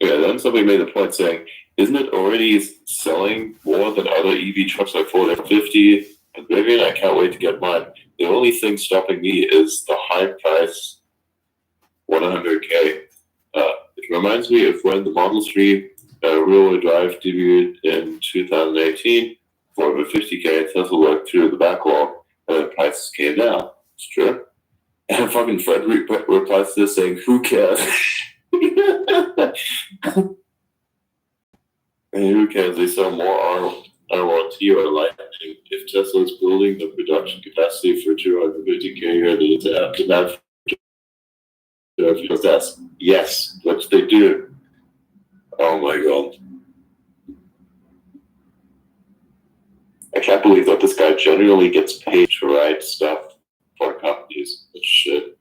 Yeah, then somebody made a point saying, isn't it already selling more than other EV trucks like Ford F-50 and Rivian? I can't wait to get mine. The only thing stopping me is the high price 100K. It reminds me of when the Model 3 rear-wheel drive debuted in 2018 for over 50K. Tesla worked through the backlog and the prices came down. It's true. And fucking Fred replies to this saying, who cares? And who cares? They sell more R1T or Lightning. If Tesla is building the production capacity for 250K here, they need to have demand for that's yes, which they do. Oh my god. I can't believe that this guy genuinely gets paid to write stuff for companies. That's shit.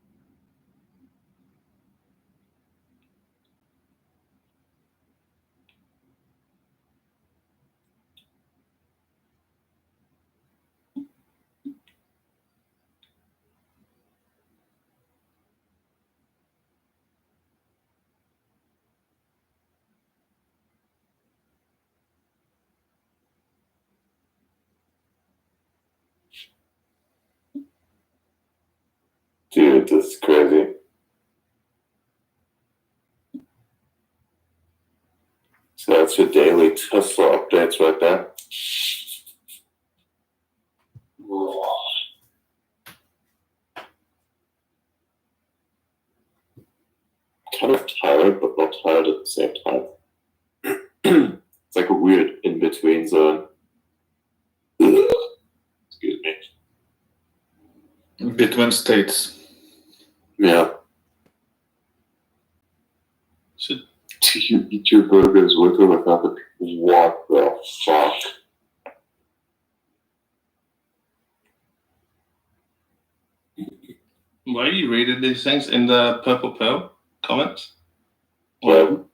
Dude, this is crazy. So that's your daily Tesla updates right there. Kind of tired, but not tired at the same time. It's like a weird in-between zone. Excuse me. Between states. Yeah. Should Do you eat your burgers with or without the... What the fuck? Why are you reading these things in the Purple Pill comments? What?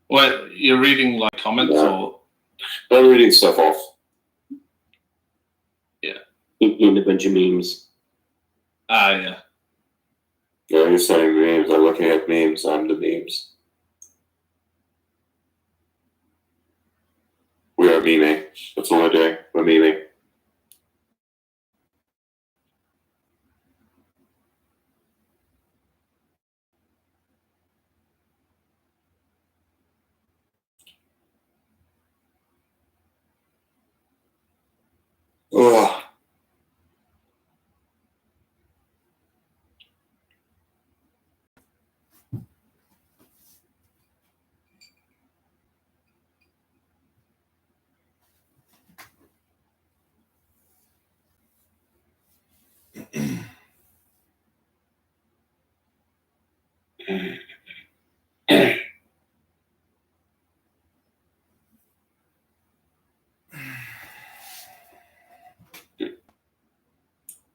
What, you're reading like comments or? I'm reading stuff off. Yeah. In a bunch of memes. Yeah. Yeah, you're saying memes. I'm looking at memes. I'm the memes. We are memeing. That's all we're doing. We're memeing. Ugh.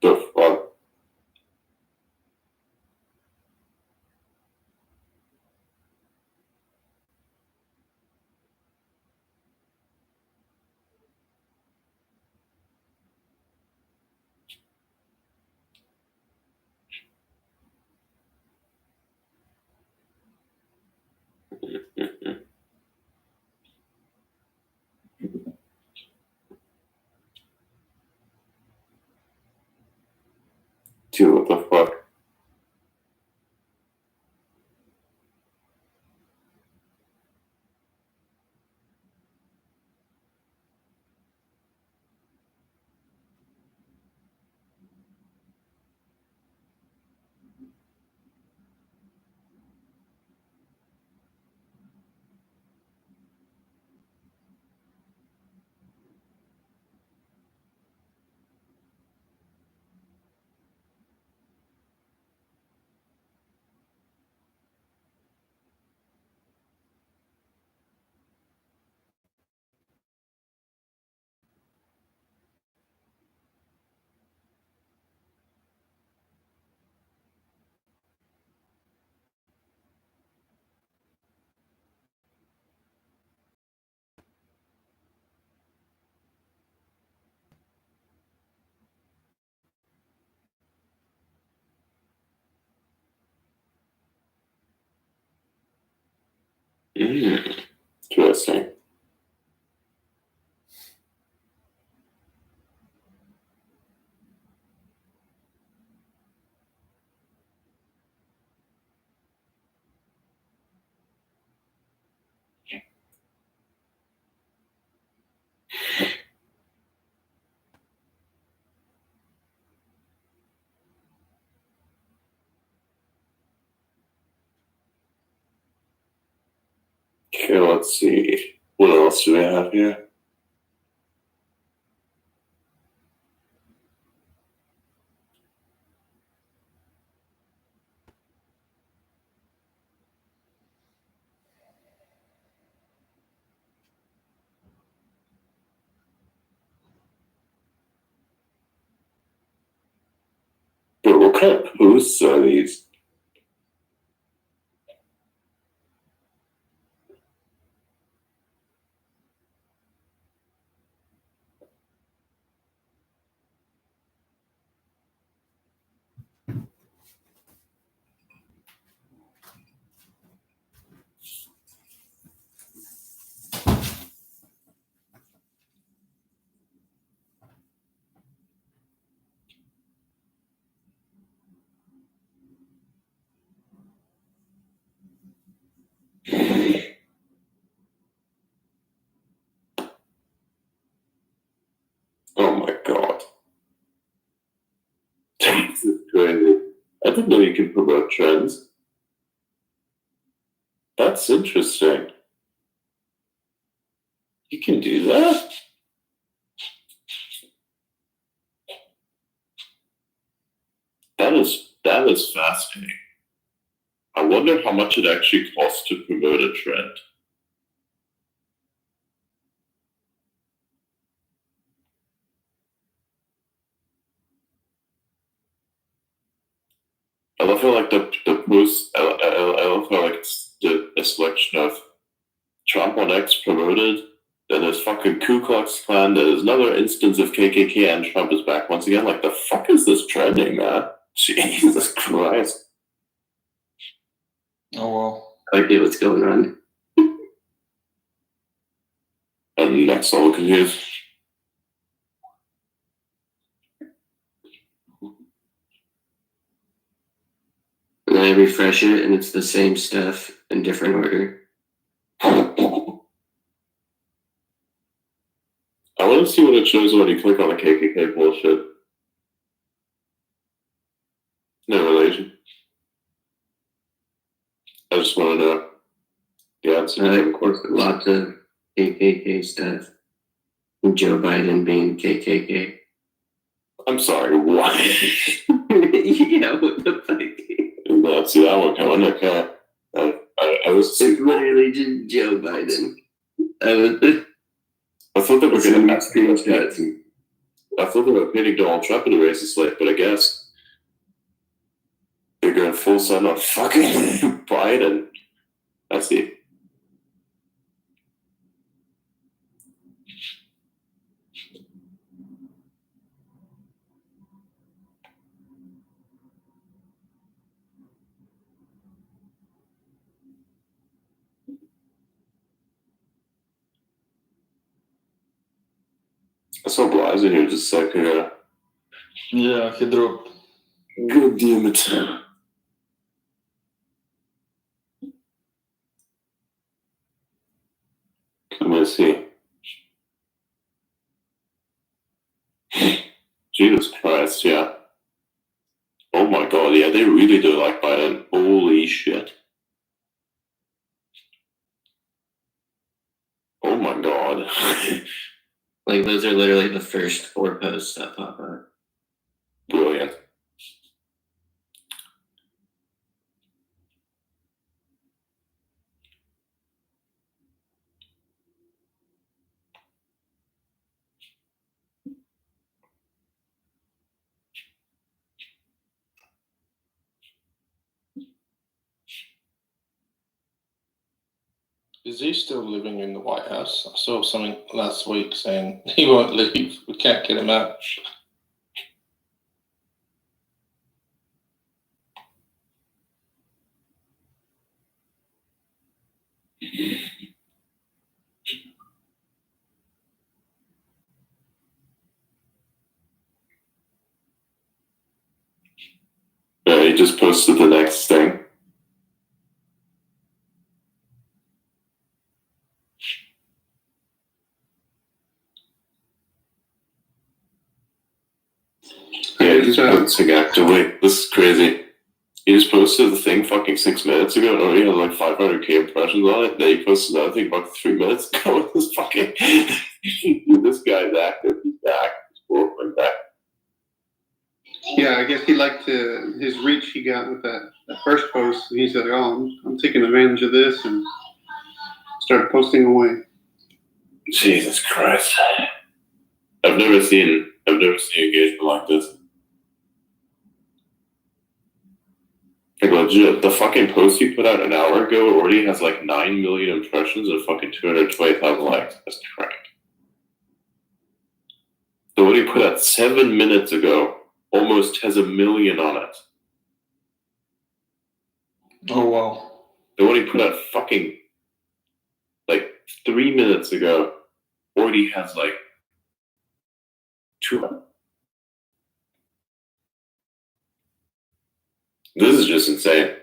The fuck? Dude, what the fuck? Interesting. Okay, let's see. What else do we have here? But what kind of posts are these? Oh my god. This is crazy. I didn't know you could promote trends. That's interesting. You can do that? That is fascinating. I wonder how much it actually costs to promote a trend. I love how like the post. I love how like it's a selection of Trump on X promoted. Then there's fucking Ku Klux Klan. There's another instance of KKK, and Trump is back once again. Like the fuck is this trending, man? Jesus Christ! Oh well. Okay, what's going on? And next level confused. And then I refresh it, and it's the same stuff in different order. I want to see what it shows when you click on the KKK bullshit. No relation. I just want to know. Yeah, it's Of course, lots of KKK stuff. And Joe Biden being KKK. I'm sorry, what? Yeah, what the fuck? No, see that one coming. Okay. I was. It's literally just Joe Biden. I thought they were going to screenshots. I thought they were painting Donald Trump in a racist light, but I guess they're going full send on fucking Biden. I see. I saw Blas in here just a second ago. Yeah, he dropped. God damn it. I'm gonna see. Jesus Christ, yeah. Oh my god, yeah, they really do like Biden. Holy shit. Oh my god. Like, those are literally the first 4 posts that pop up. Brilliant. Is he still living in the White House? I saw something last week saying he won't leave. We can't get him out. he just posted the next thing. Yeah, he's posting actively. This is crazy. He just posted the thing fucking 6 minutes ago, and already has like 500k impressions on it. Then he posted another thing about 3 minutes ago with this fucking. Dude, this guy's active. He's back. He's welcome back. Yeah, I guess he liked his reach he got with that first post. And he said, "Oh, I'm taking advantage of this," and started posting away. Jesus Christ! I've never seen engagement like this. Like legit, the fucking post he put out an hour ago already has like 9 million impressions and fucking 220,000 likes. That's crack. The one he put out 7 minutes ago almost has 1 million on it. Oh wow. The one he put out fucking like 3 minutes ago already has like 200. This is just insane.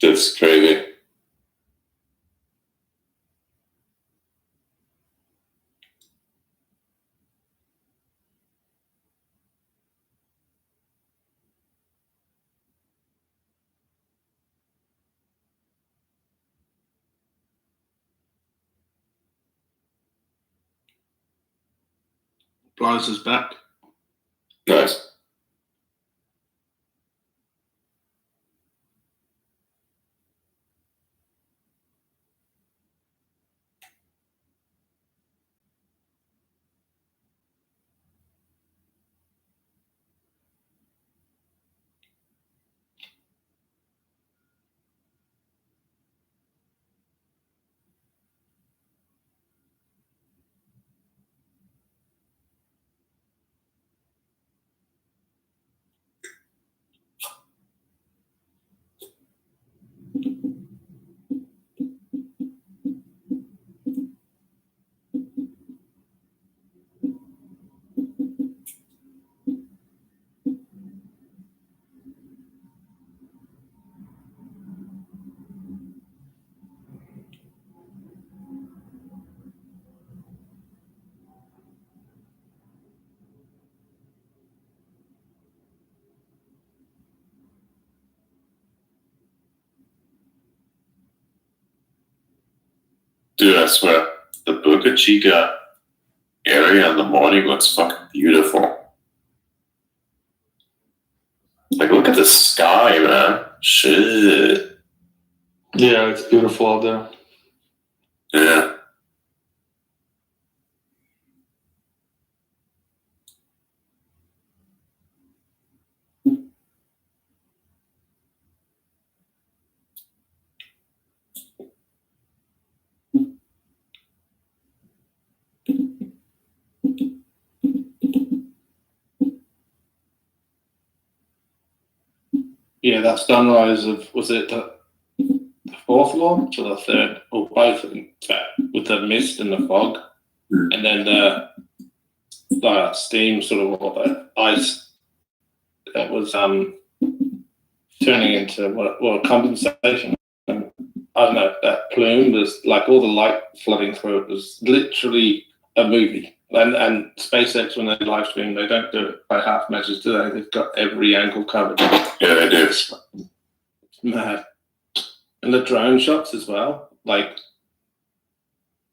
That's crazy. Bryce is back. Nice. Dude, I swear, the Boca Chica area in the morning looks fucking beautiful. Like, look at the sky, man. Shit. Yeah, it's beautiful out there. Yeah. Yeah, that sunrise of, was it the fourth floor to the third, or both in fact, with the mist and the fog, and then steam, sort of, or the ice that was turning into what condensation. And I don't know, that plume was like all the light flooding through it was literally a movie. And SpaceX, when they live stream, they don't do it by half measures, do they? They've got every angle covered. Yeah, they do. It's mad. And the drone shots as well. Like,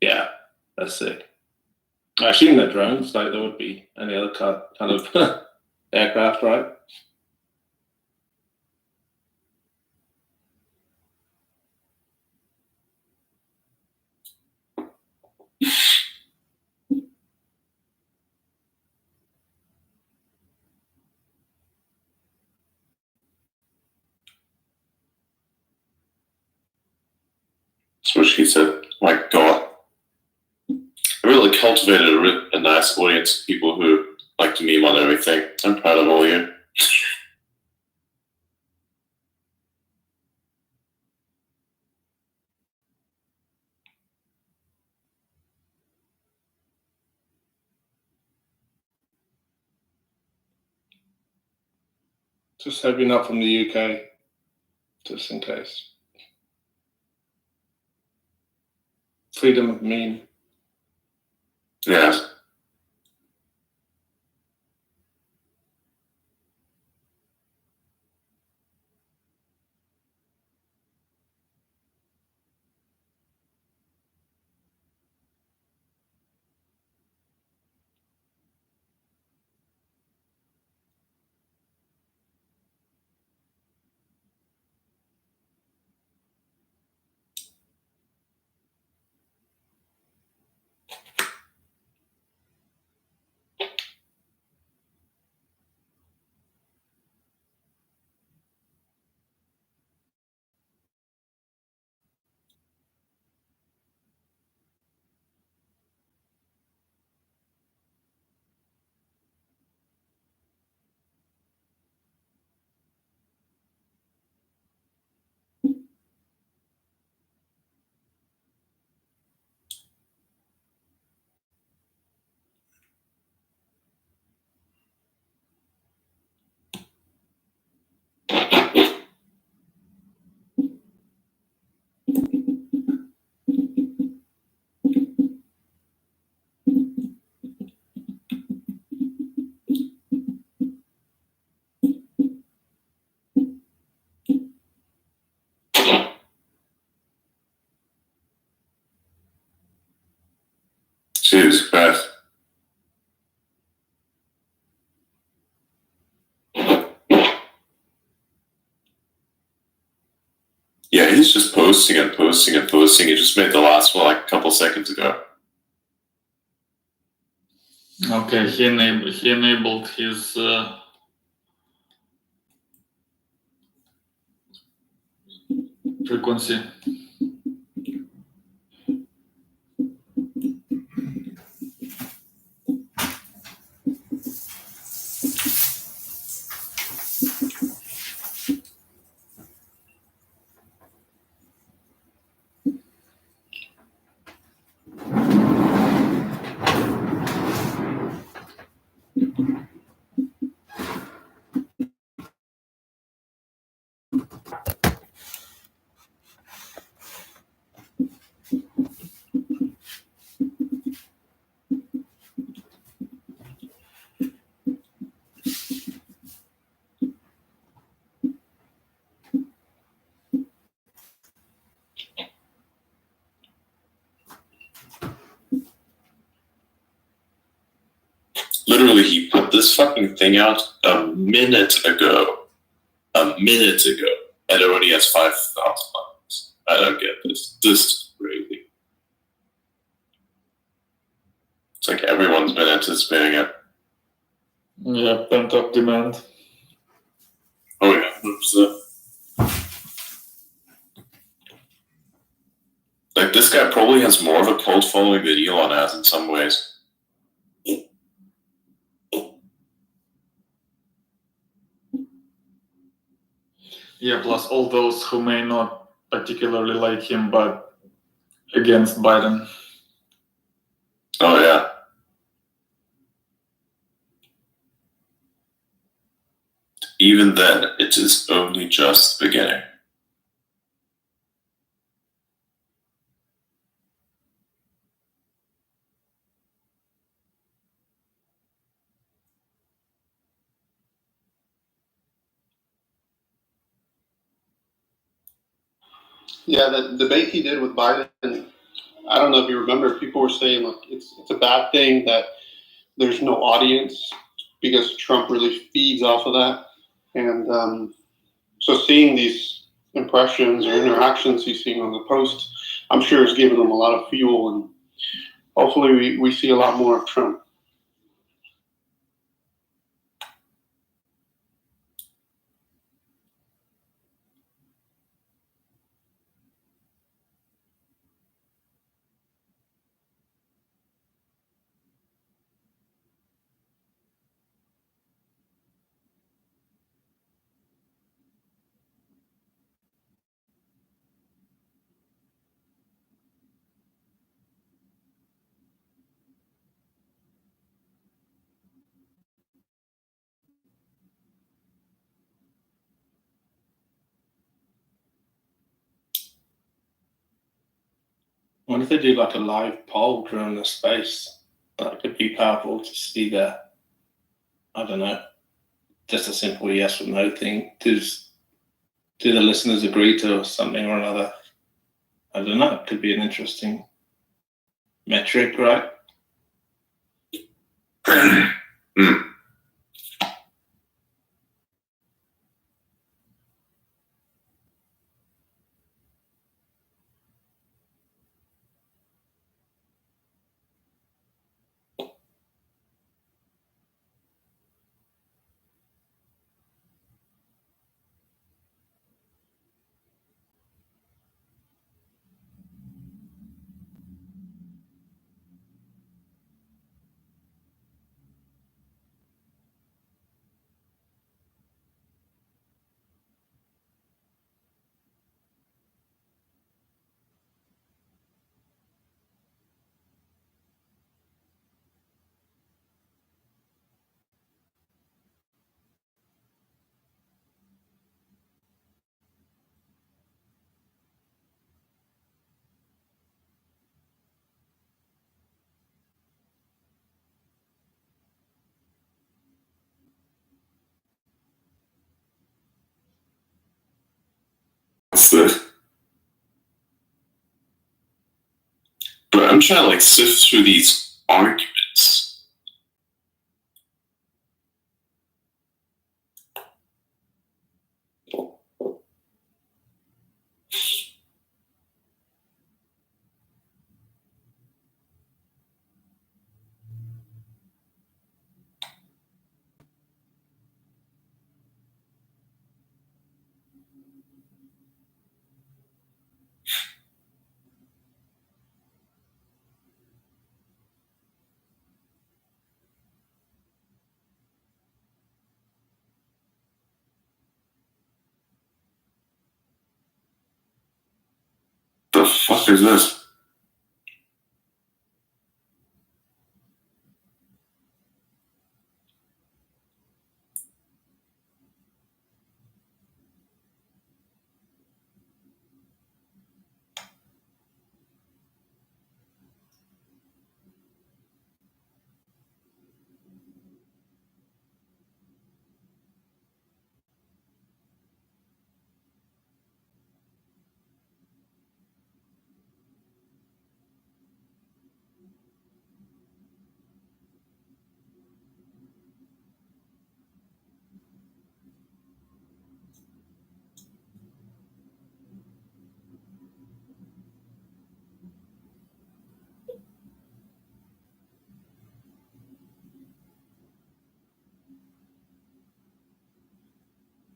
yeah, that's sick. I assume they're drones, like there would be any other kind of aircraft, right? That's what she said. My God. I really cultivated a nice audience of people who like to meme on everything. I'm proud of all of you. Just hope you're not from the UK, just in case. Freedom of meme. Yeah. Jesus Christ. Yeah, he's just posting and posting and posting. He just made the last one like a couple seconds ago. Okay, he enabled his frequency. Literally, he put this fucking thing out a minute ago. And it already has 5,000 likes. I don't get this. This is crazy. It's like everyone's been anticipating it. Yeah, pent up demand. Oh yeah, 100%. Like this guy probably has more of a cult following than Elon has in some ways. Yeah, plus all those who may not particularly like him, but against Biden. Oh yeah. even then, it is only just beginning. Yeah, the debate he did with Biden, I don't know if you remember, people were saying like it's a bad thing that there's no audience because Trump really feeds off of that. And so seeing these impressions or interactions he's seeing on the post, I'm sure it's giving him a lot of fuel, and hopefully we see a lot more of Trump. What if they do like a live poll during the space? That could be powerful to see that. I don't know. Just a simple yes or no thing. Do the listeners agree to something or another? I don't know. It could be an interesting metric, right? But I'm trying to like sift through these arguments. The fuck is this?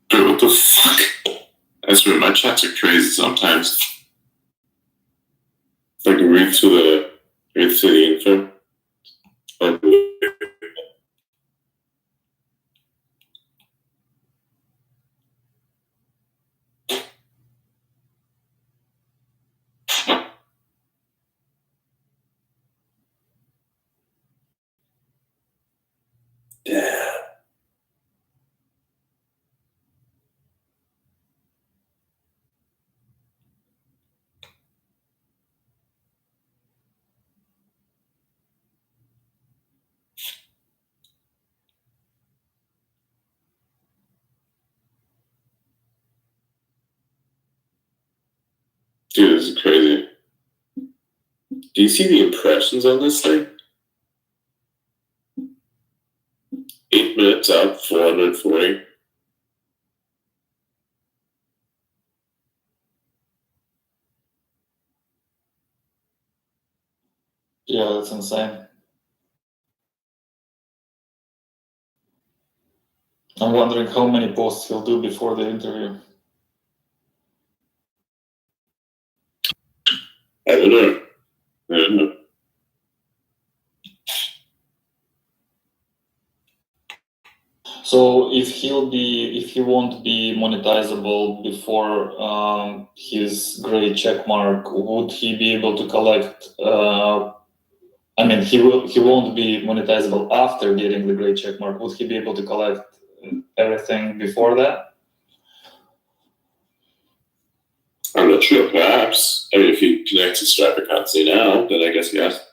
Dude, what the fuck? I swear, my chats are crazy sometimes. I can read through the info. Yeah. Dude, this is crazy. Do you see the impressions on this thing? 8 minutes up, 440. Yeah, that's insane. I'm wondering how many posts he'll do before the interview. I don't know. I don't know. So if he won't be monetizable before his gray check mark, would he be able to collect? I mean, he won't be monetizable after getting the gray check mark. Would he be able to collect everything before that? I'm not sure, perhaps. I mean, if he connects his Stripe account, say now, then I guess yes.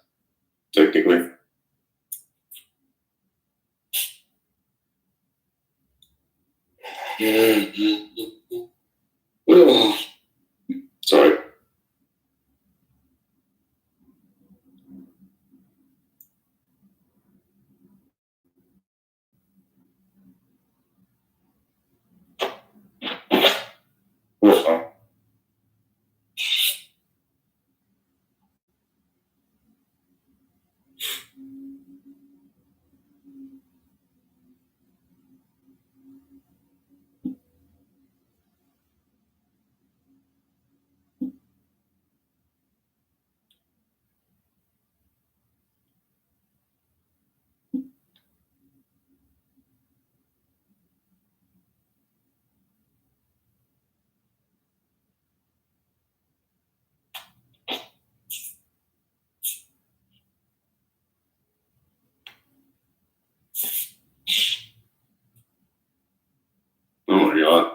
Technically. Oh, sorry. Oh, oh my god.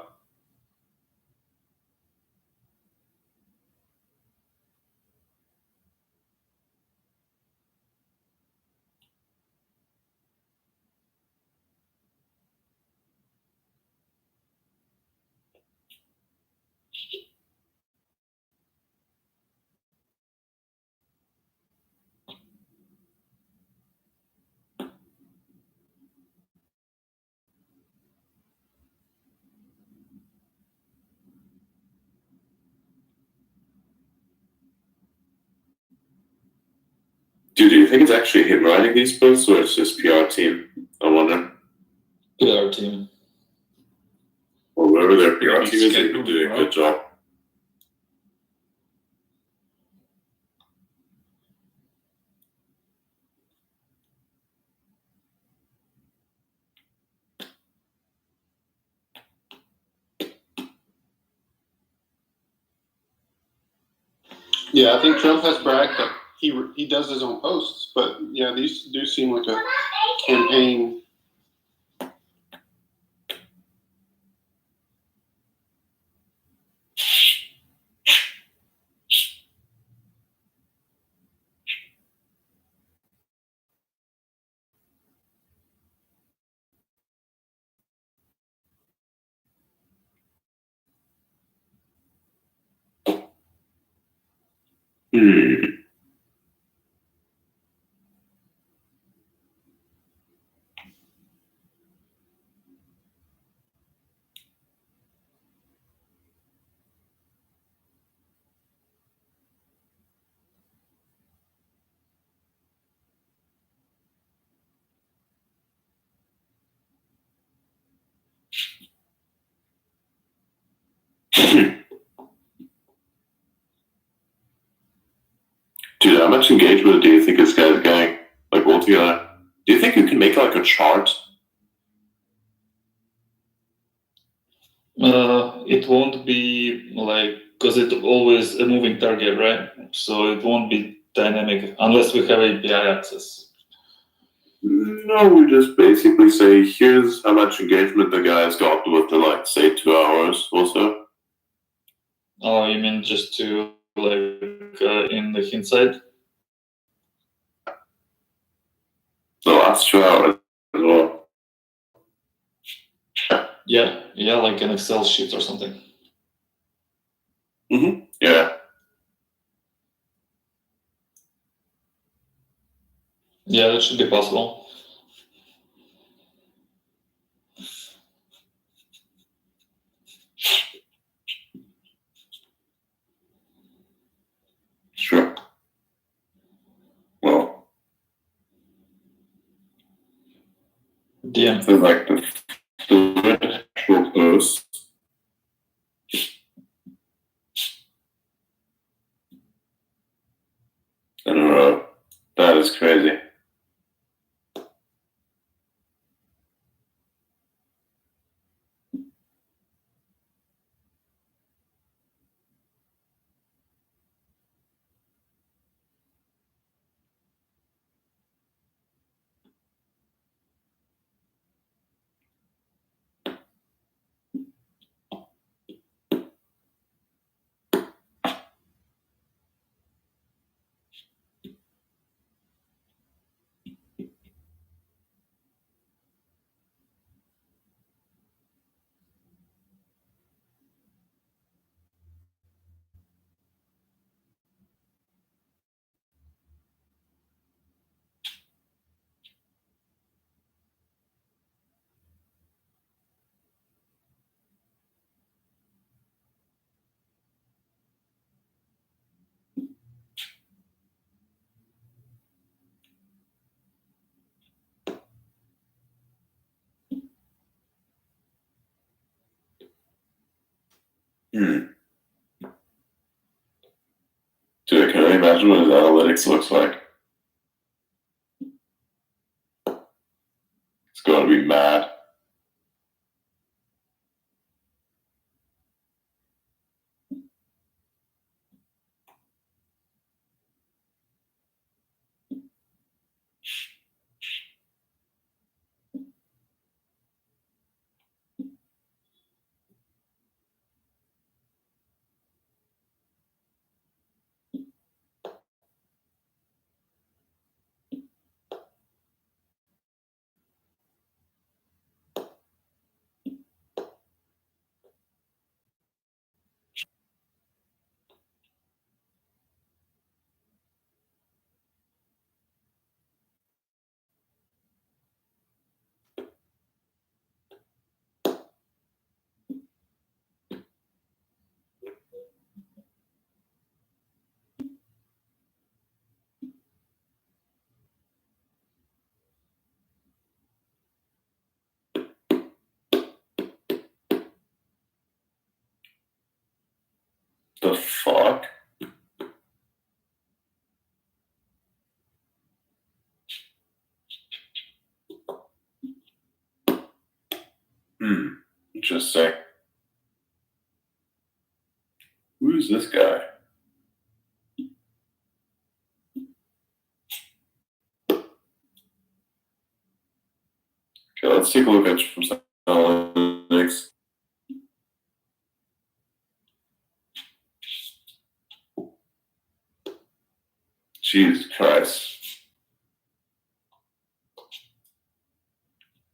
Dude, do you think it's actually him writing these posts, or it's just PR team? I wonder. PR team. Or whoever their PR Maybe team is, they scheduled, can do a right? good job. Yeah, I think Trump has bragged that he does his own posts, but yeah, these do seem like a campaign. Hmm. Dude, how much engagement do you think this guy's getting? Like, altogether? Do you think you can make like a chart? It won't be like, because it's always a moving target, right? So it won't be dynamic unless we have API access. No, we just basically say, here's how much engagement the guy's got within, like, say, 2 hours or so. Oh, you mean just to like in the hindsight? The last 2 hours as well. Yeah, like an Excel sheet or something. Yeah. Yeah, that should be possible. Sure. Well, Yeah. so like the actual post. In a row. That is crazy. Dude, I can only imagine what his analytics looks like. It's going to be mad. The fuck? Interesting. Who's this guy? Okay, let's take a look at some analytics. Jesus Christ.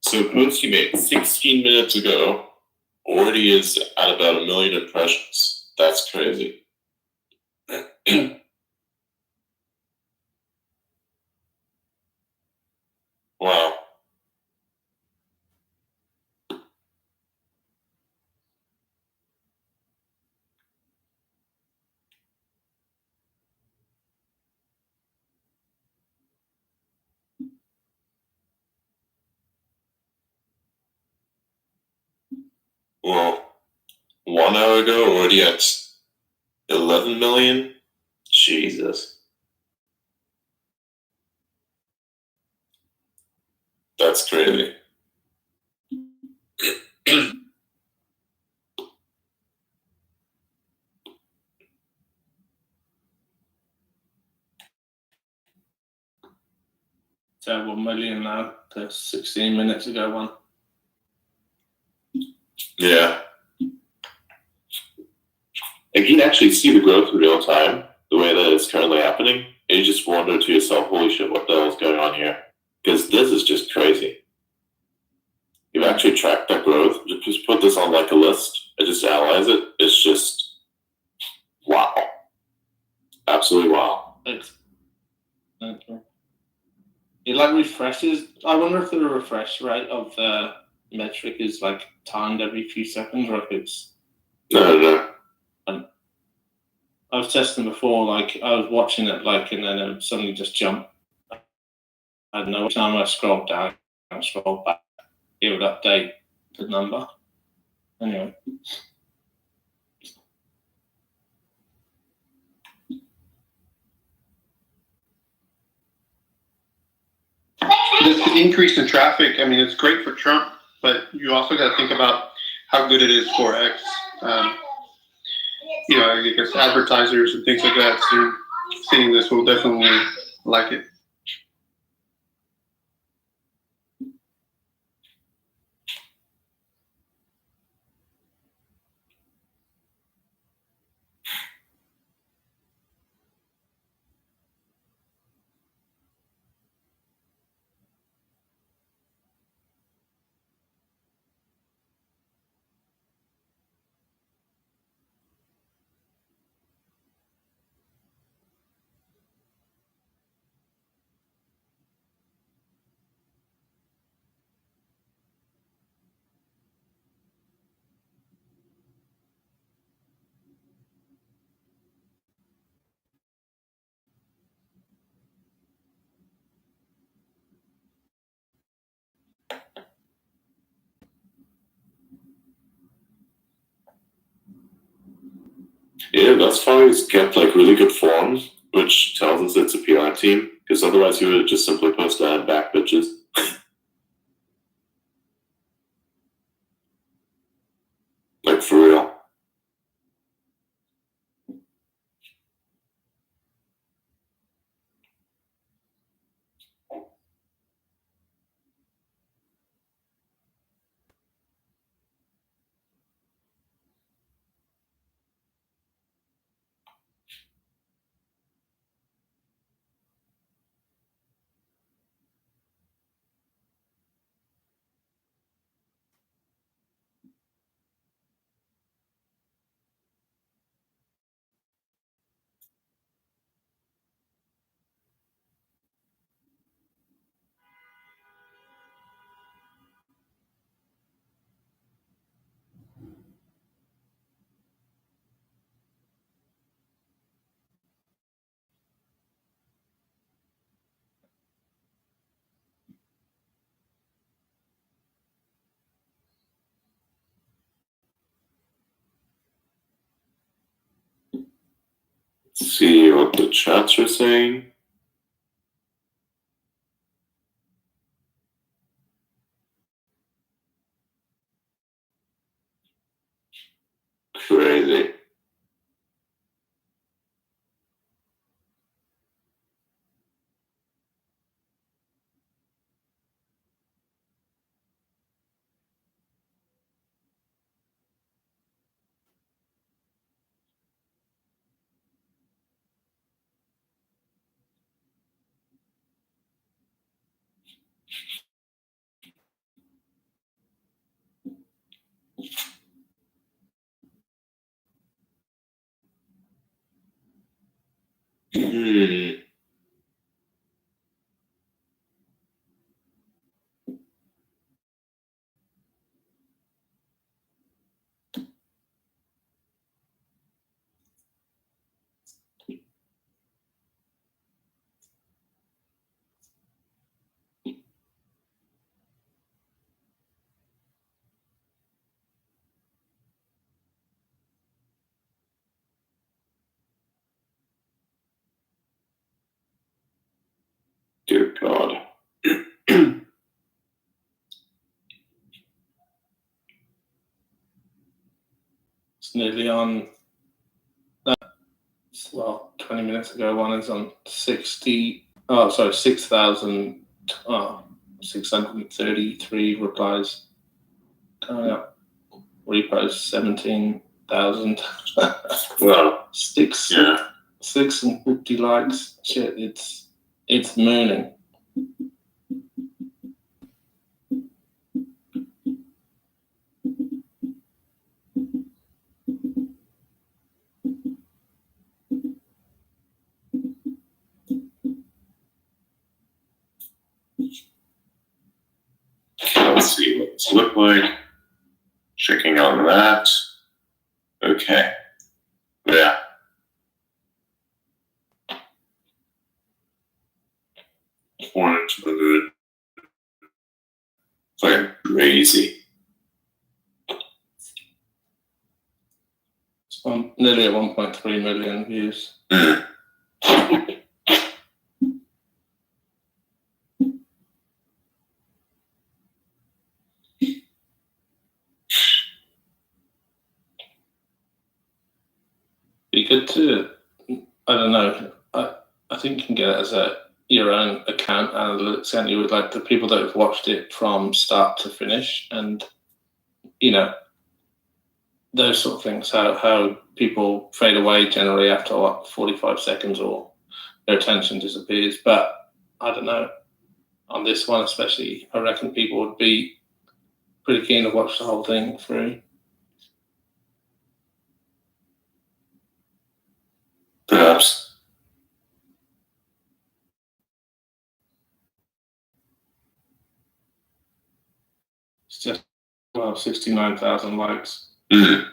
So post you made 16 minutes ago already is at about 1 million impressions. That's crazy. Wow. Well, 1 hour ago already at 11 million? Jesus. That's crazy. So 1 million now to 16 minutes ago one. Yeah. And you can actually see the growth in real time, the way that it's currently happening. And you just wonder to yourself, holy shit, what the hell is going on here? Because this is just crazy. You've actually tracked that growth. Just put this on like a list and just analyze it. It's just wow. Absolutely wow. Thanks. Okay. it like refreshes. I wonder if the refresh rate of the metric is like timed every few seconds, or if it's. No. I've tested them before. Like I was watching it, like, and then it would suddenly just jump. I don't know. Every time I scroll down and scroll back, it would update the number. Anyway. This increase in traffic, I mean, it's great for Trump, but you also got to think about how good it is for X. I guess advertisers and things like that seeing this will definitely like it. Yeah, that's why he's kept like really good forms, which tells us it's a PR team, because otherwise he would have just simply posted back bitches. Like for real. Let's see what the chats are saying. Crazy. Hmm. Dear God. It's nearly on. Well, 20 minutes ago, one is on 6,633 replies. Coming up, reposts 17,000. Well, Six yeah. 650 likes. Shit, it's mooning. look like. Checking on that. Okay. Yeah. $400. It's like crazy. It's nearly at 1.3 million views. Mm. Be good to, I don't know, I think you can get it as your own account analytics, and you would like the people that have watched it from start to finish, and those sort of things, how people fade away generally after 45 seconds, or their attention disappears. But I don't know, on this one especially, I reckon people would be pretty keen to watch the whole thing through. Perhaps. It's just 69,000 likes. Mm.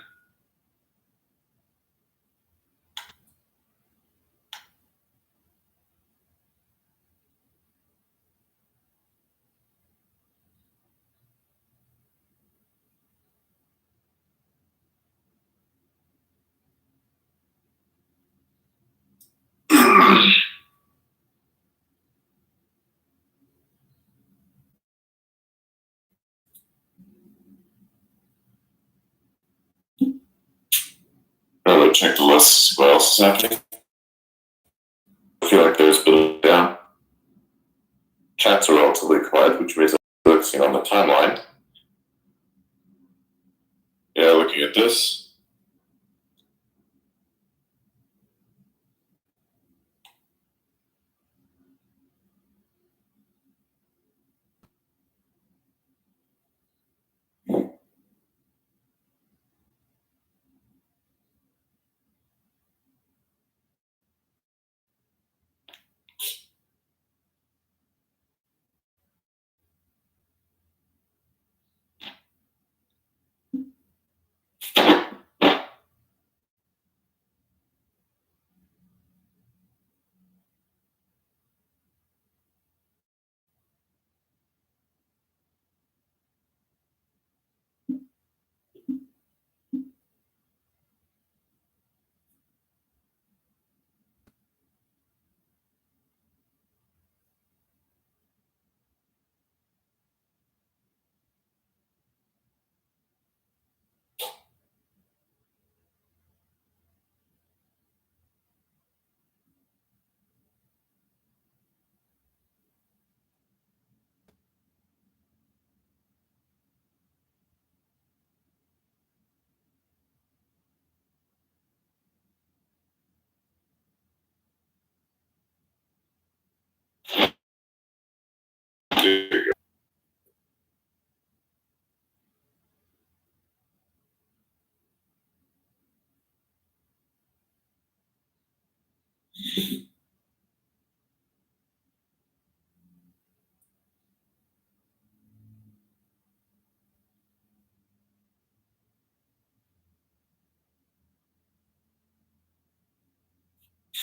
I'm gonna check the list, see what else is happening. I feel like there's been down. Chats are relatively quiet, which means I'm focusing on the timeline. Yeah, looking at this.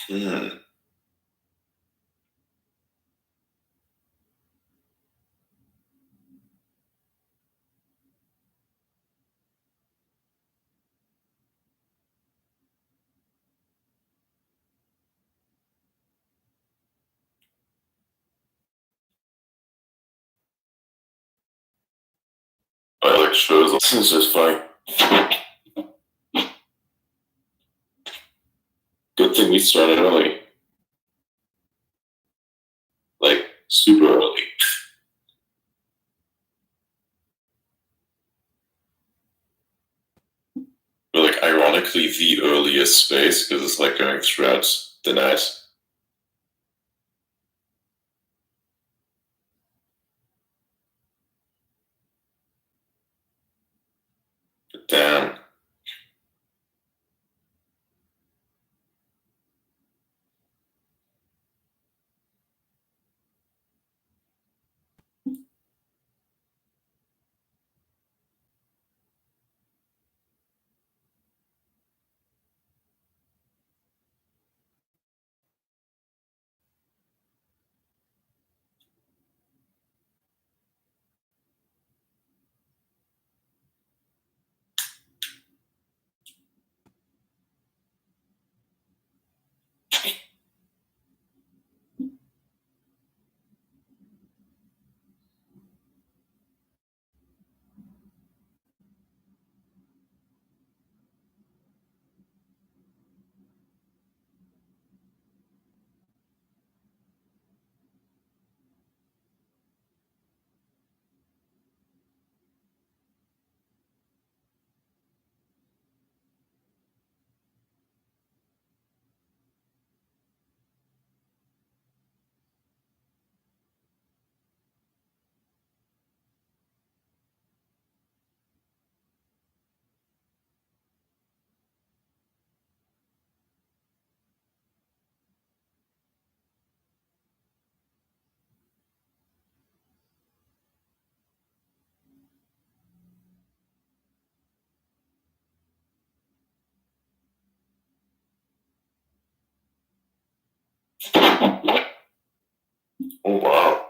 Hmm. I like shows. This is just funny. Good thing we started early. Like, super early. But like, ironically, the earliest space, because it's like going throughout the night. Damn. Oh wow.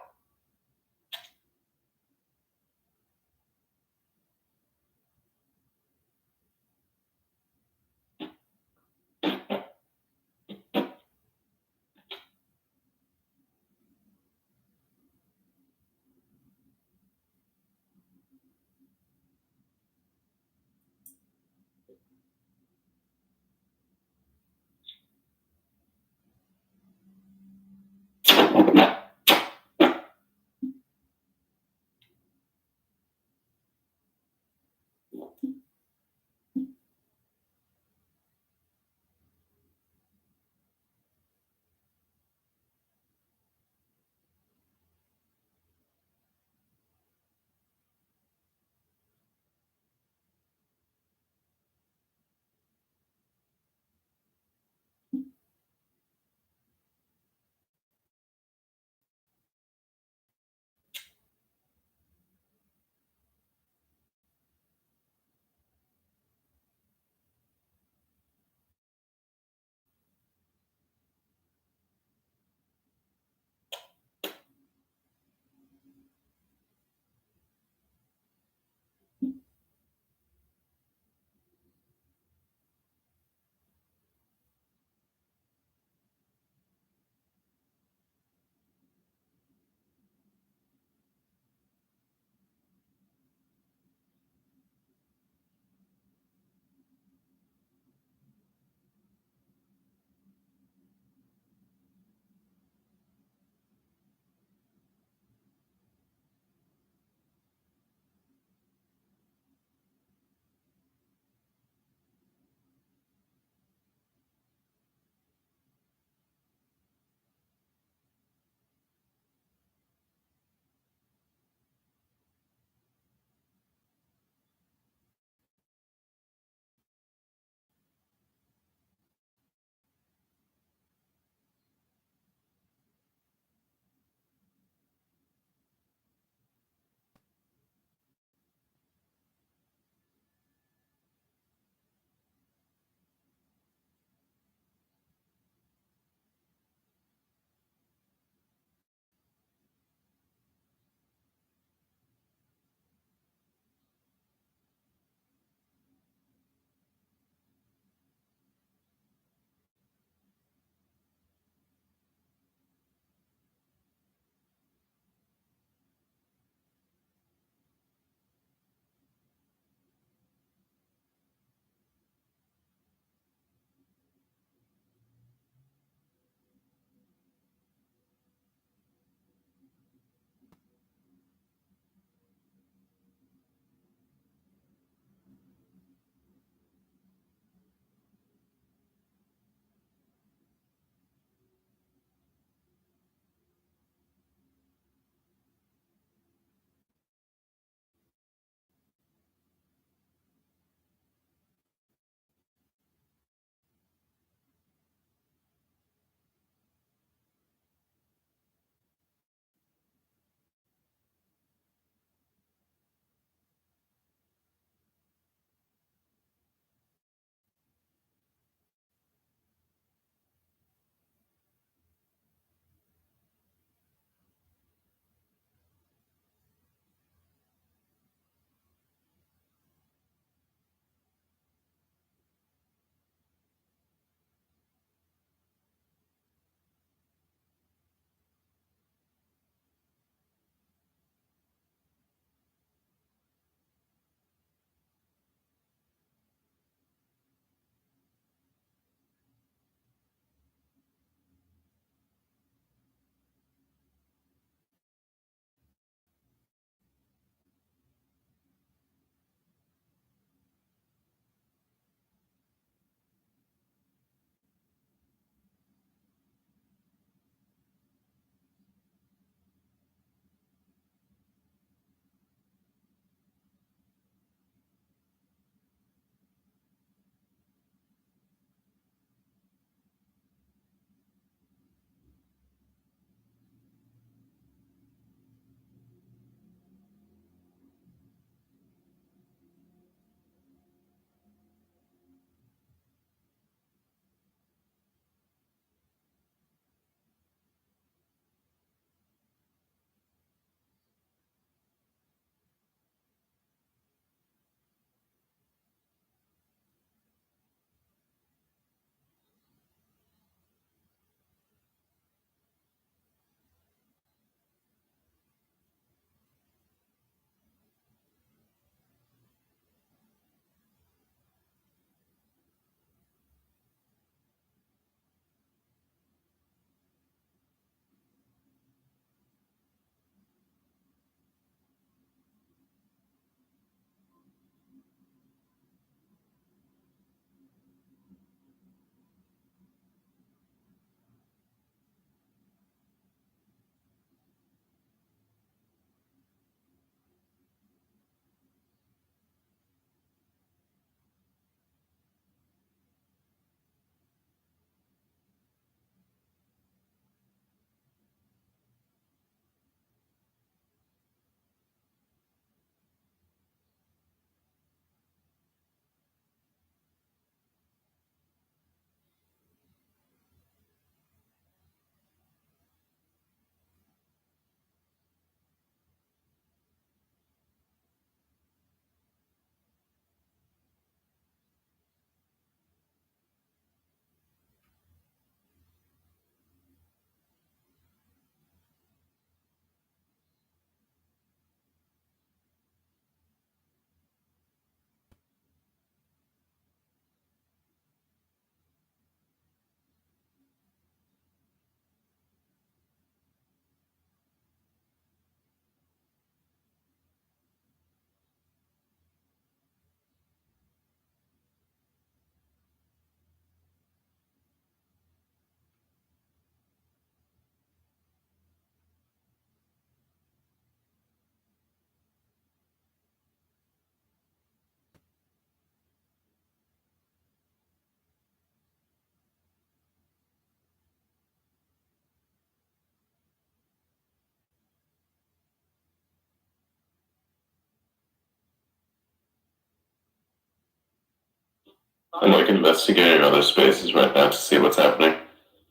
I'm like investigating other spaces right now to see what's happening.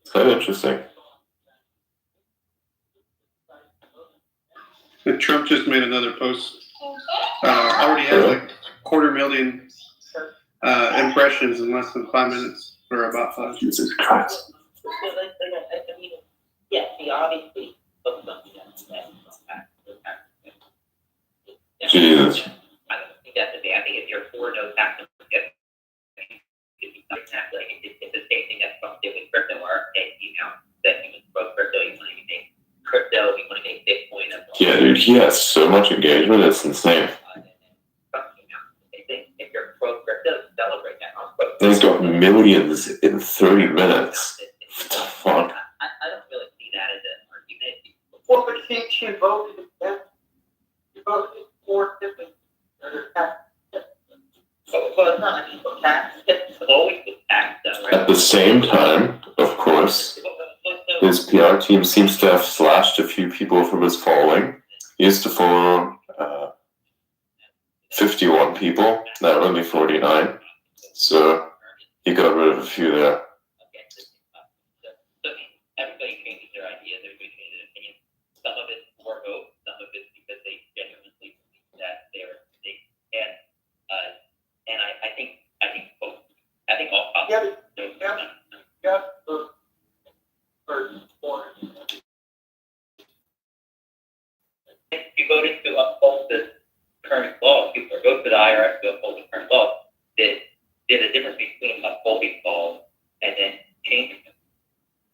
It's kind of interesting. And Trump just made another post. Already has like 250,000 impressions in less than 5 minutes, or about 5. Jesus Christ. Yes, he obviously looks something Jesus. I don't think that's a bad thing if you're for no tax. It's the same thing that Trump did with crypto, or that he was pro crypto. You want to make crypto, you want to make Bitcoin. Yeah, dude, he has so much engagement, it's insane. If you're pro crypto, celebrate that. And he's got millions in 30 minutes. What the fuck? I don't really see that as an argument. Well, but she voted against. She voted for different. Well, it's not like tax. It's always with tax, though, right? At the same time, of course, his PR team seems to have slashed a few people from his following. He used to follow 51 people, now only 49. So he got rid of a few there. So everybody changes their ideas, everybody changes their opinion. Some of it's for hope, some of it's because they genuinely believe that they can. And I think both. I think all possible. If you voted to uphold the current law, people or go to the IRS to uphold the current law, there's a difference between upholding laws and then changing them.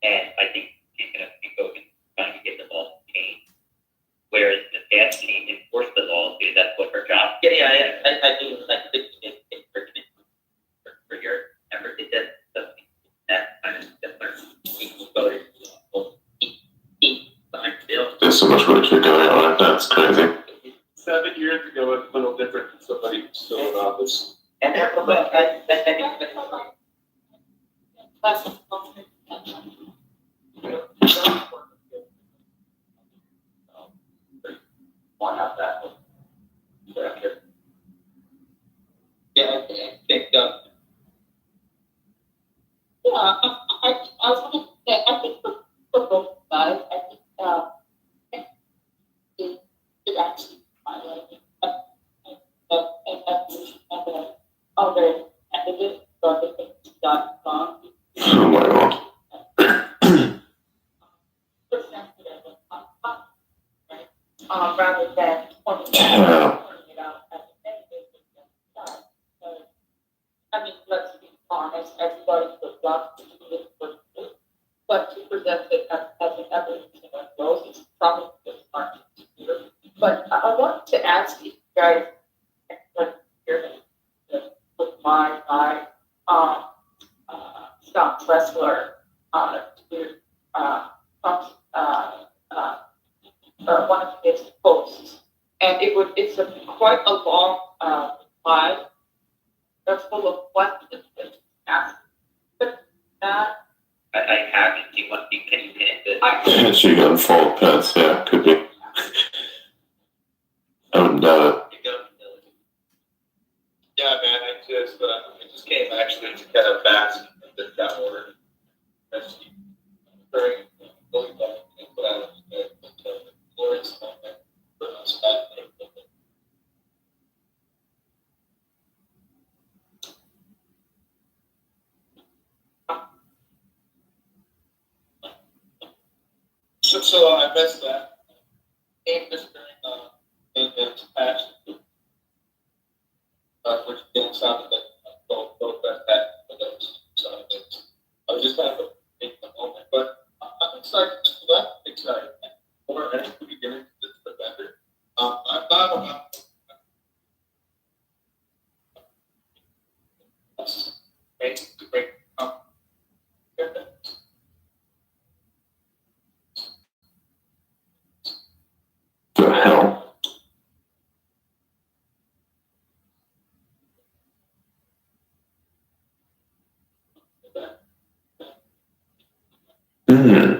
And I think he's going to be focused on trying to get the laws changed. Whereas Ms. Gadsden enforced the laws because that's what her job. Yeah, I do like the for your effort. It does something that kind of similar. Equal voters behind the bill. There's so much work going on right now, it's crazy. 7 years ago, it's a little different than somebody who's still in office. And but I think one of that. Yeah, I think Yeah, I was going to say, I think for both sides, I think it actually highlighting other candidates, so I think it's done wrong. Oh my god. Rather than pointing Yeah. it out as a negative side. So, I mean, let's be honest, everybody would love to do this for free, but to present it as an evidence in our goals is probably just hard to do. But I wanted to ask you guys, with my guy, Scott Tressler, one of his posts, and it's quite a long slide that's full of questions that he asked. But that I haven't. Do you want? Can you pin it? Actually, you got a full pants, yeah, could be. I wouldn't doubt it. Yeah, man, I just came actually to kind of bask in this that order. That's very really what I was doing. Glorious moment for us. So I missed that. Came this during this past, which again sounded like both that for those. So I was just kind of taking a moment, but I'm excited for that. Excited. Or I think we get into this the better. I'm not about. Great. The hell? Hmm.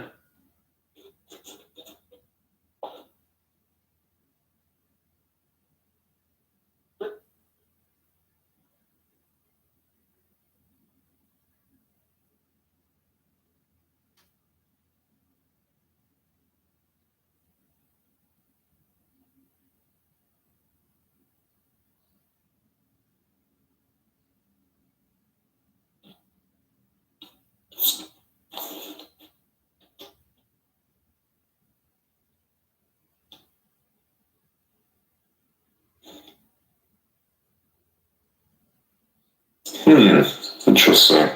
Interesting.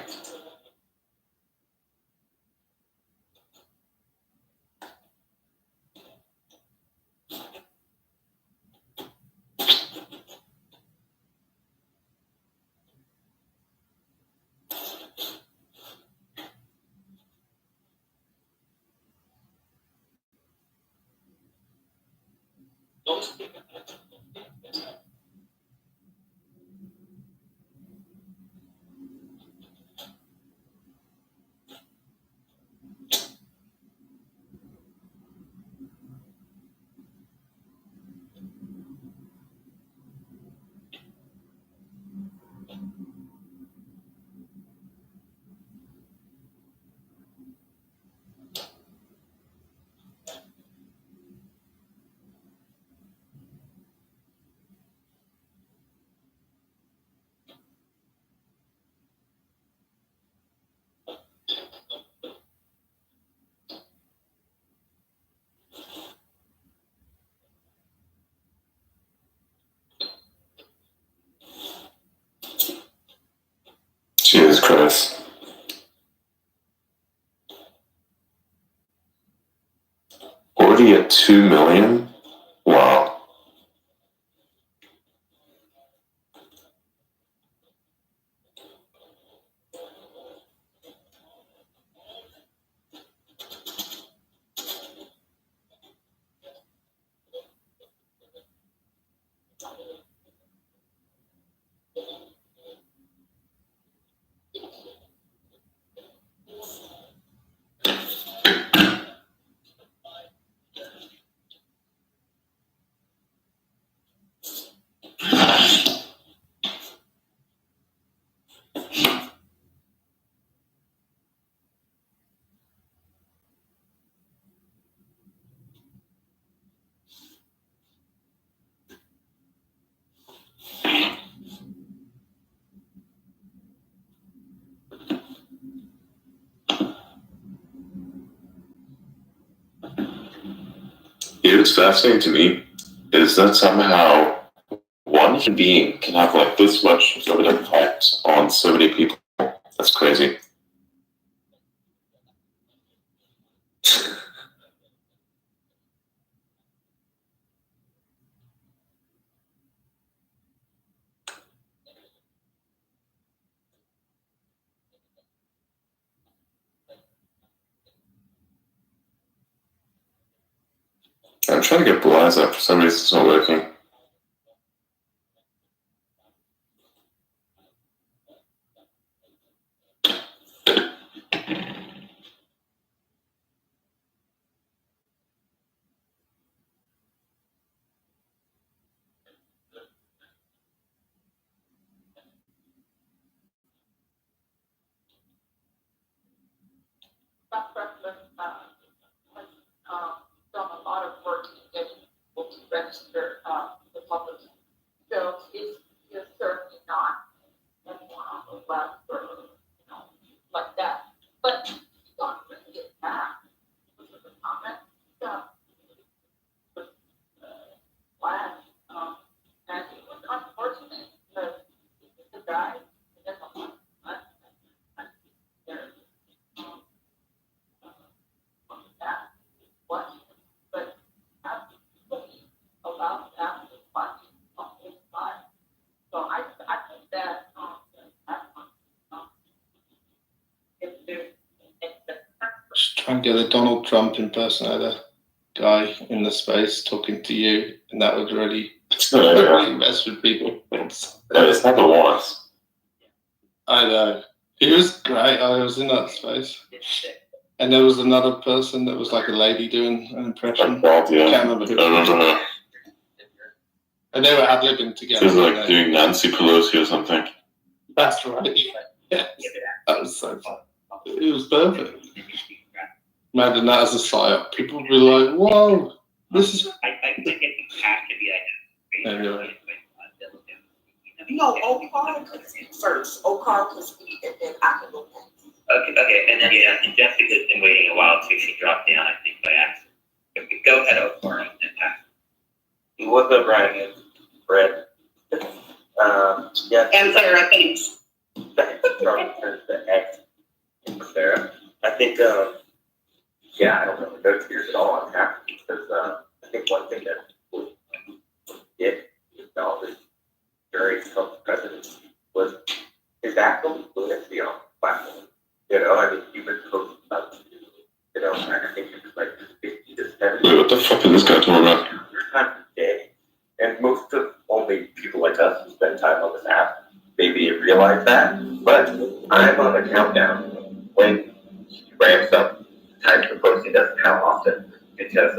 Jesus Christ. Already at 2 million? Wow. You know what's fascinating to me is that somehow one human being can have like this much of an impact on so many people. That's crazy. I'm trying to get Blue Eyes up. For some reason, it's not working. My president, has, done a lot of work to get people to register, Republican. So it's certainly not anyone on the left or, like that. But you don't really get that. Which is a comment. Last, and it was unfortunate because the guy, there's a lot, there's, that question, but absolutely allowed that to watch on his side. So I think that, if there's, if the Just try and get a Donald Trump impersonator guy in the space talking to you, and that would really, really mess with people. It's happened once. I know. He was great. I was in that space. And there was another person that was like a lady doing an impression. Yeah. Can't remember who. I remember her. And they were ad-libbing She together. was like doing Nancy Pelosi or something. That's right. Yes. That was so fun. It was perfect. Imagine that as a psyop. People would be like, whoa, this is... I think it has to be Anyway. No, O'Carl could speak first. O'Carl could speak, and then I can go next. Okay, and then and Jessica's been waiting a while too. She dropped down, I think, by accident. Go ahead, O'Carl, and then pass. What's up, Ryan? Brett. Yeah. And Sarah, thanks. Trump turns the X in Sarah. I think, yeah, I don't know, no tears at all on that because I think one thing that was acknowledged during Trump's presidency was his actual fluency on the platform. You know, I mean, he was supposed to, you know, I think it was like 50 to 70. Wait, what the fuck is this guy talking about? Times a day. And most of only people like us who spend time on this app maybe realize that. But I'm on a countdown when he ramps up the types of posts he does and how often. Because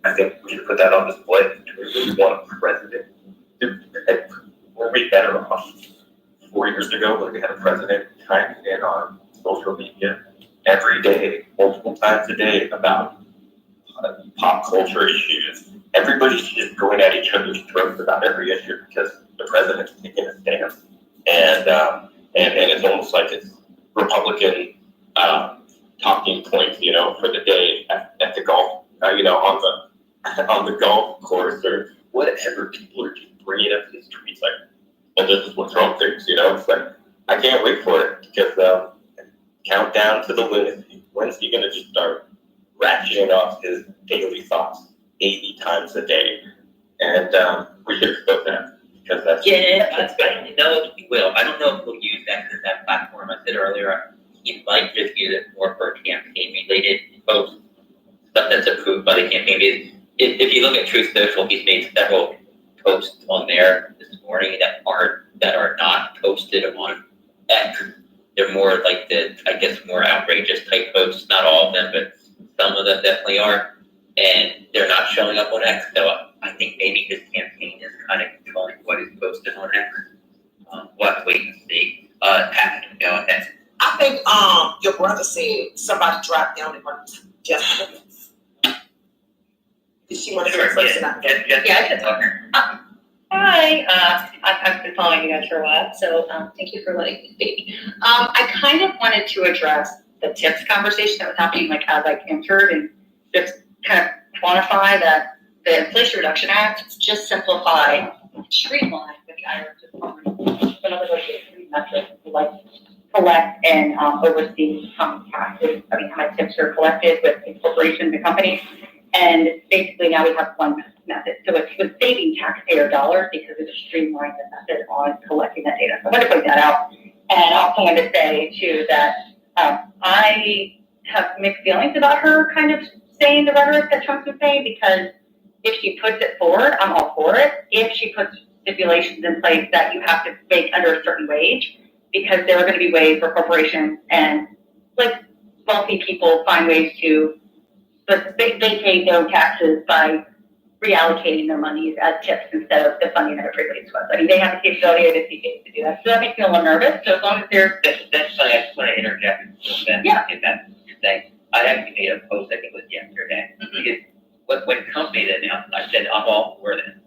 I think we should put that on display. Do we really want a president? Were we better off 4 years ago when we had a president chiming in on social media every day, multiple times a day about pop culture issues? Everybody's just going at each other's throats about every issue because the president's taking a stance, and it's almost like it's Republican talking points, you know, for the day at the golf, you know, on the golf course or whatever. People are just bringing up his tweets like, "Well, this is what Trump thinks," you know. It's like I can't wait for it because countdown to the lunacy. When's he gonna just start ratcheting off his daily thoughts 80 times a day? And we should expose that because that's I don't know if he will. I don't know if he'll use that as that platform. I said earlier, he might just use it more for campaign-related posts, stuff that's approved by the campaign. If you look at Truth Social, he's made several posts on there this morning that are not posted on X. They're more like more outrageous type posts. Not all of them, but some of them definitely are. And they're not showing up on X. So I think maybe his campaign is kind of controlling what is posted on X. We'll have to wait and see. Pat, you know, that's I think your brother said somebody dropped down and worked yesterday. Did she want to say first? Yeah, I can talk. Hi, I've been following you guys for a while, so thank you for letting me speak. I kind of wanted to address the tips conversation that was happening, like as I entered, and just kind of quantify that the Inflation Reduction Act is just simplified, streamlined with the IRS. In other words, three metrics to like collect and oversee how many taxes, how many tips are collected with corporations and companies. And basically now we have one method. So it's saving taxpayer dollars because it streamlined the method on collecting that data. So I want to point that out. And also want to say too that I have mixed feelings about her kind of saying the rhetoric that Trump's been saying, because if she puts it forward, I'm all for it. If she puts stipulations in place that you have to make under a certain wage, because there are going to be ways for corporations and like wealthy people find ways to, but they pay their own taxes by reallocating their monies as tips instead of the funding that it previously was. I mean, they have the capability of to do that. So that makes me a little nervous. So as long as they're... That's funny. I just want to interject a little bit. Yeah. If that's what you're saying. I actually made a post, I think it was yesterday. Because when companies announced, I said, I'm all for this,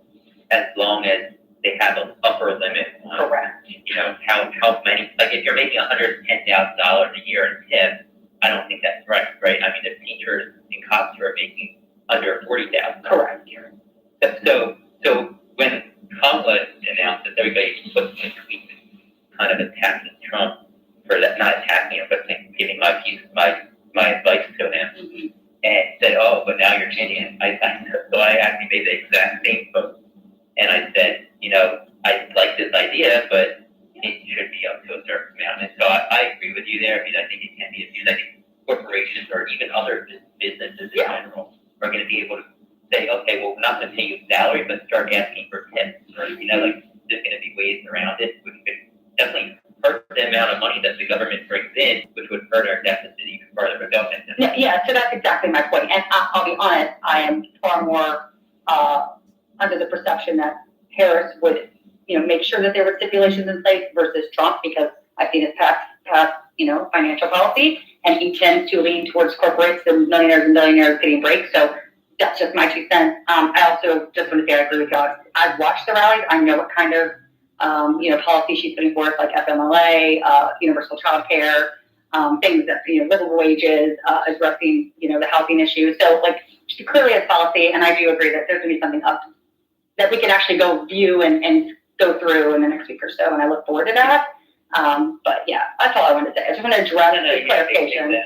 as long as they have an upper limit on, correct. You know, how many, like if you're making $110,000 a year in tips, I don't think that's right? I mean, the teachers and cops are making under $40,000 correct. a year. So when Kamala announced that everybody put in a tweet kind of attacking Trump for that, not attacking him, but giving my advice to him, and said, "Oh, but now you're changing it." So I actually made the exact same post, and I said, you know, I like this idea, but it should be up to a certain amount. And so I agree with you there. I mean, I think it can be abused. I think corporations or even other businesses in general are going to be able to say, okay, well, we're not going to pay you salary, but start asking for tips, or, you know, like there's going to be ways around it, which could definitely hurt the amount of money that the government brings in, which would hurt our deficit even further. But go ahead. Yeah, so that's exactly my point. And I'll be honest, I am far more under the perception that Harris would, you know, make sure that there were stipulations in place versus Trump, because I've seen his past, you know, financial policy, and he tends to lean towards corporates and millionaires and billionaires getting breaks. So that's just my 2 cents. I also just want to say I agree with God. I've watched the rallies. I know what kind of, you know, policy she's putting forth, like FMLA, universal child care, things that, you know, livable wages, addressing, you know, the housing issue. So, like, she clearly has policy, and I do agree that there's going to be something up that we can actually go view and go through in the next week or so, and I look forward to that. But yeah, that's all I wanted to say. I just want to address the clarification.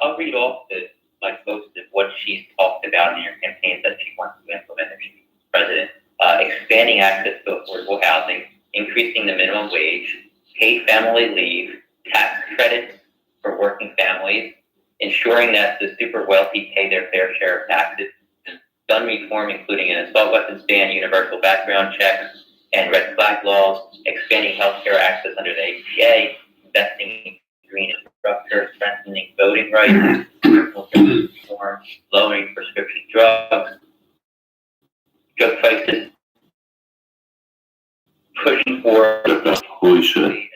I'll read off most of what she's talked about in her campaigns that she wants to implement if she's president. Expanding access to affordable housing, increasing the minimum wage, paid family leave, tax credits for working families, ensuring that the super wealthy pay their fair share of taxes, gun reform, including an assault weapons ban, universal background checks, and red flag laws, expanding healthcare access under the ACA, investing in green infrastructure, strengthening voting rights, criminal justice reform, lowering prescription drugs, drug prices, pushing for Holy shit.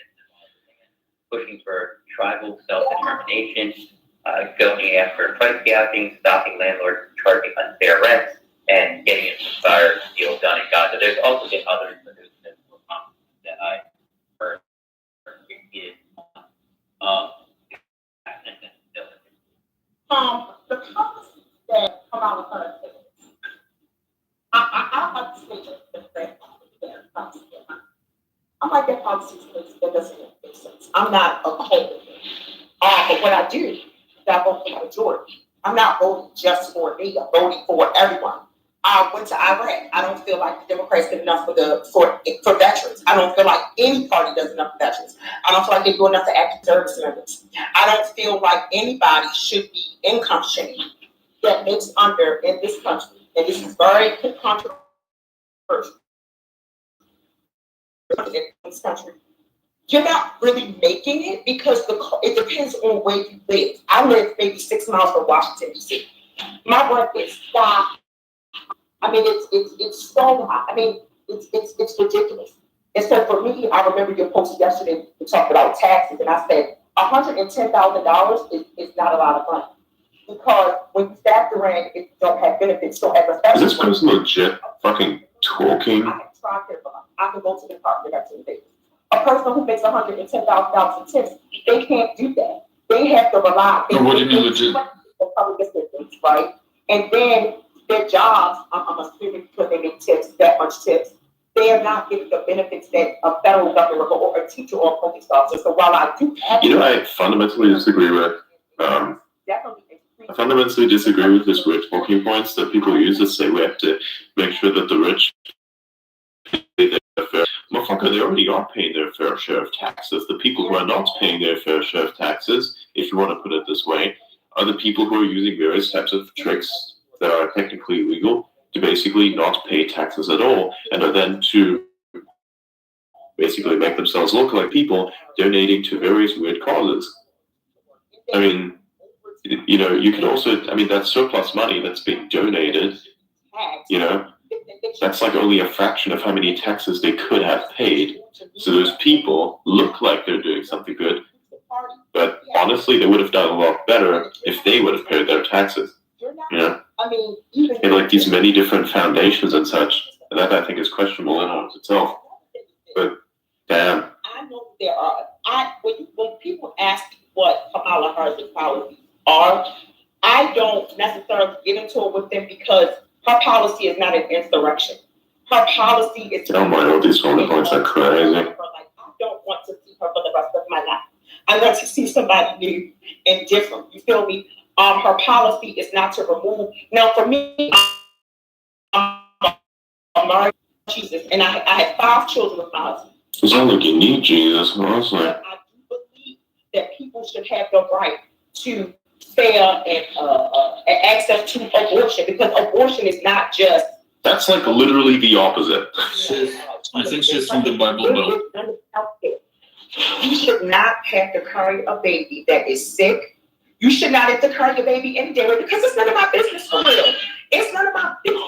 pushing for tribal self-determination, going after price gouging, stopping landlords from charging unfair rents, and getting a fire deal done in Gaza. There's also been others that I heard repeated. The policy that Kamala Harris has, I like to say that I like that policy that doesn't make sense. I'm not opposed. But what I do is I vote for the majority. I'm not voting just for me. I'm voting for everyone. I went to Iraq. I don't feel like the Democrats did enough for veterans. I don't feel like any party does enough for veterans. I don't feel like they do enough for active service members. I don't feel like anybody should be income shame that makes under in this country. And this is very controversial. In this country, you're not really making it because it depends on where you live. I live maybe 6 miles from Washington, D.C. My work is stop. I mean, it's so high. I mean, it's ridiculous. And so for me, I remember your post yesterday. We talked about taxes, and I said $110,000 is not a lot of money because when you factor in if you don't have benefits, don't have a. Is this person legit fucking talking? I can try to. I can go to the Department of Veterans Affairs. A person who makes $110,000 in tips, they can't do that. They have to rely. What do you mean legit? Public assistance, right? And then their jobs, I'm assuming because they make tips, that much tips, they are not getting the benefits that a federal government or a teacher or a police officer. So while I do have I fundamentally disagree with. I fundamentally disagree with this weird talking points that people use to say we have to make sure that the rich pay their fair. Motherfucker, they already are paying their fair share of taxes. The people who are not paying their fair share of taxes, if you want to put it this way, are the people who are using various types of tricks that are technically illegal to basically not pay taxes at all, and are then to basically make themselves look like people donating to various weird causes. I mean, you can also, that surplus money that's being donated, that's like only a fraction of how many taxes they could have paid. So those people look like they're doing something good, but honestly, they would have done a lot better if they would have paid their taxes. And like these many different foundations and such, and that I think is questionable in and of itself. But damn. I know there are. When people ask what Kamala Harris's policies are, I don't necessarily get into it with them because her policy is not an insurrection. Her policy is. Oh my God, these phone points are crazy. I don't want to see her for the rest of my life. I want to see somebody new and different. You feel me? Her policy is not to remove. Now, for me, I'm married to Jesus, and I had 5 children with my husband. It sounds like you need Jesus, honestly. But I do believe that people should have the right to fair and access to abortion, because abortion is not just. That's like literally the opposite. I think she's from the Bible Belt. You should not have to carry a baby that is sick. You should not have to carry a baby any day because it's none of my business for real. It's none of my business.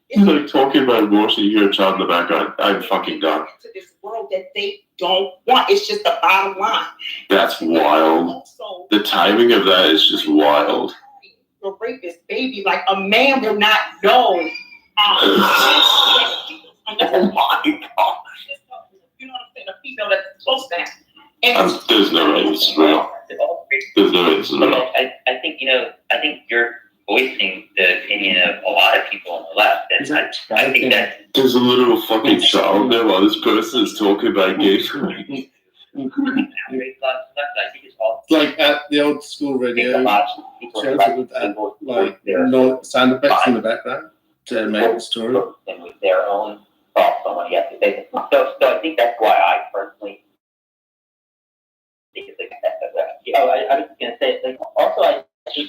He's like talking about abortion, you hear a child in the background. I'm fucking done. To this world that they don't want. It's just the bottom line. That's wild. The timing of that is just wild. The rapist baby, like a man will not know. Oh my God. You know what I'm saying? A female that's close to him. There's no way this is real. There's no way this is real. I think you're voicing the opinion of a lot of people on the left, and I think that there's a literal fucking child there while this person is talking about gay. Outrage last night, I think it's all. It's like at the old school I think radio a lot of people shows, it would add like no sound effects in the background to make the story. And with their own thoughts on what you have to say. So I think that's why I personally think it's like that. I was going to say, like, also I think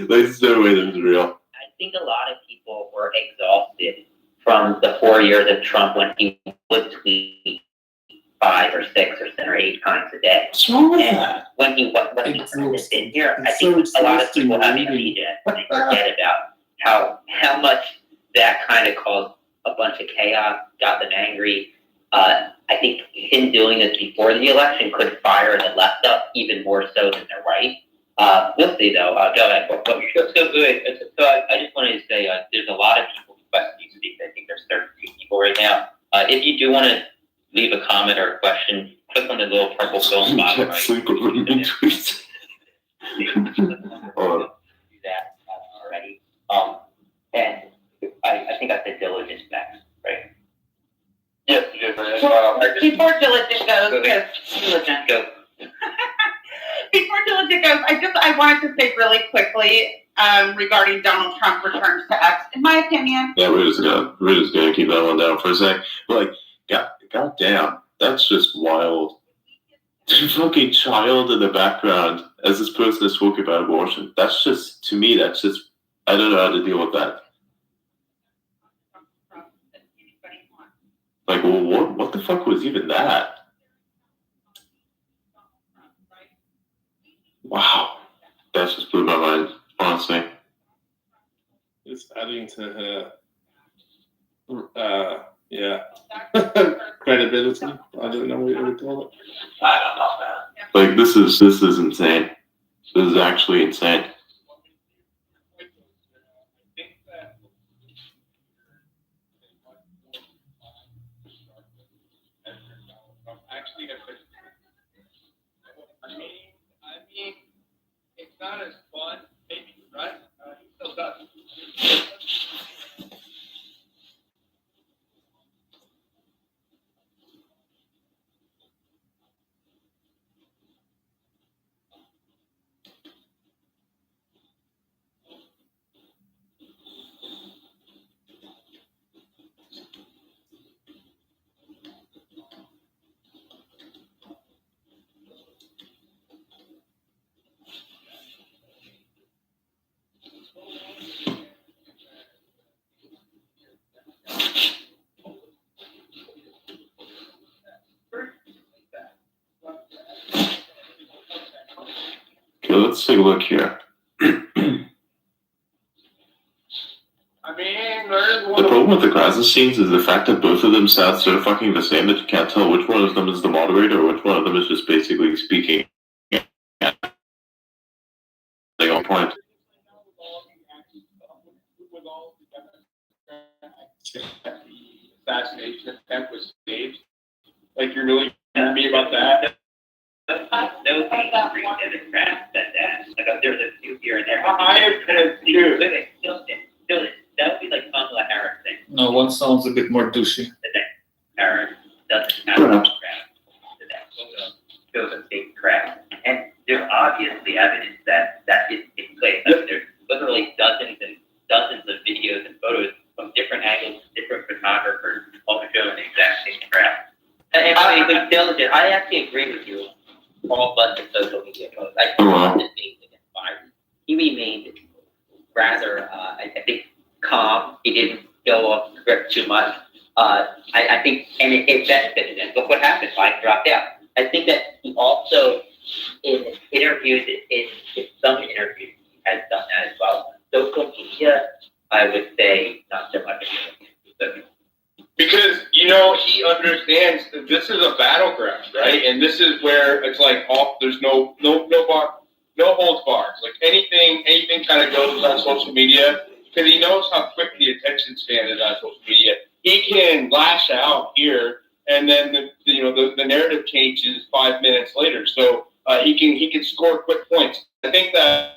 There's no way this is real. I think a lot of people were exhausted from the 4 years of Trump when he would tweet 5 or 6 or 7 or 8 times a day. What's wrong with And that? when he was in here, I It's think so a lot of people have exhausting amnesia. They forget about how much that kind of caused a bunch of chaos, got them angry. I think him doing this before the election could fire the left up even more so than the right. We'll see though. Go ahead. So I just wanted to say there's a lot of people requesting to speak. I think there's 32 people right now. If you do want to leave a comment or a question, click on the little purple film bottom right. Sleep over me tweets. Do that already. And I think I said diligence next, right? Yes, you did. Before diligent goes, because Diligent, go. before diligent goes, I wanted to say really quickly regarding Donald Trump returns to X. In my opinion, Yeah, we're just gonna keep that one down for a sec. But like, god damn, that's just wild. The fucking child in the background as this person is talking about abortion. That's just, to me, that's just, I don't know how to deal with that. Like, well, what the fuck was even that? Wow, that just blew my mind, honestly. It's adding to her, credibility. I don't know what you would call it. I don't know, man. Like, this is insane. This is actually insane. I mean, it's not as fun, maybe, right? He still does. Okay, let's take a look here. I mean, there's The one. problem with the crisis scenes is the fact that both of them sound so fucking the same that you can't tell which one of them is the moderator or which one of them is just basically speaking. Like, on point. Assassination attempt was staged. Like, you're really telling me about that? Those three Democrats said that. Like, there's a few here and there. I have been too. That would be like Kamala Harris thing. No, one sounds a bit more douchey. Harris doesn't have a crowd. So that photo shows a big crowd. And there's obviously evidence that is in place. I mean, there's literally dozens and dozens of videos and photos from different angles, different photographers, all showing the exact same crowd. And I actually agree with you. All but the social media posts. I thought that against Biden. He remained rather, I think, calm. He didn't go off script too much. I think, and it benefited him. Look what happened. Biden dropped out. I think that he also, in interviews, in some interviews, he has done that as well. Social media, I would say, not so much. Because, you know, he understands that this is a battleground, right? And this is where it's like, there's no holds barred. Like anything kind of goes on social media because he knows how quick the attention span is on social media. He can lash out here, and then the narrative changes 5 minutes later. So he can score quick points. I think that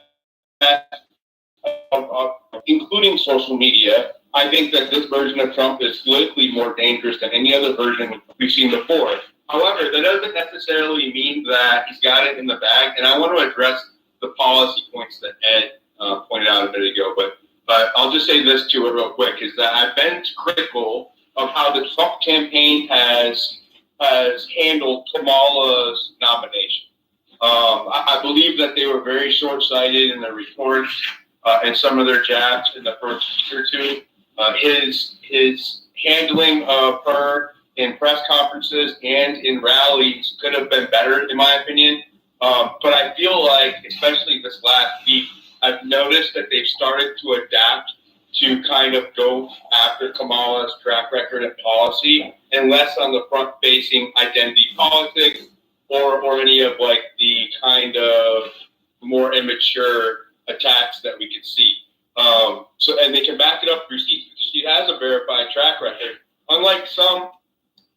including social media, I think that this version of Trump is politically more dangerous than any other version we've seen before. However, that doesn't necessarily mean that he's got it in the bag. And I want to address the policy points that Ed pointed out a minute ago. But I'll just say this to it real quick, is that I've been critical of how the Trump campaign has handled Kamala's nomination. I believe that they were very short-sighted in their reports and some of their jabs in the first week or two. His handling of her in press conferences and in rallies could have been better, in my opinion. But I feel like, especially this last week, I've noticed that they've started to adapt to kind of go after Kamala's track record and policy, and less on the front-facing identity politics or any of like the kind of more immature attacks that we could see. And they can back it up through receipts because she has a verified track record. Unlike some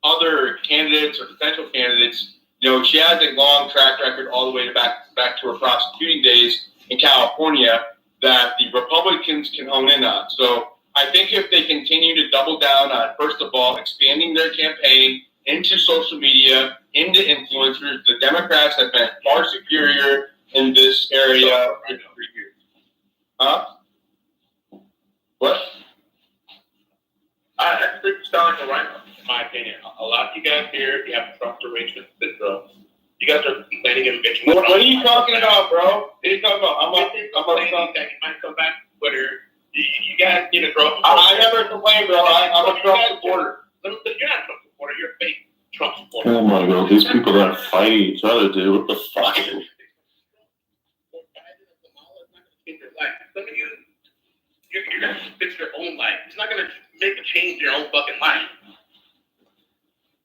other candidates or potential candidates, she has a long track record all the way back to her prosecuting days in California that the Republicans can hone in on. So I think if they continue to double down on, first of all, expanding their campaign into social media, into influencers, the Democrats have been far superior in this area for years. Huh? What? I think you're starting to right, in my opinion. A lot of you guys here, you have Trump arrangement syndrome. You guys are complaining and bitching. What are you talking about, bro? What are you talking about? I'm that you might come back to Twitter. You guys get a Trump. I never complain, bro. I'm a Trump supporter. You're not a Trump supporter. You're a fake Trump supporter. Oh my God, these people that are fighting each other, dude. What the fuck? Some of you, you're going to fix your own life. It's not going to make a change in your own fucking life.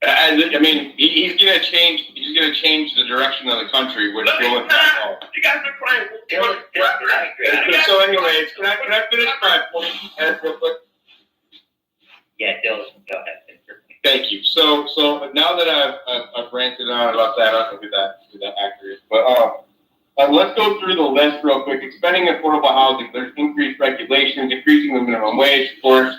And I mean, he's going to change. He's going to change the direction of the country, which will impact all. You guys are crying. So, anyways, can I finish my point real quick? Yeah, Dylan, go ahead. Thank you. So now that I've ranted on about that, I don't think that accurate. But let's go through the list real quick. Expanding affordable housing. There's increased regulations, increasing the minimum wage, of course.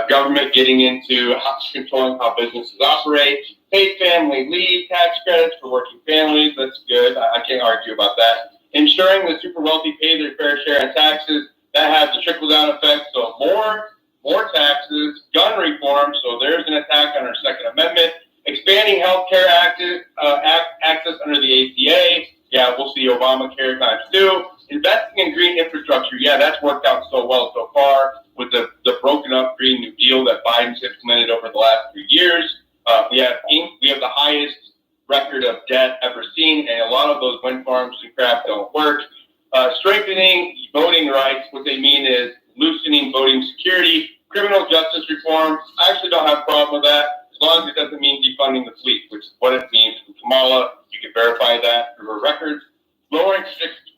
Government getting into controlling how businesses operate. Paid family leave, tax credits for working families. That's good. I can't argue about that. Ensuring the super wealthy pay their fair share in taxes. That has a trickle-down effect. So more taxes. Gun reform. So there's an attack on our Second Amendment. Expanding health care access under the ACA. Yeah, we'll see Obamacare times 2. Investing in green infrastructure. Yeah, that's worked out so well so far with the broken up Green New Deal that Biden's implemented over the last 3 years. We have the highest record of debt ever seen, and a lot of those wind farms and crap don't work. Strengthening voting rights. What they mean is loosening voting security. Criminal justice reform. I actually don't have a problem with that, as long as it doesn't mean defunding the fleet, which is what it means from Kamala. You can verify that through her records. Lowering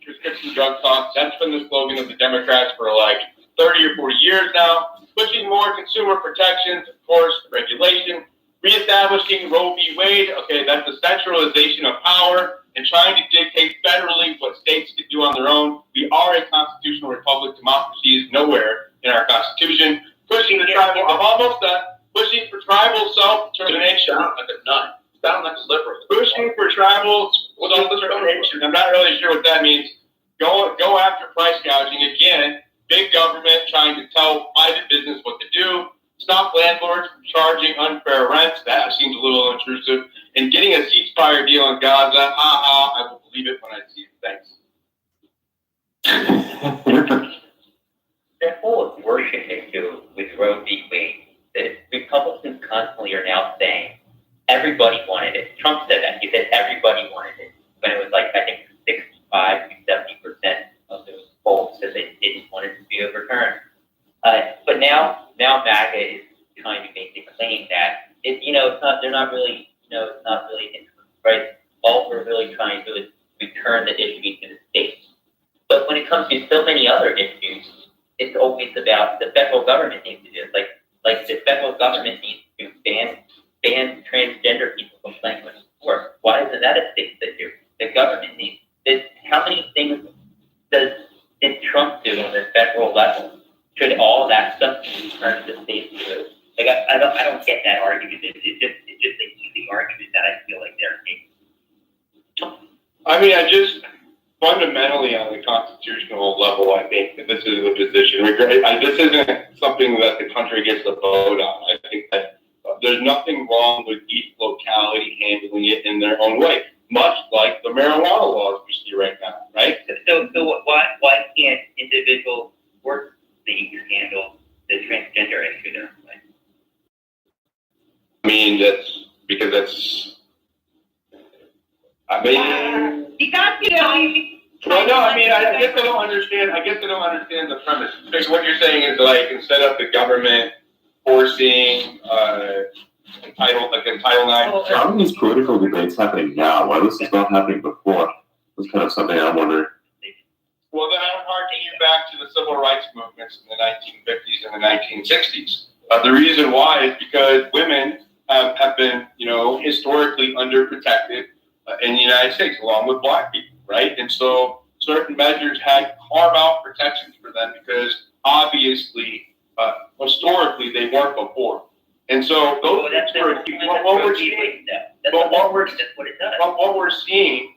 prescription drug costs. That's been the slogan of the Democrats for like 30 or 40 years now. Pushing more consumer protections, of course, regulation. Reestablishing Roe v. Wade. Okay, that's the centralization of power and trying to dictate federally what states can do on their own. We are a constitutional republic. Democracy is nowhere in our Constitution. Pushing the tribal. I'm almost done. Pushing for tribal self-determination. Like a nut. Sound like a liberal. Pushing for tribal self-determination. I'm not really sure what that means. Go after price gouging again. Big government trying to tell private business what to do. Stop landlords from charging unfair rents. That seems a little intrusive. And getting a ceasefire deal in Gaza. I will believe it when I see it. Thanks. That whole abortion issue with Roe v. Wade, the Republicans constantly are now saying everybody wanted it. Trump said that. He said everybody wanted it. But it was like, I think, 65 to 70% of those polls said they didn't want it to be overturned. But now MAGA is trying to make the claim that they're not really, it's not really right. All we're really trying to do is return the issue to the states. But when it comes to so many other issues, it's always about the federal government needs to do it. Like the federal government needs to ban transgender people from playing with sports. Why isn't that a state issue? The government needs it. How many things did Trump do on the federal level? Should all that stuff be returned I don't get that argument. It's just an easy argument that I feel like they're making. I mean, I just fundamentally on the constitutional level, I think that this is a position. This isn't something that the country gets to vote on. I think that there's nothing wrong with each locality handling it in their own way, much like the marijuana laws we see right now, right? So why can't individual work leagues handle the transgender issue there? I mean, that's because that's. I mean, You got to well, no, I mean, I guess I don't understand. I guess I don't understand the premise. Because what you're saying is like instead of the government forcing Title IX. How are these political debates happening now? Why this is not happening before? That's kind of something I'm wondering. Well, then I would harken you back to the civil rights movements in the 1950s and the 1960s. The reason why is because women have been, historically underprotected in the United States, along with black people, right? And so certain measures had carve-out protections for them because obviously, historically, they weren't before. And so those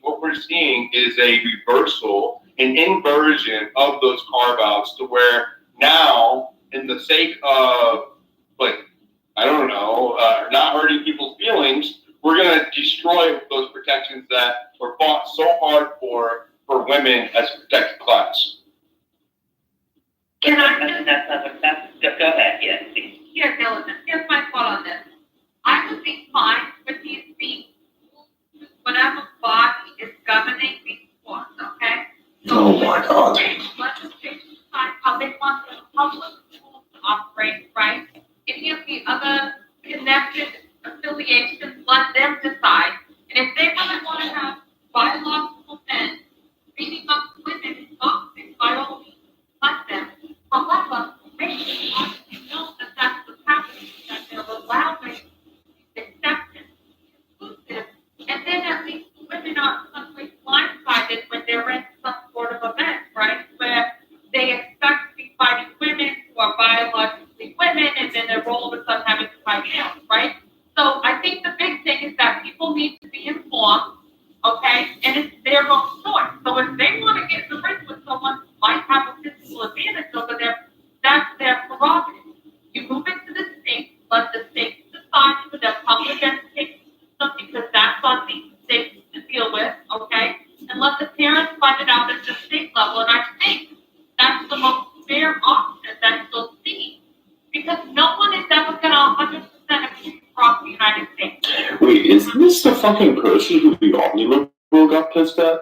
what we're seeing is a reversal, an inversion of those carve-outs to where now, in the sake of not hurting people's feelings, we're going to destroy those protections that were fought so hard for women as a protected class. Can I Go ahead, yes, please. Here, Dylan, here's my thought on this. I would be fine with these being whatever body is governing these laws, okay? Oh my God. Legislation decide how they want the public schools to operate, right? Any of the other connected affiliations, let them decide. And if they really want to have biological men beating up women in boxing, by all means, let them. However, make sure you know that that's what's happening, that they're allowing acceptance, inclusive, and then at least women aren't suddenly blindsided when they're in some sort of event, right? Where they expect to be fighting women who are biologically women, and then they're all of a sudden having to fight males, right? So I think the big thing is that people need to be informed, okay? And it's their own choice. So if they want to get in the ring with someone who might have a physical advantage over them, that's their prerogative. You move it to the state, let the state decide for their public education system, because that's on the state to deal with, okay? And let the parents find it out at the state level. And I think that's the most fair option that's still seen, because no one is ever going to 100% agree across the United States. Wait, is this the fucking person who the Omni liberal got pissed at?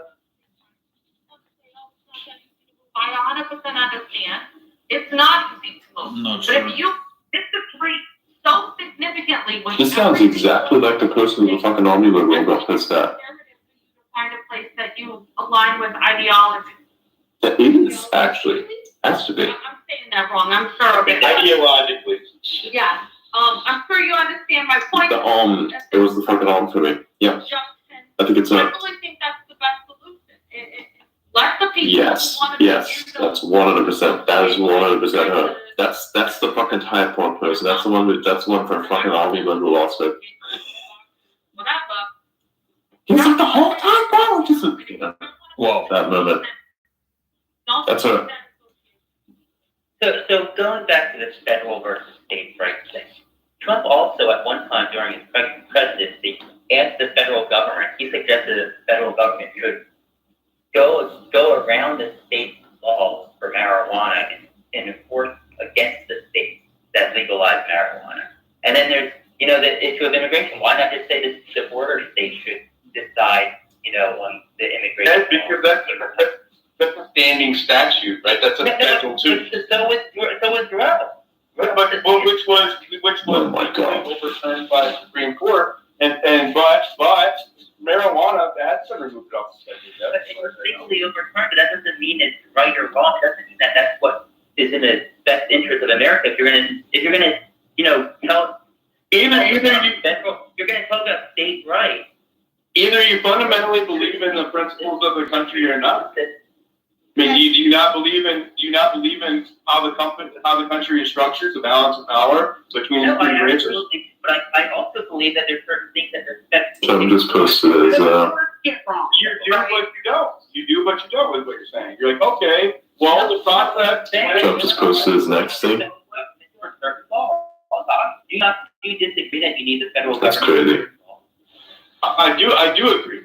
I 100% understand. It's not easy to move. No, but sure. if you disagree so significantly with This sounds exactly like the person who the fucking Omni liberal got pissed at. Find a place that you align with ideology. It is, actually. Has to be. I'm saying that wrong. I'm sure of it. Ideologically. Yeah. I'm sure you understand my point. It was the fucking for me. Yeah. I think it's I really think that's the best solution. Let the people yes, that's 100%. That is 100% her. That's the fucking type point person. That's the one for fucking Omni liberal lost it. Whatever. He's like the whole time, bro. Just Wow. That moment. That's her. So going back to this federal versus state rights thing, Trump also at one time during his presidency asked the federal government, he suggested that the federal government should go around the state laws for marijuana and enforce against the states that legalize marijuana. And then there's, the issue of immigration. Why not just say the border states should decide, on the immigration? That's because that's a standing statute, right? That's a Schedule 2. So was drugs. Which was Oh my God. overturned by the Supreme Court, but marijuana that's been removed off the schedule. But it was legally overturned, but that doesn't mean it's right or wrong. It doesn't mean that that's what is in the best interest of America. If you're gonna, tell you're gonna talk about state rights. Either you fundamentally believe in the principles of the country or not. I mean, do you not believe in how the country is structured, the balance of power between the three branches? Absolutely, but I also believe that there's certain things that are Trump just posted his, Get wrong. You do, but you don't. You do, but you don't, is what you're saying. You're like, okay, well, the process. Trump just posted his next thing. You disagree that you need the federal That's government? crazy. I do agree.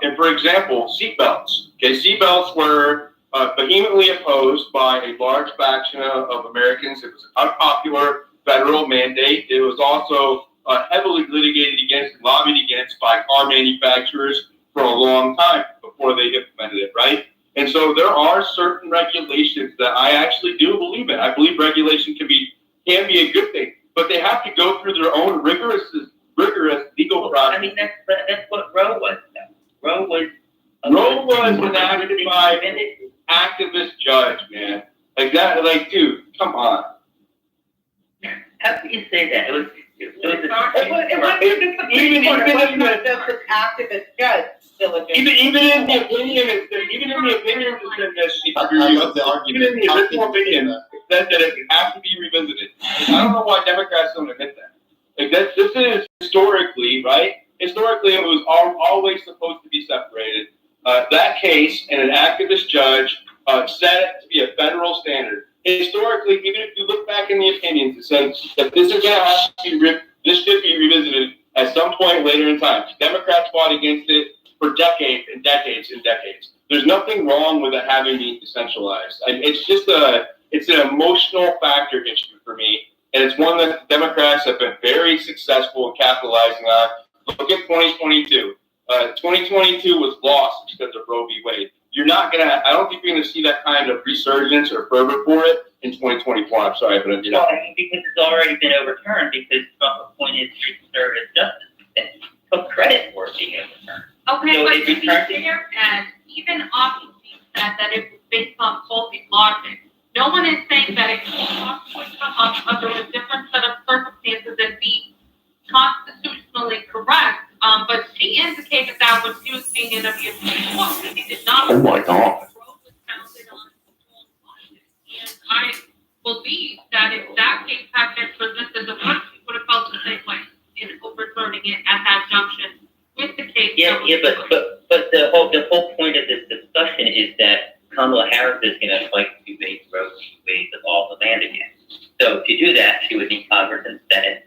And for example, seatbelts. Okay, seatbelts were vehemently opposed by a large faction of Americans. It was an unpopular federal mandate. It was also heavily litigated against and lobbied against by car manufacturers for a long time before they implemented it, right? And so there are certain regulations that I actually do believe in. I believe regulation can be a good thing, but they have to go through their own rigorous legal process. I mean, that's what Roe was. Roe was enacted by an activist judge, man. Like that, like, dude, come on. How can you say that? It was It wasn't just the Supreme Court, it wasn't just an activist judge, Even in the opinion, it said this. I love the argument. Even in the original opinion, it said that it have to be revisited. I don't know why Democrats don't admit that. Like this is historically, right? Historically, it was always supposed to be separated. That case and an activist judge set it to be a federal standard. Historically, even if you look back in the opinions, it says that this should be revisited at some point later in time. Democrats fought against it for decades and decades and decades. There's nothing wrong with it having been decentralized. It's just it's an emotional factor issue for me, and it's one that Democrats have been very successful in capitalizing on. Look at 2022. 2022 was lost because of Roe v. Wade. I don't think you're gonna see that kind of resurgence or fervor for it in 2024. I'm sorry, but Well, I think because it's already been overturned because Trump appointed conservative justices and took credit for it being overturned. Okay, So but it to be returns- fair, and even obviously said that it was based on faulty logic. No one is saying that it could possibly come up under a different set of circumstances and be constitutionally correct. But she indicated that when she was being interviewed before, she did not. Oh my God. Roe was founded on false logic. And I believe that if that case had been presented to her, she would have felt the same way in overturning it at that junction with the case. Yeah, but the whole point of this discussion is that Kamala Harris is going to fight to make Roe v. Wade the law of the land again. So to do that, she would need Congress and Senate,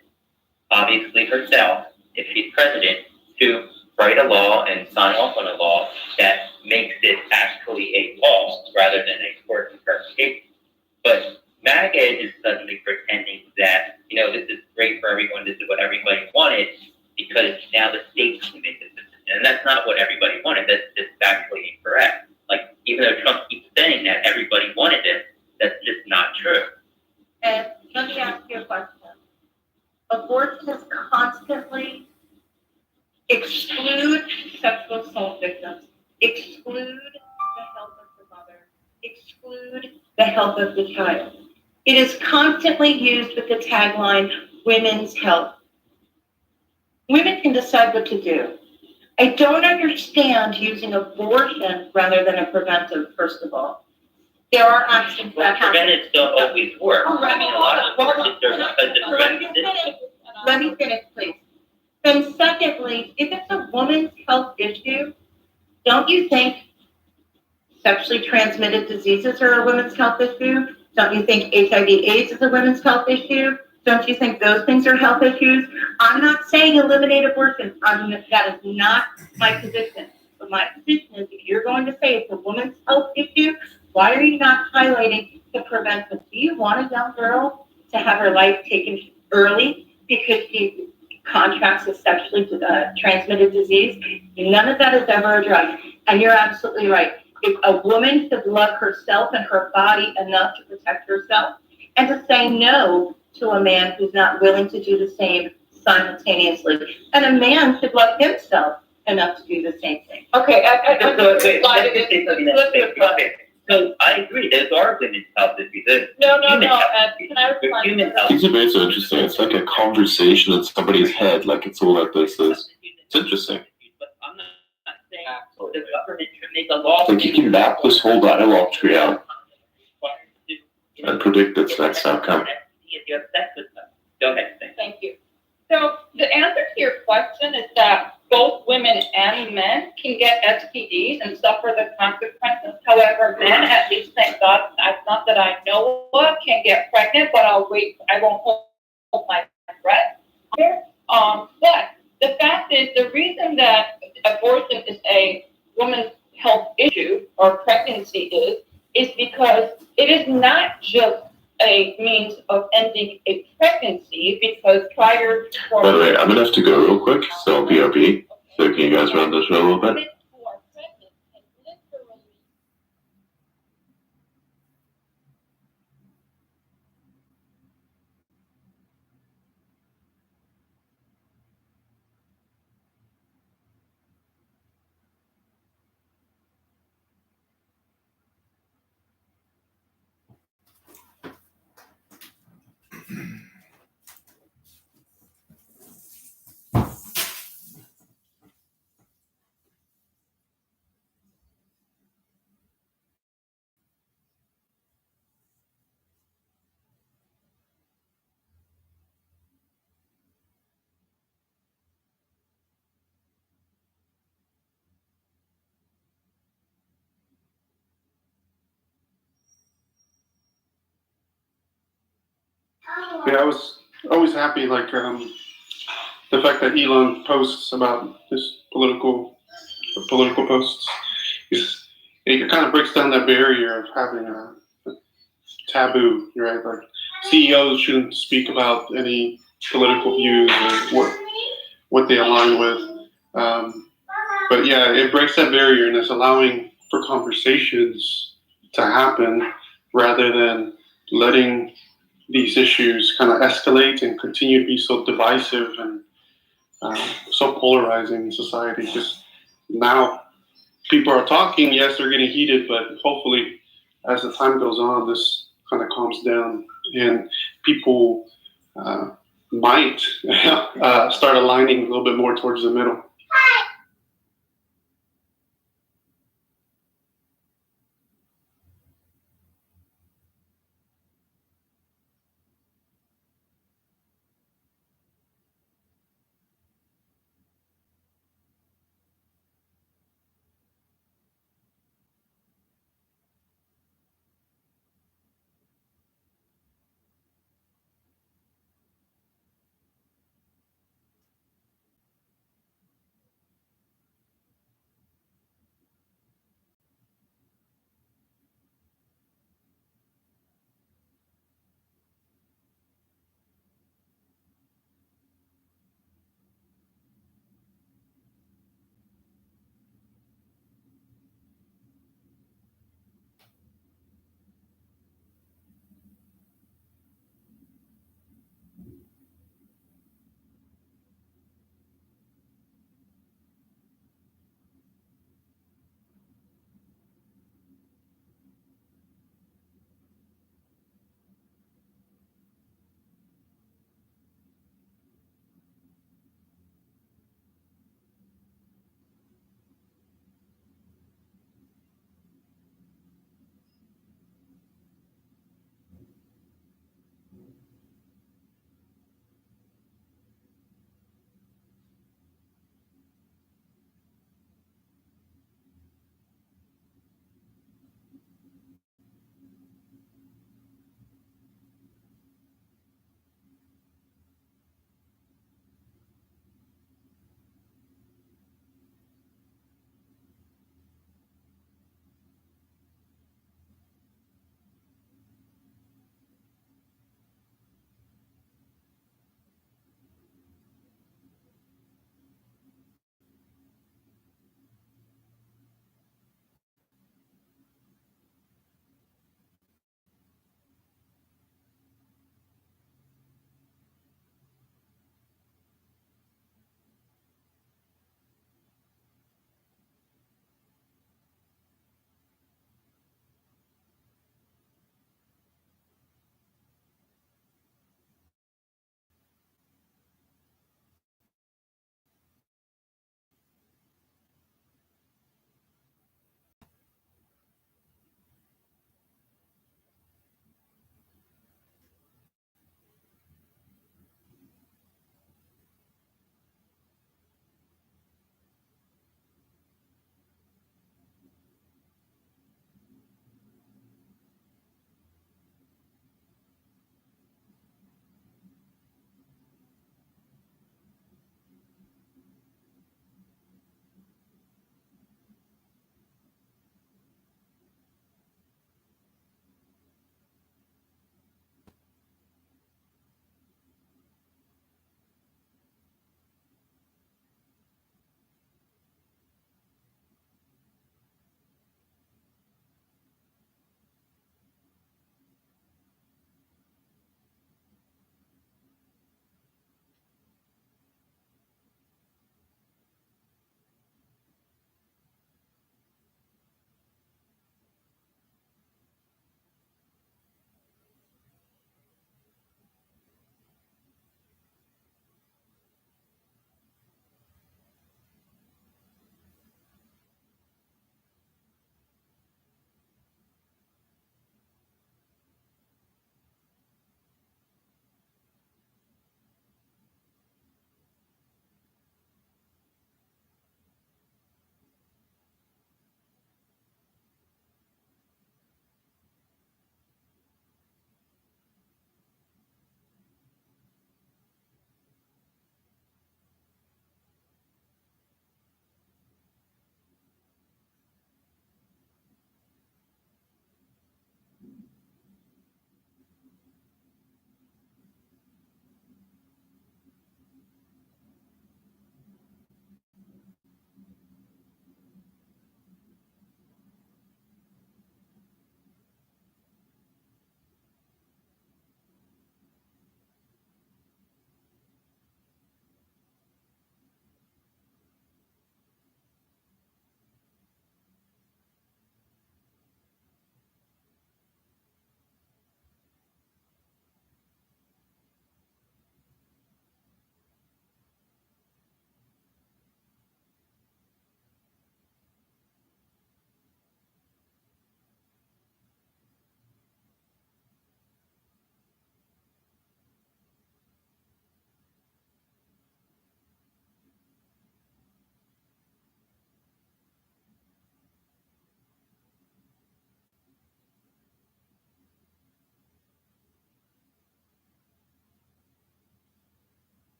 obviously herself, if she's president, to write a law and sign off on a law that makes it actually a law rather than a court interpretation. But MAGA is suddenly pretending that, this is great for everyone, this is what everybody wanted, because now the states can make this decision. And that's not what everybody wanted. That's just factually incorrect. Like, even though Trump keeps saying that everybody wanted this, that's just not true. And let me ask you a question. Abortionists constantly exclude sexual assault victims, exclude the health of the mother, exclude the health of the child. It is constantly used with the tagline, women's health. Women can decide what to do. I don't understand using abortion rather than a preventive, first of all. There are actions that happen. Preventives don't always work. I mean, a lot of abortions are because of preventive. Let me finish, please. And secondly, if it's a woman's health issue, don't you think sexually transmitted diseases are a women's health issue? Don't you think HIV/AIDS is a women's health issue? Don't you think those things are health issues? I'm not saying eliminate abortion. That is not my position. But my position is if you're going to say it's a woman's health issue, why are you not highlighting the preventive? Do you want a young girl to have her life taken early because she contracts a sexually transmitted disease? None of that is ever addressed. And you're absolutely right. If a woman should love herself and her body enough to protect herself and to say no to a man who's not willing to do the same simultaneously. And a man should love himself enough to do the same thing. Okay, So I agree, those are women's health issues. No. Can I They're human health. These debates are interesting. It's like a conversation in somebody's head, like it's all like this is. It's interesting. But I'm not saying the government should make a law. Like you can map this whole dialogue tree out and predict its next outcome. If you're obsessed with them. Go ahead. Thank you. So the answer to your question is that both women and men can get STDs and suffer the consequences. However, men, at least thank God, not that I know of, can get pregnant, but I'll wait. I won't hold my breath here. But the fact is, the reason that abortion is a woman's health issue or pregnancy is because it is not just a means of ending a pregnancy, because prior to By the way, I'm gonna have to go real quick, so BRB. So can you guys run the show a little bit? Yeah, I was always happy, like the fact that Elon posts about his political posts. It kind of breaks down that barrier of having a taboo, right? Like CEOs shouldn't speak about any political views or what they align with. But yeah, it breaks that barrier and it's allowing for conversations to happen rather than letting these issues kind of escalate and continue to be so divisive and so polarizing in society. Because now people are talking, yes, they're getting heated, but hopefully as the time goes on, this kind of calms down and people might start aligning a little bit more towards the middle.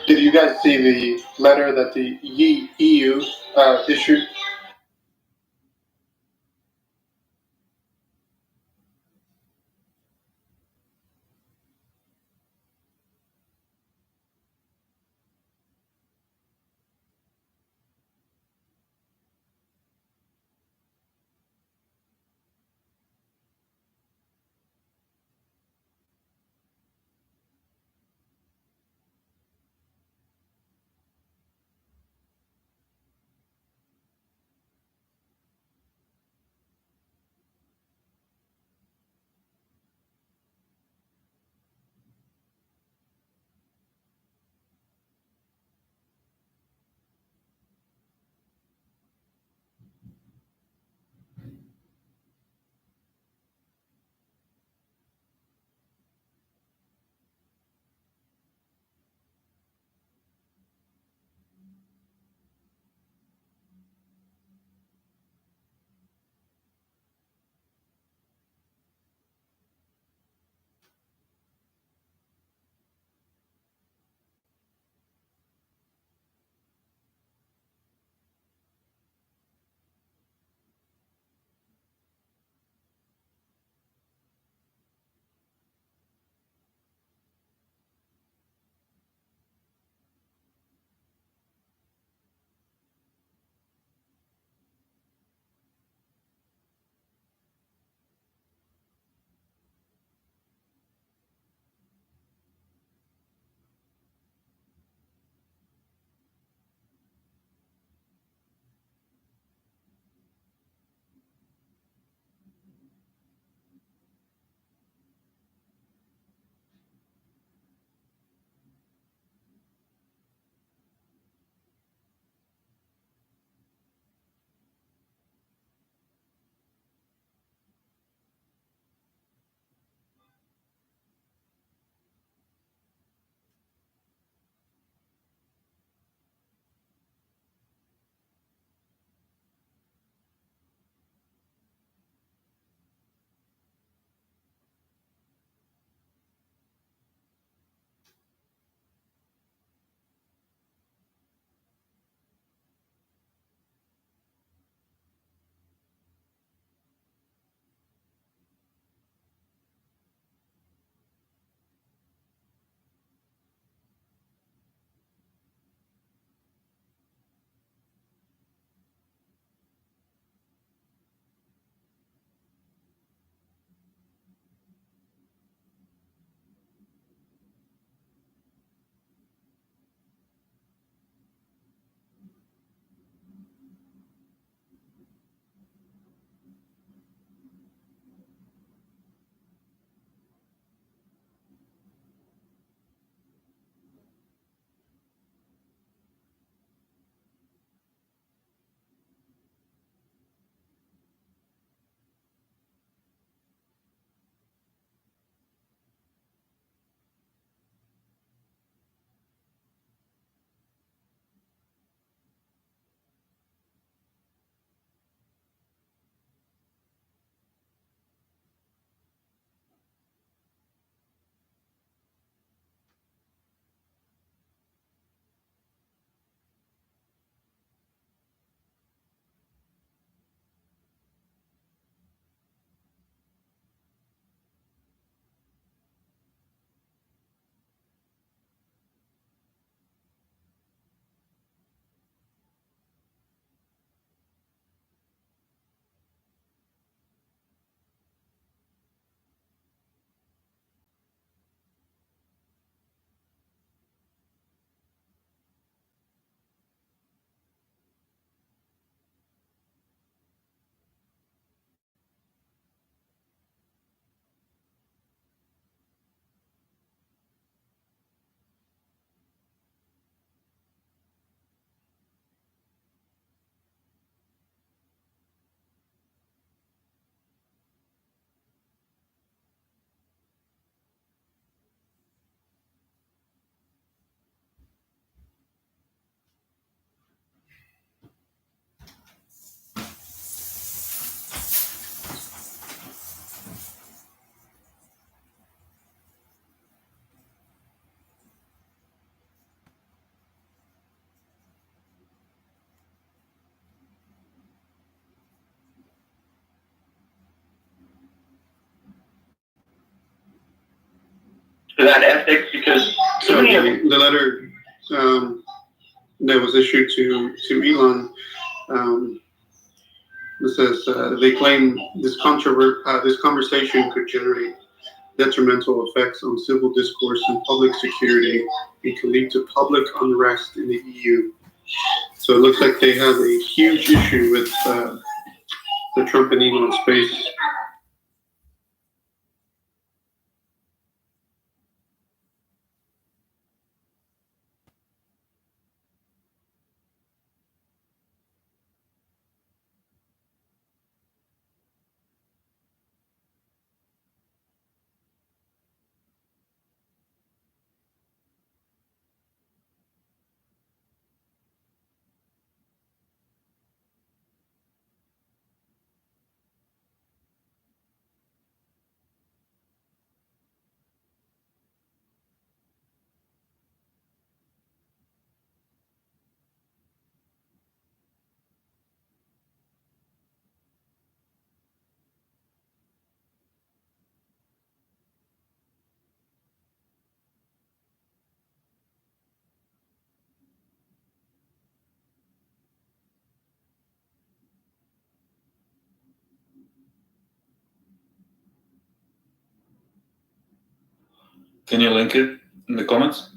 Did you guys see the letter that the EU issued? that ethics because so So many of the letter that was issued to Elon, it says they claim this conversation could generate detrimental effects on civil discourse and public security. It could lead to public unrest in the EU. So it looks like they have a huge issue with the Trump and Elon space. Can you link it in the comments?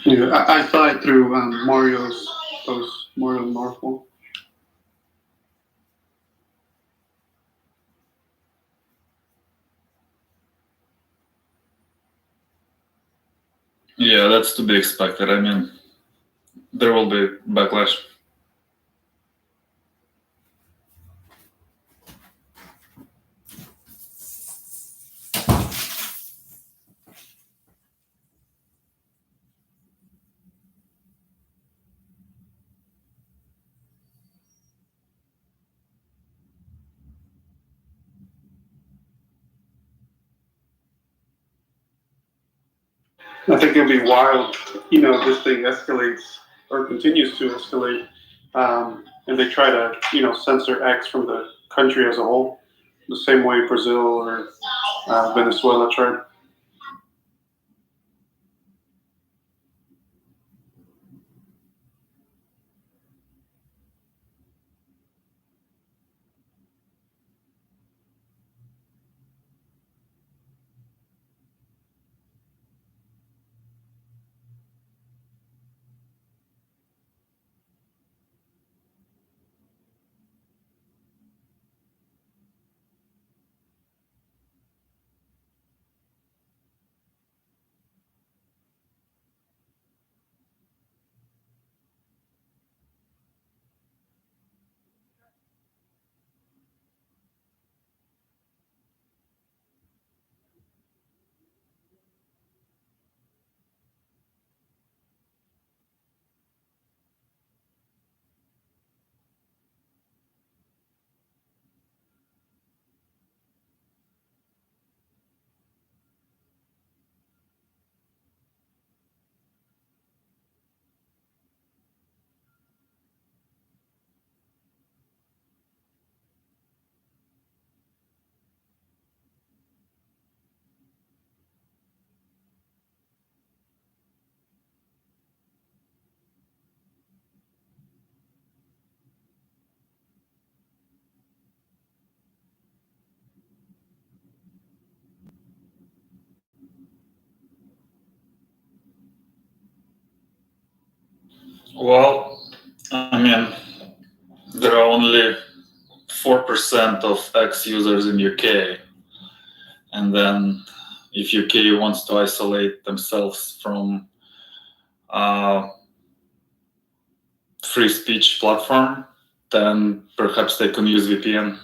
Yeah, I saw it through Mario's post, Mario Marful. Yeah, that's to be expected. I mean, there will be backlash. I think it'll be wild, this thing escalates or continues to escalate, and they try to, censor X from the country as a whole, the same way Brazil or Venezuela tried. Well, I mean, there are only 4% of X users in UK, and then if UK wants to isolate themselves from free speech platform, then perhaps they can use VPN.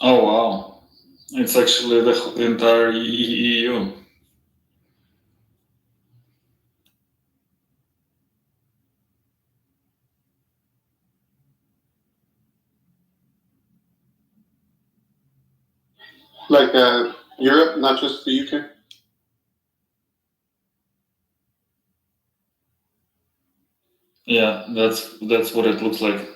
Oh wow, it's actually the entire EU. Like Europe, not just the UK. Yeah, that's what it looks like.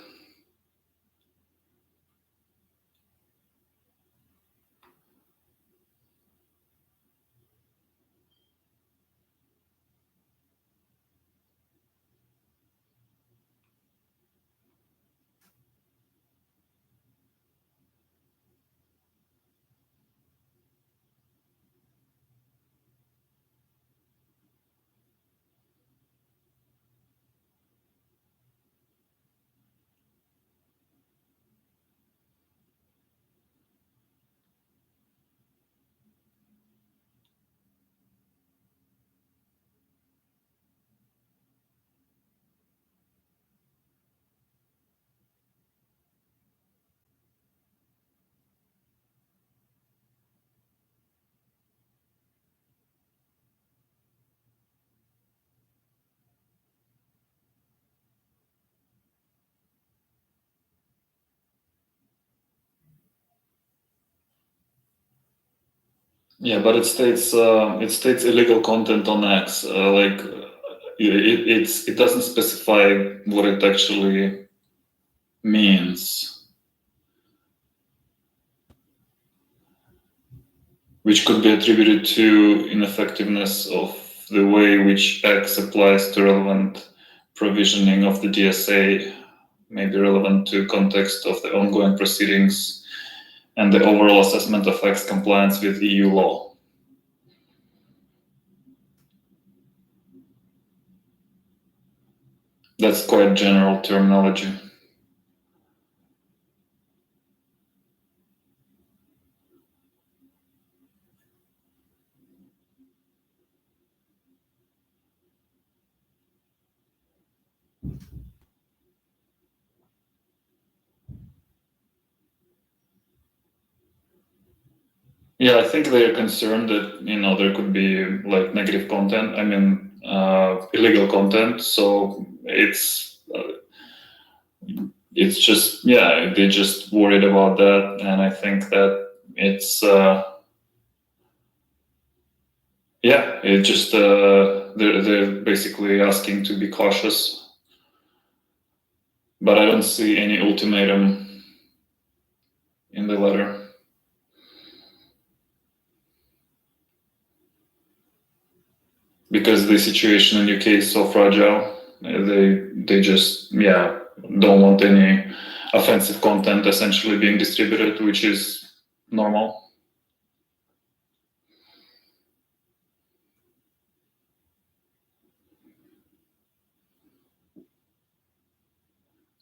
Yeah, but it states illegal content on X. It doesn't specify what it actually means, which could be attributed to ineffectiveness of the way which X applies to relevant provisioning of the DSA, may be relevant to context of the ongoing proceedings and the overall assessment of X compliance with EU law. That's quite general terminology. Yeah, I think they're concerned that there could be like negative content. I mean, illegal content. So it's just they're just worried about that, and I think that it's it just they're basically asking to be cautious, but I don't see any ultimatum in the letter. Because the situation in UK is so fragile, they just don't want any offensive content essentially being distributed, which is normal.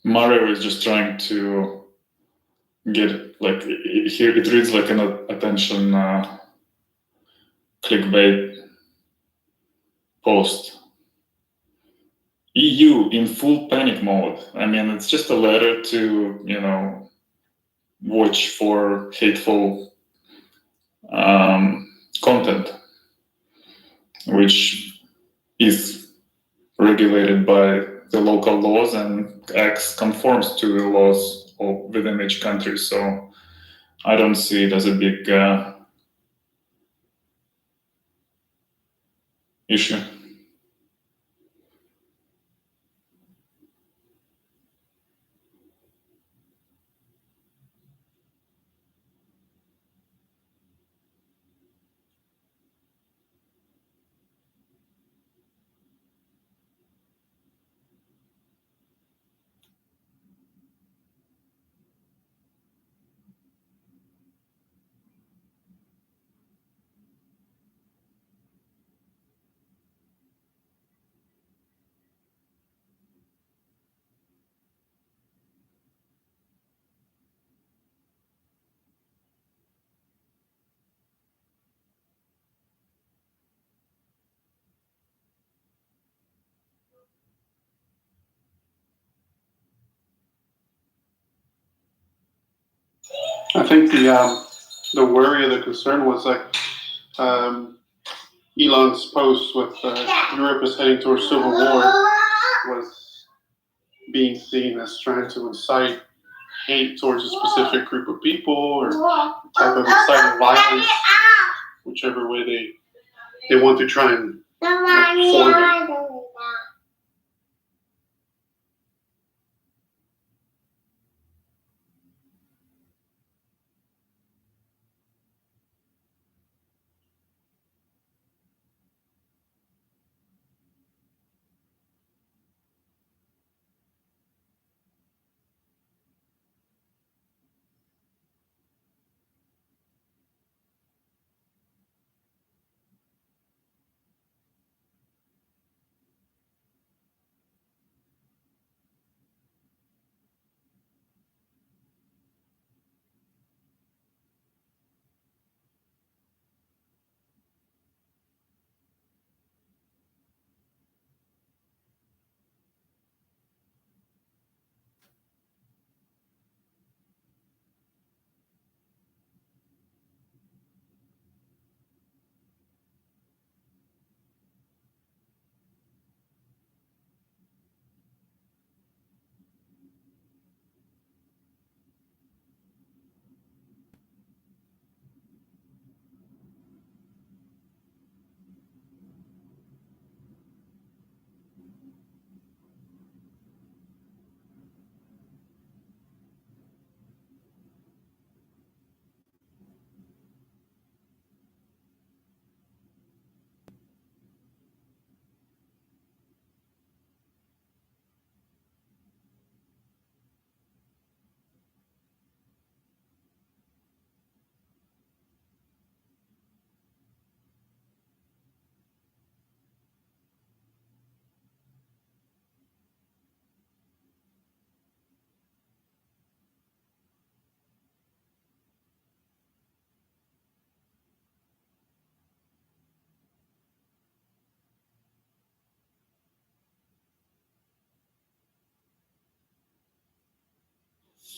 Mario is just trying to get like here it reads like an attention clickbait post. EU in full panic mode. I mean, it's just a letter to watch for hateful content, which is regulated by the local laws, and X conforms to the laws within each country. So I don't see it as a big issue. I think the worry or the concern was like Elon's post with Europe is heading towards civil war was being seen as trying to incite hate towards a specific group of people or type of inciting violence, whichever way they want to try and form it.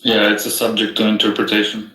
Yeah, it's a subject to interpretation.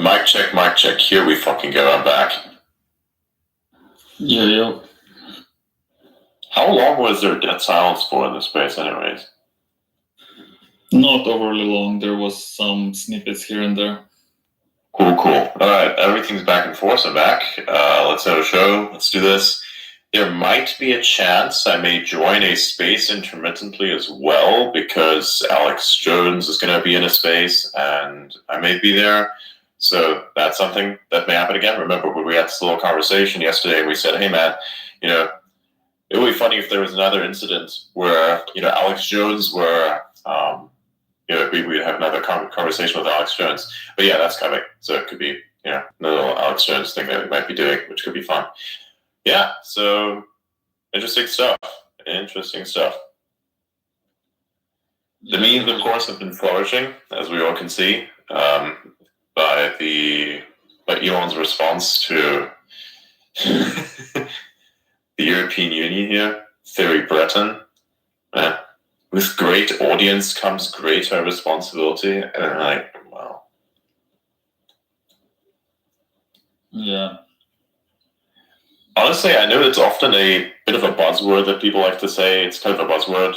mic check. Here we fucking go. I'm back. Yeah. How long was there dead silence for in this space, anyways? Not overly long. There was some snippets here and there. Cool. Alright, everything's back in force. I'm back. Let's have a show. Let's do this. There might be a chance I may join a space intermittently as well, because Alex Jones is going to be in a space, and I may be there. So that's something that may happen again. Remember when we had this little conversation yesterday, and we said, hey man, it would be funny if there was another incident where, Alex Jones were, we would have another conversation with Alex Jones. But yeah, that's coming. So it could be, another little Alex Jones thing that we might be doing, which could be fun. Yeah, so interesting stuff. The memes, of course, have been flourishing, as we all can see, by Elon's response to the European Union here, Theory Breton. With great audience comes greater responsibility, and I'm like, wow. Yeah. Honestly, I know it's often a bit of a buzzword that people like to say. It's kind of a buzzword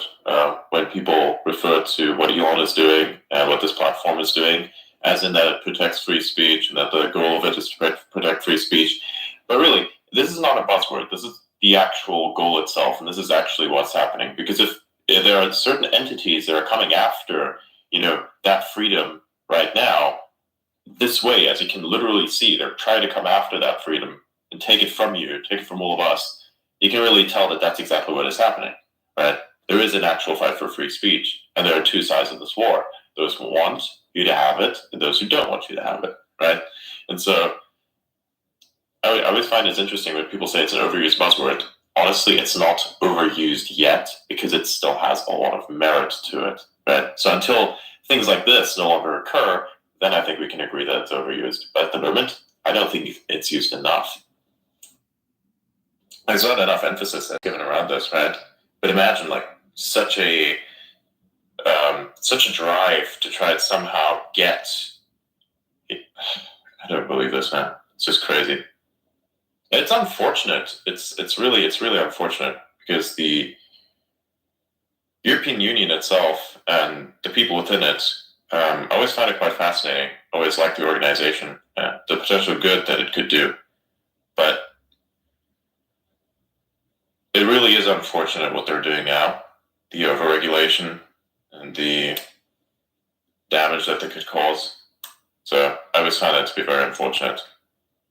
when people refer to what Elon is doing and what this platform is doing, as in that it protects free speech and that the goal of it is to protect free speech. But really, this is not a buzzword. This is the actual goal itself, and this is actually what's happening. Because if there are certain entities that are coming after, that freedom right now, this way, as you can literally see, they're trying to come after that freedom and take it from you, take it from all of us. You can really tell that that's exactly what is happening, right? There is an actual fight for free speech, and there are two sides of this war. Those who want you to have it, and those who don't want you to have it, right? And so I always find it's interesting when people say it's an overused buzzword. Honestly, it's not overused yet because it still has a lot of merit to it, right? So until things like this no longer occur, then I think we can agree that it's overused. But at the moment, I don't think it's used enough. There's not enough emphasis given around this, right? But imagine such a drive to try and somehow get. I don't believe this, man. It's just crazy. It's unfortunate. It's really unfortunate because the European Union itself and the people within it, I always find it quite fascinating. I always like the organization, the potential good that it could do, but it really is unfortunate what they're doing now. The overregulation and the damage that they could cause. So I always find that to be very unfortunate,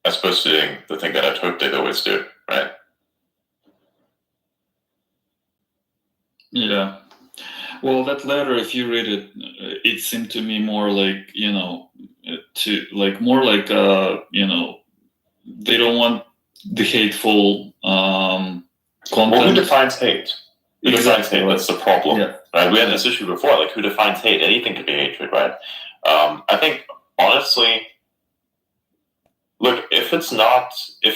as opposed to doing the thing that I'd hoped they'd always do, right? Yeah. Well, that letter, if you read it, it seemed to me more like, they don't want the hateful content. Well, who defines hate? Who defines hate? That's the problem. Yeah. Right? We had this issue before, who defines hate? Anything could be hatred, right? I think, honestly, look, if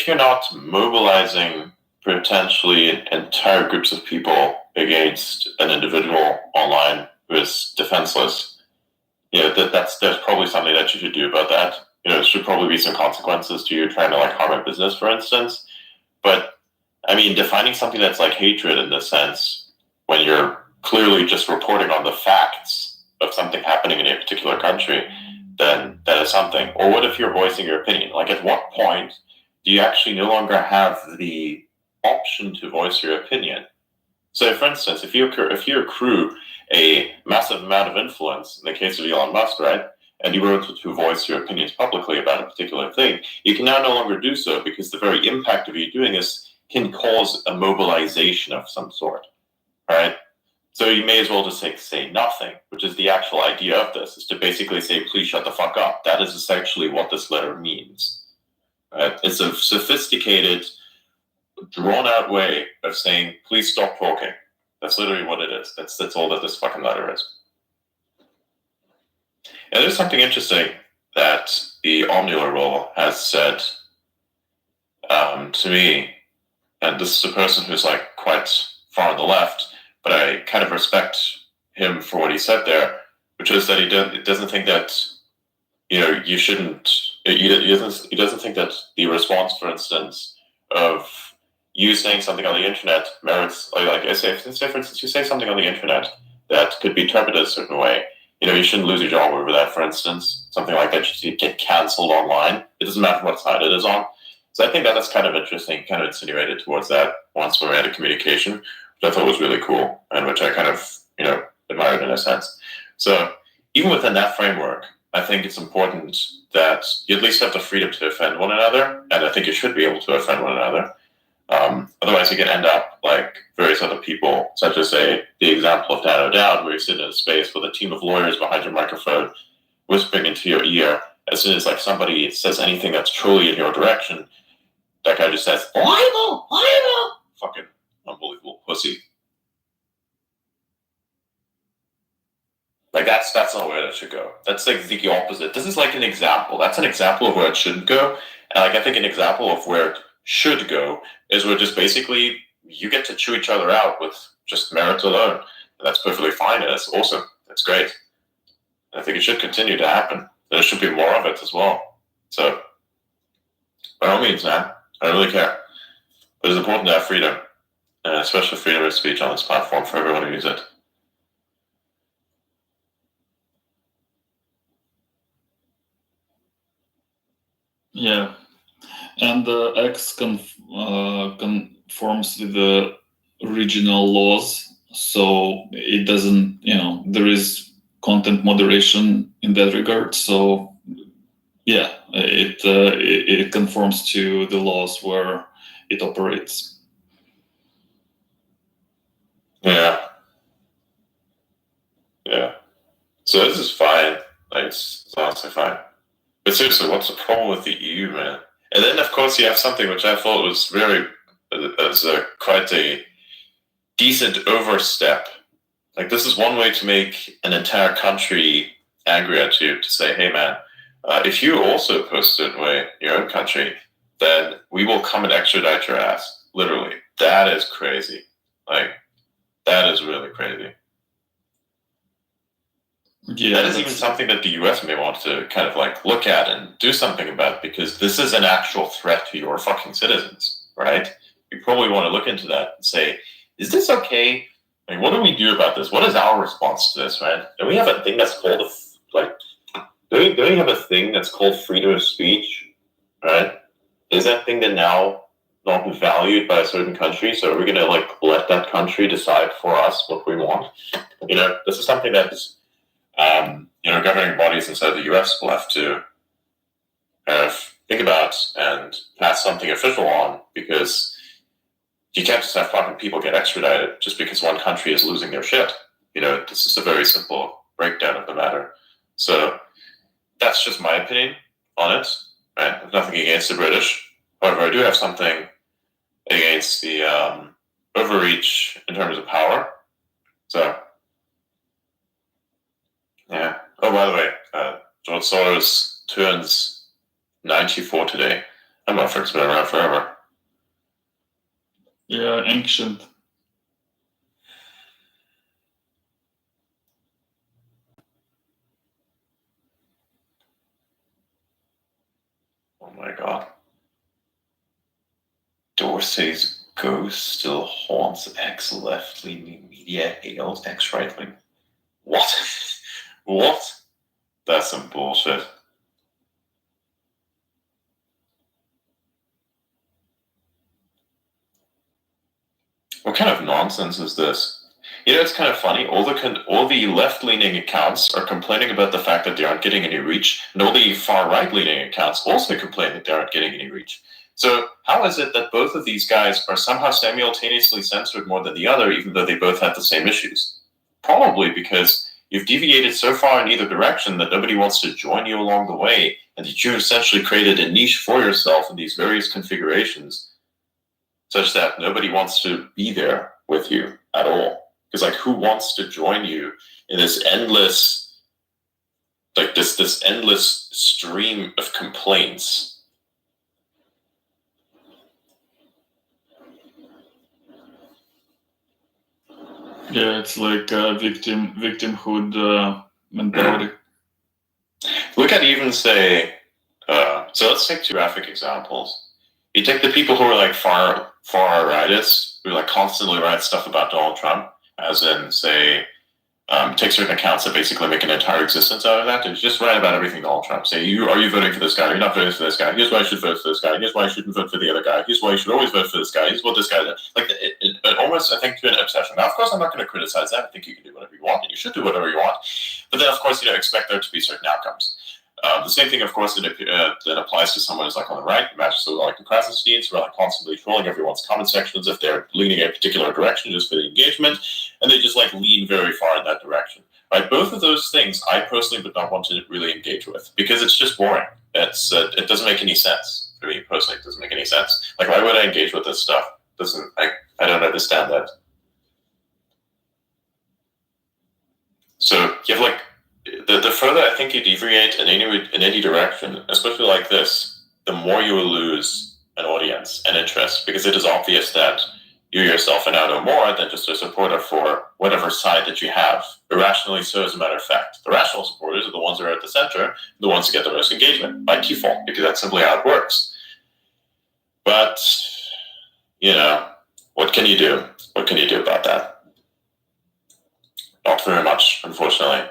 you're not mobilizing potentially entire groups of people against an individual online who is defenseless, there's probably something that you should do about that. There should probably be some consequences to you trying to harm a business, for instance. But I mean, defining something that's hatred in this sense, when you're clearly just reporting on the facts of something happening in a particular country, then that is something. Or what if you're voicing your opinion? At what point do you actually no longer have the option to voice your opinion? So, for instance, if you accrue a massive amount of influence, in the case of Elon Musk, right, and you were to voice your opinions publicly about a particular thing, you can now no longer do so because the very impact of you doing this can cause a mobilization of some sort, right? So you may as well just say nothing, which is the actual idea of this, is to basically say, please shut the fuck up. That is essentially what this letter means. Right? It's a sophisticated, drawn-out way of saying, please stop talking. That's literally what it is. That's all that this fucking letter is. And there's something interesting that the Omnula role has said to me, and this is a person who's quite far on the left, but I kind of respect him for what he said there, which is that he doesn't think that you shouldn't. He doesn't think that the response, for instance, of you saying something on the internet merits, say for instance, you say something on the internet that could be interpreted a certain way. You shouldn't lose your job over that, for instance. Something like that, you get cancelled online. It doesn't matter what side it is on. So I think that's kind of interesting, kind of insinuated towards that once we had a communication, which I thought was really cool, and which I kind of, admired in a sense. So even within that framework, I think it's important that you at least have the freedom to offend one another, and I think you should be able to offend one another. Otherwise, you can end up like various other people, such as, say, the example of Dan O'Dowd, where you sit in a space with a team of lawyers behind your microphone, whispering into your ear. As soon as like somebody says anything that's truly in your direction, that guy just says, "Libel, libel!" Fucking unbelievable pussy. Like that's not where that should go. That's like the opposite. This is like an example. That's an example of where it shouldn't go. And like I think an example of where it should go is where just basically you get to chew each other out with just merit alone. And that's perfectly fine, and it's awesome. That's great. And I think it should continue to happen. There should be more of it as well. So by all means, man, I don't really care. But it's important to have freedom, and especially freedom of speech on this platform for everyone to use it. Yeah, and X conforms with the regional laws, so it doesn't, there is content moderation in that regard. So yeah, it conforms to the laws where it operates. Yeah. So this is fine. Like it's honestly fine. But seriously, what's the problem with the EU, man? And then, of course, you have something which I thought was quite a decent overstep. Like, this is one way to make an entire country angry at you, to say, hey, man, if you also post a certain way in your own country, then we will come and extradite your ass. Literally. That is crazy. Like, that is really crazy. Yeah, that is even something that the US may want to kind of like look at and do something about, because this is an actual threat to your fucking citizens, right? You probably want to look into that and say, is this okay? Like, what do we do about this? What is our response to this, right? And we have a thing that's called don't we have a thing that's called freedom of speech, right? Is that thing that now not valued by a certain country? So are we gonna like let that country decide for us what we want? This is something that's governing bodies inside the US will have to think about and pass something official on, because you can't just have fucking people get extradited just because one country is losing their shit. This is a very simple breakdown of the matter. So that's just my opinion on it. Right? I have nothing against the British. However, I do have something against the overreach in terms of power. So, yeah. Oh, by the way, George Soros turns 94 today. That motherfucker's been around forever. Yeah, ancient. Oh my god. Dorsey's ghost still haunts ex-left-leaning media, hails ex-right-wing. What? What? That's some bullshit. What kind of nonsense is this? It's kind of funny. All the left-leaning accounts are complaining about the fact that they aren't getting any reach, and all the far right-leaning accounts also complain that they aren't getting any reach. So how is it that both of these guys are somehow simultaneously censored more than the other, even though they both had the same issues? Probably because you've deviated so far in either direction that nobody wants to join you along the way, and that you've essentially created a niche for yourself in these various configurations, such that nobody wants to be there with you at all. Because who wants to join you in this endless, this endless stream of complaints? Yeah, it's like victimhood mentality. look at even say, so let's take two graphic examples. You take the people who are like far rightists, who like constantly write stuff about Donald Trump, as in say, take certain accounts that basically make an entire existence out of that, and just write about everything Donald Trump. Say, are you voting for this guy? You're not voting for this guy. Here's why you should vote for this guy. Here's why you shouldn't vote for the other guy. Here's why you should always vote for this guy. Here's what this guy did. Like, it almost, I think, to an obsession. Now, of course, I'm not going to criticize that. I think you can do whatever you want, and you should do whatever you want. But then, of course, expect there to be certain outcomes. The same thing, of course, that applies to someone who's like on the right. Imagine so like the Krasensteins, who are like constantly trolling everyone's comment sections if they're leaning a particular direction just for the engagement, and they just like lean very far in that direction. Right? Both of those things, I personally would not want to really engage with because it's just boring. It doesn't make any sense for me personally. It doesn't make any sense. Like, why would I engage with this stuff? I don't understand that. So you have like. The further I think you deviate in any direction, especially like this, the more you will lose an audience and interest, because it is obvious that you yourself are now no more than just a supporter for whatever side that you have. Irrationally so, as a matter of fact. The rational supporters are the ones that are at the center, the ones that get the most engagement by default, because that's simply how it works. But, what can you do? What can you do about that? Not very much, unfortunately.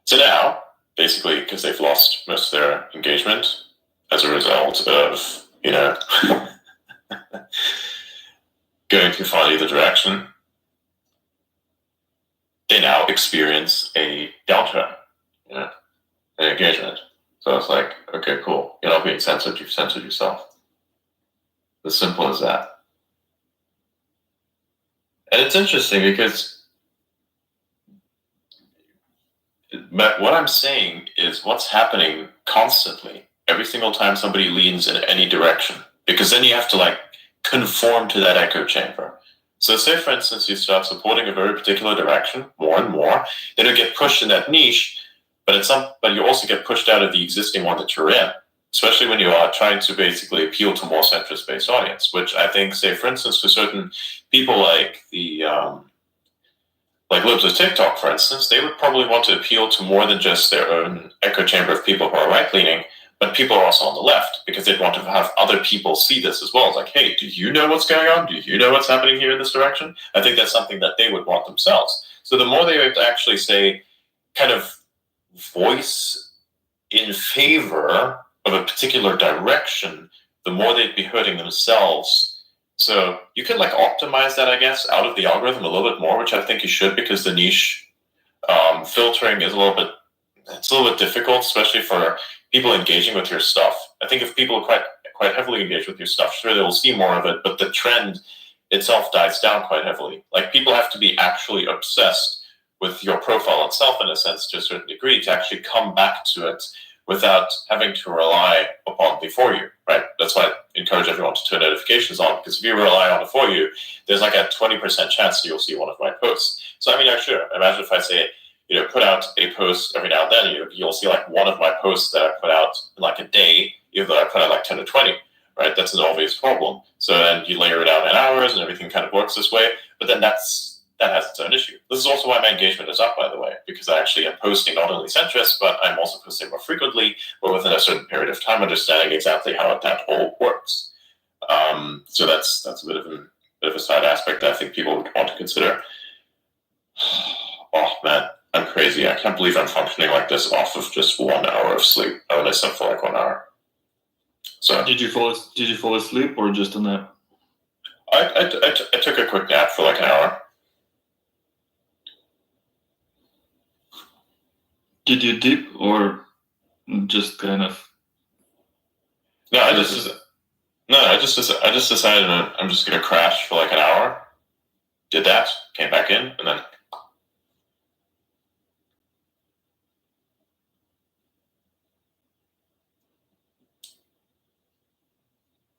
So now, basically, because they've lost most of their engagement as a result of, going too far either direction, they now experience a downturn, in engagement. So it's like, okay, cool. You're not being censored, you've censored yourself. As simple as that. And it's interesting because what I'm saying is what's happening constantly every single time somebody leans in any direction, because then you have to like conform to that echo chamber. So say, for instance, you start supporting a very particular direction more and more, then you get pushed in that niche, but you also get pushed out of the existing one that you're in, especially when you are trying to basically appeal to more centrist-based audience, which I think, say, for instance, for certain people like the like libs of TikTok, for instance, they would probably want to appeal to more than just their own echo chamber of people who are right-leaning, but people are also on the left, because they'd want to have other people see this as well. It's like, hey, do you know what's going on? Do you know what's happening here in this direction? I think that's something that they would want themselves. So the more they have to actually say, kind of voice in favor of a particular direction, the more they'd be hurting themselves. So you could like optimize that, I guess, out of the algorithm a little bit more, which I think you should, because the niche filtering is a little bit difficult, especially for people engaging with your stuff. I think if people are quite heavily engaged with your stuff, sure, they will see more of it, but the trend itself dies down quite heavily. Like, people have to be actually obsessed with your profile itself, in a sense, to a certain degree, to actually come back to it without having to rely upon the For You, right? That's why I encourage everyone to turn notifications on, because if you rely on the For You, there's like a 20% chance that you'll see one of my posts. So, I mean, sure, imagine if I say, put out a post every now and then, you'll see like one of my posts that I put out in like a day, even though I put out like 10 to 20, right? That's an obvious problem. So then you layer it out in hours and everything kind of works this way, but then that has its own issue. This is also why my engagement is up, by the way, because I actually am posting not only centrist, but I'm also posting more frequently or within a certain period of time, understanding exactly how that all works. So that's a bit of a side aspect that I think people would want to consider. Oh man, I'm crazy. I can't believe I'm functioning like this off of just 1 hour of sleep. I only slept for like 1 hour. So Did you fall asleep or just a nap? I took a quick nap for like an hour. Did you dip or just kind of? No, I just decided I'm just gonna crash for like an hour. Did that, came back in, and then.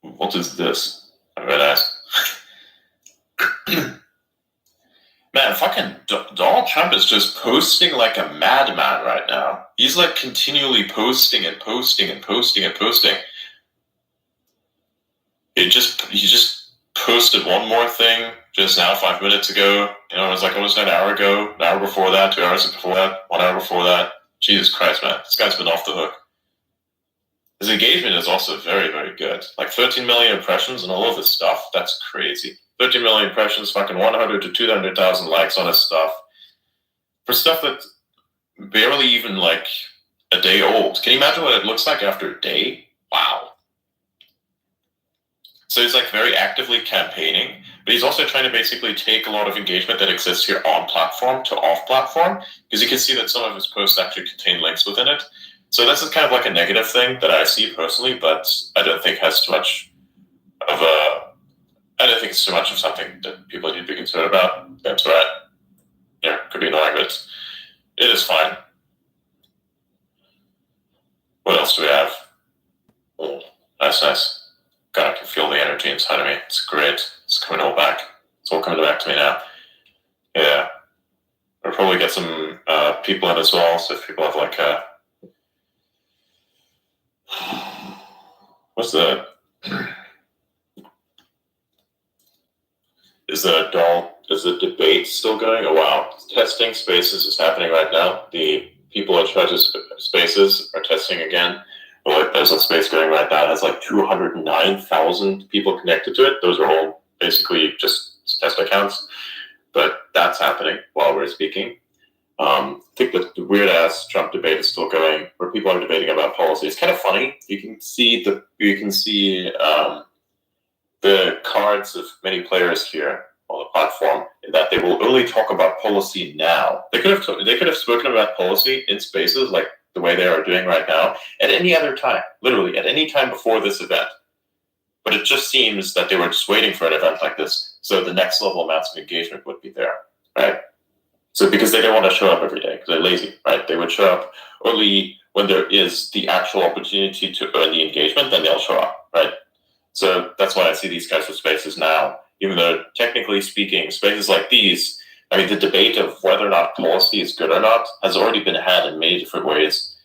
What is this? I realized. Man, fucking Donald Trump is just posting like a madman right now. He's like continually posting and posting and posting and posting. He just posted one more thing just now, 5 minutes ago. It was like almost an hour ago, an hour before that, 2 hours before that, 1 hour before that. Jesus Christ, man. This guy's been off the hook. His engagement is also very, very good. Like 13 million impressions and all of this stuff. That's crazy. 13 million impressions, fucking 100 to 200,000 likes on his stuff. For stuff that's barely even like a day old. Can you imagine what it looks like after a day? Wow. So he's like very actively campaigning, but he's also trying to basically take a lot of engagement that exists here on platform to off platform, because you can see that some of his posts actually contain links within it. So this is kind of like a negative thing that I see personally, but I don't think has too much of a. I don't think it's too much of something that people need to be concerned about. That's right. Yeah, could be annoying, but it is fine. What else do we have? Oh, that's nice. God, I can feel the energy inside of me. It's great. It's coming all back. It's all coming back to me now. Yeah. We'll probably get some people in as well, so if people have like what's the... Is the debate still going? Oh wow. Testing Spaces is happening right now. The people in charge of Spaces are testing again. Well, there's a space going right now. It has like 209,000 people connected to it. Those are all basically just test accounts. But that's happening while we're speaking. I think that the weird-ass Trump debate is still going, where people are debating about policy. It's kind of funny. You can see the cards of many players here on the platform, in that they will only talk about policy now. They could have spoken about policy in Spaces like the way they are doing right now at any other time, literally at any time before this event. But it just seems that they were just waiting for an event like this, so the next level amounts of engagement would be there, right? So because they don't want to show up every day, because they're lazy, right? They would show up only when there is the actual opportunity to earn the engagement, then they'll show up, right? So that's why I see these kinds of spaces now, even though technically speaking, spaces like these, I mean, the debate of whether or not policy is good or not has already been had in many different ways.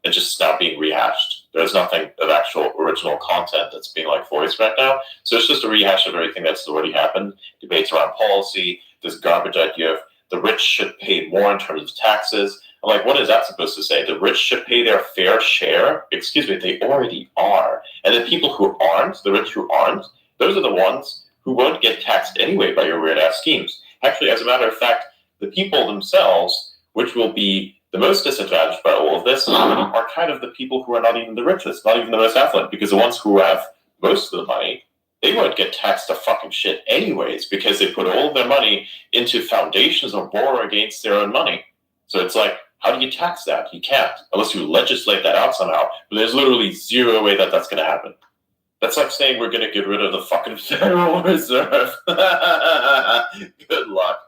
It's just not being rehashed. There's nothing of actual original content that's being like voiced right now. So it's just a rehash of everything that's already happened. Debates around policy, this garbage idea of the rich should pay more in terms of taxes. I'm like, what is that supposed to say? The rich should pay their fair share? Excuse me, they already are. And the people who aren't, the rich who aren't, those are the ones who won't get taxed anyway by your weird-ass schemes. Actually, as a matter of fact, the people themselves, which will be the most disadvantaged by all of this, are kind of the people who are not even the richest, not even the most affluent, because the ones who have most of the money, they won't get taxed a fucking shit anyways, because they put all of their money into foundations or borrow against their own money. So it's like, how do you tax that? You can't, unless you legislate that out somehow. But there's literally zero way that that's going to happen. That's like saying we're going to get rid of the fucking Federal Reserve. Good luck.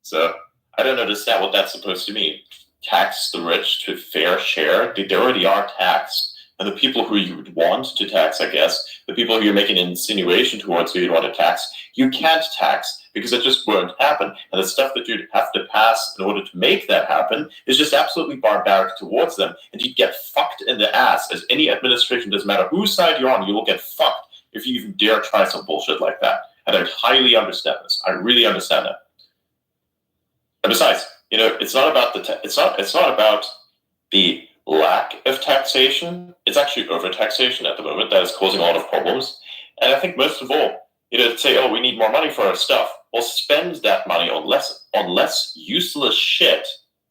So I don't understand what that's supposed to mean. Tax the rich to fair share? They already are taxed. And the people who you would want to tax, I guess, the people who you're making an insinuation towards who you'd want to tax, you can't tax because it just won't happen. And the stuff that you'd have to pass in order to make that happen is just absolutely barbaric towards them. And you'd get fucked in the ass, as any administration, doesn't matter whose side you're on, you will get fucked if you even dare try some bullshit like that. And I highly understand this. I really understand that. And besides, it's not about it's not about the lack of taxation. It's actually over-taxation at the moment that is causing a lot of problems. And I think most of all, to say, oh, we need more money for our stuff. Well, spend that money on less useless shit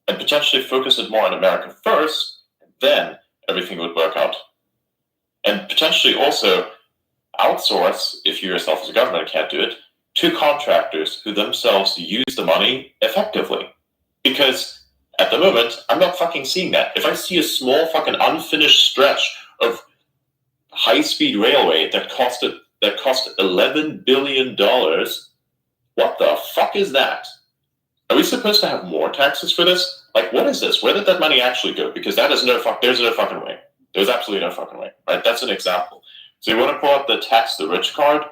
and potentially focus it more on America first, and then everything would work out. And potentially also outsource, if you yourself as a government can't do it, to contractors who themselves use the money effectively. Because at the moment, I'm not fucking seeing that. If I see a small fucking unfinished stretch of high-speed railway that cost $11 billion, what the fuck is that? Are we supposed to have more taxes for this? Like, what is this? Where did that money actually go? Because there's no fucking way. There's absolutely no fucking way, right? That's an example. So you want to pull out the tax the rich card?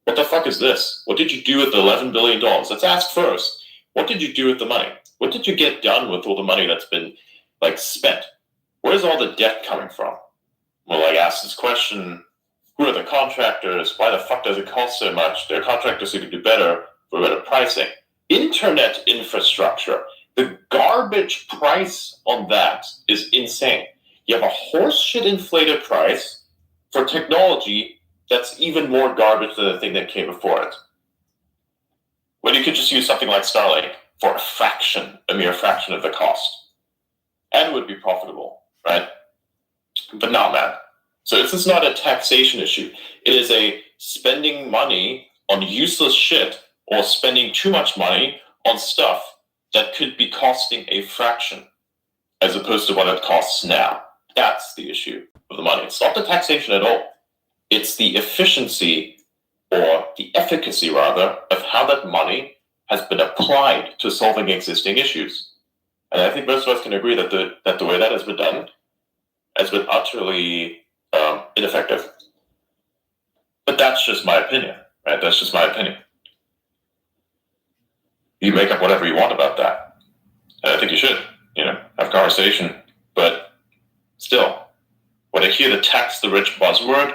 What the fuck is this? What did you do with the $11 billion? Let's ask first. What did you do with the money? What did you get done with all the money that's been, spent? Where's all the debt coming from? Well, ask this question, who are the contractors? Why the fuck does it cost so much? There are contractors who could do better for better pricing. Internet infrastructure. The garbage price on that is insane. You have a horseshit inflated price for technology that's even more garbage than the thing that came before it. When you could just use something like Starlink for a mere fraction of the cost. And would be profitable, right? But no, man. So this is not a taxation issue. It is a spending money on useless shit or spending too much money on stuff that could be costing a fraction as opposed to what it costs now. That's the issue of the money. It's not the taxation at all. It's the efficiency or the efficacy, rather, of how that money has been applied to solving existing issues. And I think most of us can agree that the way that has been done has been utterly ineffective. But that's just my opinion, right? That's just my opinion. You make up whatever you want about that. And I think you should, have conversation. But still, when I hear the tax the rich buzzword,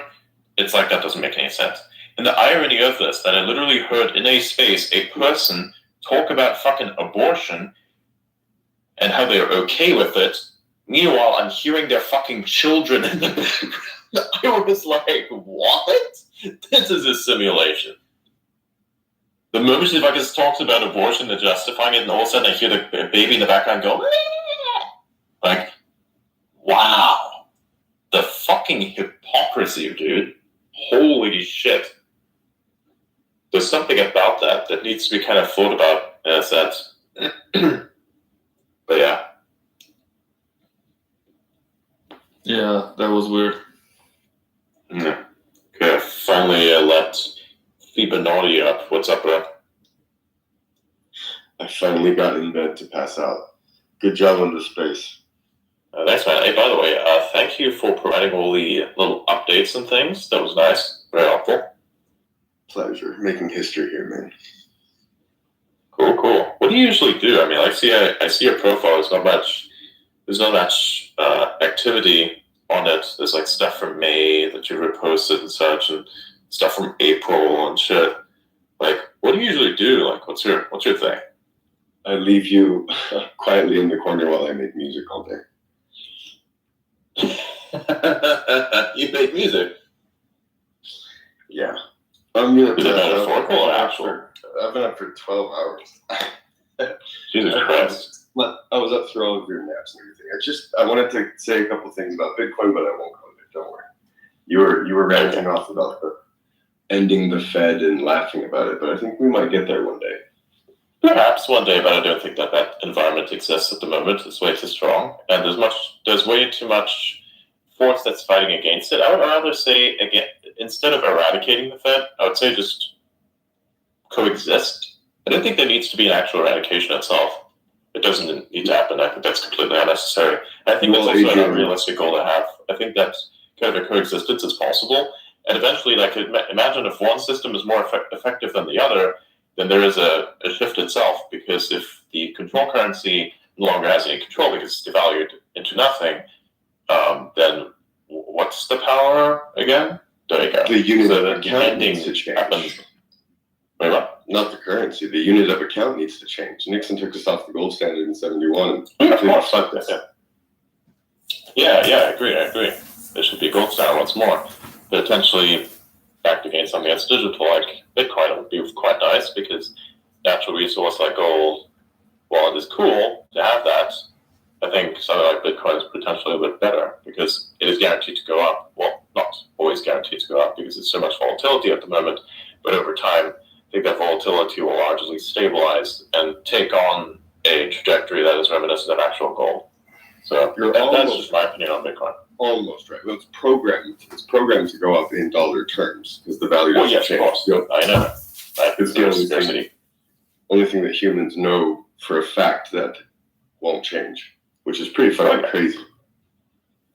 it's like that doesn't make any sense. And the irony of this, that I literally heard in a space a person talk about fucking abortion and how they're okay with it. Meanwhile, I'm hearing their fucking children in the background. I was like, what? This is a simulation. The moment she fucking talks about abortion and justifying it, and all of a sudden I hear the baby in the background go, Meh! Like, wow. The fucking hypocrisy, dude. Holy shit. There's something about that that needs to be kind of thought about in a sense. But yeah. Yeah, that was weird. Okay, finally let Fibonacci up. What's up, bro? I finally got in bed to pass out. Good job on the space. Thanks, man. Hey, by the way, thank you for providing all the little updates and things. That was nice. Very helpful. Pleasure. Making history here, man. Cool. What do you usually do? I mean, I see your profile. There's not much activity on it. There's like stuff from May that you reposted and such, and stuff from April and shit. Like, what do you usually do? Like, what's your thing? I leave you quietly in the corner while I make music all day. You make music? Yeah. I'm gonna. Is it metaphorical or actual? I've been up for 12 hours. Jesus Christ. I was up through all of your naps and everything. I wanted to say a couple things about Bitcoin, but I won't go there. Don't worry. You were ranting off about the ending the Fed and laughing about it, but I think we might get there one day. Perhaps one day, but I don't think that environment exists at the moment. It's way too strong, and there's way too much force that's fighting against it. I would rather say, again, instead of eradicating the Fed, I would say just coexist. I don't think there needs to be an actual eradication itself. It doesn't need to happen. I think that's completely unnecessary. I think that's also an unrealistic goal to have. I think that kind of a coexistence is possible, and eventually, like, imagine if one system is more effective than the other, then there is a shift itself, because if the control currency no longer has any control because it's devalued into nothing, then what's the power again? There you go. The unit so of account needs to change. Happens. Wait, what? Not the currency. The unit of account needs to change. Nixon took us off the gold standard in 71. Yeah, of course. Fuck this. Yeah, I agree. There should be gold standard once more. Potentially backed against something that's digital, like Bitcoin, would be quite nice, because natural resource like gold, while it is cool to have that, I think something like Bitcoin is potentially a bit better, because it is guaranteed to go up. Well, not always guaranteed to go up, because there's so much volatility at the moment, but over time, I think that volatility will largely stabilize and take on a trajectory that is reminiscent of actual gold. So that's just my opinion on Bitcoin. Almost right. Well, it's programmed. It's programmed to go up in dollar terms because the value doesn't change. Of course. Yep. I know. It's the only thing that humans know for a fact that won't change, which is pretty fucking crazy.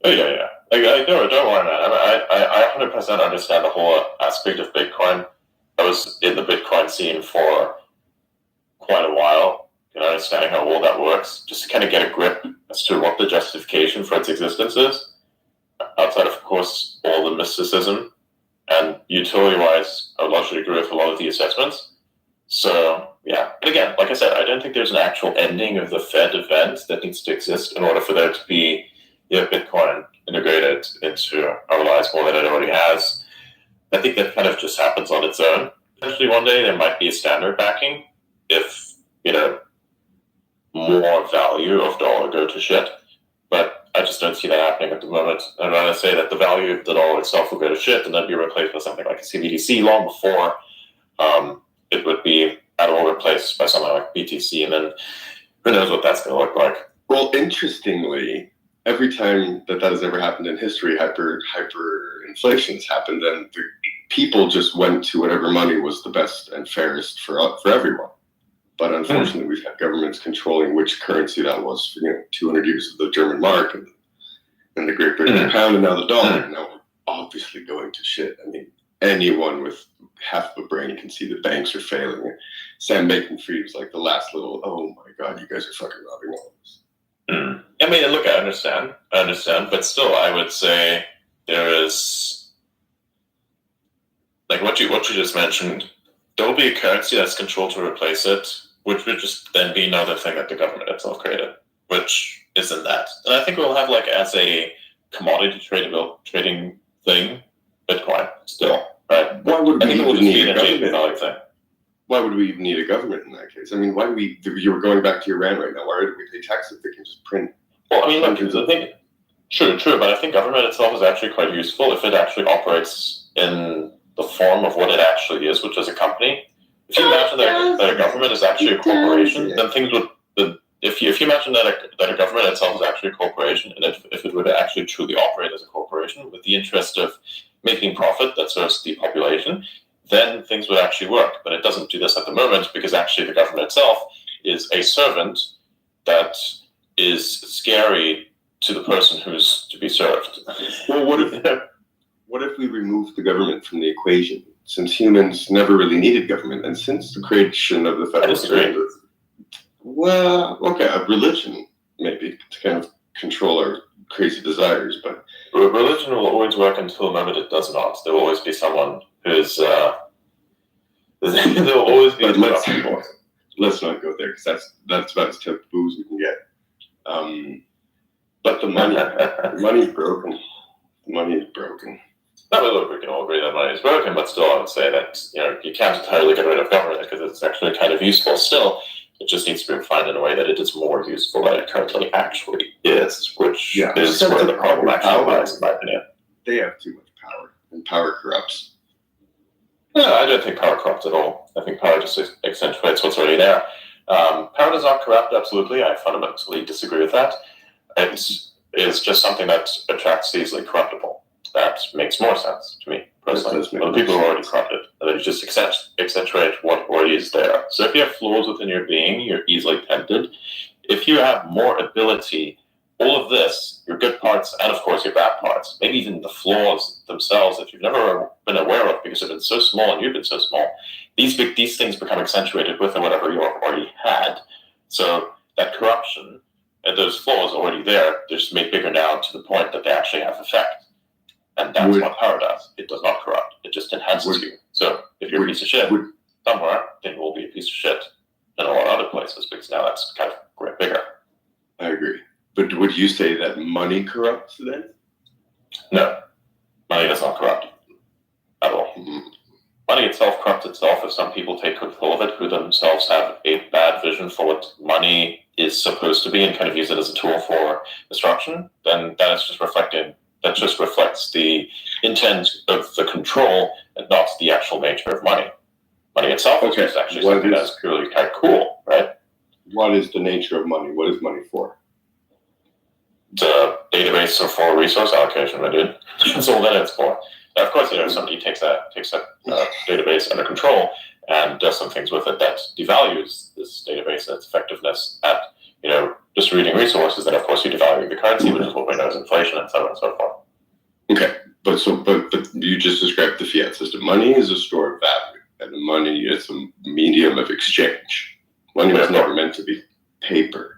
Oh, yeah. Like, don't worry, man. I 100% understand the whole aspect of Bitcoin. I was in the Bitcoin scene for quite a while, understanding how all that works, just to kind of get a grip as to what the justification for its existence is. Outside of course, all the mysticism, and utility-wise, I would largely agree with a lot of the assessments. So yeah. And again, like I said, I don't think there's an actual ending of the Fed event that needs to exist in order for there to be Bitcoin integrated into our lives more than it already has. I think that kind of just happens on its own. Eventually, one day there might be a standard backing if more value of dollar go to shit. But I just don't see that happening at the moment. I'd rather say that the value of the dollar itself will go to shit and then be replaced by something like a CBDC long before it would be out of all replaced by something like BTC, and then who knows what that's going to look like. Well, interestingly, every time that has ever happened in history, hyperinflation has happened, and the people just went to whatever money was the best and fairest for everyone. But unfortunately, we've had governments controlling which currency that was for 200 years of the German mark and the Great British pound, and now the dollar. Now we're obviously going to shit. I mean, anyone with half of a brain can see the banks are failing. Sam Bankman-Fried was like the last little, oh my God, you guys are fucking robbing all of us. I mean, look, I understand, but still, I would say there is, like what you just mentioned, there will be a currency that's controlled to replace it, which would just then be another thing that the government itself created, which isn't that. And I think we'll have, like, as a commodity trading thing, Bitcoin still, right? Why would we even need a government? Thing. Why would we even need a government in that case? I mean, you were going back to Iran right now. Why would we pay taxes if they can just print? Well, I mean, look, I think, true, but I think government itself is actually quite useful if it actually operates in the form of what it actually is, which is a company. If you imagine that a government is actually a corporation, then things would. If you imagine that a government itself is actually a corporation, and if it were to actually truly operate as a corporation with the interest of making profit that serves the population, then things would actually work. But it doesn't do this at the moment because actually the government itself is a servant that is scary to the person who's to be served. Well, what if we remove the government from the equation? Since humans never really needed government, and since the creation of the federal state, well, okay, a religion maybe to kind of control our crazy desires, but religion will always work until the moment it does not. There will always be someone who's. There will always be. But let's not go there because that's about as taboo as we can get. But the money's broken. The money is broken. Not really, we can all agree that money is broken, but still, I would say that you can't entirely get rid of government because it's actually kind of useful still. It just needs to be refined in a way that it is more useful than it currently actually is, which is where the problem actually lies, in my opinion. They have too much power, and power corrupts. No, I don't think power corrupts at all. I think power just accentuates what's already there. Power does not corrupt, absolutely. I fundamentally disagree with that. It is just something that attracts the easily corruptible. That makes more sense to me, personally. Well, the people who are already corrupted, and then you just accentuate what already is there. So if you have flaws within your being, you're easily tempted. If you have more ability, all of this, your good parts and, of course, your bad parts, maybe even the flaws themselves that you've never been aware of because they've been so small and you've been so small, these things become accentuated with whatever you already had. So that corruption and those flaws already there, they're just made bigger now to the point that they actually have effect. And that's what power does. It does not corrupt. It just enhances you. So if you're a piece of shit somewhere, then you will be a piece of shit in a lot of other places because now that's kind of bigger. I agree. But would you say that money corrupts then? No. Money does not corrupt at all. Money itself corrupts itself if some people take control of it who themselves have a bad vision for what money is supposed to be and kind of use it as a tool for destruction, then that is just reflecting. That just reflects the intent of the control and not the actual nature of money. Money itself is just actually something that's purely kind of cool, right? What is the nature of money? What is money for? The database for resource allocation, my dude. That's all that it's for. Now, of course, somebody takes that database under control and does some things with it that devalues this database and its effectiveness at distributing resources. Then, of course, you devalue the currency, which is what we know as inflation, and so on and so forth. Okay, but you just described the fiat system. Money is a store of value, and money is a medium of exchange. Money was never meant to be paper.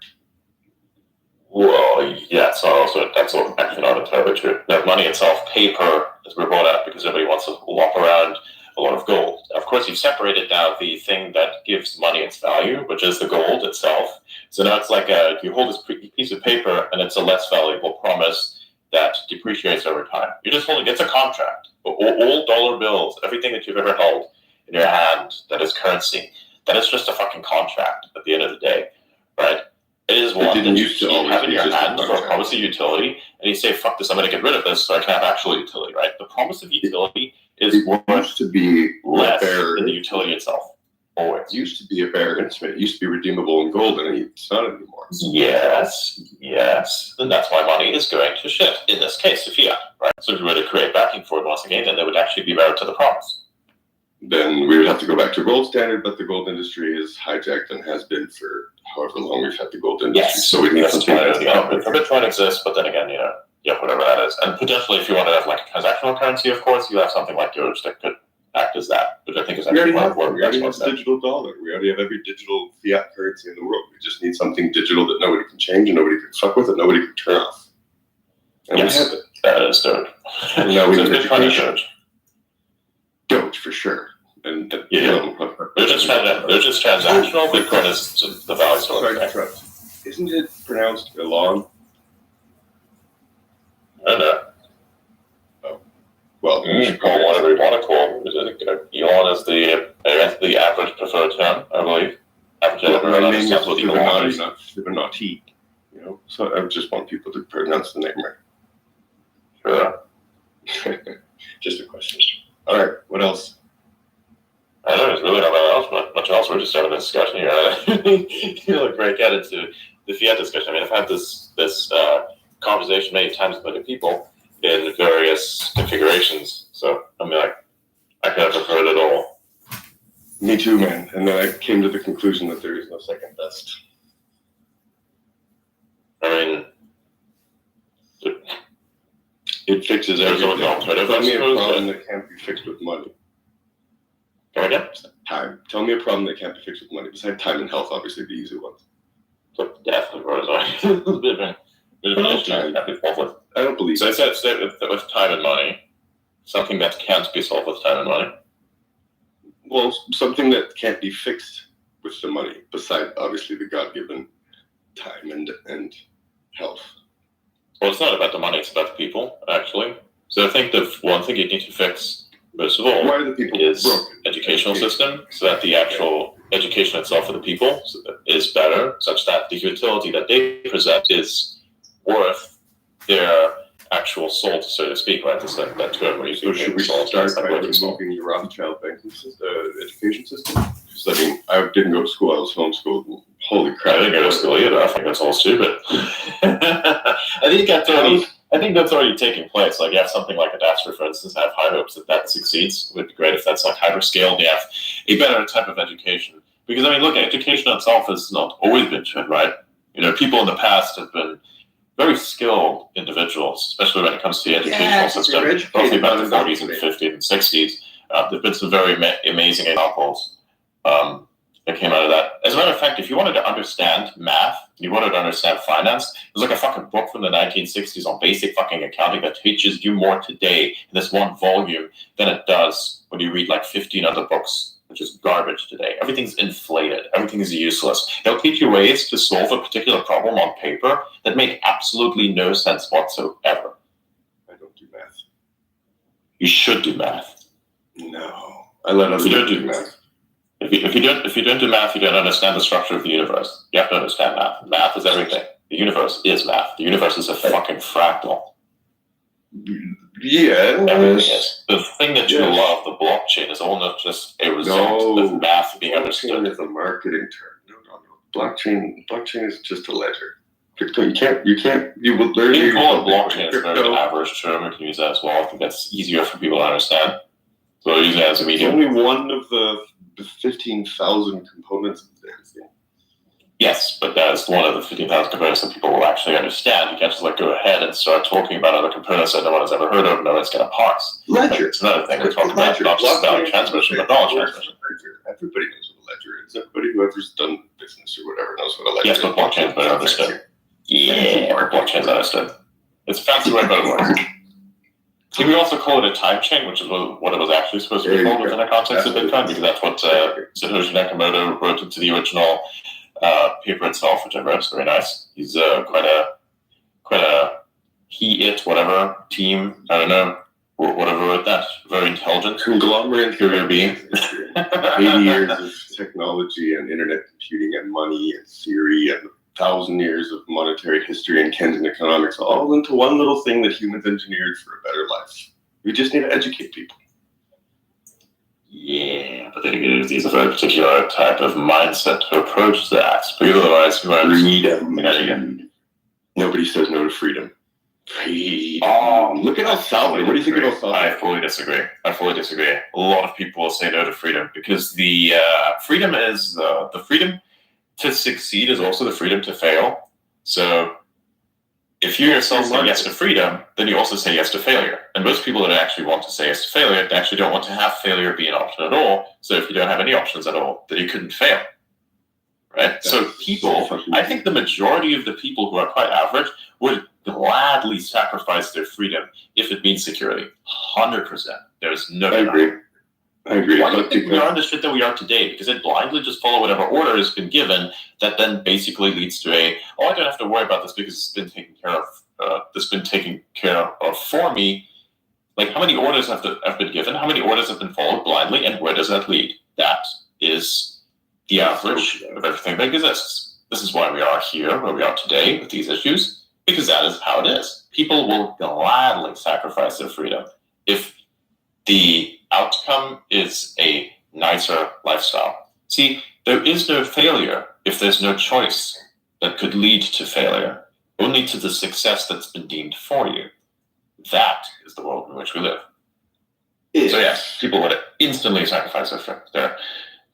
Well, yeah, that's actually not entirely true. No, money itself, paper, has been brought out because everybody wants to walk around a lot of gold. Of course, you've separated now the thing that gives money its value, which is the gold itself. So now it's like you hold this piece of paper, and it's a less valuable promise that depreciates over time. You're just holding, it's a contract. All dollar bills, everything that you've ever held in your hand that is currency, that is just a fucking contract at the end of the day, right? It is one that you have in your hand for a promise of utility, and you say, fuck this, I'm going to get rid of this so I can have actual utility, right? The promise of utility is worth to be less than the utility itself. Always. It used to be a bearer instrument. It used to be redeemable in gold, and it's not anymore. Yes. And that's why money is going to shit. In this case, to fiat, right? So if we were to create backing for it once again, then they would actually be better to the promise. Then we would have to go back to a gold standard, but the gold industry is hijacked and has been for however long we've had the gold industry. Yes. So we need something that's Bitcoin exists, but then again, whatever that is. And potentially, if you want to have like a transactional currency, of course, you have something like yours that could act as that, which I think is actually one of what we already have the digital dollar. We already have every digital fiat currency in the world. We just need something digital that nobody can change and nobody can fuck with and nobody can turn off. And yes, we have it. That is Doge. And now we So need Bitcoin is education. Doge for sure. And they're just transactional. Bitcoin is the value sort of thing. Isn't it pronounced Elon? I don't know. Well, you should call whatever you want to call it. Elon is the average preferred term, I believe. Average understands what Elon is. Fibonacci, So I just want people to pronounce the name right. Sure. Just a question. All right. What else? I don't know. There's really not much else. We're just having a discussion here. Break out into the fiat discussion. I mean, I've had this conversation many times with other people in various configurations. So I mean, I kind of preferred it all. Me too, man. And then I came to the conclusion that there is no second best. I mean, it fixes everything. Tell me a problem that can't be fixed with money. Come again? Time. Tell me a problem that can't be fixed with money. Besides time and health, obviously the easy ones. But definitely, I don't believe so. I said with time and money, something that can't be solved with time and money. Well, something that can't be fixed with the money, besides obviously the God-given time and health. Well, it's not about the money; it's about the people, actually. So I think the one thing you need to fix, most of all, is educational system, so that the actual education itself for the people is better, such that the utility that they present is worth their actual soul, so to speak, right? That's that term we're using. So should we start by removing the Rothschild banking system, education system? Because I mean, I didn't go to school. I was homeschooled. Holy crap! I didn't go to school either. I think that's all stupid. I think that's already taking place. Like you have something like Adastra, for instance. I have high hopes that succeeds. It would be great if that's like hyperscale and you have a better type of education. Because I mean, look, education itself has not always been shit, right? People in the past have been very skilled individuals, especially when it comes to the educational system. Roughly about the 40s and 50s and 60s. There've been some very amazing examples that came out of that. As a matter of fact, if you wanted to understand math, you wanted to understand finance, there's like a fucking book from the 1960s on basic fucking accounting that teaches you more today in this one volume than it does when you read like 15 other books, which is garbage today. Everything's inflated. Everything is useless. They'll teach you ways to solve a particular problem on paper that make absolutely no sense whatsoever. I don't do math. You should do math. No. I let others do math. If you don't do math, you don't understand the structure of the universe. You have to understand math. Math is everything. The universe is math. The universe is a fucking fractal. Yeah. Everything is. The thing that you love, the blockchain, is all not just a result of math being understood. Blockchain is a marketing term. No. Blockchain is just a ledger. You will learn. You can call it blockchain. It's a very average term. You can use that as well. I think that's easier for people to understand. So use it as a medium. It's only one of the 15,000 components of the damn thing. Yes, but that's one of the 15,000 components that people will actually understand. You can't just go ahead and start talking about other components that no one has ever heard of, no one's going to parse. Ledger. It's another thing. We're talking about not just value transmission, but knowledge transmission. Everybody knows what a ledger is. Everybody who ever's done business or whatever knows what a ledger is. Yes, but blockchain is better understood. Yeah, blockchain is understood. It's a fancy way, but it works. Can we also call it a time chain, which is what it was actually supposed to be called within the context of Bitcoin? Because that's what Satoshi Nakamoto wrote into the original paper itself, which I read. It's very nice. He's quite a whatever team. I don't know. Whatever wrote that. Very intelligent. Conglomerate career being. 80 years of technology and internet computing and money and theory and 1,000 years of monetary history and Keynesian economics, all into one little thing that humans engineered for a better life. We just need to educate people. Yeah, but then it is a very particular type of mindset to approach that. Because otherwise, freedom. Nobody says no to freedom. Freedom. Look at El Salvador. What do you think of El Salvador? I fully disagree. A lot of people will say no to freedom because the freedom is the freedom to succeed is also the freedom to fail. So if you yourself say yes to freedom, then you also say yes to failure. And most people that actually want to say yes to failure, they actually don't want to have failure be an option at all. So if you don't have any options at all, then you couldn't fail. Right? So people, I think the majority of the people who are quite average would gladly sacrifice their freedom if it means security. 100%. There's no I agree. Why do you think we are on the shit that we are today? Because it blindly just follow whatever order has been given that then basically leads to I don't have to worry about this because it's been taken care of for me. Like, how many orders have been given? How many orders have been followed blindly? And where does that lead? That is the average of everything that exists. This is why we are here, where we are today with these issues, because that is how it is. People will gladly sacrifice their freedom if the outcome is a nicer lifestyle. See, there is no failure if there's no choice that could lead to failure, only to the success that's been deemed for you. That is the world in which we live. So yes, people would instantly sacrifice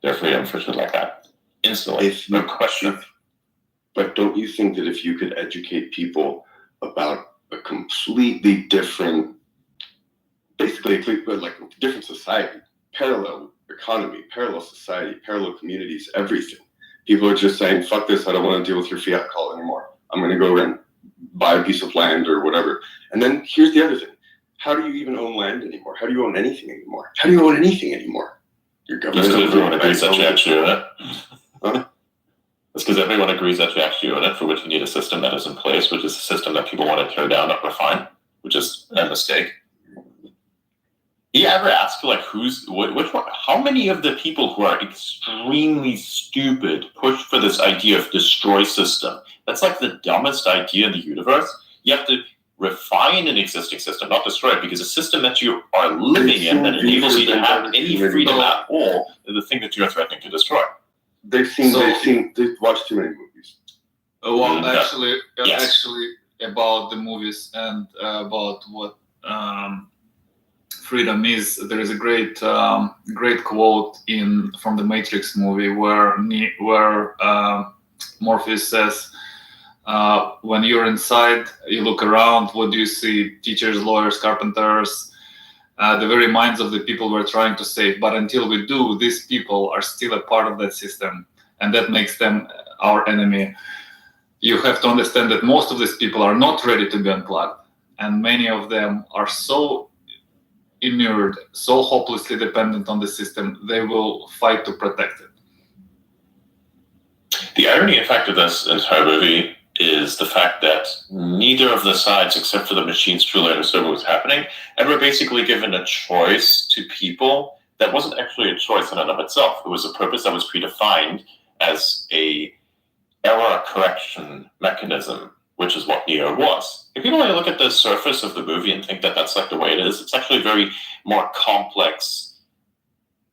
their freedom for shit like that. Instantly, no question. But don't you think that if you could educate people about a completely different, basically like a different society, parallel economy, parallel society, parallel communities, everything. People are just saying, fuck this, I don't want to deal with your fiat call anymore. I'm going to go and buy a piece of land or whatever. And then here's the other thing. How do you even own land anymore? How do you own anything anymore? How do you own anything anymore? Your government. That's because everyone agrees that you actually own it. Huh? That's because everyone agrees that you actually own it, for which you need a system that is in place, which is a system that people want to tear down, not refine, which is a mistake. You ever ask, like, which one, how many of the people who are extremely stupid push for this idea of destroy system? That's like the dumbest idea in the universe. You have to refine an existing system, not destroy it, because a system that you are living in that enables you to have any freedom at all is the thing that you're threatening to destroy. They've watched too many movies. Well, actually, about the movies and about what freedom is, there is a great quote from the Matrix movie where Morpheus says, when you're inside, you look around, what do you see? Teachers, lawyers, carpenters, the very minds of the people we're trying to save. But until we do, these people are still a part of that system, and that makes them our enemy. You have to understand that most of these people are not ready to be unplugged, and many of them are so inured, so hopelessly dependent on the system, they will fight to protect it. The irony, in fact, of this entire movie is the fact that neither of the sides, except for the machines, truly understood what was happening, and were basically given a choice to people that wasn't actually a choice in and of itself. It was a purpose that was predefined as a error correction mechanism, which is what Neo was. If people only look at the surface of the movie and think that that's like the way it is, it's actually a very more complex,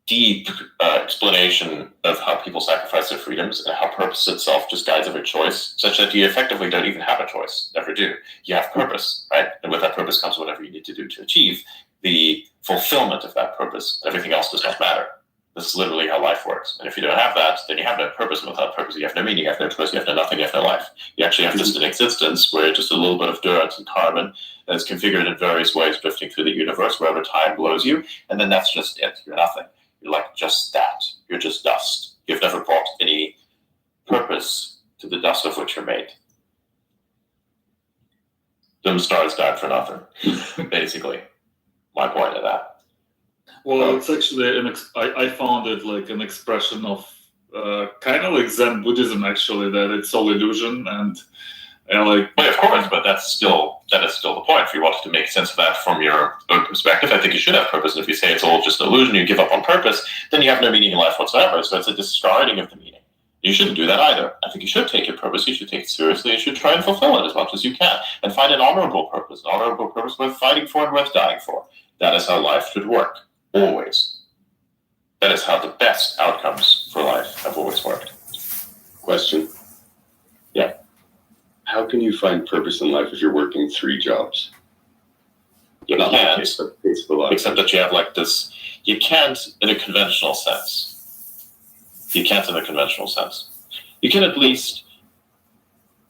deep explanation of how people sacrifice their freedoms and how purpose itself just guides every choice, such that you effectively don't even have a choice, never do. You have purpose, right? And with that purpose comes whatever you need to do to achieve the fulfillment of that purpose. Everything else does not matter. This is literally how life works. And if you don't have that, then you have no purpose. And without purpose, you have no meaning, you have no choice, you have no nothing, you have no life. You actually have just an existence where just a little bit of dirt and carbon that's configured in various ways drifting through the universe wherever time blows you. And then that's just it. You're nothing. You're like just that. You're just dust. You've never brought any purpose to the dust of which you're made. Them stars died for nothing, basically. my point of that. Well, it's actually I found it like an expression of kind of like Zen Buddhism, actually, that it's all illusion and like. Well, of course, but that is still the point. If you wanted to make sense of that from your own perspective, I think you should have purpose. And if you say it's all just an illusion, you give up on purpose, then you have no meaning in life whatsoever. So it's a discarding of the meaning. You shouldn't do that either. I think you should take your purpose. You should take it seriously. You should try and fulfill it as much as you can, and find an honorable purpose worth fighting for and worth dying for. That is how life should work. Always. That is how the best outcomes for life have always worked. Question. Yeah. How can you find purpose in life if you're working 3 jobs? You Not can't, my case, but the case of a lot. except that you have like this. You can't in a conventional sense. You can't in a conventional sense. You can at least.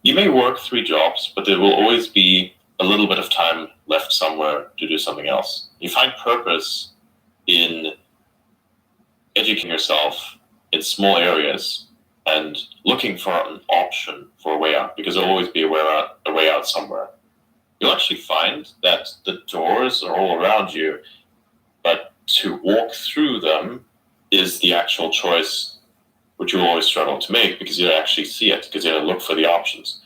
You may work 3 jobs, but there will always be a little bit of time left somewhere to do something else. You find purpose in educating yourself in small areas and looking for an option for a way out, because there'll always be a way out somewhere. You'll actually find that the doors are all around you, but to walk through them is the actual choice, which you'll always struggle to make because you don't actually see it, because you don't look for the options.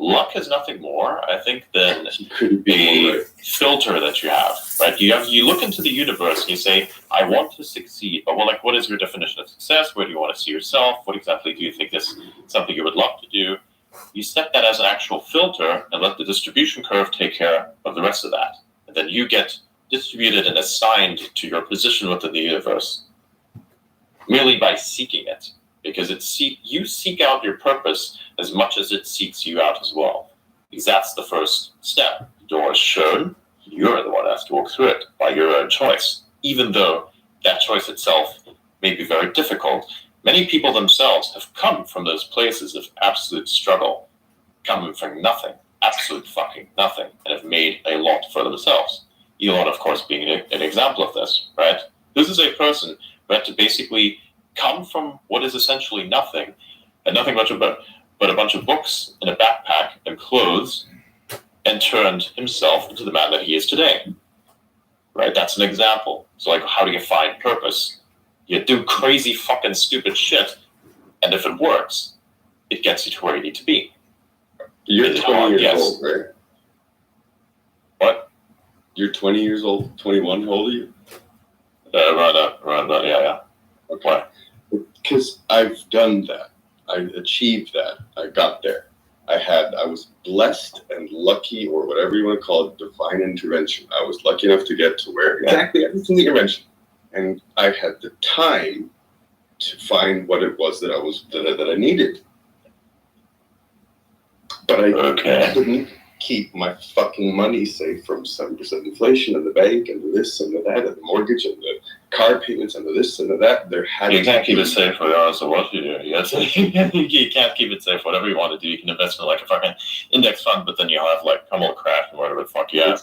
Luck is nothing more, I think, than a filter that you have, right? You look into the universe and you say, I want to succeed, but what is your definition of success? Where do you want to see yourself? What exactly do you think is something you would love to do? You set that as an actual filter and let the distribution curve take care of the rest of that. And then you get distributed and assigned to your position within the universe merely by seeking it. Because you seek out your purpose as much as it seeks you out as well. Because that's the first step. The door is shown, you're the one that has to walk through it by your own choice. Even though that choice itself may be very difficult. Many people themselves have come from those places of absolute struggle, coming from nothing, absolute fucking nothing, and have made a lot for themselves. Elon, of course, being an example of this, right? This is a person who had to basically come from what is essentially nothing, and nothing much but a bunch of books and a backpack and clothes, and turned himself into the man that he is today. Right? That's an example. So, like, how do you find purpose? You do crazy fucking stupid shit, and if it works, it gets you to where you need to be. You're 20 years old, right? What? You're 20 years old, 21, how old are you? Around that, yeah. Okay. Because I've done that. I achieved that. I got there. I was blessed and lucky, or whatever you want to call it, divine intervention. I was lucky enough to get to where exactly everything that you mentioned. And I had the time to find what it was that I needed. But I couldn't keep my fucking money safe from 7% inflation in the bank, and the this and the that, and the mortgage and the car payments and the this and the that. You can't keep it safe regardless of what you do. Yes, you can't keep it safe. Whatever you want to do, you can invest in like a fucking index fund, but then you'll have like come all crash and whatever the fuck you have.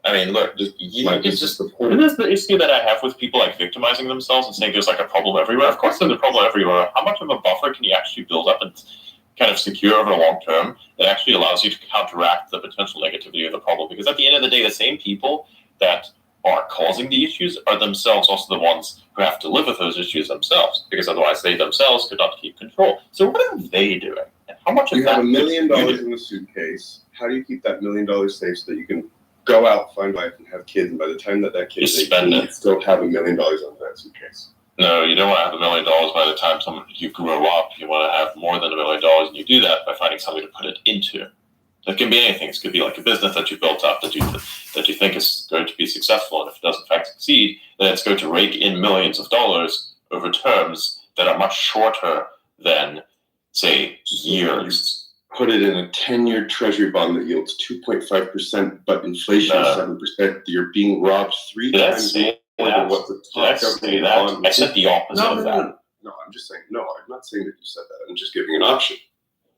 I mean, look, it's just the issue that I have with people like victimizing themselves and saying there's like a problem everywhere. Of course, there's a problem everywhere. How much of a buffer can you actually build up and kind of secure over a long term that actually allows you to counteract the potential negativity of the problem? Because at the end of the day, the same people that are causing the issues are themselves also the ones who have to live with those issues themselves, because otherwise they themselves could not keep control. So what are they doing? And how much you have $1 million in the suitcase? How do you keep that $1 million safe so that you can go out, find wife, and have kids, and by the time that kid is 18, you still have $1 million on that suitcase? No, you don't want to have $1 million by the time you grow up. You want to have more than $1 million, and you do that by finding something to put it into. It can be anything. It could be like a business that you built up that you think is going to be successful, and if it does in fact succeed, then it's going to rake in millions of dollars over terms that are much shorter than, say, years. Put it in a 10-year treasury bond that yields 2.5%, but inflation is 7%. You're being robbed 3 times more than what the top government bond. I said the opposite of that. No, I'm just saying. No, I'm not saying that you said that. I'm just giving an option.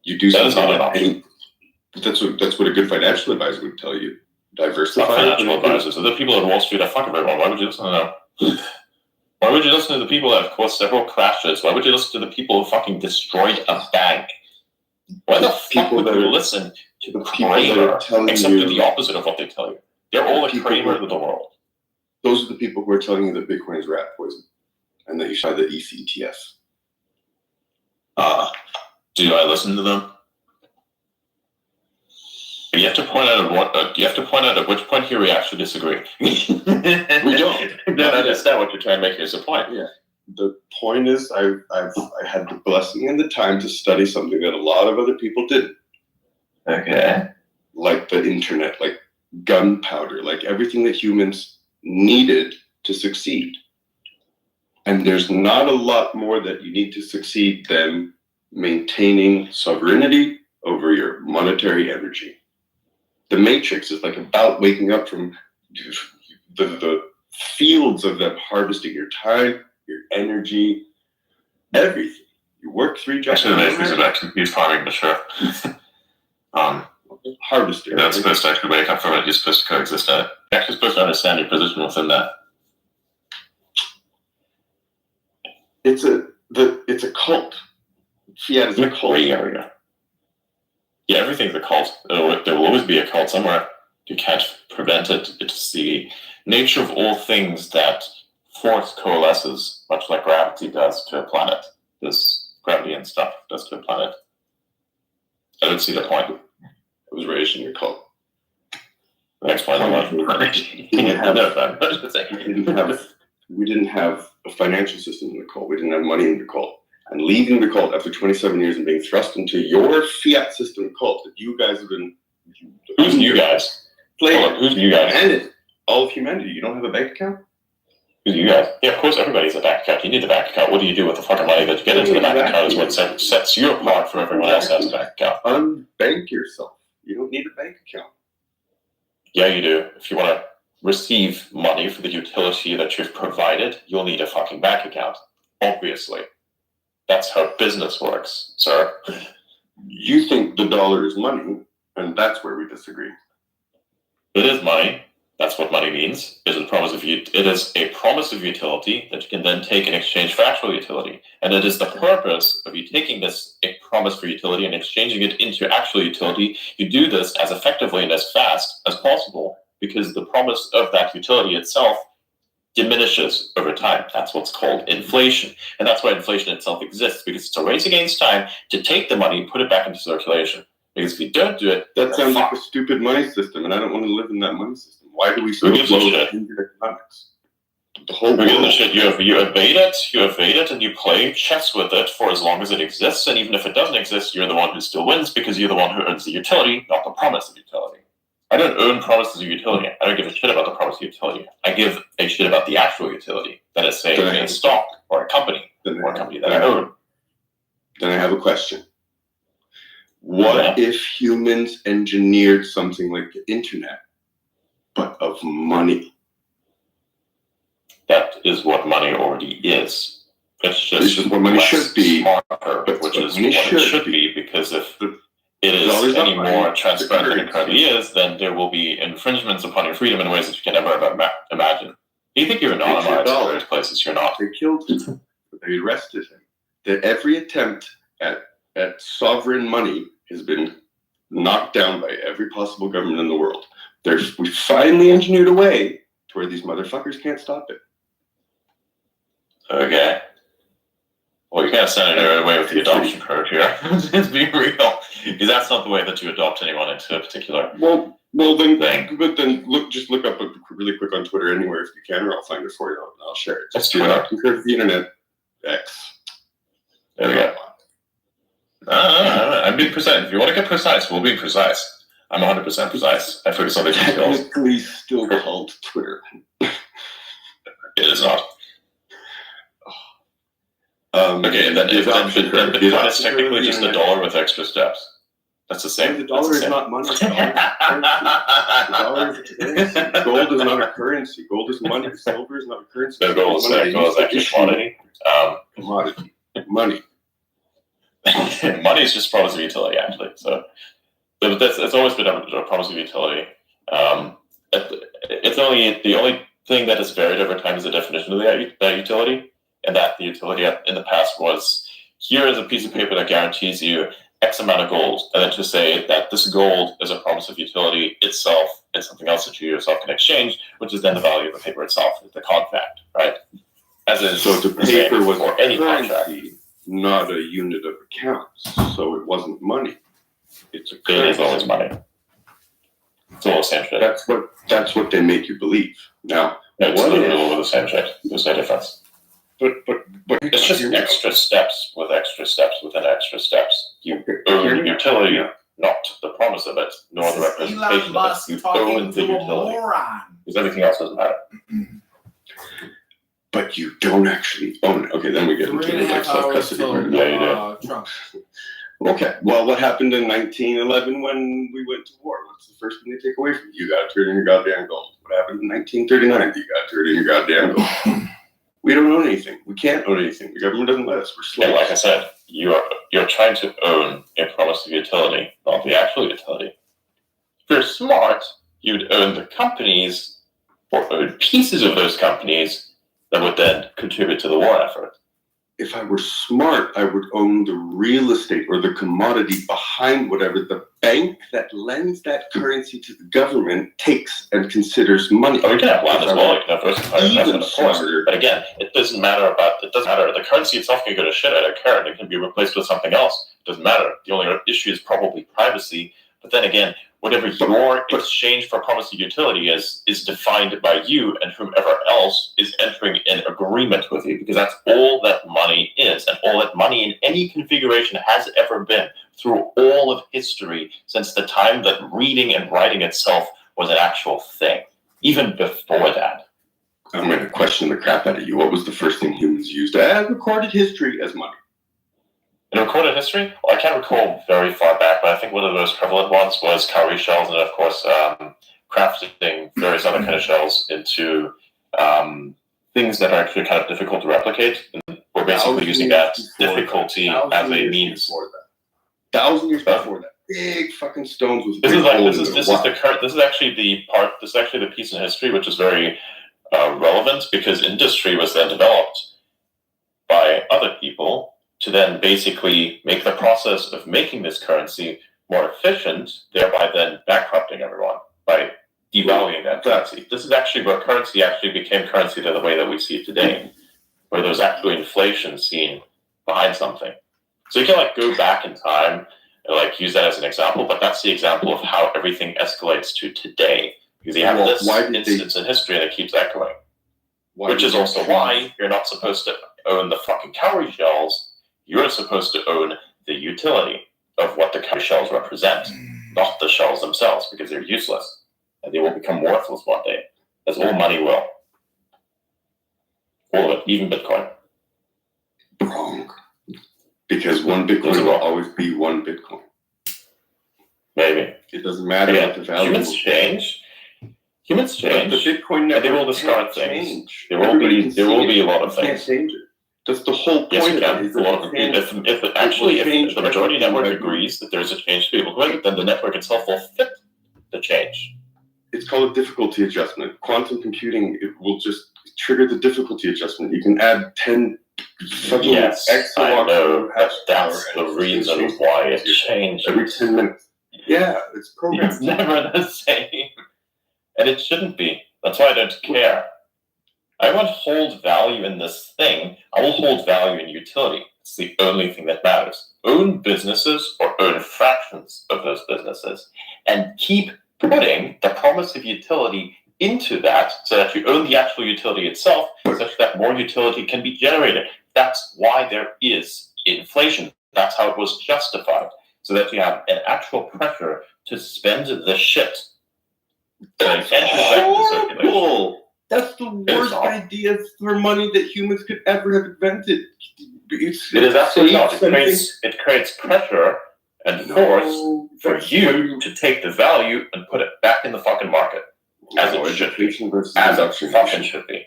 You do something. That's what a good financial advisor would tell you. Diversify. Financial advisors. So the people at Wall Street that fuck everyone. Why would you listen to them? Why would you listen to the people that have caused several crashes? Why would you listen to the people who fucking destroyed a bank? Why the fuck would you listen to the Kramer, except to the opposite of what they tell you? They're all the Kramer of the world. Those are the people who are telling you that Bitcoin is rat poison and that you should buy the ETH ETF. Do I listen to them? You have to point out at which point here we actually disagree. We don't. I don't understand what you're trying to make as a point. Yeah. The point is, I had the blessing and the time to study something that a lot of other people didn't. Okay. Like the internet, like gunpowder, like everything that humans needed to succeed. And there's not a lot more that you need to succeed than maintaining sovereignty over your monetary energy. The Matrix is like about waking up from the fields of them harvesting your time, your energy, everything. You work 3 jobs. Actually, the Matrix is actually huge farming, but sure. Harvesting. You're not supposed to actually wake up from it. You're supposed to coexist at it. You're actually supposed to understand your position within that. It's a cult. Fiat is a cult. Yeah, everything's a cult. There will always be a cult somewhere. You can't prevent it. It's the nature of all things that force coalesces, much like gravity does to a planet. This gravity and stuff does to a planet. I don't see the point. I was raised in a cult. That's why we didn't have a financial system in the cult. We didn't have money in the cult. And leaving the cult after 27 years and being thrust into your fiat system cult that you guys have been... Who's you guys? Who's you guys? And all of humanity. You don't have a bank account? Who's you guys? Yeah, of course everybody has a bank account. You need a bank account. What do you do with the fucking money that you get into the bank account is what sets you apart from everyone else who has a bank account. Unbank yourself. You don't need a bank account. Yeah, you do. If you want to receive money for the utility that you've provided, you'll need a fucking bank account. Obviously. That's how business works, sir. You think the dollar is money, and that's where we disagree. It is money. That's what money means. It is a promise of utility that you can then take in exchange for actual utility. And it is the purpose of you taking this a promise for utility and exchanging it into actual utility. You do this as effectively and as fast as possible because the promise of that utility itself diminishes over time. That's what's called inflation. And that's why inflation itself exists, because it's a race against time to take the money and put it back into circulation. Because if you don't do it, that sounds like a stupid money system, and I don't want to live in that money system. Why do we so slow economics? The whole world. Shit. You evade it, and you play chess with it for as long as it exists, and even if it doesn't exist, you're the one who still wins because you're the one who earns the utility, not the promise of utility. I don't own promises of utility. I don't give a shit about the promise of utility. I give a shit about the actual utility. That is, say, a stock or a company or a company that I own. Then I have a question. What if humans engineered something like the internet, but of money? That is what money already is. It's just what money should be. Smarter, which is what it should be, because if it is any more transparent than it currently is, then there will be infringements upon your freedom in ways that you can never imagine. You think you're anonymized in various places, you're not. They killed him. They arrested him. That every attempt at sovereign money has been knocked down by every possible government in the world. We finally engineered a way to where these motherfuckers can't stop it. Okay. Well, you can't stand in your way with the adoption curve here. Let's be real, because that's not the way that you adopt anyone into a particular. Well, then, thing. But then look up really quick on Twitter anywhere if you can, or I'll find it for you and I'll share it. That's Twitter. Adoption curve of the internet X. There we go. I'm being precise. If you want to get precise, we'll be precise. I'm 100% precise. I focus on the details. Technically still called Twitter. It is not. Okay, then Bitcoin is technically just $1 with extra steps. That's the same. The dollar is not money. The dollar is currency. Gold is not a currency. Gold is money. Silver is not a currency. No, gold is actually commodity. Commodity. Money. Money is just promise of utility, actually. So, but it's always been a promise of utility. It's only the only thing that has varied over time is the definition of that utility, and that the utility in the past was: here is a piece of paper that guarantees you X amount of gold, and then to say that this gold is a promise of utility itself and something else that you yourself can exchange, which is then the value of the paper itself, the contract, right? As is So the paper was for any contract. currency, not a unit of account. So it wasn't money. It's a It currency. is always money. It's all the same shit. That's what they make you believe. Now, It's what literally if- all the same shit. There's no difference. but It's just extra steps with extra steps within extra steps. You own Hear the me out. utility, Yeah. not the promise of it, nor the This is representation Elon of it. Musk You talking own the to a utility. moron. Because everything else doesn't matter. But you don't actually own it. Okay, then we get into 3.5 the like hours self-custody till part. Yeah, you do. Trump. Okay, well, what happened in 1911 when we went to war? What's the first thing they take away from you? You got to turn in your goddamn gold. What happened in 1939? You got to turn in your goddamn gold. We don't own anything. We can't own anything. The government doesn't let us. We're And slaves. like I said, you're trying to own a promise of utility, not the actual utility. If you're smart, you'd own the companies or own pieces of those companies that would then contribute to the war effort. If I were smart, I would own the real estate or the commodity behind whatever the bank that lends that currency to the government takes and considers money. Oh, we can have land as well. You can have versatile Even investment, of course. smarter. But again, it doesn't matter. The currency itself can go to shit. I don't care. It can be replaced with something else. It doesn't matter. The only issue is probably privacy. But then again, whatever your exchange for promise of utility is defined by you and whomever else is entering an agreement with you, because that's all that money is, and all that money in any configuration has ever been through all of history since the time that reading and writing itself was an actual thing, even before that. I'm going to question the crap out of you. What was the first thing humans used as recorded history as money? In recorded history, well, I can't recall very far back, but I think one of the most prevalent ones was cowrie shells, and of course, crafting various other kind of shells into things that are actually kind of difficult to replicate. And we're basically using that difficulty as a means. 1,000 years before that, big fucking stones with. This is actually the piece in history which is very relevant, because industry was then developed by other people to then basically make the process of making this currency more efficient, thereby then bankrupting everyone by devaluing that currency. This is actually where currency actually became currency the way that we see it today, where there's actually inflation seen behind something. So you can go back in time and use that as an example, but that's the example of how everything escalates to today. Because you have this instance in history and it keeps echoing. Which is also why you're not supposed to own the fucking cowrie shells. You're supposed to own the utility of what the cowrie shells represent, not the shells themselves, because they're useless. And they will become worthless one day, as all money will. All of it, even Bitcoin. Wrong. Because one Bitcoin will always be one Bitcoin. Maybe. It doesn't matter what the value Humans change. Humans change. The Bitcoin network and they will discard change. things. There will be a lot of things. Can't change it. That's the whole point. Yes, you of can. it, is A lot of that it can't- if the majority network agrees that there's a change to be implemented, then the network itself will fit the change. It's called a difficulty adjustment. Quantum computing, it will just trigger the difficulty adjustment. You can add 10 fucking Yes, I know, but that's power, the reason why it changed. every 10 minutes. Yeah, it's programmed. It's never the same. And it shouldn't be. That's why I don't care. I won't hold value in this thing. I will hold value in utility. It's the only thing that matters. Own businesses or own fractions of those businesses. And keep putting the promise of utility into that so that you own the actual utility itself, such that more utility can be generated. That's why there is inflation. That's how it was justified. So that you have an actual pressure to spend the shit. That's horrible. That's the worst idea for money that humans could ever have invented. It is absolutely not. It creates pressure and force for you to take the value and put it back in the fucking market. As it should be. As it fucking should be.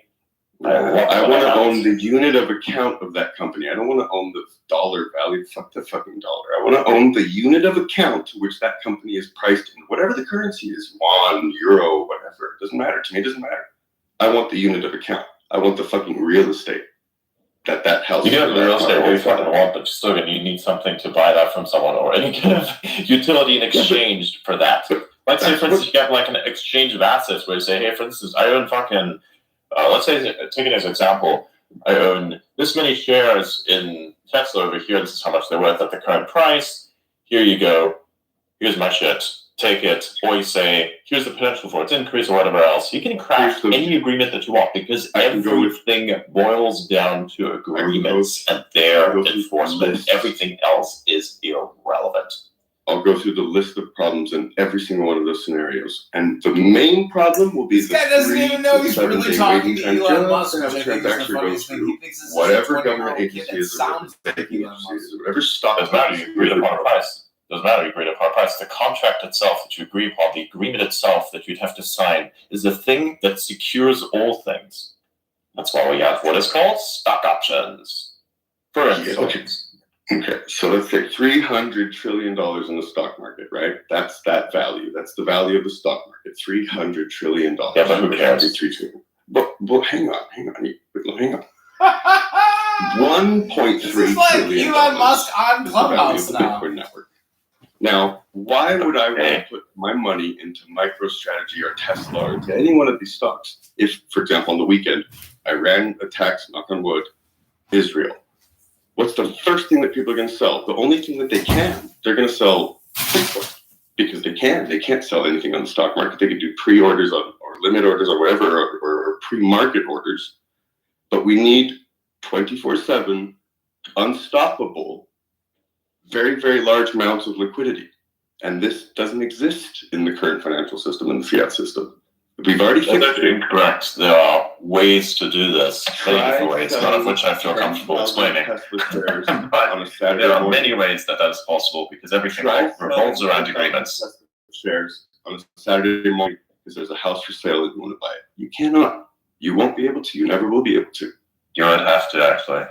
I want to own the unit of account of that company. I don't want to own the dollar value. Fuck the fucking dollar. I want to own the unit of account to which that company is priced in. Whatever the currency is, yuan, euro, whatever. It doesn't matter. To me, it doesn't matter. I want the unit of account. I want the fucking real estate. that house. You can have the real estate where you fucking all want, but still gonna you need something to buy that from someone or any kind of utility in exchange for that. Let's say, for instance, you have like an exchange of assets where you say, hey, for instance, I own fucking, let's say, take it as an example, I own this many shares in Tesla over here. This is how much they're worth at the current price. Here you go. Here's my shit. Take it. Or you say, here's the potential for its increase or whatever else. You can craft any agreement that you want because everything boils down to agreements and their enforcement. Everything else is irrelevant. I'll go through the list of problems in every single one of those scenarios. And the main problem will be This guy doesn't even know he's really talking to Elon Musk, which I think is the funniest thing. He thinks this is whatever a government 20-year-old kid agency that is sounds taking whatever stock. Doesn't matter, you agreed upon a price. Doesn't matter, you agreed upon a price. The contract itself that you agree upon, the agreement itself that you'd have to sign, is the thing that secures all things. That's why we have what is called stock options. For instance. Okay, so let's say $300 trillion in the stock market, right? That's that value. That's the value of the stock market. $300 trillion. Yeah, but who cares? But hang on. 1.3 This is like trillion Elon Musk on is the value of Clubhouse the now. Bitcoin network. Now, why would I want to put my money into MicroStrategy or Tesla or to any one of these stocks? If, for example, on the weekend, Iran attacks, knock on wood, Israel. What's the first thing that people are going to sell? The only thing that they're going to sell Bitcoin because they can. They can't sell anything on the stock market. They could do pre-orders or limit orders or whatever, or pre-market orders. But we need 24/7, unstoppable, very, very large amounts of liquidity. And this doesn't exist in the current financial system, in the fiat system. We've already fixed That's actually incorrect. There are ways to do this, many different ways, none of which I feel comfortable explaining. But there are many ways that is possible because everything revolves around agreements. Shares on a Saturday morning because there's a house for sale and you want to buy it. You cannot. You won't be able to. You never will be able to. You would have to, actually.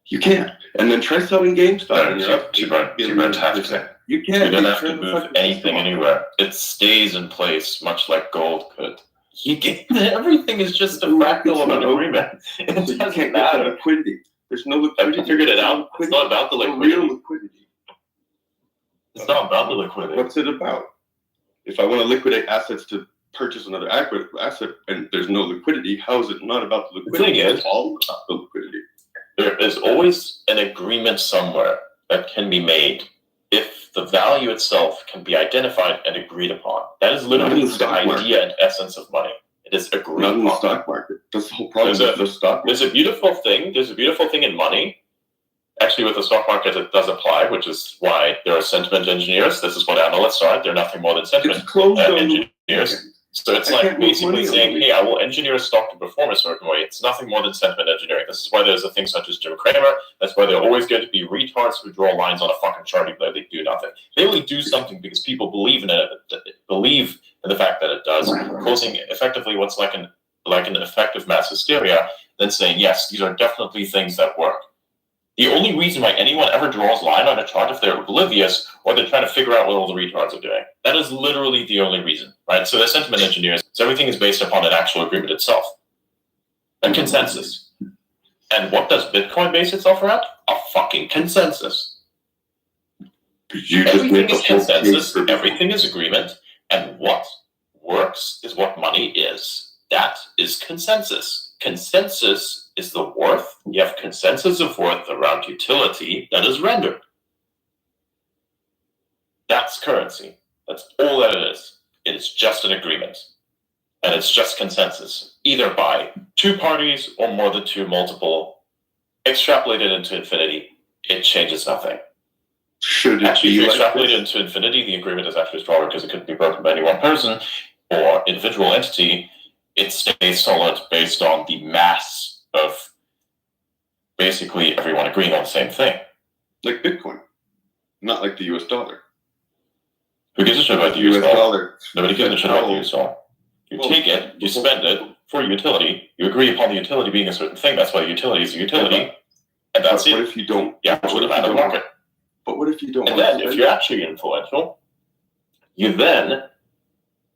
You can't. And then try selling GameStop. You don't have to. You can't. You don't have to move anything anywhere. It stays in place, much like gold could. Everything is just a fractal of an agreement. It doesn't matter. Liquidity. There's no liquidity. I figured it out. It's not about the liquidity. Real liquidity. It's not about the liquidity. What's it about? If I want to liquidate assets to purchase another asset and there's no liquidity, how is it not about the liquidity? The thing is, it's all about the liquidity. There is always an agreement somewhere that can be made if the value itself can be identified and agreed upon. That is literally the idea and essence of money. It is agreed upon. Not in the stock market. That's the whole problem with the stock market. There's a beautiful thing. There's a beautiful thing in money. Actually, with the stock market, it does apply, which is why there are sentiment engineers. This is what analysts are. They're nothing more than sentiment engineers. So it's like basically saying, hey, I will engineer a stock to perform a certain way. It's nothing more than sentiment engineering. This is why there's a thing such as Jim Cramer. That's why there are always going to be retards who draw lines on a fucking chart even though they do nothing. They only do something because people believe in it, believe in the fact that it does, causing effectively what's like an effective mass hysteria, then saying, yes, these are definitely things that work. The only reason why anyone ever draws line on a chart if they're oblivious or they're trying to figure out what all the retards are doing. That is literally the only reason, right? So they're sentiment engineers. So everything is based upon an actual agreement itself. A consensus. And what does Bitcoin base itself around? A fucking consensus. Everything is consensus. Everything is agreement. And what works is what money is. That is consensus. Consensus is the worth. You have consensus of worth around utility that is rendered. That's currency. That's all that it is. It is just an agreement. And it's just consensus, either by two parties or more than two, multiple. Extrapolated into infinity, it changes nothing. Should it actually, be if you like extrapolate this? it into infinity, the agreement is actually stronger because it couldn't be broken by any one person or individual entity. It stays solid based on the mass of basically everyone agreeing on the same thing. Like Bitcoin, not like the US dollar. Who gives a shit about the US dollar? Nobody gives a shit about the US dollar. You take it, you spend it for utility, you agree upon the utility being a certain thing, that's why utility is a utility, and that's it. What if you don't? Yeah, what about the market? But what if you don't? And then, if you're actually influential, you then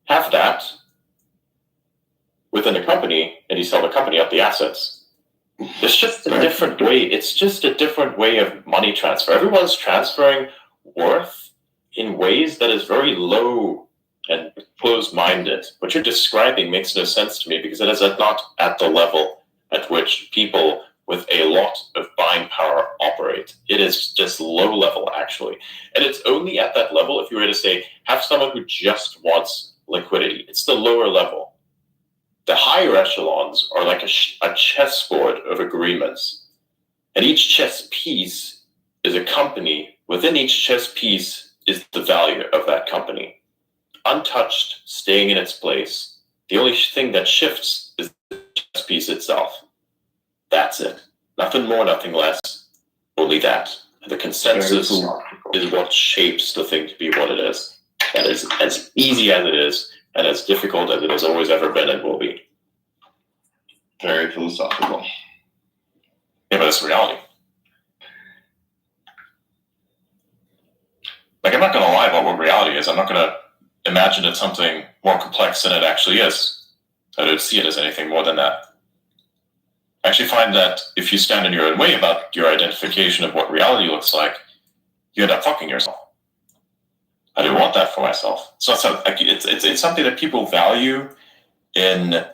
have that within a company, and you sell the company up the assets. It's just a different way. It's just a different way of money transfer. Everyone's transferring worth in ways that is very low and closed-minded. What you're describing makes no sense to me because it is not at the level at which people with a lot of buying power operate. It is just low level, actually. And it's only at that level, if you were to say, have someone who just wants liquidity. It's the lower level. The higher echelons are like a chessboard of agreements. And each chess piece is a company. Within each chess piece is the value of that company. Untouched, staying in its place. The only thing that shifts is the chess piece itself. That's it. Nothing more, nothing less. Only that. And the consensus is what shapes the thing to be what it is. That is as easy as it is, and as difficult as it has always ever been and will be. Very philosophical. Yeah, but it's reality. Like, I'm not going to lie about what reality is. I'm not going to imagine it something more complex than it actually is. I don't see it as anything more than that. I actually find that if you stand in your own way about your identification of what reality looks like, you end up fucking yourself. I don't want that for myself. So it's something that people value in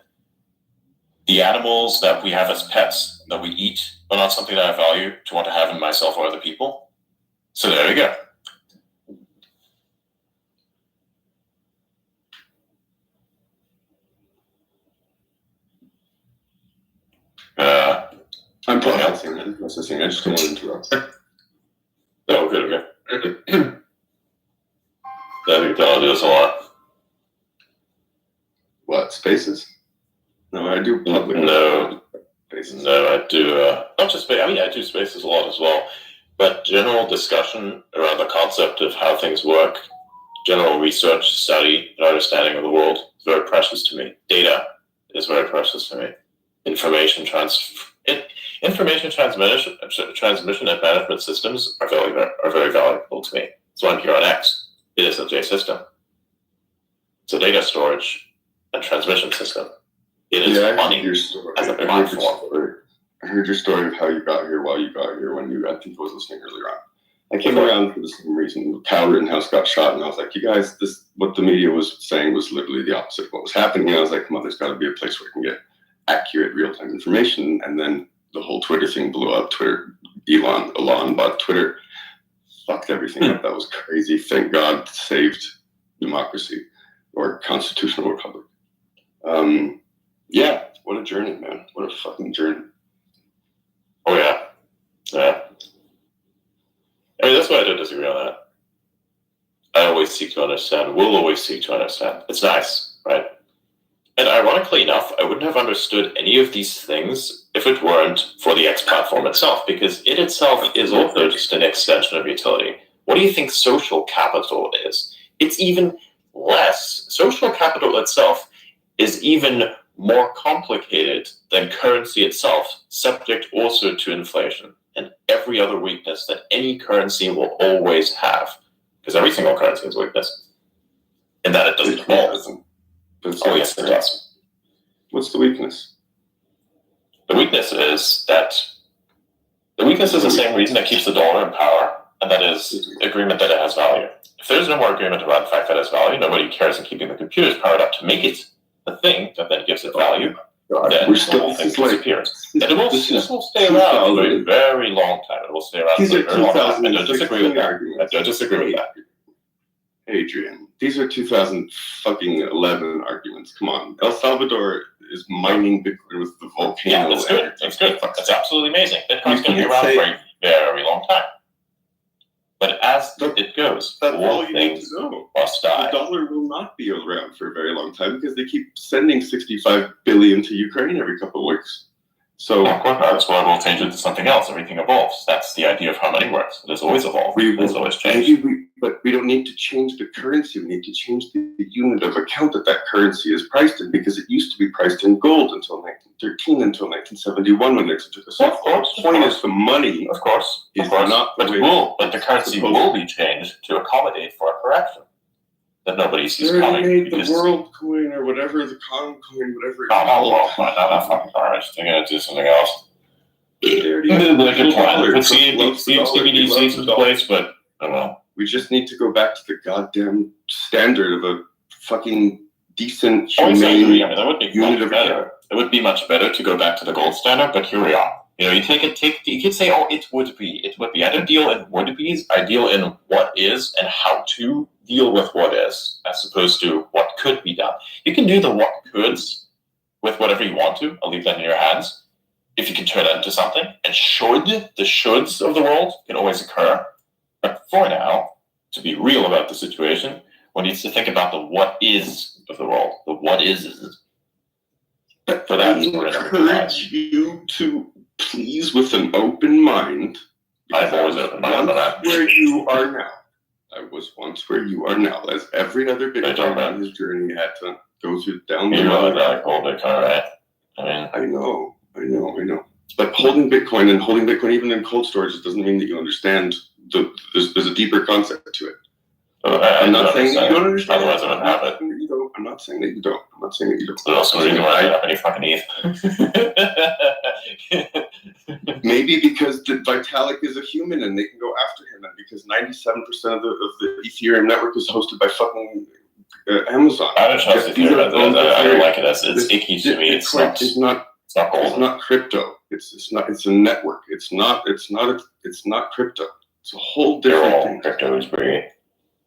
the animals that we have as pets, that we eat, but not something that I value to want to have in myself or other people. So there we go. I'm processing. I just don't want to interrupt. No, good. I think that'll do us a lot. What, spaces? No, I do public. No. Spaces. No, I do, not just space. I mean, I do spaces a lot as well. But general discussion around the concept of how things work, general research, study, and understanding of the world is very precious to me. Data is very precious to me. Information transmission and management systems are very valuable to me. That's why I'm here on X. It is a J system. It's a data storage and transmission system. It is money as a platform. I heard your story of how you got here, why you got here, when I think I was listening earlier on. I came around for the same reason. Kyle Rittenhouse got shot, and I was like, you guys, what the media was saying was literally the opposite of what was happening. And I was like, come on, there's got to be a place where I can get accurate, real-time information. And then the whole Twitter thing blew up. Elon bought Twitter, fucked everything up. That was crazy. Thank God saved democracy or constitutional republic. Yeah, what a journey, man. What a fucking journey. Oh, yeah. Yeah. I mean, that's why I don't disagree on that. I always seek to understand, will always seek to understand. It's nice, right? And ironically enough, I wouldn't have understood any of these things if it weren't for the X platform itself, because it itself is also just an extension of utility. What do you think social capital is? It's even less. Social capital itself is even more complicated than currency itself, subject also to inflation and every other weakness that any currency will always have, because every single currency has weakness, and that it doesn't evolve. Oh, yes, it does. What's the weakness? The weakness is the same reason that keeps the dollar in power, and that is agreement that it has value. If there's no more agreement about the fact that it has value, nobody cares in keeping the computers powered up to make it the thing that then gives it value. Then the whole thing disappears. And this will stay around for a very long time. It will stay around for a very long time. I don't disagree with that. I don't disagree with that. Adrian, these are 2011 arguments. Come on. El Salvador is mining Bitcoin with the volcano. Yeah, that's good. That's good. That's absolutely amazing. Bitcoin's going to be around for a very long time. But as it goes, all things must die. The dollar will not be around for a very long time because they keep sending $65 billion to Ukraine every couple of weeks. So of course not. That's why we'll change it to something else. Everything evolves. That's the idea of how money works. It has always evolved. It has always changed. But we don't need to change the currency. We need to change the unit of account that currency is priced in, because it used to be priced in gold until 1913, until 1971 when they took us off. The point is the money. Of course. Is not but the currency will be changed to accommodate for a correction that nobody sees coming. They made the world coin or whatever, the con coin, whatever. Not fucking car. I'm just thinking to do something else. Like a plan. Put CBDC CBDCs into place, but I don't know. We just need to go back to the goddamn standard of a fucking decent, Also, I humane mean, that would be unit much of better. care. It would be much better to go back to the gold standard, but here we are. You know, you you could say, oh, it would be ideal in would be, ideal in what is, and how to deal with what is, as opposed to what could be done. You can do the what coulds with whatever you want to. I'll leave that in your hands. If you can turn that into something, and the shoulds of the world can always occur. But for now, to be real about the situation, one needs to think about the what is of the world. The what is. For that, I encourage you to please, with an open mind. I've always open mind on that. Where you are now. I was once where you are now. As every other Bitcoin on his journey had to go through down the road. Gold Bitcoin, right? I know. But holding Bitcoin even in cold storage, doesn't mean that you understand. There's a deeper concept to it. I'm not saying that you don't understand. Otherwise, I wouldn't have it. I'm not saying that you don't. There's also a reason why I don't have any fucking ETH. Maybe because the Vitalik is a human and they can go after him, and because 97% of the Ethereum network is hosted by fucking Amazon. I don't trust Ethereum. I don't like it. It's icky to me. It's not gold. It's not crypto. It's not. It's a network. It's not crypto. It's a whole different thing. Crypto is great.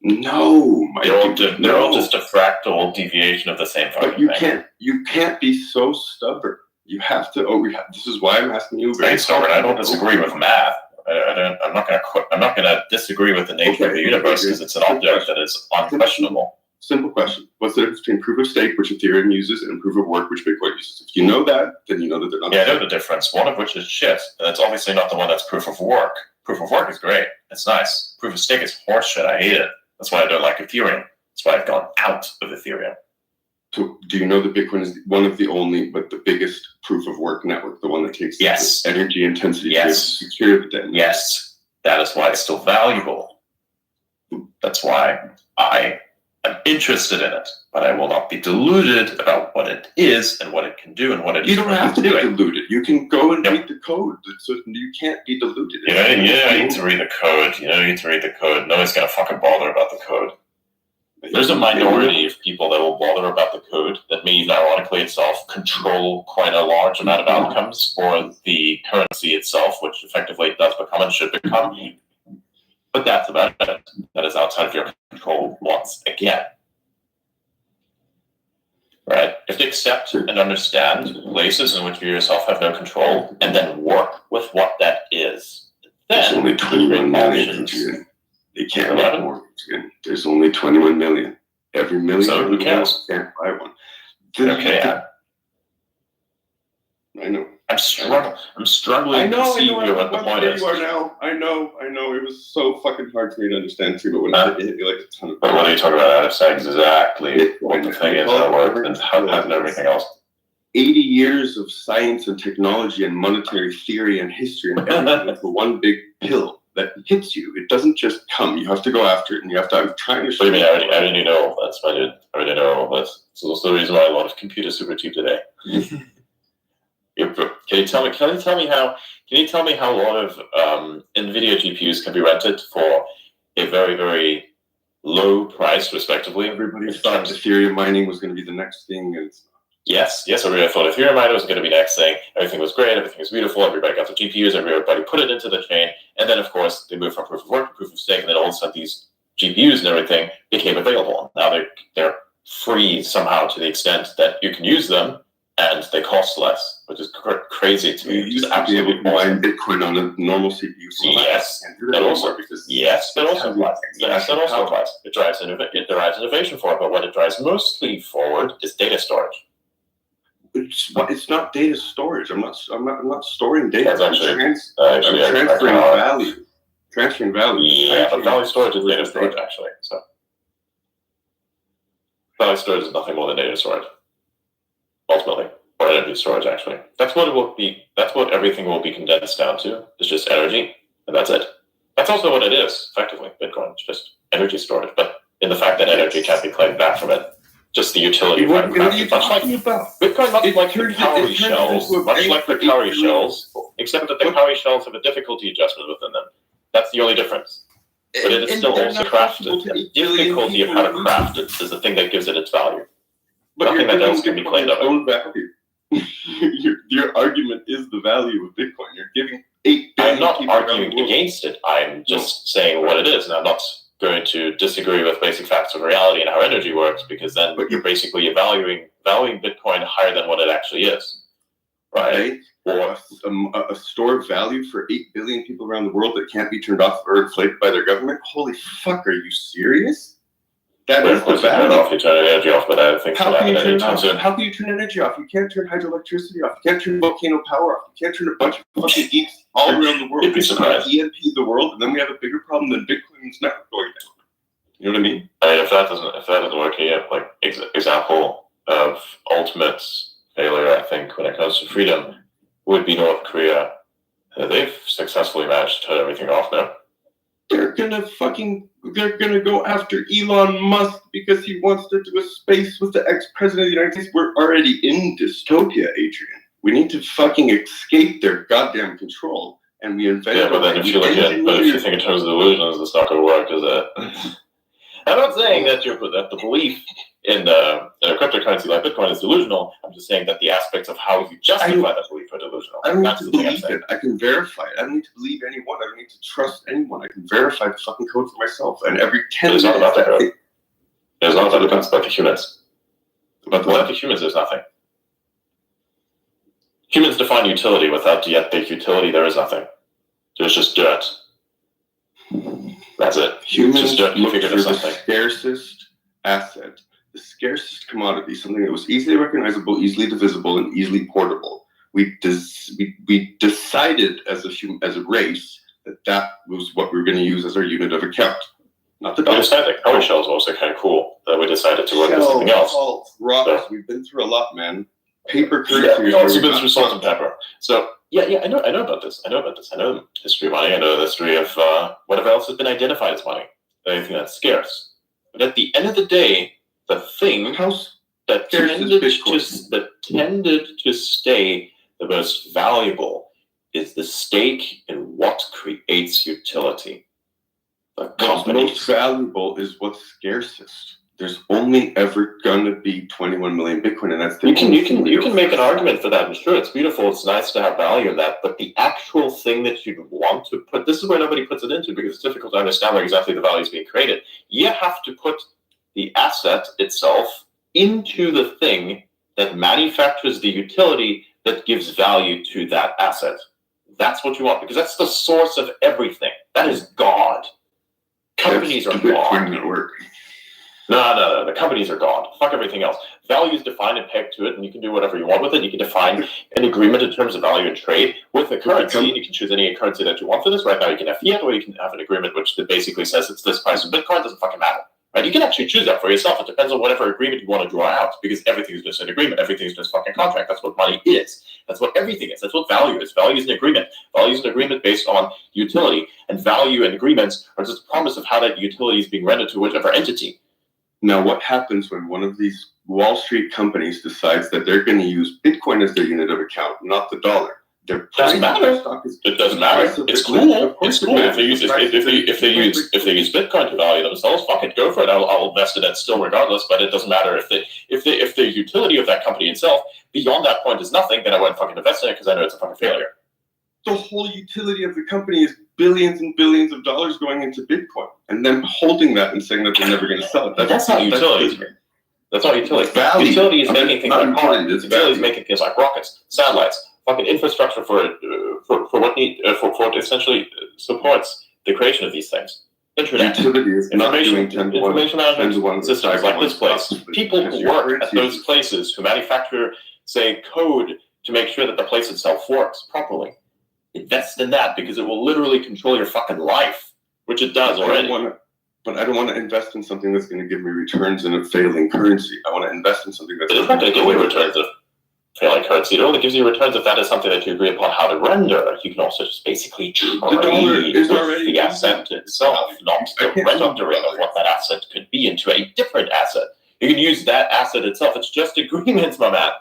No, they're all just a fractal deviation of the same fucking thing. You can't be so stubborn. You have to. This is why I'm asking you. Very stubborn. I don't disagree with math. I'm not going to disagree with the nature of the universe because it's an object that is unquestionable. Simple question. What's the difference between proof of stake, which Ethereum uses, and proof of work, which Bitcoin uses? If you know that, then you know that they're not. Yeah, I know the difference. One of which is shit, and it's obviously not the one that's proof of work. Proof of work is great. It's nice. Proof of stake is horseshit. I hate it. That's why I don't like Ethereum. That's why I've gone out of Ethereum. So, do you know that Bitcoin is one of the only, but the biggest proof of work network, the one that takes the energy intensity to secure the data? Yes, that is why it's still valuable. That's why I am interested in it, but I will not be deluded about what it is and what it can do and what it is. You don't have to be deluded. You can go and read the code. So you can't be deluded. You need to read the code. You need to read the code. Nobody's gonna fucking bother about the code. There's a minority of people that will bother about the code that may even ironically itself control quite a large amount of outcomes for the currency itself, which effectively it does become and should become. But that's about it. That is outside of your control once again. Right? If you accept and understand places in which you yourself have no control and then work with what that is, then there's only 21 million. They can't make more. There's only 21 million. Every million. So who cares? Can't buy one. I know. I'm struggling to see what the point is. You are now. I know. It was so fucking hard for me to understand too, but when it hit me like a ton of. But when you talk about out of sex, exactly what the thing is, how it works, and how and everything else. 80 years of science and technology and monetary theory and history and everything into one big pill that hits you. It doesn't just come. You have to go after it, and you have to. I'm trying to. What do you mean? I already know all this. I already know all this. So that's the reason why a lot of computers super cheap today. Can you tell me how a lot of NVIDIA GPUs can be rented for a very, very low price, respectively? Everybody thought Ethereum mining was going to be the next thing, and it's not. Yes, everybody thought Ethereum mining was going to be next thing. Everything was great, everything was beautiful, everybody got the GPUs, everybody put it into the chain, and then, of course, they moved from proof of work to proof of stake, and then all of a sudden these GPUs and everything became available. Now they're free somehow to the extent that you can use them, and they cost less, which is crazy to me. You used to be able to mine Bitcoin on a normal CPU. Yes, that also applies. Yes, that also applies. It drives innovation forward, but what it drives mostly forward is data storage. It's not data storage. I'm not storing data. That's I'm transferring value. Transferring value. Yeah, but value storage is data storage actually. So value storage is nothing more than data storage. Ultimately, or energy storage, actually. That's what it will be. That's what everything will be condensed down to. It's just energy, and that's it. That's also what it is, effectively. Bitcoin, it's just energy storage, but in the fact that energy can't be claimed back from it. just the utility. What are you talking about? Bitcoin, much like the cowrie it turns shells, into a much bank like the for cowrie 8 shells, except that the cowrie shells have a difficulty adjustment within them. That's the only difference. But it is still also crafted. The difficulty of how to craft it is the thing that gives it its value. But Nothing that else can be claimed of it. own value. your argument is the value of Bitcoin. You're giving 8 billion I'm not people around arguing the world. against it. I'm just saying what it is, and I'm not going to disagree with basic facts of reality and how energy works, because then you're basically valuing Bitcoin higher than what it actually is, right? Or a store of value for 8 billion people around the world that can't be turned off or inflated by their government. Holy fuck, are you serious? That is the value. Off, you turn energy off, but I think how can you turn it off? soon. How can you turn energy off? You can't turn hydroelectricity off. You can't turn volcano power off. You can't turn a bunch of fucking geeks all around the world. You'd be surprised. EMP the world, and then we have a bigger problem than Bitcoin's network going down. You know what I mean? I mean, if that doesn't work yet, like example of ultimate failure, I think when it comes to freedom would be North Korea. They've successfully managed to turn everything off now. They're gonna go after Elon Musk because he wants to do a space with the ex-president of the United States. We're already in dystopia, Adrian. We need to fucking escape their goddamn control, and we invent. Yeah, but then if you think in terms of delusions, it's not gonna work, is it? I'm not saying that the belief in a cryptocurrency like Bitcoin is delusional. I'm just saying that the aspects of how you justify that belief are delusional. I don't need to believe it. I can verify it. I don't need to believe anyone. I don't need to trust anyone. I can verify the fucking code for myself. And every 10 minutes... It's not about the code. It's not about the code. It's about the humans. Without the humans, there's nothing. Humans define utility. Without the utility, there is nothing. There's just dirt. That's it. Humans just look for the scarcest asset, the scarcest commodity, something that was easily recognizable, easily divisible, and easily portable. We decided as a race that was what we were going to use as our unit of account. Not the dollar. I understand that cowrie shells were also kind of cool that we decided to work with something else. Salt, rocks. So, we've been through a lot, man. Paper currency. Yeah, we've also been through salt and pepper. So yeah, I know about this. I know the history of money. I know the history of whatever else has been identified as money. Anything that's scarce. But at the end of the day, the thing that tended to stay the most valuable is the stake in what creates utility. What's most valuable is what's scarcest. There's only ever gonna be 21 million Bitcoin, and that's the you can make an argument for that. And sure, it's beautiful. It's nice to have value in that, but the actual thing that you'd want to put, this is where nobody puts it into because it's difficult to understand where exactly the value is being created. You have to put the asset itself into the thing that manufactures the utility that gives value to that asset. That's what you want because that's the source of everything. That is God. Companies are God. No. The companies are God. Fuck everything else. Value is defined and pegged to it, and you can do whatever you want with it. You can define an agreement in terms of value and trade with a currency. You can choose any currency that you want for this. Right now, you can have fiat, or you can have an agreement which basically says it's this price of Bitcoin. Doesn't fucking matter. Right? You can actually choose that for yourself. It depends on whatever agreement you want to draw out, because everything is just an agreement. Everything is just fucking contract. That's what money is. That's what everything is. That's what value is. Value is an agreement. Value is an agreement based on utility, and value and agreements are just a promise of how that utility is being rendered to whichever entity. Now, what happens when one of these Wall Street companies decides that they're going to use Bitcoin as their unit of account, not the dollar? It doesn't matter. It doesn't matter. It's cool. It's cool if they use Bitcoin to value themselves. Fuck it, go for it. I'll invest in it still, regardless. But it doesn't matter if the utility of that company itself beyond that point is nothing. Then I won't fucking invest in it because I know it's a fucking failure. The whole utility of the company is billions and billions of dollars going into Bitcoin, and then holding that and saying that they're never going to sell it. That's not utility. That's not utility. Utility is making things like cars. Utility is making things like rockets, satellites, fucking infrastructure for what essentially supports the creation of these things. Internet, information management systems like this place. People who work at those places who manufacture, say, code to make sure that the place itself works properly. Invest in that because it will literally control your fucking life, which it does already. But I don't want to invest in something that's going to give me returns in a failing currency. I want to invest in something that's... It's not going to give you returns of failing currency. It only gives you returns if that is something that you agree upon how to render. You can also just basically trade with the asset itself, not the rendering of what that asset could be into a different asset. You can use that asset itself. It's just agreements, my man.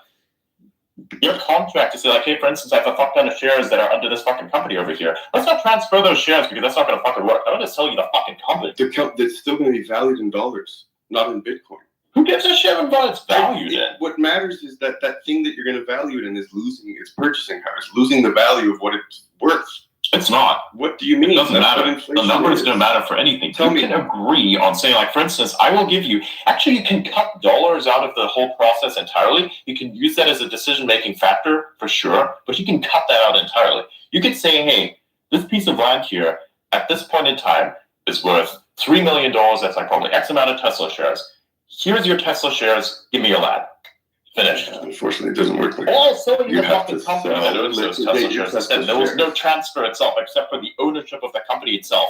Your contract to say, like, hey, for instance, I have a fuck ton of shares that are under this fucking company over here. Let's not transfer those shares because that's not going to fucking work. I'm going to sell you the fucking company. It's still going to be valued in dollars, not in Bitcoin. Who gives a shit about what it's valued in? What matters is that thing that you're going to value it in is losing its purchasing power. It's losing the value of what it's worth. It's not. What do you mean? It doesn't matter. The numbers don't matter for anything. You can agree on saying, like, for instance, I will give you, actually, you can cut dollars out of the whole process entirely. You can use that as a decision-making factor, for sure, but you can cut that out entirely. You could say, hey, this piece of land here, at this point in time, is worth $3 million. That's like probably X amount of Tesla shares. Here's your Tesla shares. Give me your land. Finished. Unfortunately, it doesn't work like that. Or selling the fucking company that owns those Tesla shares instead. There was no transfer itself except for the ownership of the company itself,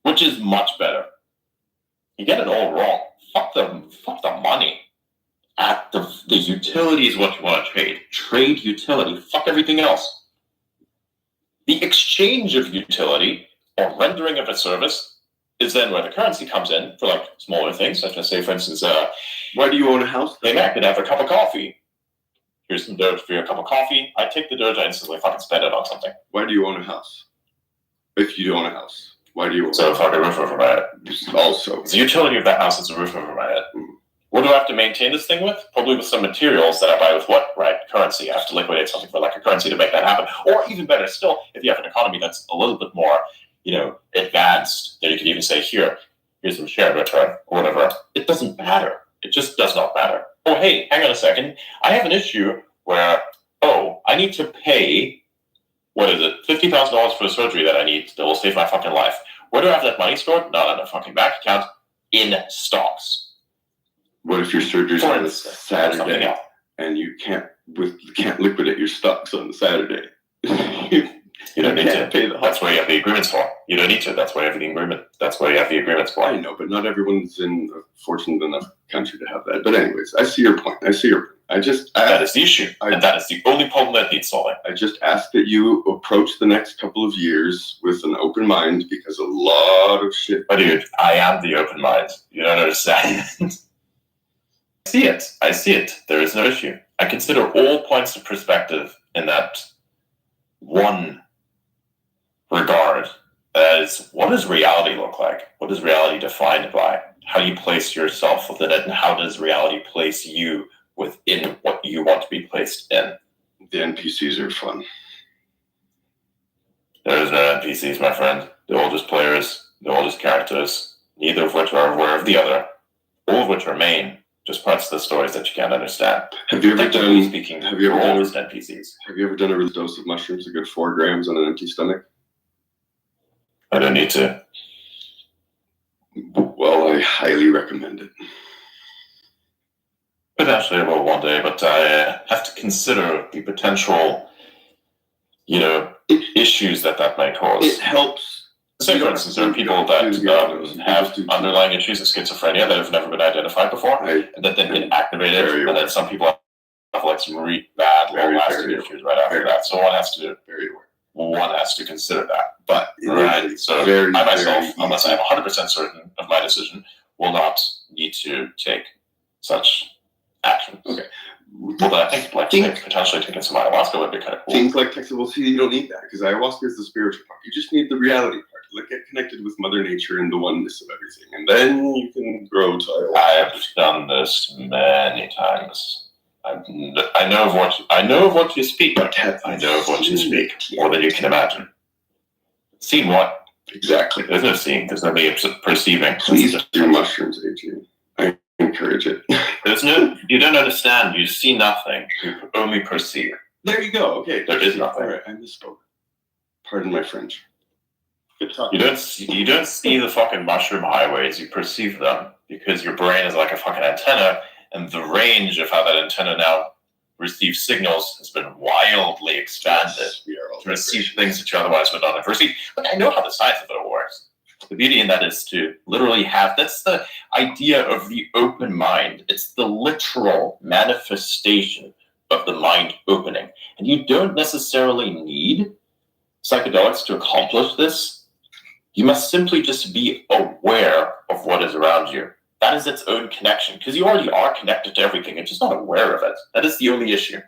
which is much better. You get it all wrong. Fuck the money. At the utility is what you want to trade. Trade utility. Fuck everything else. The exchange of utility or rendering of a service is then where the currency comes in for like smaller things, such as, say, for instance, why do you own a house? Hey, Mac, could have a cup of coffee. Here's some Doge for your cup of coffee. I take the Doge, I instantly fucking spend it on something. Why do you own a house? If you own a house, why do you own a fucking roof over my head. Also, the utility of that house is a roof over my head. What do I have to maintain this thing with? Probably with some materials that I buy with what? Right, currency. I have to liquidate something for like a currency to make that happen. Or even better still, if you have an economy that's a little bit more, advanced, then you could even say, here's some share return or whatever. It doesn't matter. It just does not matter. Oh, hey, hang on a second. I have an issue where, I need to pay, $50,000 for a surgery that I need that will save my fucking life. Where do I have that money stored? Not in a fucking bank account, in stocks. What if your surgery's on a Saturday and you can't liquidate your stocks on the Saturday? You don't need to. That's why you have the agreements for. You don't need to. That's why you have the agreement. That's why you have the agreements for. I know, but not everyone's in a fortunate enough country to have that. But anyways, I see your point. That is the issue, and that is the only problem that needs solving. I just ask that you approach the next couple of years with an open mind, because a lot of shit. But dude, I am the open mind. You don't understand. I see it. There is no issue. I consider all points of perspective in that one regard. That is, what does reality look like? What is reality defined by? How do you place yourself within it, and how does reality place you within what you want to be placed in? The NPCs are fun. There is no NPCs, my friend. They're all just players. They're all just characters, neither of which are aware of the other, all of which are main. Just parts of the stories that you can't understand. Have you ever done NPCs? Have you ever done a real dose of mushrooms, a good 4 grams on an empty stomach? I don't need to. Well, I highly recommend it. Potentially I will one day, but I have to consider the potential, issues that may cause. It helps. Say, for instance, there are people that have underlying issues of schizophrenia that have never been identified before, and that then get activated, and then some people have like some really bad long-lasting issues right after that. So one has to consider that. But right, so I myself, unless I am 100% certain of my decision, will not need to take such action. Okay. Well, I think potentially taking some ayahuasca would be kind of cool. Things like Texas, you don't need that, because ayahuasca is the spiritual part. You just need the reality part. Get connected with Mother Nature and the oneness of everything, and then you can grow to ayahuasca. I have done this many times. I know of what you speak. I know of what you speak more than you can imagine. Seeing what? Exactly. There's no seeing. There's nobody perceiving. Please do mushrooms, AJ. I encourage it. You don't understand. You see nothing. You only perceive. There you go. Okay. There is nothing. All right, I misspoke. Pardon my French. Good talk. You don't see the fucking mushroom highways. You perceive them because your brain is like a fucking antenna, and the range of how that antenna now receives signals has been wildly expanded to receive things that you otherwise would not have received. Look, I know how the science of it all works. The beauty in that is to literally that's the idea of the open mind. It's the literal manifestation of the mind opening. And you don't necessarily need psychedelics to accomplish this. You must simply just be aware of what is around you. That is its own connection, because you already are connected to everything. You're just not aware of it. That is the only issue.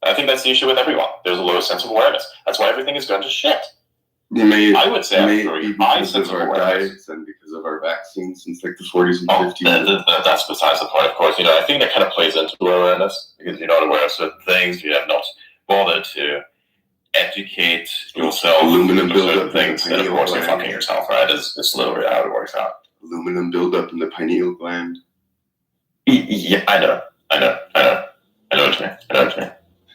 I think that's the issue with everyone. There's a low sense of awareness. That's why everything is going to shit. I would say I have a very high sense of our awareness. diets and because of our vaccines since like the 40s and 50s. That's besides the point, of course. I think that kind of plays into awareness, because you're not aware of certain things. You have not bothered to educate yourself Aluminum for buildup certain things, and of course you're fucking yourself, right? It's slowly how it works out. Aluminum buildup in the pineal gland. Yeah, I know what you mean.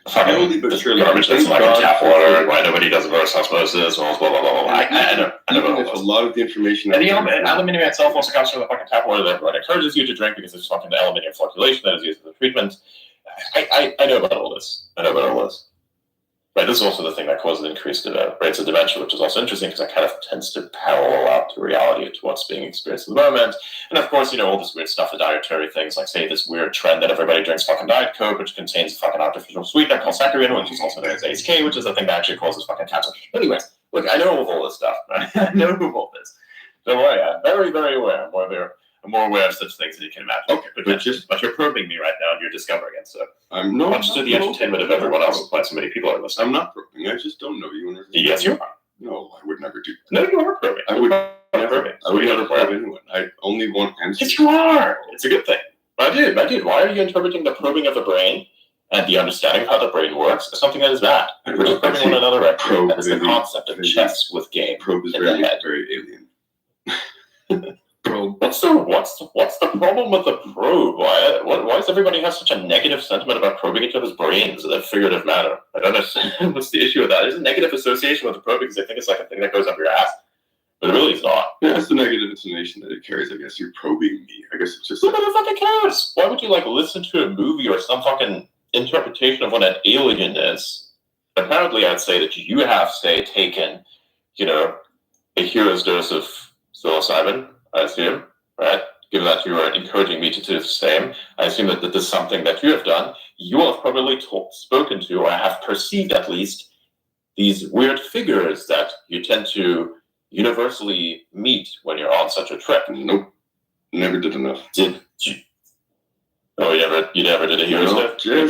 Fucking garbage that's like in tap water, why nobody does reverse osmosis, blah, blah, blah, blah, blah. I know a lot of the information. And the aluminium itself also comes from the fucking tap water that everyone encourages you to drink because it's fucking aluminium flocculation that is used in the treatment. I know about all this. Right, this is also the thing that causes increased rates of dementia, which is also interesting because it kind of tends to parallel out to reality to what's being experienced at the moment. And of course, all this weird stuff, the dietary things, like say this weird trend that everybody drinks fucking Diet Coke, which contains a fucking artificial sweetener called saccharin, which is also known as ACE, which is the thing that actually causes fucking cancer. Anyways, look, I know of all this stuff, right? I know of all this. Don't worry, I'm very, very aware. I'm more aware of such things as you can imagine. Okay, but you're probing me right now, and you're discovering it. So I'm not. Much to the entertainment of everyone else, why so many people are listening. I'm not probing. I just don't know you. Yes, you are. No, I would never do that. No, you are probing. I would never probe anyone. I only want answers. Yes, you are. It's a good thing. My dude, why are you interpreting the probing of the brain and the understanding of how the brain works as something that is bad? We're just probing one another right now. That is the concept of chess with game. Probe is very alien. Probe. What's the problem with the probe? Why does everybody have such a negative sentiment about probing each other's brains in a figurative manner? I don't understand. What's the issue with that? There's a negative association with the probe because they think it's like a thing that goes up your ass. But it really is not. Yeah, it's the negative intonation that it carries. I guess you're probing me. I guess it's just. Who the fucking cares? Why would you listen to a movie or some fucking interpretation of what an alien is? Apparently, I'd say that you have, taken, a hero's dose of psilocybin. I assume, right? Given that you are encouraging me to do the same, I assume that this is something that you have done. You have probably spoken to, or have perceived at least, these weird figures that you tend to universally meet when you're on such a trip. Nope. Never did enough. Did you? Oh, you never did a hero's dip? Just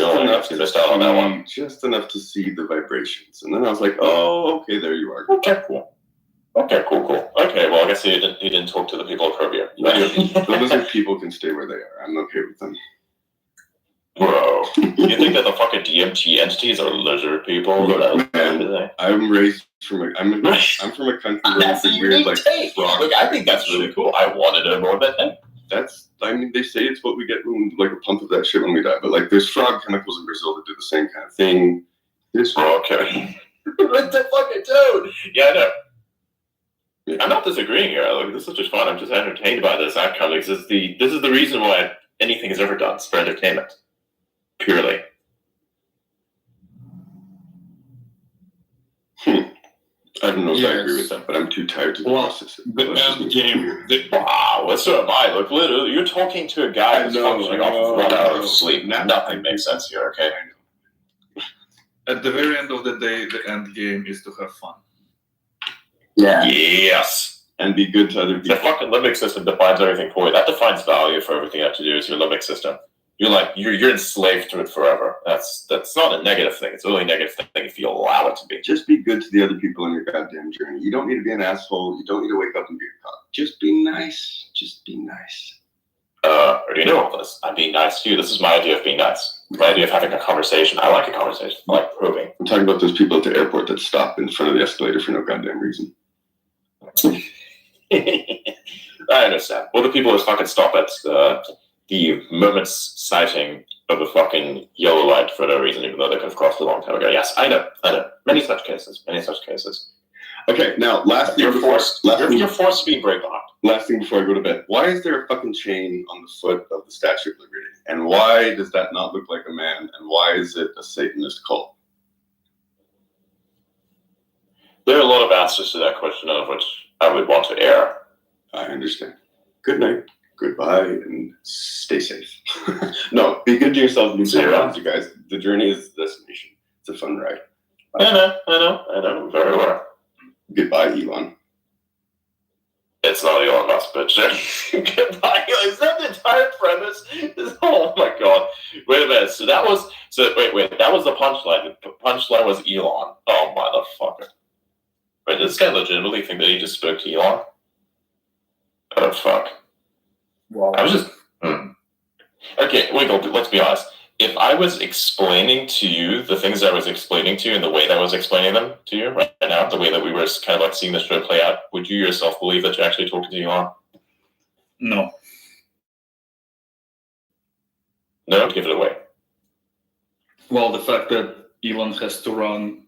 enough to see the vibrations. And then I was like, oh, okay, there you are. Okay, cool. Okay, cool. Okay, well, I guess he didn't talk to the people at Provia. The lizard people can stay where they are. I'm okay with them. Bro, you think that the fucking DMT entities are lizard people? Look, man, I'm raised from I'm from a country where that's it's weird, like frog. Look, I think that's really cool. I wanted to know that thing. They say it's what we get when a pump of that shit when we die. But there's frog chemicals in Brazil that do the same kind of thing. Okay. What the fucking dude? Yeah, I know. Yeah. I'm not disagreeing here. This is just fun. I'm just entertained by this outcome. This is the reason why anything is ever done. It's for entertainment. Purely. I don't know if I agree with that, but I'm too tired to process it. The end game. Wow, so am I. Look, literally, you're talking to a guy who's functioning off of 1 hour of sleep. Nothing makes sense here, okay? At the very end of the day, the end game is to have fun. Yeah. Yes. And be good to other people. The fucking limbic system defines everything for you. That defines value for everything you have to do is your limbic system. You're enslaved to it forever. That's not a negative thing. It's only a negative thing if you allow it to be. Just be good to the other people on your goddamn journey. You don't need to be an asshole. You don't need to wake up and be a cop. Just be nice. Just be nice. You know all this. I'm being nice to you. This is my idea of being nice. My idea of having a conversation. I like a conversation. I like probing. I'm talking about those people at the airport that stop in front of the escalator for no goddamn reason. I understand. Well, the people who fucking stop at the moment's sighting of a fucking yellow light for no reason, even though they could have crossed a long time ago. Yes, I know. Many such cases. Okay, now you're forced to be brave on. Last thing before I go to bed. Why is there a fucking chain on the foot of the Statue of Liberty? And why does that not look like a man? And why is it a Satanist cult? There are a lot of answers to that question, none of which I would want to air. I understand. Good night. Goodbye, and stay safe. No, be good to yourself. Be safe, you guys. The journey is the destination. It's a fun ride. I know. Very well. Goodbye, Elon. It's It's not Elon Musk, but sure. Goodbye. Is that the entire premise? Oh my god. Wait a minute. So that was that was the punchline. The punchline was Elon. Oh motherfucker. Wait, does this guy legitimately think that he just spoke to Elon? Oh fuck. Wow. I was just Okay, wait, let's be honest. If I was explaining to you the things I was explaining to you and the way that I was explaining them to you right now, the way that we were kind of like seeing the show play out, would you yourself believe that you're actually talking to Elon? No. No, give it away. Well, the fact that Elon has to run.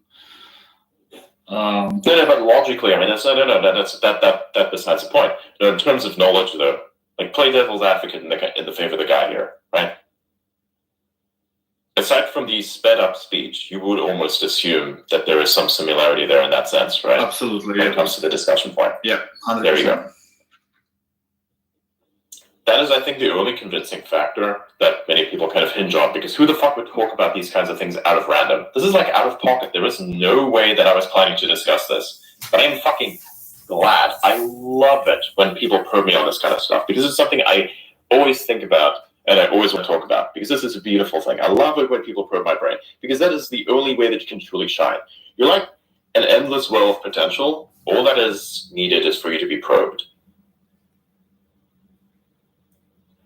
No, but logically, I mean, that's that besides the point. No, in terms of knowledge, though, like play devil's advocate in the favor of the guy here, right? Aside from the sped up speech, you would almost assume that there is some similarity there in that sense, right? Absolutely. When it comes to the discussion point. Yeah, 100%. There you go. That is, I think, the only convincing factor that many people kind of hinge on, because who the fuck would talk about these kinds of things out of random? This is like out of pocket. There was no way that I was planning to discuss this. But I am fucking glad. I love it when people probe me on this kind of stuff, because it's something I always think about and I always want to talk about, because this is a beautiful thing. I love it when people probe my brain, because that is the only way that you can truly shine. You're like an endless well of potential. All that is needed is for you to be probed.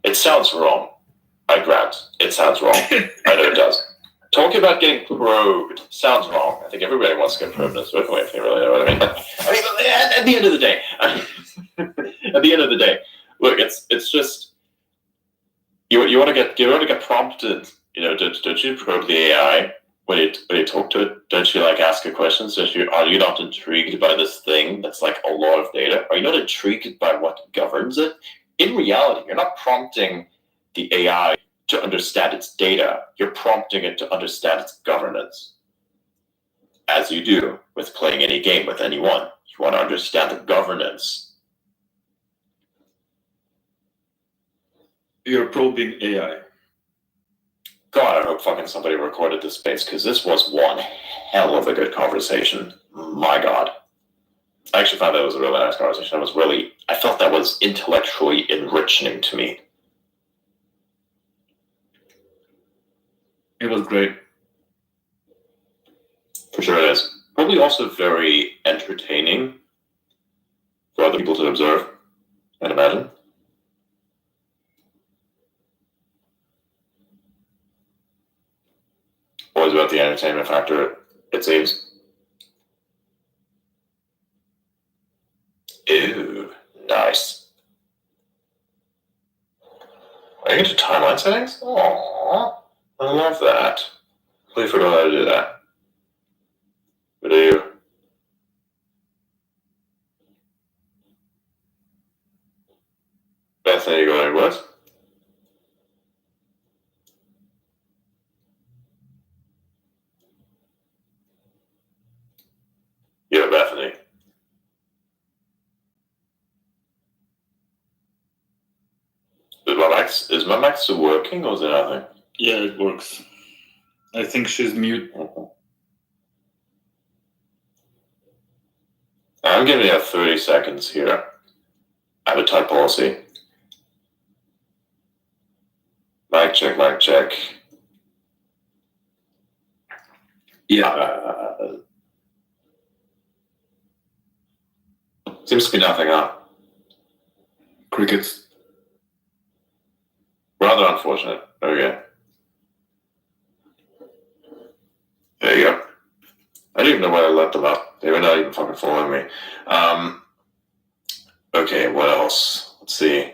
It sounds wrong. I grant. It sounds wrong. I know it does. Talking about getting probed sounds wrong. I think everybody wants to get probed in a certain way, if you really know what I mean. At the end of the day, look, it's just you want to get prompted. You know, don't you probe the AI when you talk to it? Don't you like ask it questions? Are you not intrigued by this thing that's like a lot of data? Are you not intrigued by what governs it? In reality, you're not prompting the AI to understand its data. You're prompting it to understand its governance. As you do with playing any game with anyone. You want to understand the governance. You're probing AI. God, I hope fucking somebody recorded this space, because this was one hell of a good conversation. My God. I actually found that was a really nice conversation. I felt that was intellectually enriching to me. It was great. For sure it is. Probably also very entertaining for other people to observe and imagine. Always about the entertainment factor, it seems. Ew, nice. Are you into timeline settings? Aww, I love that. Completely forgot how to do that. But do you? Bethany, you going what? Yeah, Bethany. Is my mic still working, or is it nothing? Yeah, it works. I think she's mute. I'm giving you 30 seconds here. I have a type policy. Mic check, mic check. Yeah. Seems to be nothing, huh? Crickets. Rather unfortunate. Okay. There you go. I don't even know why I let them up. They were not even fucking following me. Okay, what else? Let's see.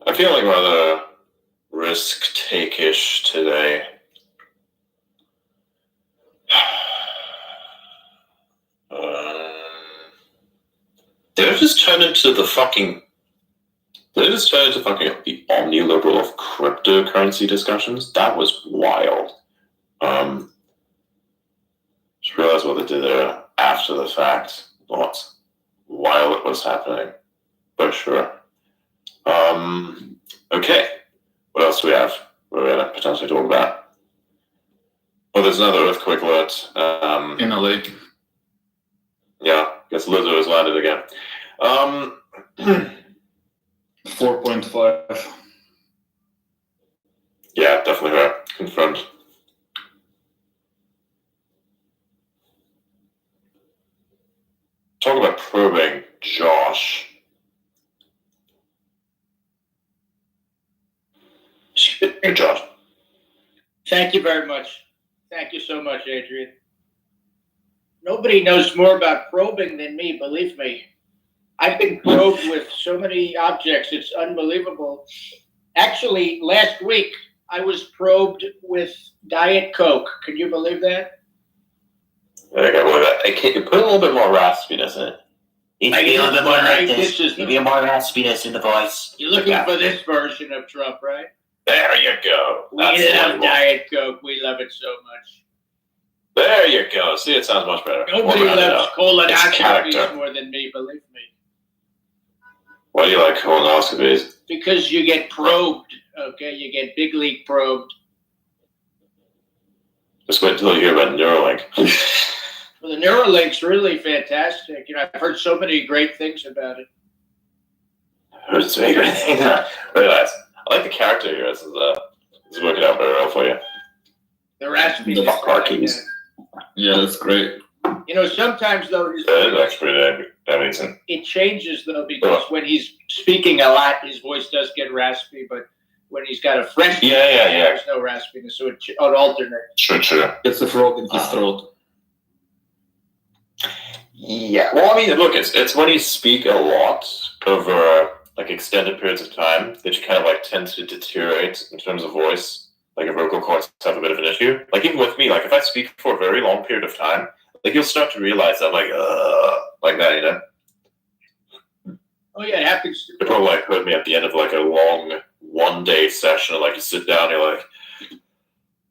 I'm feeling rather risk-take-ish today. Did I just turn into the fucking the omni-liberal of cryptocurrency discussions? That was wild. Just realized what they did there after the fact, not while it was happening. For sure. Okay. What else do we have? We're gonna potentially talk about. Well, there's another earthquake alert. In LA. Yeah, guess This Lizzo has landed again. 4.5. Yeah, definitely her. Confirmed. Talk about probing, Josh. Hey, Josh. Thank you very much. Thank you so much, Adrian. Nobody knows more about probing than me, believe me. I've been probed with so many objects, it's unbelievable. Actually, last week, I was probed with Diet Coke. Can you believe that? I can't believe that. Put a little bit more raspiness in it. Needs to be a little bit more like this. Maybe more raspiness in the voice. You're looking for this version of Trump, right? There you go. We love Diet Coke. We love it so much. There you go. See, it sounds much better. Nobody loves colonoscopies character. more than me, believe me. Why do you like colonoscopies? Because you get probed, okay? You get big league probed. Just wait until you hear about Neuralink. Well, the Neuralink's really fantastic. You know, I've heard so many great things about it. I heard so many great things. Very nice. I like the character here. This is working out very well for you. The raspy. The car keys. Yeah, that's great. You know, sometimes though, That's pretty amazing. it changes though, because when he's speaking a lot, his voice does get raspy. But when he's got a fresh, there's no raspiness, so it alternates. Sure. It's a frog in his throat. Yeah. Well, I mean, look, it's when you speak a lot over like extended periods of time that you kind of like tend to deteriorate in terms of voice. Like your vocal cords have a bit of an issue. Like even with me, like if I speak for a very long period of time, like you'll start to realize I'm like that, you know. Oh yeah, it happens. You probably like heard me at the end of like a long 1 day session, like you sit down, you're like,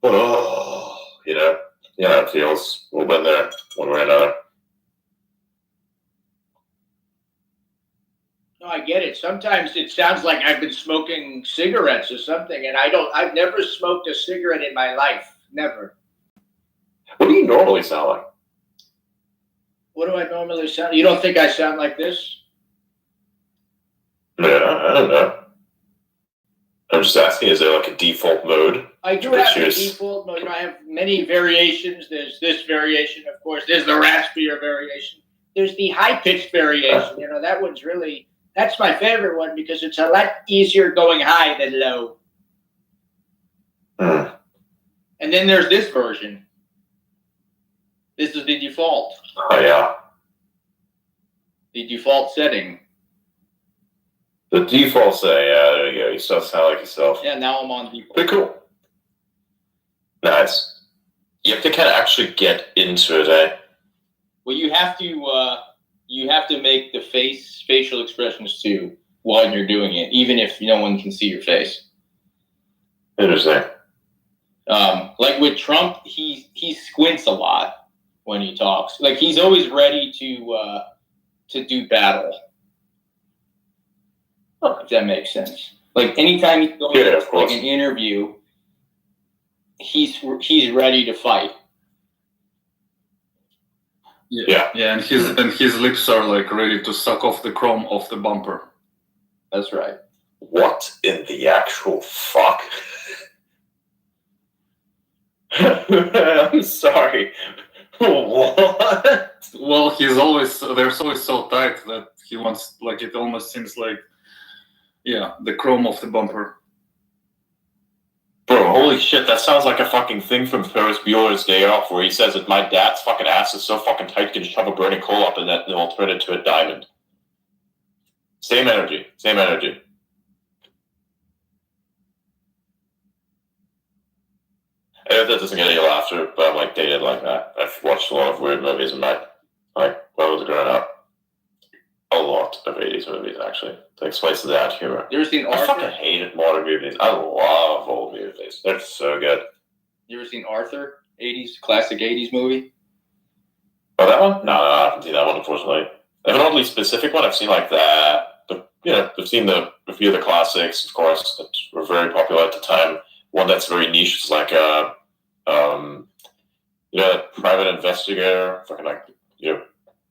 oh, you know, it feels. We've been there one way or another. No, I get it. Sometimes it sounds like I've been smoking cigarettes or something, and I've never smoked a cigarette in my life. Never. What do you normally sound like? What do I normally sound? You don't think I sound like this? Yeah, I don't know. I'm just asking, is there like a default mode? I do have a default mode. You know, I have many variations. There's this variation, of course. There's the raspier variation. There's the high-pitched variation. You know, that one's really... That's my favorite one because it's a lot easier going high than low. And then there's this version. This is the default. Oh, yeah. The default setting. The default setting, yeah, there you go. You still sound like yourself. Yeah, now I'm on default. Pretty cool. Nice. You have to kind of actually get into it, eh? Well, you have to make the facial expressions too while you're doing it, even if no one can see your face. Interesting. Like with Trump, he squints a lot when he talks. Like he's always ready to do battle. If that makes sense. Like anytime he's going to like an interview, he's ready to fight. Yeah, and his lips are like ready to suck off the chrome off the bumper. That's right. What in the actual fuck? I'm sorry. What? Well, they're always so tight that he wants, like, it almost seems like, yeah, the chrome off the bumper. Bro, holy shit, that sounds like a fucking thing from Ferris Bueller's Day Off where he says that my dad's fucking ass is so fucking tight you can shove a burning coal up in that and it'll turn it into a diamond. Same energy. I know that doesn't get any laughter, but I'm like dated like that. I've watched a lot of weird movies in my, like, when I was growing up. A lot of 80s movies, actually. That explains the dad humor. You ever seen I Arthur? fucking hated modern movies. I love old movies. They're so good. You ever seen Arthur? Classic 80s movie? Oh, that one? No, I haven't seen that one, unfortunately. I have an oddly specific one. I've seen like that. But, you know, I've seen a few of the classics, of course, that were very popular at the time. One that's very niche is like a, private investigator, fucking like,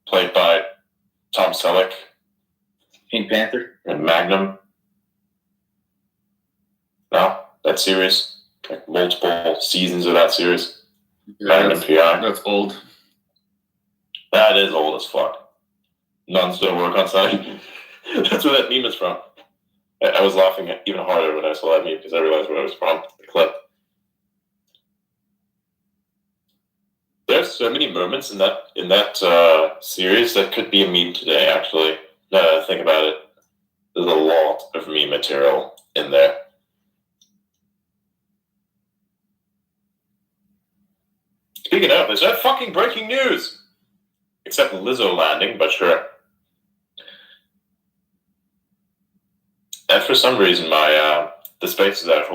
played by Tom Selleck, Pink Panther, and Magnum. No, that series, like multiple seasons of that series. Magnum PI. That's old. That is old as fuck. Nuns don't work on site. That's where that meme is from. I was laughing even harder when I saw that meme because I realized where it was from. The clip. There's so many moments in that series that could be a meme today. Actually, now that I think about it, there's a lot of meme material in there. Speaking of, is that fucking breaking news? Except Lizzo landing, but sure. And for some reason, my the spaces that I'm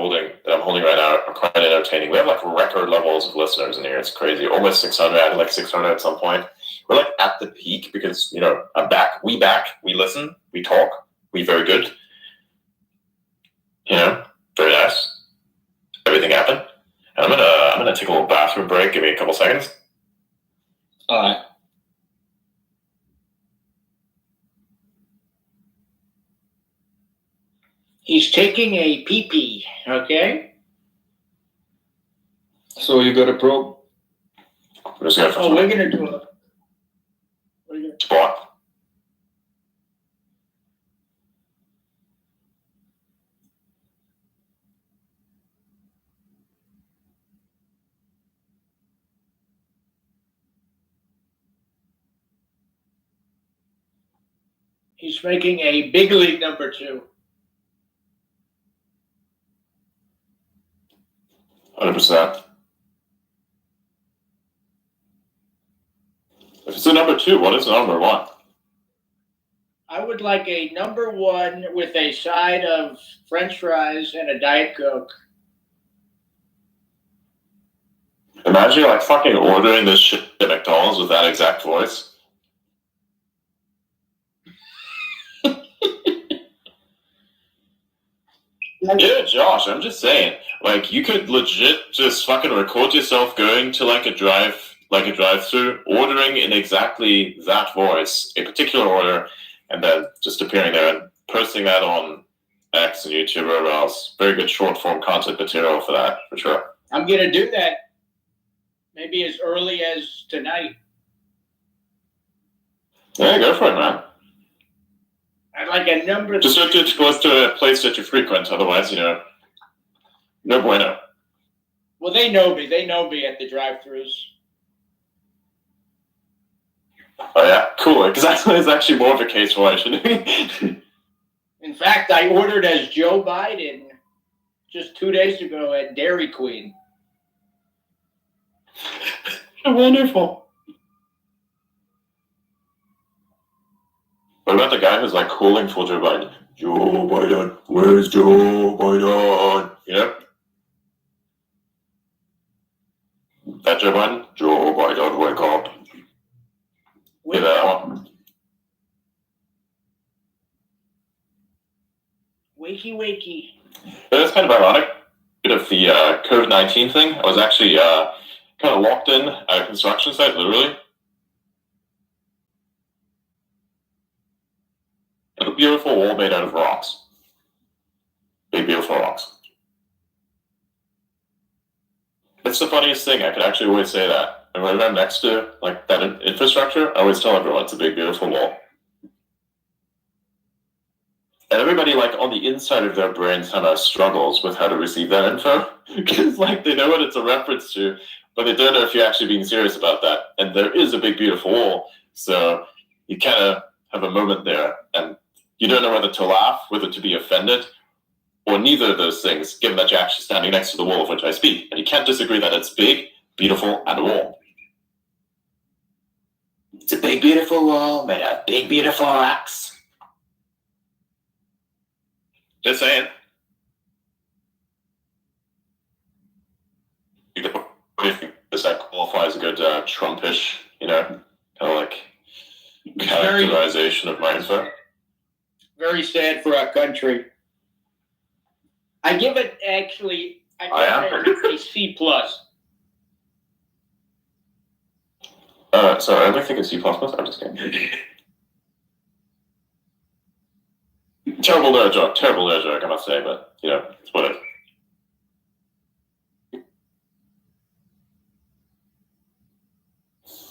holding right now are quite entertaining. We have like record levels of listeners in here. It's crazy. Almost 600. I had like 600 at some point. We're like at the peak because I'm back. We listen. We talk. We very good. Very nice. Everything happened. And I'm gonna take a little bathroom break. Give me a couple seconds. all right. He's taking a pee-pee, okay? So you got a probe? We're gonna do it. Spot. He's making a big league number 2. 100%. If it's a number 2, what is a number 1? I would like a number 1 with a side of French fries and a Diet Coke. Imagine like fucking ordering this shit at McDonald's with that exact voice. Yeah, Josh, I'm just saying. Like, you could legit just fucking record yourself going to like a drive-through, ordering in exactly that voice, a particular order, and then just appearing there and posting that on X and YouTube or wherever else. Very good short-form content material for that, for sure. I'm gonna do that maybe as early as tonight. Yeah, go for it, man. I'd like a number. Just don't do it close to a place that you frequent, otherwise, no bueno. Well, they know me. They know me at the drive-thrus. Oh yeah, cool. Because that's actually more of a case why shouldn't we? In fact, I ordered as Joe Biden just 2 days ago at Dairy Queen. Wonderful. What about the guy who's like calling for Joe Biden? Joe Biden, where's Joe Biden? That Joe Biden? Joe Biden, wake up. Wait that one. Wakey, wakey. That's kind of ironic. Bit of the COVID-19 thing. I was actually kind of locked in at a construction site, literally. A beautiful wall made out of rocks. Big, beautiful rocks. It's the funniest thing. I could actually always say that. And whenever I'm next to like that infrastructure, I always tell everyone it's a big, beautiful wall. And everybody, like, on the inside of their brains kind of struggles with how to receive that info. Because, like, they know what it's a reference to, but they don't know if you're actually being serious about that. And there is a big, beautiful wall. So you kind of have a moment there. And you don't know whether to laugh, whether to be offended, or neither of those things, given that you're actually standing next to the wall of which I speak. And you can't disagree that it's big, beautiful, and a wall. It's a big, beautiful wall made of big, beautiful rocks. Just saying. Does that qualify as a good Trumpish, kind of like characterization of my info? Very sad for our country. I give it actually. I give it a C+. Sorry, I don't think it's C++. I'm just kidding. Terrible nerd joke, I must say, but, you know, it's what it is.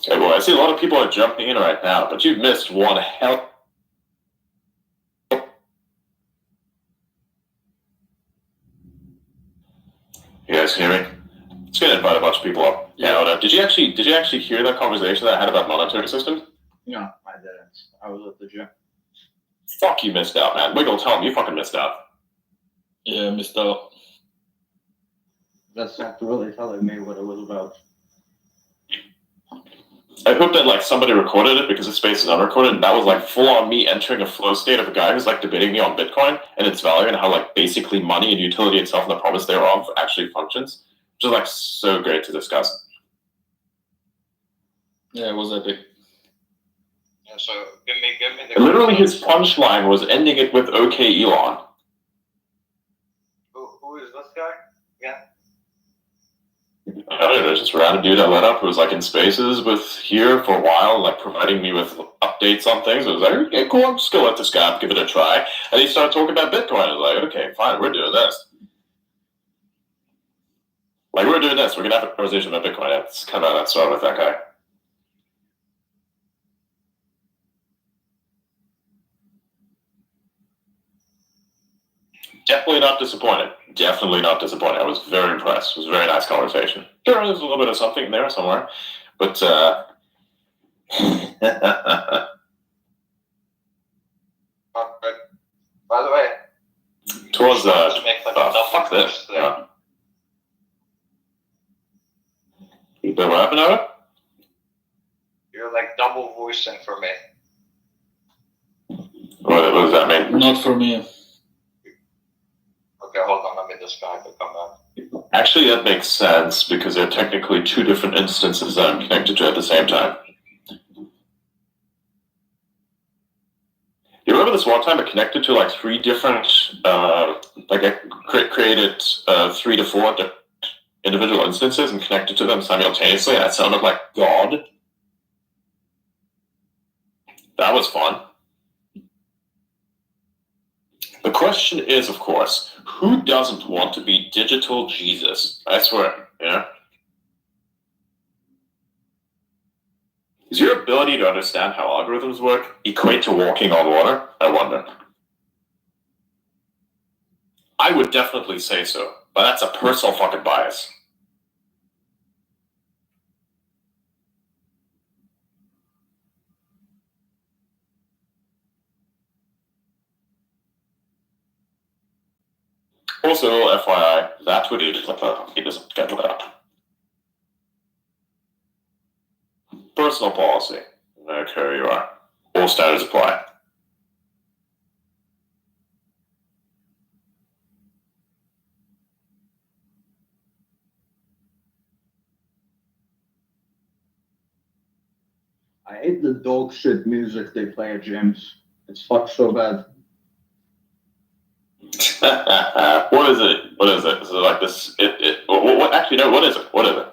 Hey boy, I see a lot of people are jumping in right now, but you've missed one hell. You guys hear me? It's gonna invite a bunch of people up. Yeah. Did you actually hear that conversation that I had about monetary systems? No, I didn't. I was at the gym. Fuck, you missed out, man. Wiggle, tell him you fucking missed out. Yeah, missed out. That's not really telling me what it was about. I hope that like somebody recorded it because this space is unrecorded, and that was like full on me entering a flow state of a guy who's like debating me on Bitcoin and its value and how like basically money and utility itself and the promise thereof actually functions, which is like so great to discuss. Yeah, it was epic. Yeah, so give me the. And literally, his punchline was ending it with "Okay, Elon." Who is this guy? Yeah. I don't know, just a random dude I let up who was like in spaces with here for a while, like providing me with updates on things. I was like, okay, cool, I'm just gonna let this guy give it a try. And he started talking about Bitcoin. I was like, okay, fine, we're doing this. Like, we're doing this. We're gonna have a conversation about Bitcoin. That's kind of that's wrong with that guy. Definitely not disappointed. Definitely not disappointed. I was very impressed. It was a very nice conversation. Sure, there's a little bit of something in there somewhere, but By the way, towards fuck this. What happened, Aaron? You're like double voicing for me. What does that mean? Not for me. Okay, hold on. Let me describe it. Come back. Actually, that makes sense because they're technically two different instances that I'm connected to at the same time. You remember this one time I connected to like three different, like I created 3 to 4 individual instances and connected to them simultaneously, and it sounded like God. That was fun. The question is, of course, who doesn't want to be digital Jesus? I swear, yeah. Does your ability to understand how algorithms work equate to walking on water? I wonder. I would definitely say so, but that's a personal fucking bias. Also, FYI, that would he doesn't get that. Personal policy. Okay, here you are. All standards apply. I hate the dog shit music they play at gyms. It's fucked so bad. What is it? What is it? Is it like this? What? Actually, no. What is it? What is it?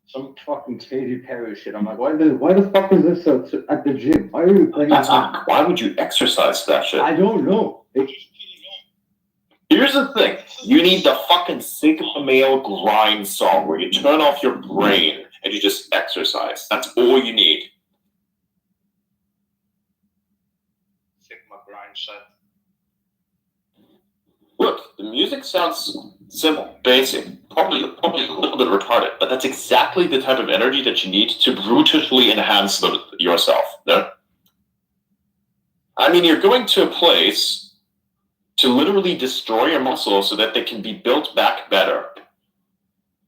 Some fucking Katy Perry shit. I'm like, why the fuck is this at the gym? Why are you playing this? Why would you exercise that shit? I don't know. Here's the thing. You need the fucking Sigma male grind song where you turn off your brain and you just exercise. That's all you need. Sigma grind set. Look, the music sounds simple, basic, probably a little bit retarded, but that's exactly the type of energy that you need to brutally enhance yourself. No? I mean, you're going to a place to literally destroy your muscles so that they can be built back better.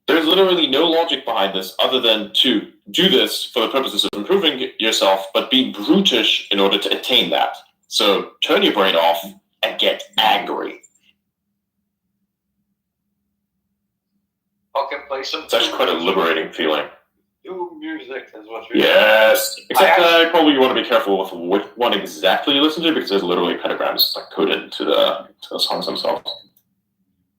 There's literally no logic behind this other than to do this for the purposes of improving yourself, but be brutish in order to attain that. So turn your brain off and get angry. Fucking play some. It's actually quite a liberating feeling. New music is what you're. Yes. Except probably you want to be careful with which one exactly you listen to because there's literally pentagrams like coded into the songs themselves.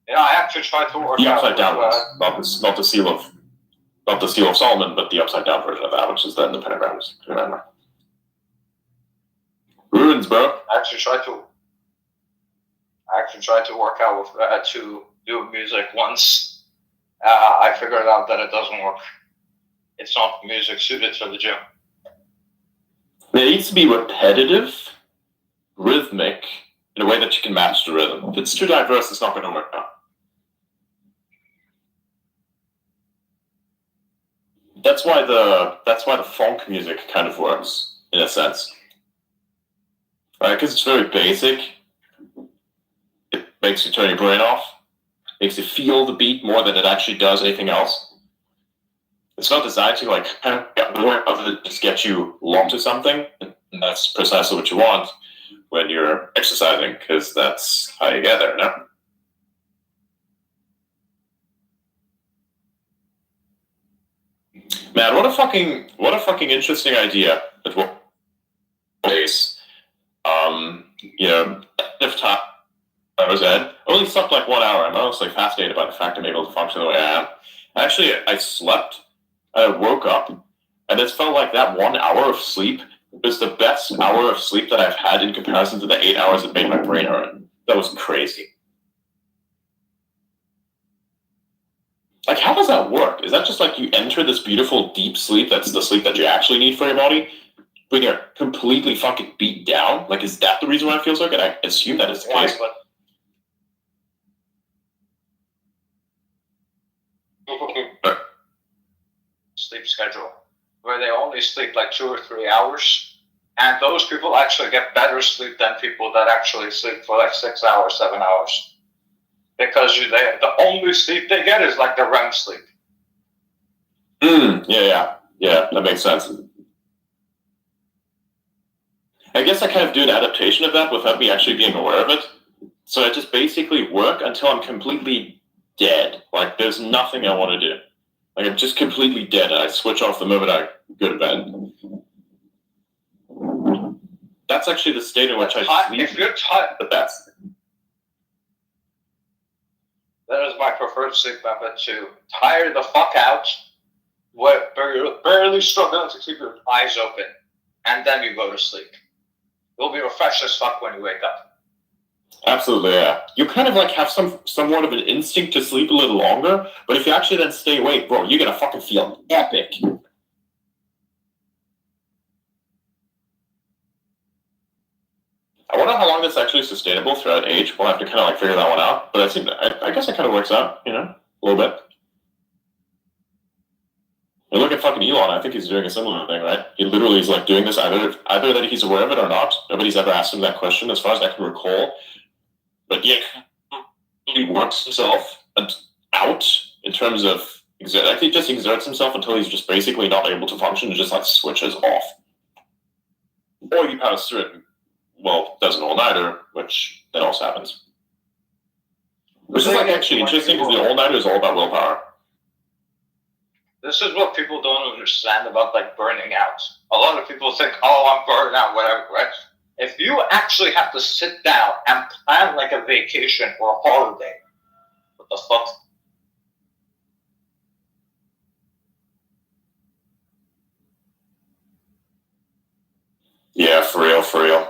Yeah, I actually tried to work the out upside down with, ones, not the seal of Solomon, but the upside down version of that, which is then the pentagrams. Remember, ruined humans, bro. I actually tried to work out with to do music once. I figured out that it doesn't work. It's not music suited for the gym. It needs to be repetitive, rhythmic, in a way that you can match the rhythm. If it's too diverse, it's not going to work out. That's why the funk music kind of works, in a sense. Right? Because it's very basic. It makes you turn your brain off. Makes you feel the beat more than it actually does anything else. It's not designed to kind of just get you along to something. And that's precisely what you want when you're exercising, because that's how you get there, no? Man, what a fucking interesting idea. At what place? If time I was at, I only slept like 1 hour. I'm honestly fascinated by the fact I'm able to function the way I am. Actually, I slept, I woke up, and it felt like that 1 hour of sleep was the best hour of sleep that I've had in comparison to the 8 hours it made my brain hurt. That was crazy. Like, how does that work? Is that just like you enter this beautiful deep sleep that's the sleep that you actually need for your body, but you're completely fucking beat down? Like, is that the reason why it feels so good? I assume that is the case. Sleep schedule where they only sleep like 2 or 3 hours, and those people actually get better sleep than people that actually sleep for like 6 hours, 7 hours, because the only sleep they get is like the REM sleep. Yeah, that makes sense. I guess I kind of do an adaptation of that without me actually being aware of it. So I just basically work until I'm completely dead. Like, there's nothing I want to do. Like, I'm just completely dead, and I switch off the moment I go to bed. That's actually the state in which I sleep. If you're tired, but that's... That is my preferred sleep method too. Tire the fuck out, where you're barely struggling to keep your eyes open, and then you go to sleep. You'll be refreshed as fuck when you wake up. Absolutely, yeah. You kind of like have somewhat of an instinct to sleep a little longer, but if you actually then stay awake, bro, you're gonna fucking feel epic. I wonder how long that's actually sustainable throughout age. We'll have to kind of like figure that one out. But I guess it kind of works out, a little bit. You look at fucking Elon. I think he's doing a similar thing, right? He literally is like doing this either that he's aware of it or not. Nobody's ever asked him that question, as far as I can recall. But yeah, he works himself out in terms of I think he just exerts himself until he's just basically not able to function and just like switches off. Or he powers through it. Well, does an all-nighter, which then also happens. Which is like actually interesting because the all-nighter is all about willpower. This is what people don't understand about like burning out. A lot of people think, oh, I'm burning out, whatever, right? If you actually have to sit down and plan like a vacation or a holiday, what the fuck? Yeah, for real, for real.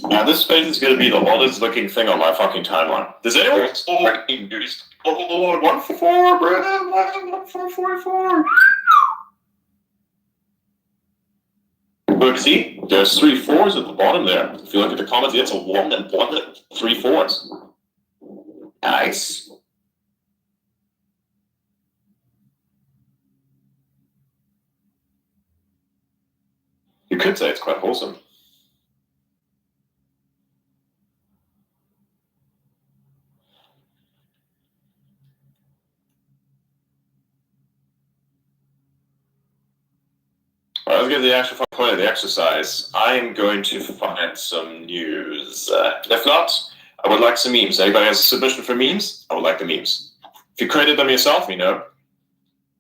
Now this space is going to be the oldest looking thing on my fucking timeline. Does anyone still fucking use 144, bro? 144. Look, see, there's 3 4s at the bottom there. If you look at the comments, it's a 1 and 1 and 3 4s. Nice. You could say it's quite wholesome. Well, let's get to the actual point of the exercise. I'm going to find some news. If not, I would like some memes. Anybody has a submission for memes? I would like the memes. If you created them yourself, you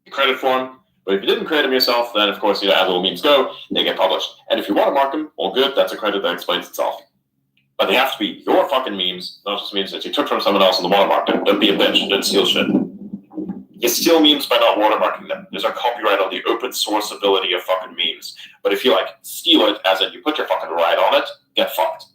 credit for them. But if you didn't create them yourself, then of course, as little memes go, they get published. And if you want to mark them, all good, that's a credit that explains itself. But they have to be your fucking memes, not just memes that you took from someone else and the watermarked them. Don't be a bitch, don't steal shit. You steal memes by not watermarking them. There's a copyright on the open source ability of fucking memes. But if you steal it, as in you put your fucking right on it, get fucked.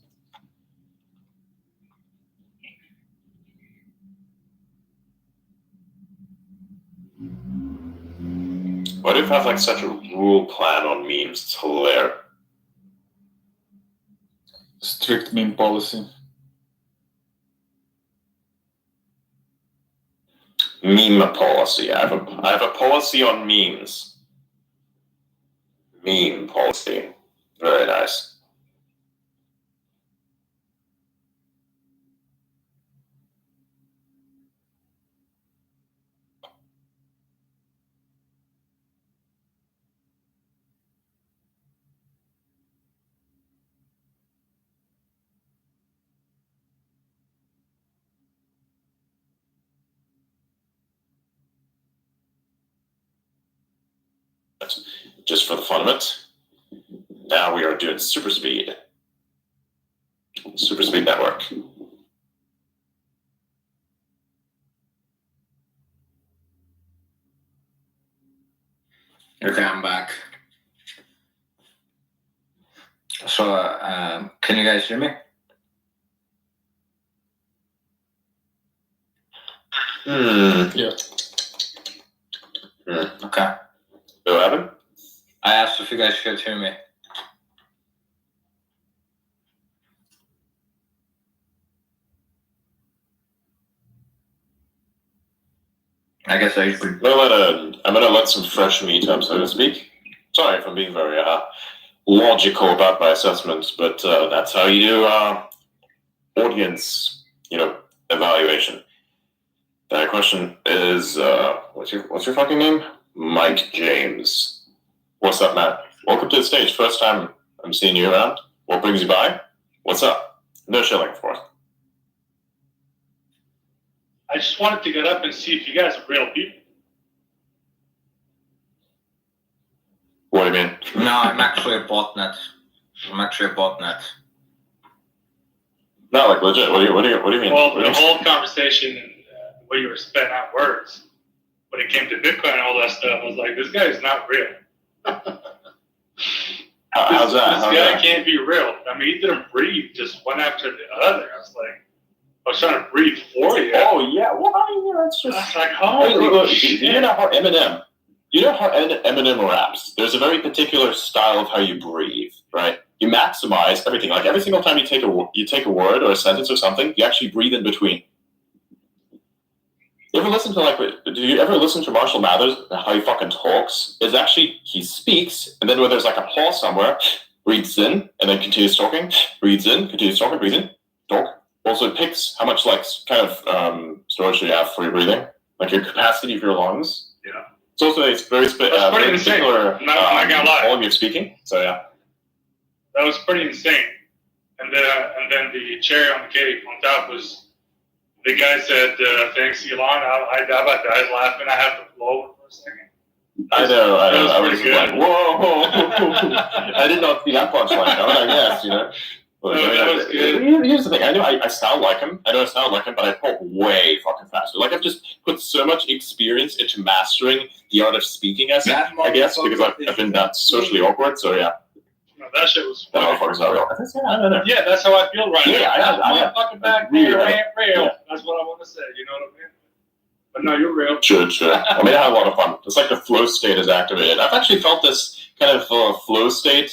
Why do you have such a rule plan on memes? It's hilarious. Strict meme policy. Meme policy. I have a policy on memes. Meme policy. Very nice. Just for the fun of it. Now we are doing super speed. Super speed network. Okay, I'm back. So, can you guys hear me? Yeah. Okay. What happened? I asked if you guys could hear me. I guess I should. I'm gonna let some fresh meat up, so to speak. Sorry if I'm being very logical about my assessments, but that's how you do audience, evaluation. The question is, what's your fucking name? Mike James. What's up, Matt? Welcome to the stage. First time I'm seeing you around. What brings you by? What's up? No shilling, of course. I just wanted to get up and see if you guys are real people. What do you mean? No, I'm actually a botnet. Not legit. What do you mean? Well, the whole conversation and the way you were spitting out words, when it came to Bitcoin and all that stuff, I was like, this guy's not real. How's that? This guy can't be real. I mean, he didn't breathe just one after the other. I was trying to breathe for you. Oh yeah, well I mean, that's just. I was like, holy shit. You know how Eminem. You know how Eminem raps? There's a very particular style of how you breathe, right? You maximize everything. Like every single time you take a word or a sentence or something, you actually breathe in between. You ever listen to do you ever listen to Marshall Mathers, how he fucking talks? It's actually, he speaks, and then when there's a pause somewhere, breathes in, and then continues talking, breathes in, continues talking, breathes in, talk. Also it picks how much storage you have for your breathing, your capacity of your lungs. Yeah. It's also very pretty insane. particular I'm not gonna lie. volume of speaking. So yeah. That was pretty insane. And then the cherry on the cake on top was the guy said, thanks, Elon. I about died laughing. I have to blow over for a second. I know. I was pretty good. like, whoa. I did not see that punchline. I was like, yes, But, that was good. Here's the thing. I know I sound like him. but I talk way fucking faster. I've just put so much experience into mastering the art of speaking, I guess, because I've been that socially awkward. So yeah. No, that shit was That motherfucker's not real. I don't know. Yeah, that's how I feel right now. I have fucking back really there have- ain't real. yeah. That's what I want to say. You know what I mean? But no, you're real. Sure. I mean, I had a lot of fun. It's like the flow state is activated. I've actually felt this kind of flow state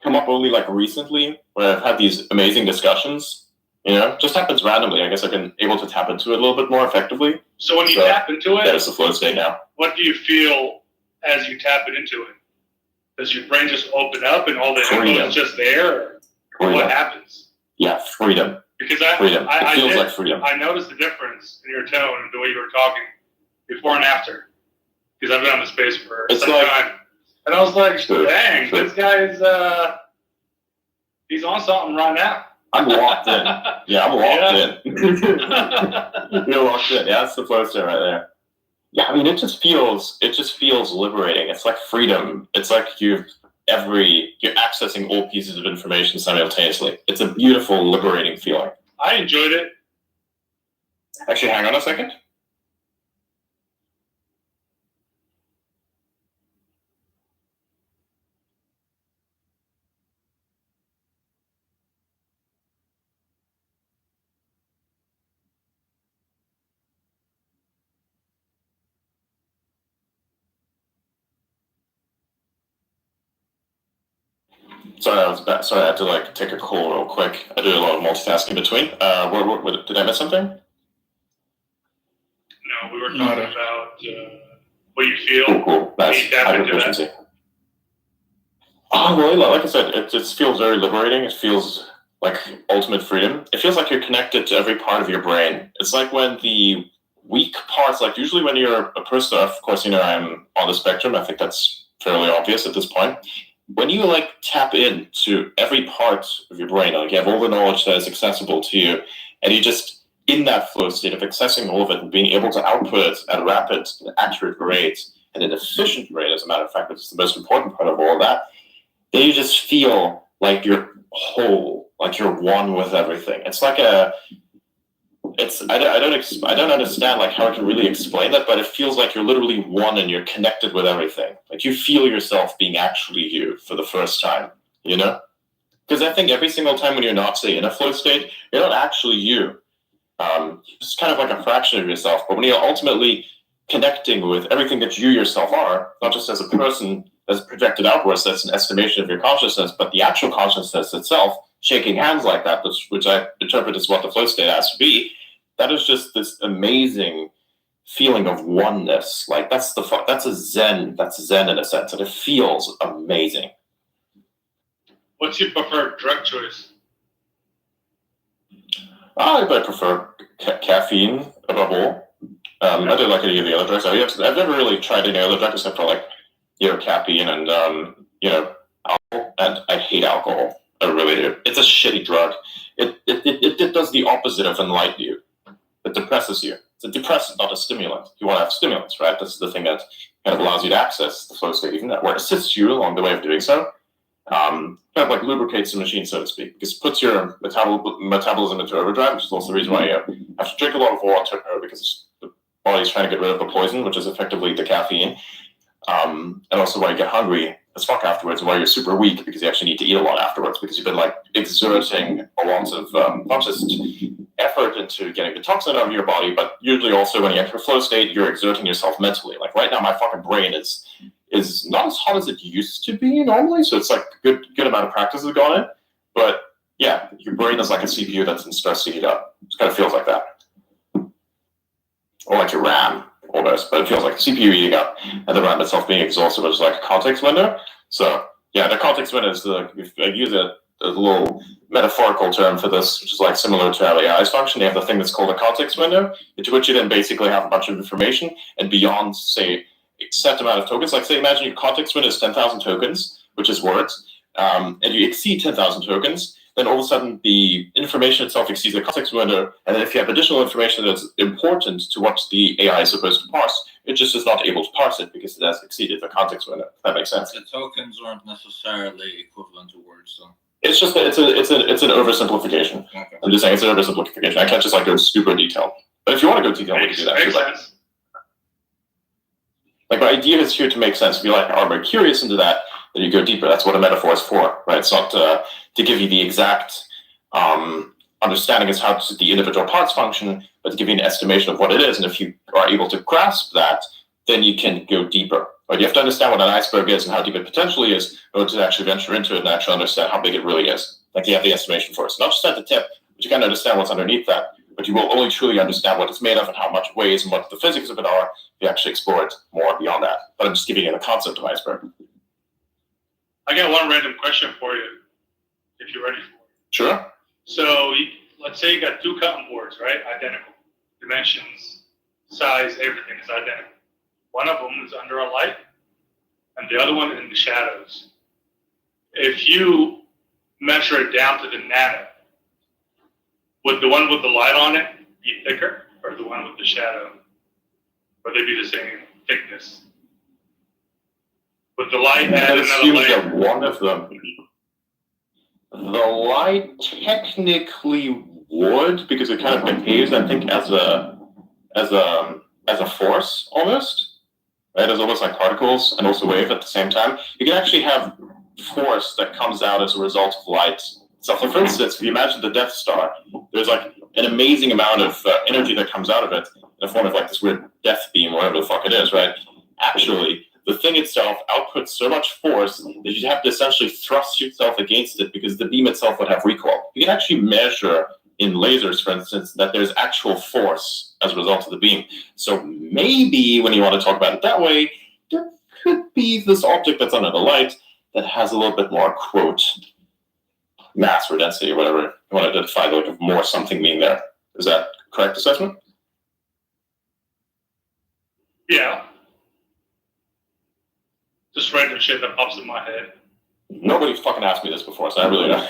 come up only recently, where I've had these amazing discussions. Just happens randomly. I guess I've been able to tap into it a little bit more effectively. So when you tap into it, there's the flow state now. what do you feel as you tap it into it? Does your brain just open up and all the info is just there? Or what happens? Yeah, freedom. Because freedom. I It feels did- like freedom. I noticed the difference in your tone and the way you were talking before and after. Because I've been on the space for It's some like- time. And I was like, dang, Sure. this guy's he's on something right now. I'm locked in. Yeah, I'm locked in. You're locked in. Yeah, that's the flow state right there. Yeah, I mean, it just feels liberating. It's like freedom. It's like you're accessing all pieces of information simultaneously. It's a beautiful, liberating feeling. I enjoyed it. Actually, hang on a second. Sorry, sorry, I had to like take a call real quick. I do a lot of multitasking between. Did I miss something? No, we were talking about what you feel. Cool. Nice. Tap High into efficiency. that. Oh, well, like I said, it just feels very liberating. It feels like ultimate freedom. It feels like you're connected to every part of your brain. It's like when the weak parts, like usually when you're a person, of course, I'm on the spectrum. I think that's fairly obvious at this point. When you like tap into every part of your brain, like you have all the knowledge that is accessible to you, and you just in that flow state of accessing all of it and being able to output it at a rapid and accurate rate and an efficient rate, as a matter of fact, which is the most important part of all of that, then you just feel like you're whole, like you're one with everything. It's like I don't understand like how I can really explain that, but it feels like you're literally one and you're connected with everything. Like you feel yourself being actually you for the first time, Because I think every single time when you're not, say, in a flow state, you're not actually you. It's kind of like a fraction of yourself. But when you're ultimately connecting with everything that you yourself are, not just as a person that's projected outwards, that's an estimation of your consciousness, but the actual consciousness itself, shaking hands like that, which I interpret as what the flow state has to be, that is just this amazing feeling of oneness. Like that's a zen. That's zen in a sense, and it feels amazing. What's your preferred drug choice? I prefer caffeine above all. I don't like any of the other drugs. I've never really tried any other drugs except for like, caffeine and alcohol. And I hate alcohol. I really do. It's a shitty drug. It does the opposite of enlighten you. It depresses you. It's a depressant, not a stimulant. You want to have stimulants, right? This is the thing that kind of allows you to access the flow state, even that where it assists you along the way of doing so. Kind of like lubricates the machine, so to speak, because it puts your metabolism into overdrive, which is also the reason why you have to drink a lot of water because the body's trying to get rid of the poison, which is effectively the caffeine. And also why you get hungry as fuck afterwards, and why you're super weak because you actually need to eat a lot afterwards because you've been like exerting a lot of not just effort into getting the toxin out of your body, but usually also when you enter a flow state, you're exerting yourself mentally. Like right now, my fucking brain is not as hot as it used to be normally, so it's like a good amount of practice has gone in. But yeah, your brain is like a CPU that's been stressed to heat up. It kind of feels like that, or like your RAM. Almost, but it feels like the CPU eating up and the RAM itself being exhausted, which is like a context window. So yeah, the context window is I use a little metaphorical term for this, which is like similar to how AIs function. They have the thing that's called a context window, into which you then basically have a bunch of information, and beyond, say, a set amount of tokens. Like say, imagine your context window is 10,000 tokens, which is words, and you exceed 10,000 tokens, then all of a sudden the information itself exceeds the context window, and then if you have additional information that's important to what the AI is supposed to parse, it just is not able to parse it because it has exceeded the context window. If that makes sense. The tokens aren't necessarily equivalent to words, so. It's just that it's an oversimplification. Okay. I'm just saying it's an oversimplification. I can't just like go super detailed. But if you want to go detailed, we can do that too. Like my idea is here to make sense. If you are very curious into that, then you go deeper. That's what a metaphor is for, right? It's not to give you the exact understanding as how the individual parts function, but to give you an estimation of what it is. And if you are able to grasp that, then you can go deeper. Right? You have to understand what an iceberg is and how deep it potentially is in order to actually venture into it and actually understand how big it really is. Like you have the estimation for it. So not just at the tip, but you can understand what's underneath that. But you will only truly understand what it's made of and how much it weighs and what the physics of it are if you actually explore it more beyond that. But I'm just giving you the concept of iceberg. I got one random question for you, if you're ready for it. Sure. So let's say you got two cutting boards, right? Identical. Dimensions, size, everything is identical. One of them is under a light, and the other one in the shadows. If you measure it down to the nano, would the one with the light on it be thicker, or the one with the shadow? Or they be the same thickness? With the light That and another assumes layer. that one of them. The light technically would, because it kind of behaves, I think, as a force almost, right? As almost like particles and also wave at the same time. You can actually have force that comes out as a result of light. So, for instance, if you imagine the Death Star, there's like an amazing amount of energy that comes out of it in the form of like this weird death beam, whatever the fuck it is, right? Actually, the thing itself outputs so much force that you'd have to essentially thrust yourself against it because the beam itself would have recoil. You can actually measure in lasers, for instance, that there's actual force as a result of the beam. So maybe when you want to talk about it that way, there could be this object that's under the light that has a little bit more, quote, mass or density or whatever you want to identify, like more something being there. Is that correct assessment? Yeah. Just random shit that pops in my head. Nobody fucking asked me this before, so I really don't.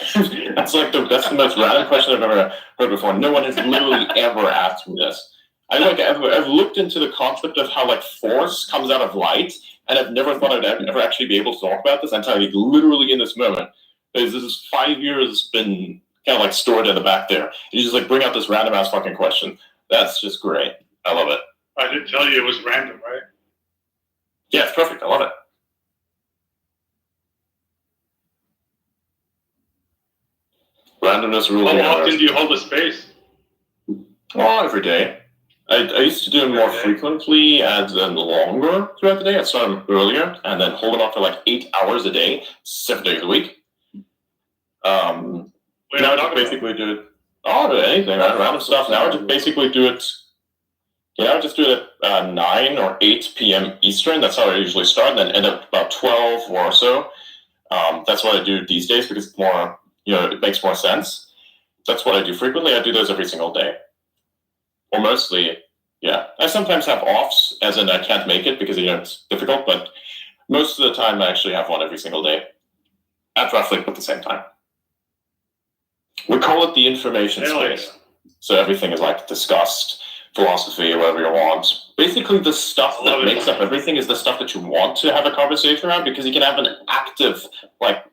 That's the most random question I've ever heard before. No one has literally ever asked me this. I've looked into the concept of how like force comes out of light, and I've never thought I'd ever actually be able to talk about this. I'm telling you, literally in this moment, because this is 5 years been kind of like stored in the back there. You just like bring out this random ass fucking question. That's just great. I love it. I did tell you it was random, right? Yeah, it's perfect. I love it. Randomness rules. How often do you hold a space? Oh, every day. I used to do it more frequently and then longer throughout the day. I'd start them earlier and then hold them up for like 8 hours a day, 7 days a week. Now I just basically do it. Oh, anything, right? Random stuff. Now I just basically do it. Yeah, I just do it at 9 or 8 p.m. Eastern. That's how I usually start, and then end up about 12 or so. That's what I do these days because it's more, it makes more sense. That's what I do frequently. I do those every single day. Or mostly, yeah. I sometimes have offs, as in I can't make it because, it's difficult, but most of the time I actually have one every single day at roughly at the same time. We call it the information space. So everything is like discussed, philosophy, whatever you want. Basically, the stuff that makes up everything is the stuff that you want to have a conversation around, because you can have an active,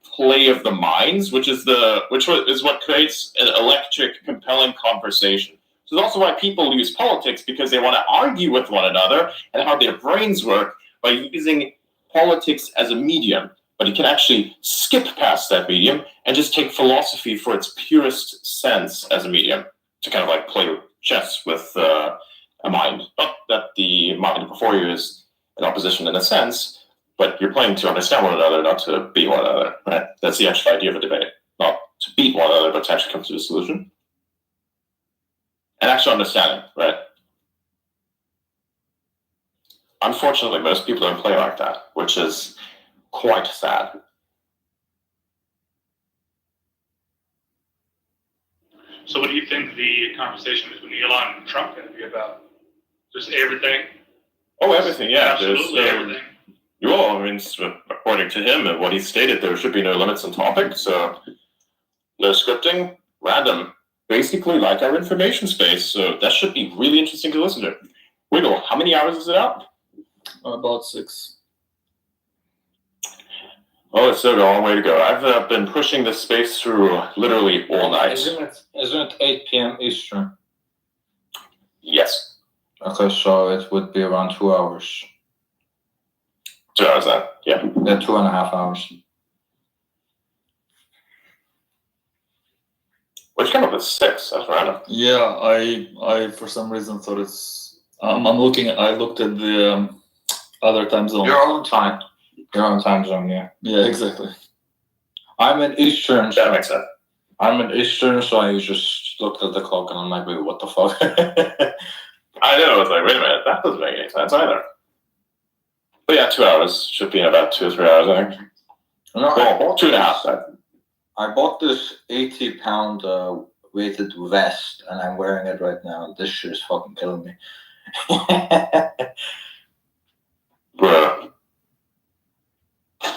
play of the minds, which is what creates an electric, compelling conversation. So it's also why people use politics, because they want to argue with one another and how their brains work by using politics as a medium. But you can actually skip past that medium and just take philosophy for its purest sense as a medium to kind of play chess with a mind. Not that the mind before you is in opposition in a sense, but you're playing to understand one another, not to beat one another, right? That's the actual idea of a debate. Not to beat one another, but to actually come to a solution. And actual understanding, right? Unfortunately, most people don't play like that, which is quite sad. So what do you think the conversation between Elon and Trump going to be about? Just everything? Oh, everything, yeah. Absolutely everything. Well, according to him and what he stated, there should be no limits on topic, so no scripting, random. Basically like our information space, so that should be really interesting to listen to. Wiggle, how many hours is it out? About 6. Oh, it's still a long way to go. I've been pushing this space through literally all night. Isn't it 8 p.m. Eastern? Yes. Okay, so it would be around 2 hours. 2 hours then, yeah. Yeah, 2.5 hours. Which came up with 6, that's random. Yeah, I for some reason thought it's. I looked at the other time zone. Your own time. Your own time zone, yeah. Yeah, exactly. I'm in Eastern. That makes sense. I'm in Eastern, so I just looked at the clock and I'm like, wait, what the fuck? I know, I was like, wait a minute, that doesn't make any sense either. But yeah, 2 hours. Should be in about 2 or 3 hours, I think. No, well, 2.5. I bought this 80-pound weighted vest, and I'm wearing it right now. This shit is fucking killing me. Bruh.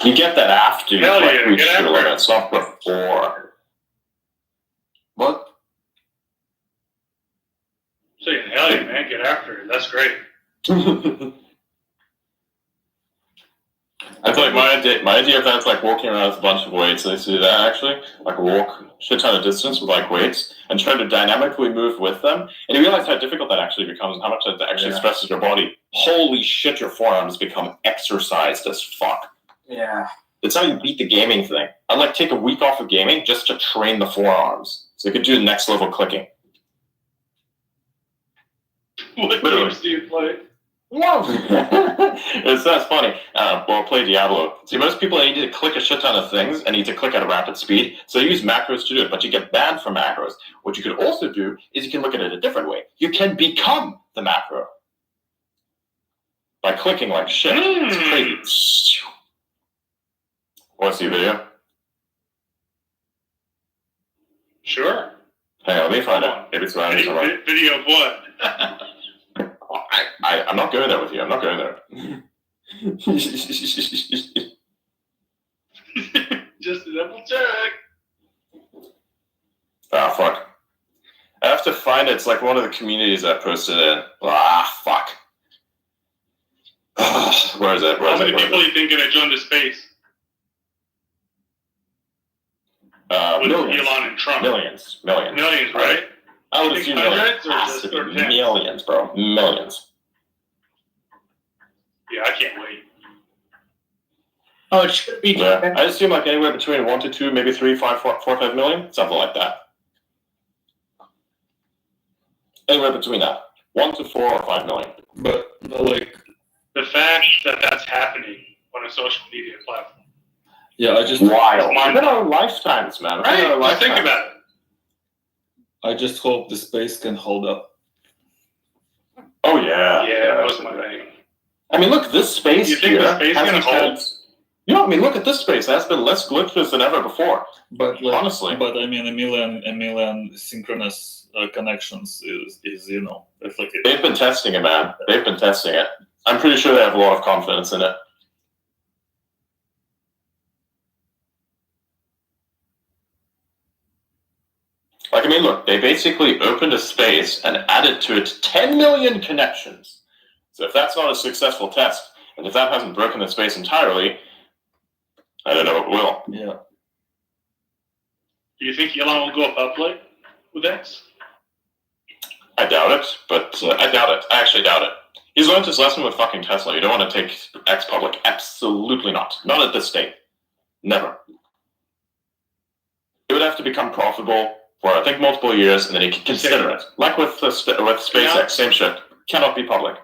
You get that after you reach your limits, not before. What? Saying, hell yeah, man, get after it. That's great. I feel like my idea of that's like walking around with a bunch of weights. I used to do that actually, like walk shit ton of distance with like weights and try to dynamically move with them. And you realize how difficult that actually becomes, and how much that actually stresses your body. Holy shit, your forearms become exercised as fuck. Yeah. That's how you beat the gaming thing. I'd like take a week off of gaming just to train the forearms, so I could do next level clicking. What games do you play? No. That's funny. Well, play Diablo. See, most people need to click a shit ton of things and need to click at a rapid speed, so they use macros to do it, but you get banned from macros. What you could also do is you can look at it a different way. You can become the macro by clicking like shit. It's crazy. Want to see a video? Sure. Hang on, let me find out. Maybe it's around. Video of what? I'm not going there with you. I'm not going there. Just a double check. Ah, fuck. I have to find it. It's like one of the communities I posted in. Ah, fuck. Where is it? How many people do you think gonna join the space? With Millions. Elon and Trump. Millions, right? I would You assume think hundreds millions. or just or tens? Millions, bro. Millions. Yeah, I can't wait. Oh, it should be. Yeah, I assume like anywhere between 1 to 2, maybe 3, 5, 4, 5 million, something like that. Anywhere between that, 1 to 4 or 5 million. But like The fact that that's happening on a social media platform. yeah, I just Wild. Within our lifetimes, man. Within our Right? Think lifetimes. about it. I just hope the space can hold up. Oh yeah. Yeah, that was my thing. I mean, look, this space You think here the space hasn't gonna hold? had. You know, I mean, look at this space. It has been less glitches than ever before. But like, Honestly. but I mean, a million synchronous connections is reflected. They've been testing it, man. They've been testing it. I'm pretty sure they have a lot of confidence in it. Like, I mean, look, they basically opened a space and added to it 10 million connections. So if that's not a successful test, and if that hasn't broken the space entirely, I don't know what will. Yeah. Do you think Elon will go public with X? I doubt it, but I doubt it. I actually doubt it. He's learned his lesson with fucking Tesla. You don't want to take X public. Absolutely not. Not at this state. Never. It would have to become profitable for, I think, multiple years, and then he can consider it. Like with SpaceX, same shit. Cannot be public.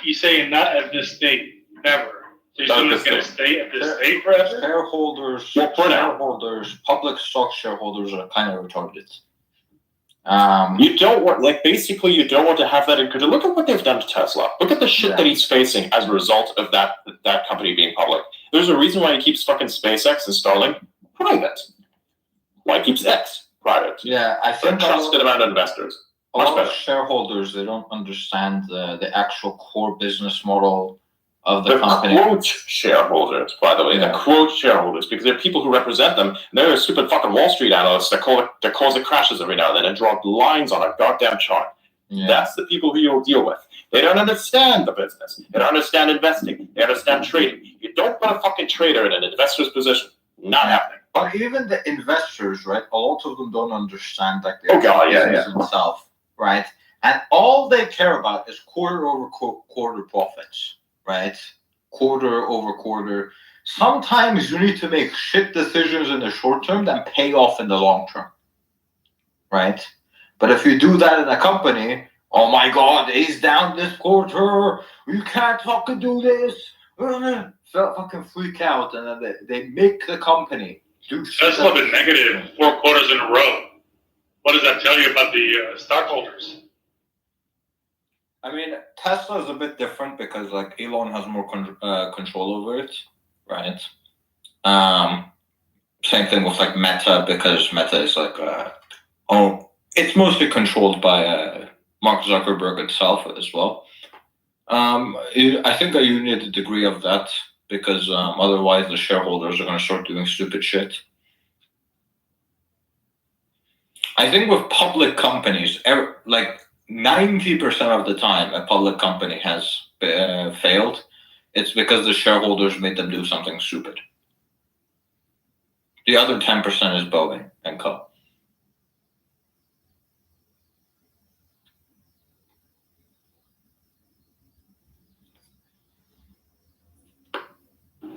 You say not at this state, never. So you're Not assuming at it's this going to state. stay at this state forever? Shareholders, Well, for now. shareholders, public stock shareholders are kind of retarded. You don't want, like, basically, you don't want to have that in control. Look at what they've done to Tesla. Look at the shit that he's facing as a result of that company being public. There's a reason why he keeps fucking SpaceX and Starlink private. Why he keeps X private? Yeah, I think For a trusted amount of investors. a Much lot of better. shareholders, they don't understand the actual core business model of the They're company. quote shareholders, by the way. They're quote shareholders because they're people who represent them. And they're stupid fucking Wall Street analysts that cause it crashes every now and then and draw lines on a goddamn chart. Yeah. That's the people who you'll deal with. They don't understand the business. They don't understand investing. They understand trading. You don't put a fucking trader in an investor's position. Not happening. But even the investors, right? A lot of them don't understand like the Oh, God, yeah, business itself, right? And all they care about is quarter over quarter profits, right? Quarter over quarter. Sometimes you need to make shit decisions in the short term that pay off in the long term, right? But if you do that in a company, oh my God, he's down this quarter. You can't fucking do this. So fucking freak out, and then they make the company do shit. Tesla been negative 4 quarters in a row. What does that tell you about the stockholders? I mean, Tesla is a bit different because like Elon has more control over it, right? Same thing with like Meta because Meta is like it's mostly controlled by Mark Zuckerberg itself as well. I think that you need a degree of that because otherwise the shareholders are going to start doing stupid shit. I think with public companies, like 90% of the time a public company has failed, it's because the shareholders made them do something stupid. The other 10% is Boeing and Co.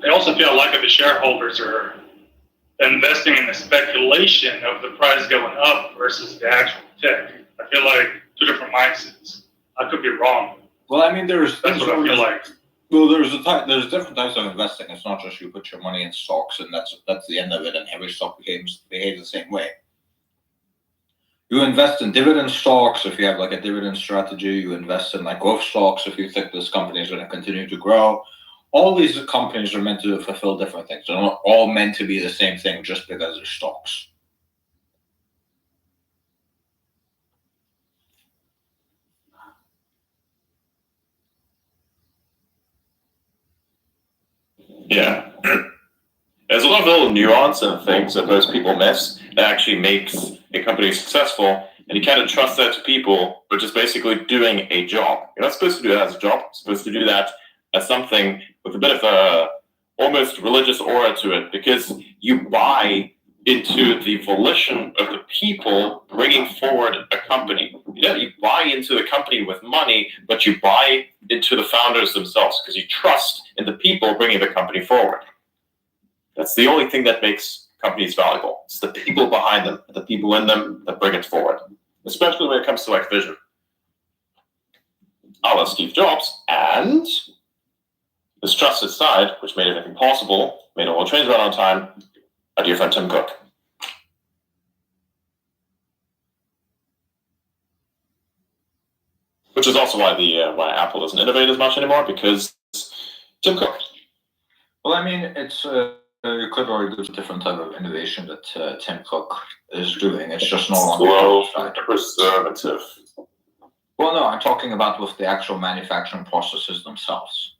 I also feel like if the shareholders are investing in the speculation of the price going up versus the actual tech. I feel like two different mindsets. I could be wrong. Well, I mean, that's what I feel like. Well, there's different types of investing. It's not just you put your money in stocks and that's the end of it, and every stock behaves the same way. You invest in dividend stocks if you have like a dividend strategy. You invest in like growth stocks if you think this company is going to continue to grow. All these companies are meant to fulfill different things. They're not all meant to be the same thing just because they're stocks. Yeah. There's a lot of little nuance and things that most people miss that actually makes a company successful, and you kind of trust that to people, but just basically doing a job. You're not supposed to do that as a job. You're supposed to do that as something with a bit of a almost religious aura to it, because you buy into the volition of the people bringing forward a company. You buy into the company with money, but you buy into the founders themselves because you trust in the people bringing the company forward. That's the only thing that makes companies valuable. It's the people behind them, the people in them that bring it forward, especially when it comes to like vision. A la Steve Jobs and this trusted side, which made everything possible, made all the trains run on time, our dear friend Tim Cook. Which is also why Apple doesn't innovate as much anymore, because Tim Cook. Well, I mean, it's you could argue it's a different type of innovation that Tim Cook is doing. It's just no longer slow, preservative. Well, no, I'm talking about with the actual manufacturing processes themselves.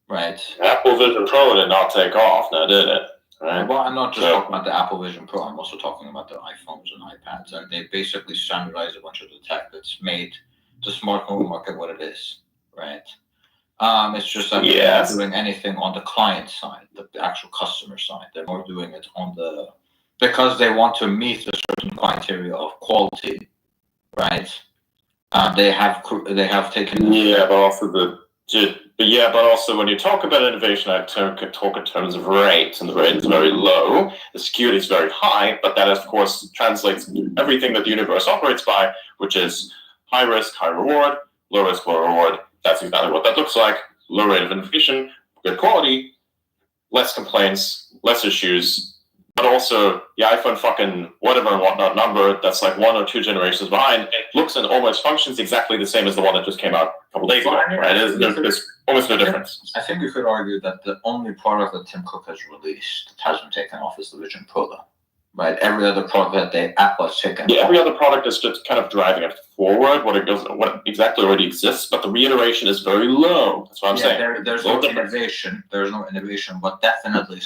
Right. Apple Vision Pro did not take off, now did it? Right. Well, I'm not just talking about the Apple Vision Pro. I'm also talking about the iPhones and iPads, and they basically standardize a bunch of the tech that's made the smartphone market what it is, right? It's just that they're not doing anything on the client side, the actual customer side. They're more doing it on because they want to meet a certain criteria of quality, right? They have taken. Yeah, but also when you talk about innovation, I talk in terms of rate, and the rate is very low. The security is very high, but that of course translates into everything that the universe operates by, which is high risk, high reward, low risk, low reward. That's exactly what that looks like. Low rate of innovation, good quality, less complaints, less issues, but also the iPhone fucking whatever and whatnot number that's like 1 or 2 generations behind, it looks and almost functions exactly the same as the one that just came out a couple days ago, right? There's almost no difference. I think you could argue that the only product that Tim Cook has released that hasn't taken off is the Vision Pro, though. Right, every other product that Apple has taken. Yeah, every other product is just kind of driving it forward. What exactly already exists, but the reiteration is very low. That's what I'm saying. There's no innovation. There's no innovation, but definitely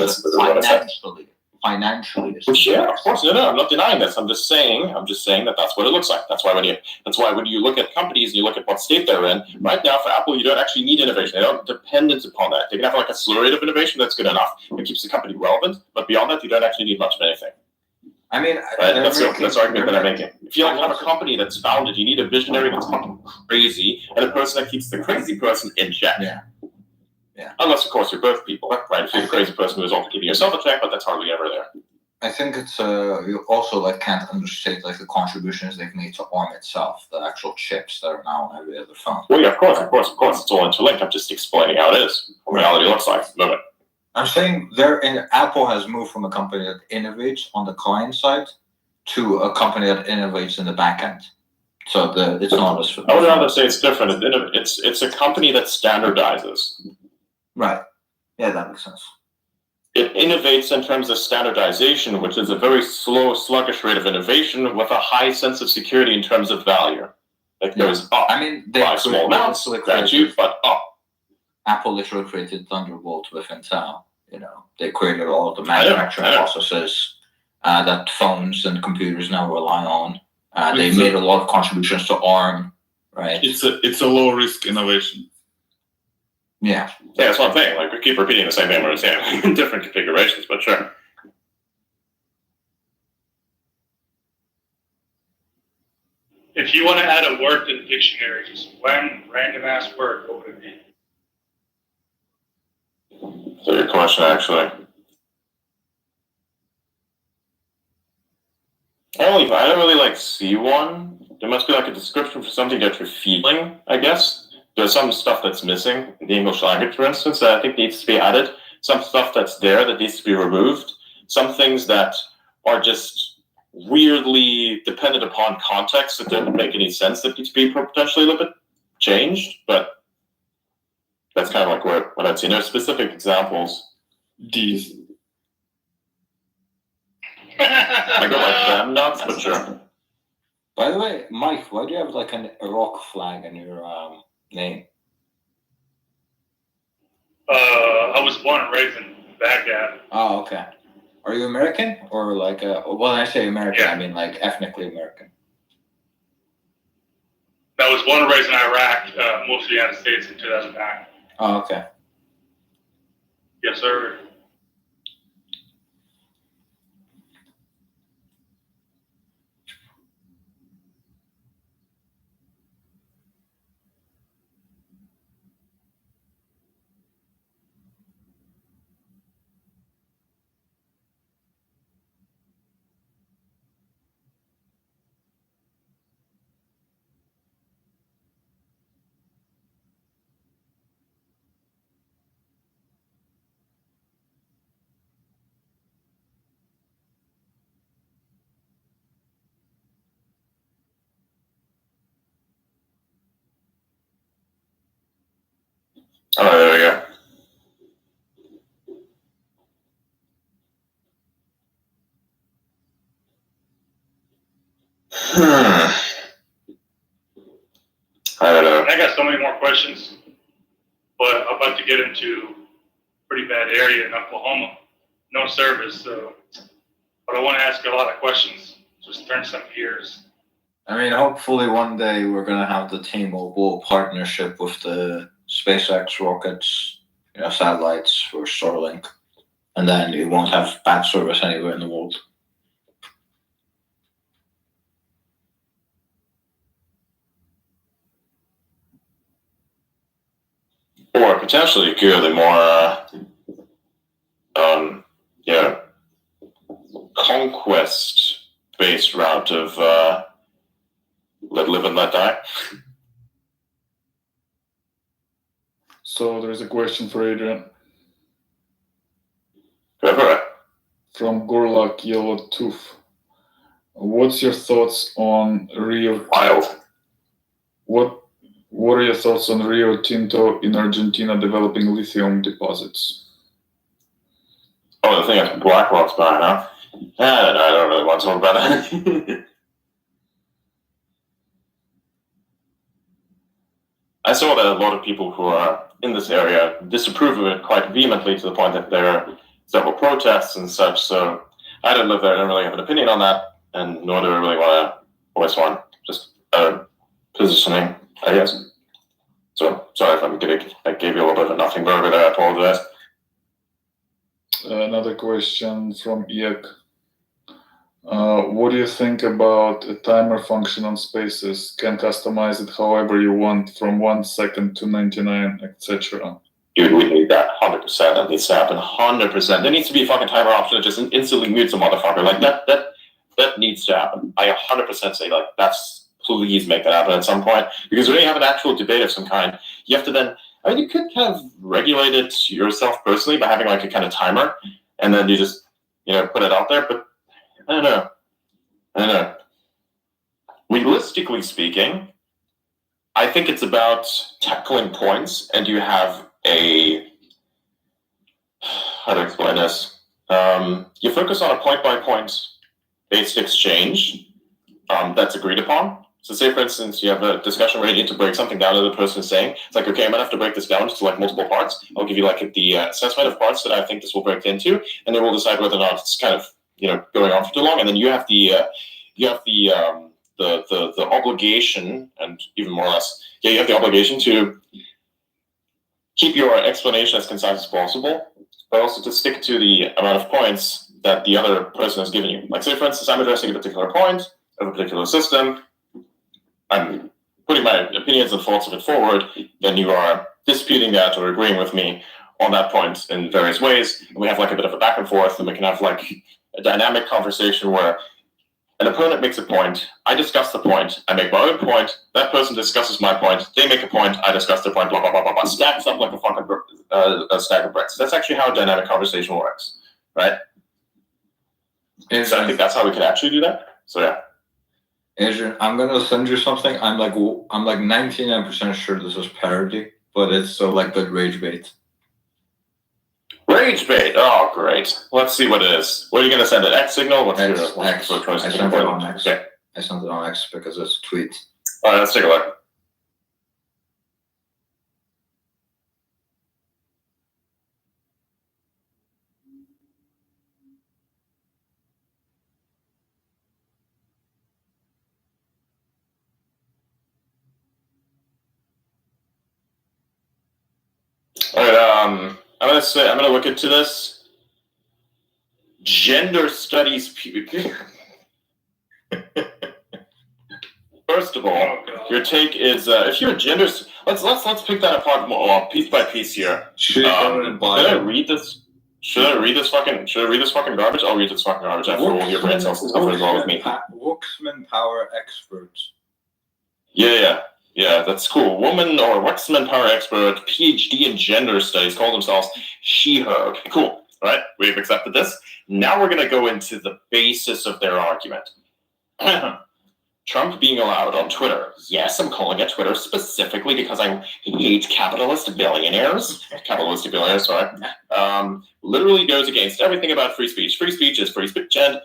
financially. Yeah, of course. No, I'm not denying this. I'm just saying that that's what it looks like. That's why when you look at companies and you look at what state they're in, right now for Apple, you don't actually need innovation. They're not dependent upon that. They can have like a slow rate of innovation that's good enough. It keeps the company relevant, but beyond that, you don't actually need much of anything. I mean, right? That's the argument that I'm making. If you have a company that's founded, you need a visionary that's fucking crazy and a person that keeps the crazy person in check. Yeah. Unless, of course, you're both people, right? If you're the crazy person who's also keeping yourself in check, but that's hardly ever there. I think it's you also can't understate the contributions they've made to ARM itself, the actual chips that are now on every other phone. Well, yeah, of course, it's all interlinked. I'm just explaining how it is, what reality looks like. I'm saying Apple has moved from a company that innovates on the client side to a company that innovates in the back end. So it's not as. I would rather say it's different. It's a company that standardizes. Right. Yeah, that makes sense. It innovates in terms of standardization, which is a very slow, sluggish rate of innovation with a high sense of security in terms of value. It goes up. I mean, by small amounts, but up. Apple literally created Thunderbolt with Intel. They created all of the manufacturing processes that phones and computers now rely on. They made a lot of contributions to ARM, right? It's a low risk innovation. Yeah. Yeah, that's one thing. Like we keep repeating the same thing we're saying in different configurations, but sure. If you want to add a word to the dictionary, just one random ass word, what would it be? So your question actually. I don't really like see one. There must be like a description for something that you're feeling, I guess. There's some stuff that's missing in the English language, for instance, that I think needs to be added. Some stuff that's there that needs to be removed. Some things that are just weirdly dependent upon context that don't make any sense that need to be potentially a little bit changed. But that's kind of like what I'd say. There's specific examples. These. I go like them nuts, but sure. By the way, Mike, why do you have like an Iraq flag in your name? I was born and raised in Baghdad. Oh, okay. Are you American or like when I say American, I mean like ethnically American? I was born and raised in Iraq, moved to the United States in 2009. Oh, okay. Yes, sir. Oh, there we go. I don't know. I got so many more questions, but I'm about to get into a pretty bad area in Oklahoma. No service, so. But I want to ask a lot of questions. Just turn some gears. I mean, hopefully one day we're gonna have the T-Mobile partnership with the SpaceX rockets, satellites for Starlink, and then you won't have bad service anywhere in the world. Or potentially purely more, conquest-based route of let live and let die. So there is a question for Adrian. Go for it. From Gorlak Yellow Tooth. What's your thoughts on Rio? Wild. What are your thoughts on Rio Tinto in Argentina developing lithium deposits? Oh, the thing is BlackRock's buying, huh? I don't really want to talk about that. I saw that a lot of people who are in this area disapprove of it quite vehemently to the point that there are several protests and such. So I don't live there. I don't really have an opinion on that, and nor do I really want to voice one. Just positioning, I guess. So sorry if I gave you a little bit of a nothing burger there. I apologize. Another question from Iek. What do you think about a timer function on Spaces? Can customize it however you want, from 1 second to 99, etc. Dude, we need that 100%. That needs to happen 100%. There needs to be a fucking timer option that just instantly mutes a motherfucker. Like that needs to happen. I 100% say like please make that happen at some point, because when you have an actual debate of some kind, you have to then. I mean, you could kind of regulate it yourself personally by having like a kind of timer, and then you just put it out there. But I don't know. Realistically speaking, I think it's about tackling points, and you have how to explain this? You focus on a point-by-point based exchange that's agreed upon. So say, for instance, you have a discussion where you need to break something down that the person is saying. It's like, okay, I'm going to have to break this down to like multiple parts. I'll give you like the assessment of parts that I think this will break into, and then we'll decide whether or not it's kind of going on for too long. And then you have the the obligation, and even more or less, you have the obligation to keep your explanation as concise as possible, but also to stick to the amount of points that the other person has given you. Like, say, for instance, I'm addressing a particular point of a particular system, I'm putting my opinions and thoughts of it forward, then you are disputing that or agreeing with me on that point in various ways, and we have like a bit of a back and forth, and we can have like a dynamic conversation where an opponent makes a point, I discuss the point, I make my own point, that person discusses my point, they make a point, I discuss their point, blah, blah, blah, blah, blah, stacks up like a fucking a stack of bricks. That's actually how a dynamic conversation works, right? So I think that's how we can actually do that. So yeah. Adrian, I'm gonna send you something. I'm like 99% sure this is parody, but it's so like good rage bait. Rage bait. Oh, great. Let's see what it is. What are you gonna send it? X signal? What's X. I sent it on X. Okay. I sent it on X because it's a tweet. All right, let's take a look. All right, I'm gonna look into this. Gender studies. First of all, your take is if you're a gender. Let's pick that apart more piece by piece here. Should I read this? Should I read this fucking garbage? I'll read this fucking garbage after all your brain cells and stuff as well with me. Wuxman power experts. Yeah, that's cool. Woman or Wuxman power expert, PhD in gender studies, call themselves she/her. Okay, cool. All right, we've accepted this. Now we're going to go into the basis of their argument. Trump being allowed on Twitter. Yes, I'm calling it Twitter specifically because I hate capitalist billionaires. Literally goes against everything about free speech. Free speech is free speech, and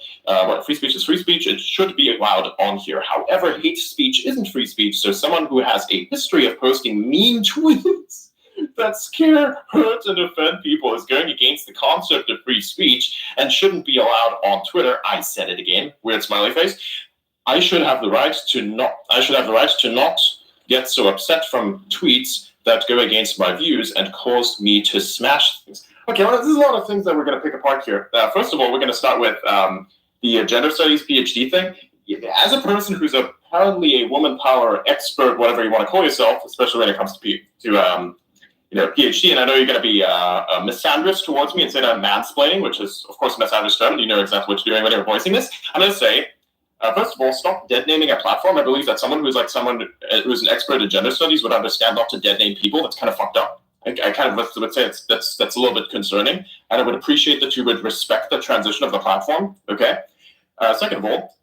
free speech is free speech. It should be allowed on here. However, hate speech isn't free speech. So someone who has a history of posting mean tweets that scare, hurt, and offend people is going against the concept of free speech and shouldn't be allowed on Twitter. I said it again. Weird smiley face. I should have the right to not get so upset from tweets that go against my views and cause me to smash things. Okay, well, there's a lot of things that we're going to pick apart here. First of all, we're going to start with the gender studies PhD thing. As a person who's apparently a woman power expert, whatever you want to call yourself, especially when it comes to PhD, and I know you're going to be misandrous towards me and say that I'm mansplaining, which is, of course, a misandrous term, and you know exactly what you're doing when you're voicing this. I'm going to say, first of all, stop dead naming a platform. I believe that someone who's an expert in gender studies would understand not to dead name people. That's kind of fucked up. I kind of would say that's a little bit concerning, and I would appreciate that you would respect the transition of the platform. Okay. Second of all,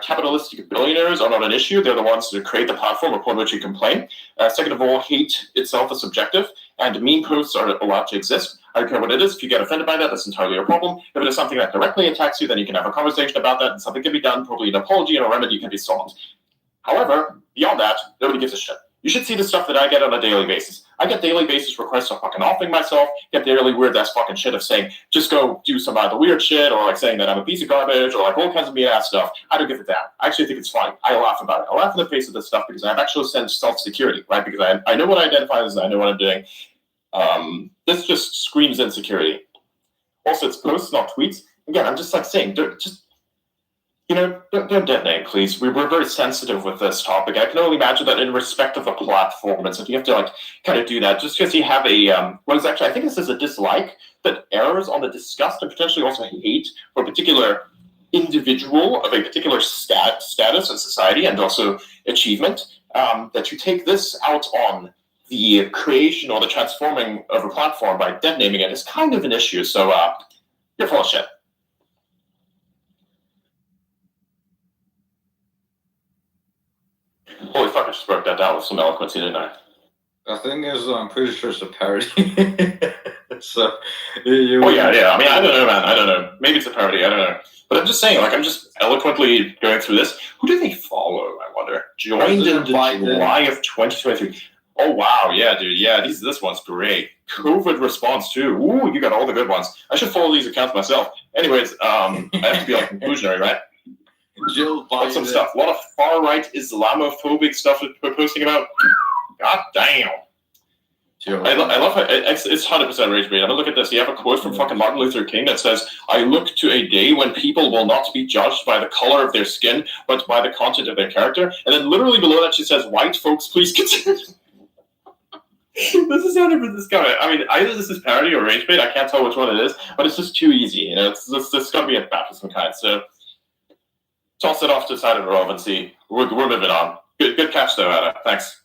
capitalistic billionaires are not an issue. They're the ones that create the platform upon which you complain. Second of all, hate itself is subjective, and meme posts are allowed to exist. I don't care what it is. If you get offended by that, that's entirely your problem. If it is something that directly attacks you, then you can have a conversation about that, and something can be done. Probably an apology and a remedy can be sought. However, beyond that, nobody gives a shit. You should see the stuff that I get on a daily basis. I get daily basis requests of fucking offing myself, get daily weird ass fucking shit of saying, just go do some other weird shit, or like saying that I'm a piece of garbage, or like all kinds of mean ass stuff. I don't give it down. I actually think it's funny. I laugh about it. I laugh in the face of this stuff because I have actual sense of self-security, right? Because I know what I identify as, I know what I'm doing. This just screams insecurity. Also, it's posts, not tweets. Again, I'm just like saying, don't dead name, please. We're very sensitive with this topic. I can only imagine that in respect of a platform, and so you have to like kind of do that. Just because you have a I think this is a dislike that errs on the disgust and potentially also hate for a particular individual of a particular status in society and also achievement. That you take this out on the creation or the transforming of a platform by dead naming it is kind of an issue. So you're full of shit. Holy fuck, I just broke that down with some eloquence, didn't I? The thing is, I'm pretty sure it's a parody. So, yeah. I mean, I don't know, man. I don't know. Maybe it's a parody. I don't know. But I'm just saying, like, I'm just eloquently going through this. Who do they follow, I wonder? Joined in July of 2023. Oh, wow. Yeah, dude. Yeah, this one's great. COVID response, too. Ooh, you got all the good ones. I should follow these accounts myself. Anyways, I have to be, like, conclusionary, right? Jill What's some Biden. stuff? A lot of far right Islamophobic stuff that we're posting about. God damn. I love how it's 100% rage bait. I mean, look at this. You have a quote from fucking Martin Luther King that says, "I look to a day when people will not be judged by the color of their skin, but by the content of their character." And then literally below that she says, "White folks, please consider." This is 100% this guy. I mean, either this is parody or rage bait. I can't tell which one it is, but it's just too easy. You know, it's got to be a bat of some kind. So toss it off to the side of irrelevancy. We're moving on. Good catch though, Anna. Thanks.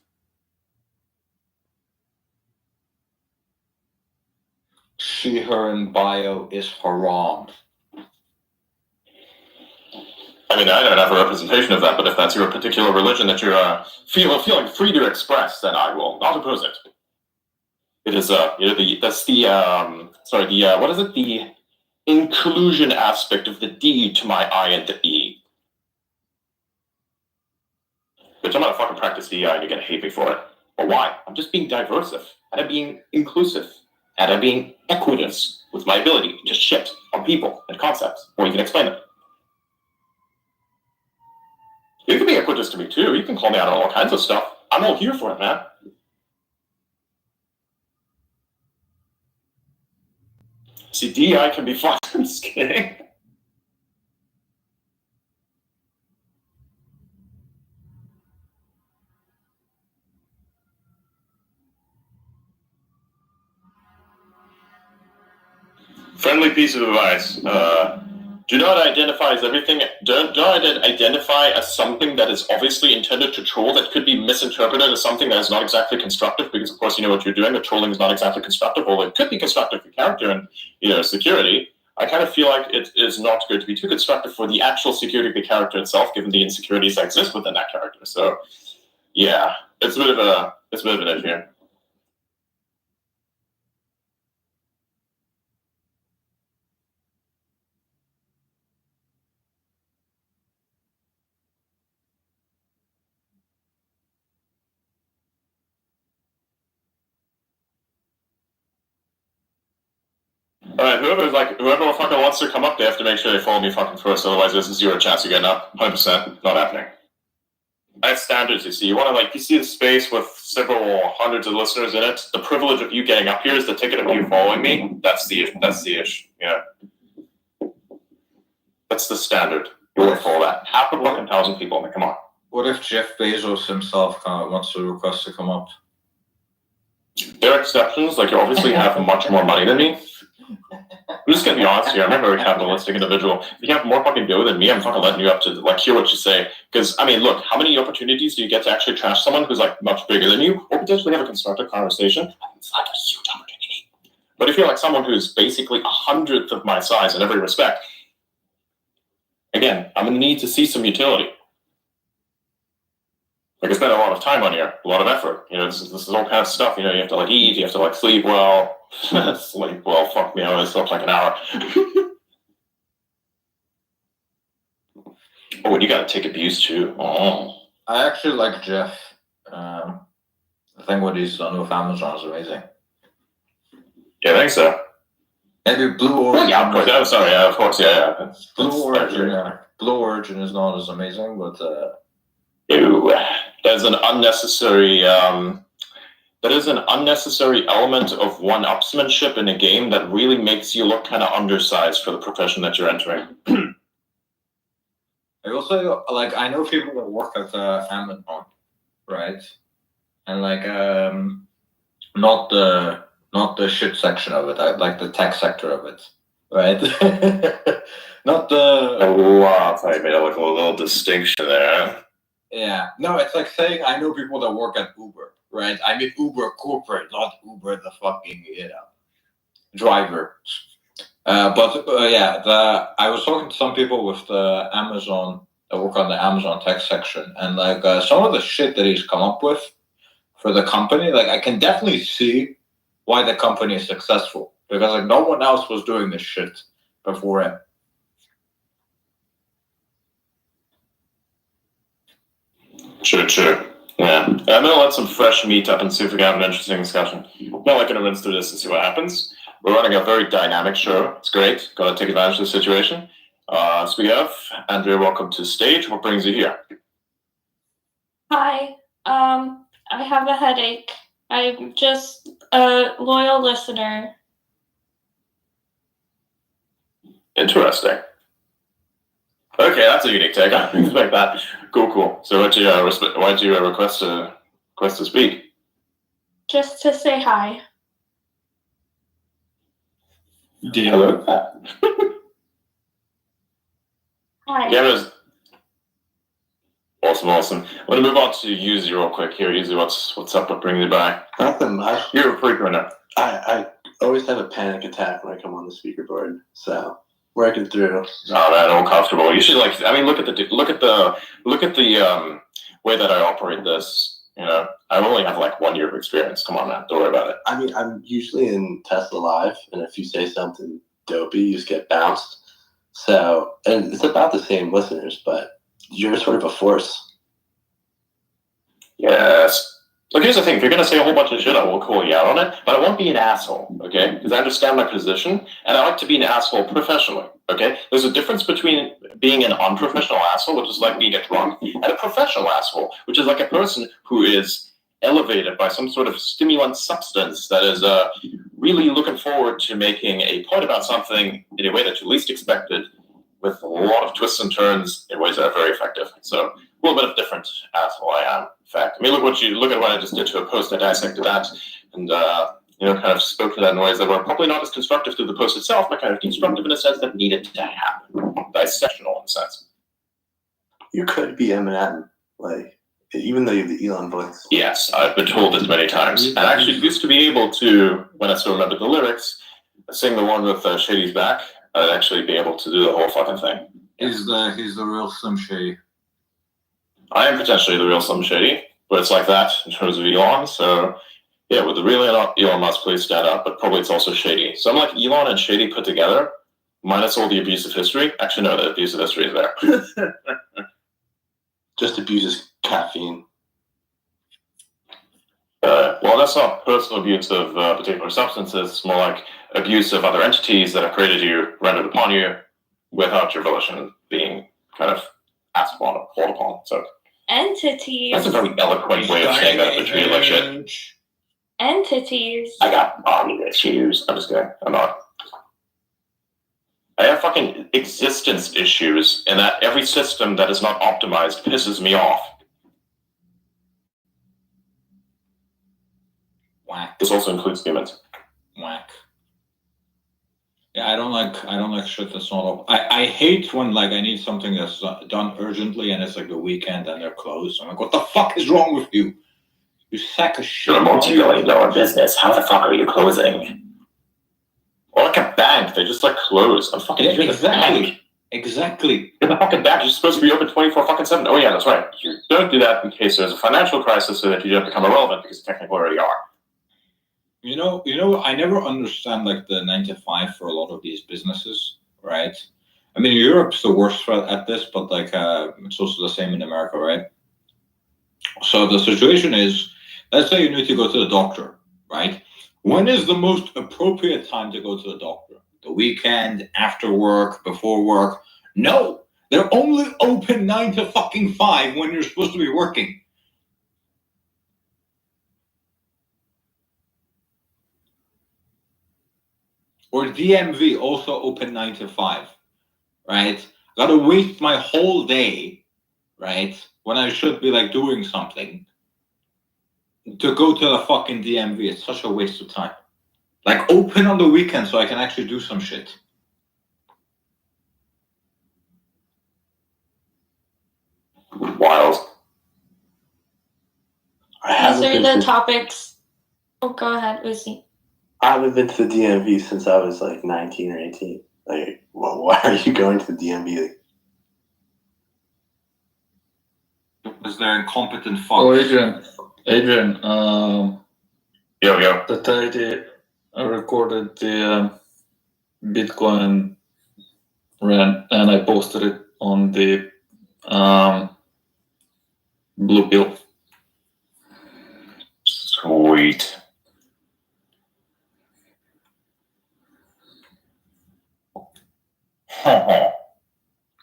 She, her in bio is haram. I mean, I don't have a representation of that, but if that's your particular religion that you're feeling free to express, then I will not oppose it. It is what is it? The inclusion aspect of the D to my I and the E. Which I'm not fucking practice DEI and you're gonna hate me for it. But why? I'm just being diverse, and I'm being inclusive, and I'm being equitous with my ability to shit on people and concepts, or you can explain them. You can be equitous to me too. You can call me out on all kinds of stuff. I'm all here for it, man. See, DEI can be fun. I'm just kidding. Friendly piece of advice. Do not identify as everything. Don't identify as something that is obviously intended to troll that could be misinterpreted as something that is not exactly constructive, because of course you know what you're doing. The trolling is not exactly constructive, although it could be constructive for character and security. I kind of feel like it is not going to be too constructive for the actual security of the character itself, given the insecurities that exist within that character. So, yeah, it's a bit of an issue here. Alright, whoever fucking wants to come up, they have to make sure they follow me fucking first, otherwise there's a 0 chance of getting up. 100%. Not happening. I have standards, you see. You see the space with several hundreds of listeners in it. The privilege of you getting up here is the ticket of you following me. That's the issue. Yeah. That's the standard. You want to follow that. Half a fucking 1,000 people. I mean, come on. What if Jeff Bezos himself wants to request to come up? There are exceptions. Like, you obviously have much more money than me. I'm just gonna be honest here. I'm a very capitalistic individual. If you have more fucking dough than me, I'm fucking letting you up to hear what you say. Because I mean, look, how many opportunities do you get to actually trash someone who's like much bigger than you, or potentially have a constructive conversation? It's like a huge opportunity. But if you're like someone who's basically 100th of my size in every respect, again, I'm gonna need to see some utility. Like, I spend a lot of time on here, a lot of effort. This is all kind of stuff. You have to eat, you have to sleep well. Sleep well, fuck me, I only slept like an hour. Oh, and you gotta take abuse too. Oh. I actually like Jeff. I think what he's done with Amazon is amazing. Yeah, I think so. Maybe Blue Origin. Yeah, of course. Oh, sorry. Yeah, of course. Yeah. Blue Origin is not as amazing, but ew, there's an unnecessary. That is an unnecessary element of one-upsmanship in a game that really makes you look kind of undersized for the profession that you're entering. I also I know people that work at Amazon, right? And not the shit section of it. I like the tech sector of it, right? Not the. Oh, I thought you made a little distinction there. Yeah, no, it's like saying I know people that work at Uber, right? I mean Uber corporate, not Uber the fucking driver. I was talking to some people with the Amazon that work on the Amazon tech section, and some of the shit that he's come up with for the company, I can definitely see why the company is successful, because no one else was doing this shit before it. Sure. Yeah. I'm gonna let some fresh meat up and see if we can have an interesting discussion. I'm not gonna rinse through this and see what happens. We're running a very dynamic show. It's great. Gotta take advantage of the situation. Speaking of, Andrea, welcome to the stage. What brings you here? Hi. I have a headache. I'm just a loyal listener. Interesting. Okay, that's a unique take. I didn't expect that. Cool. So why'd you request to speak? Just to say hi. Hello. Hi. Cameras. Awesome. I'm gonna move on to Yuzi real quick here. Yuzi, what's up? What brings you by? Nothing much. You're a freak right now. I always have a panic attack when I come on the speaker board, so working through. Oh man, I'm uncomfortable. You should look at the way that I operate this. You know, I only have like 1 year of experience. Come on, man, don't worry about it. I mean, I'm usually in Tesla Live, and if you say something dopey, you just get bounced. So, and it's about the same listeners, but you're sort of a force. Yes. Look, here's the thing. If you're going to say a whole bunch of shit, I will call you out on it, but I won't be an asshole, okay? Because I understand my position, and I like to be an asshole professionally, okay? There's a difference between being an unprofessional asshole, which is like being a drunk, and a professional asshole, which is like a person who is elevated by some sort of stimulant substance that is really looking forward to making a point about something in a way that you least expected, with a lot of twists and turns in ways that are very effective. So a little bit of different asshole I am. In fact, I mean, look at what I just did to a post. I dissected that, and kind of spoke to that in ways that were probably not as constructive to the post itself, but kind of constructive in a sense that needed to happen. Dissectional in a sense. You could be Eminem, like, even though you have the Elon voice. Yes, I've been told this many times. And I actually used to be able to, when I still remember the lyrics, sing the one with Shady's back. I'd actually be able to do the whole fucking thing. He's the real Slim Shady. I am potentially the real Slim Shady, but it's like that in terms of Elon. So, yeah, with the real Elon Musk, please stand up. But probably it's also Shady. So I'm like Elon and Shady put together, minus all the abusive history. Actually, no, the abusive history is there. Just abuses caffeine. Well, that's not personal abuse of particular substances. It's more like abuse of other entities that have created you, rendered upon you, without your volition being kind of asked upon, called upon. So Entities. that's a very eloquent way of saying that if it's treated like shit. Entities. I got mommy issues. I'm just kidding. I'm not. I have fucking existence issues in that every system that is not optimized pisses me off. Whack. This also includes humans. Whack. Yeah, I don't like shit that's not up. I hate when like I need something that's done urgently and it's like the weekend and they're closed. I'm like, what the fuck is wrong with you? You sack of shit. You're a multi-billion-dollar business. How the fuck are you closing? Or like a bank, they just like close. I'm fucking Exactly. You're the fucking bank. You're supposed to be open 24/7. Oh yeah, that's right. You don't do that in case there's a financial crisis so that you don't become irrelevant because you technically already are. You know, I never understand like the 9 to 5 for a lot of these businesses, right? I mean, Europe's the worst at this, but like it's also the same in America, right? So the situation is, let's say you need to go to the doctor, right? When is the most appropriate time to go to the doctor? The weekend, after work, before work? No, they're only open 9 to fucking 5 when you're supposed to be working. Or DMV also open 9 to 5, right? Gotta waste my whole day, right? When I should be like doing something to go to the fucking DMV. It's such a waste of time. Like open on the weekend so I can actually do some shit. Wild. These are the topics. Oh, go ahead, Uzi. I haven't been to the DMV since I was like 19 or 18. Like, well, why are you going to the DMV? Because they're incompetent fucks. Oh, Adrian. Yo. That I recorded the Bitcoin rant and I posted it on the Blue Pill. Sweet.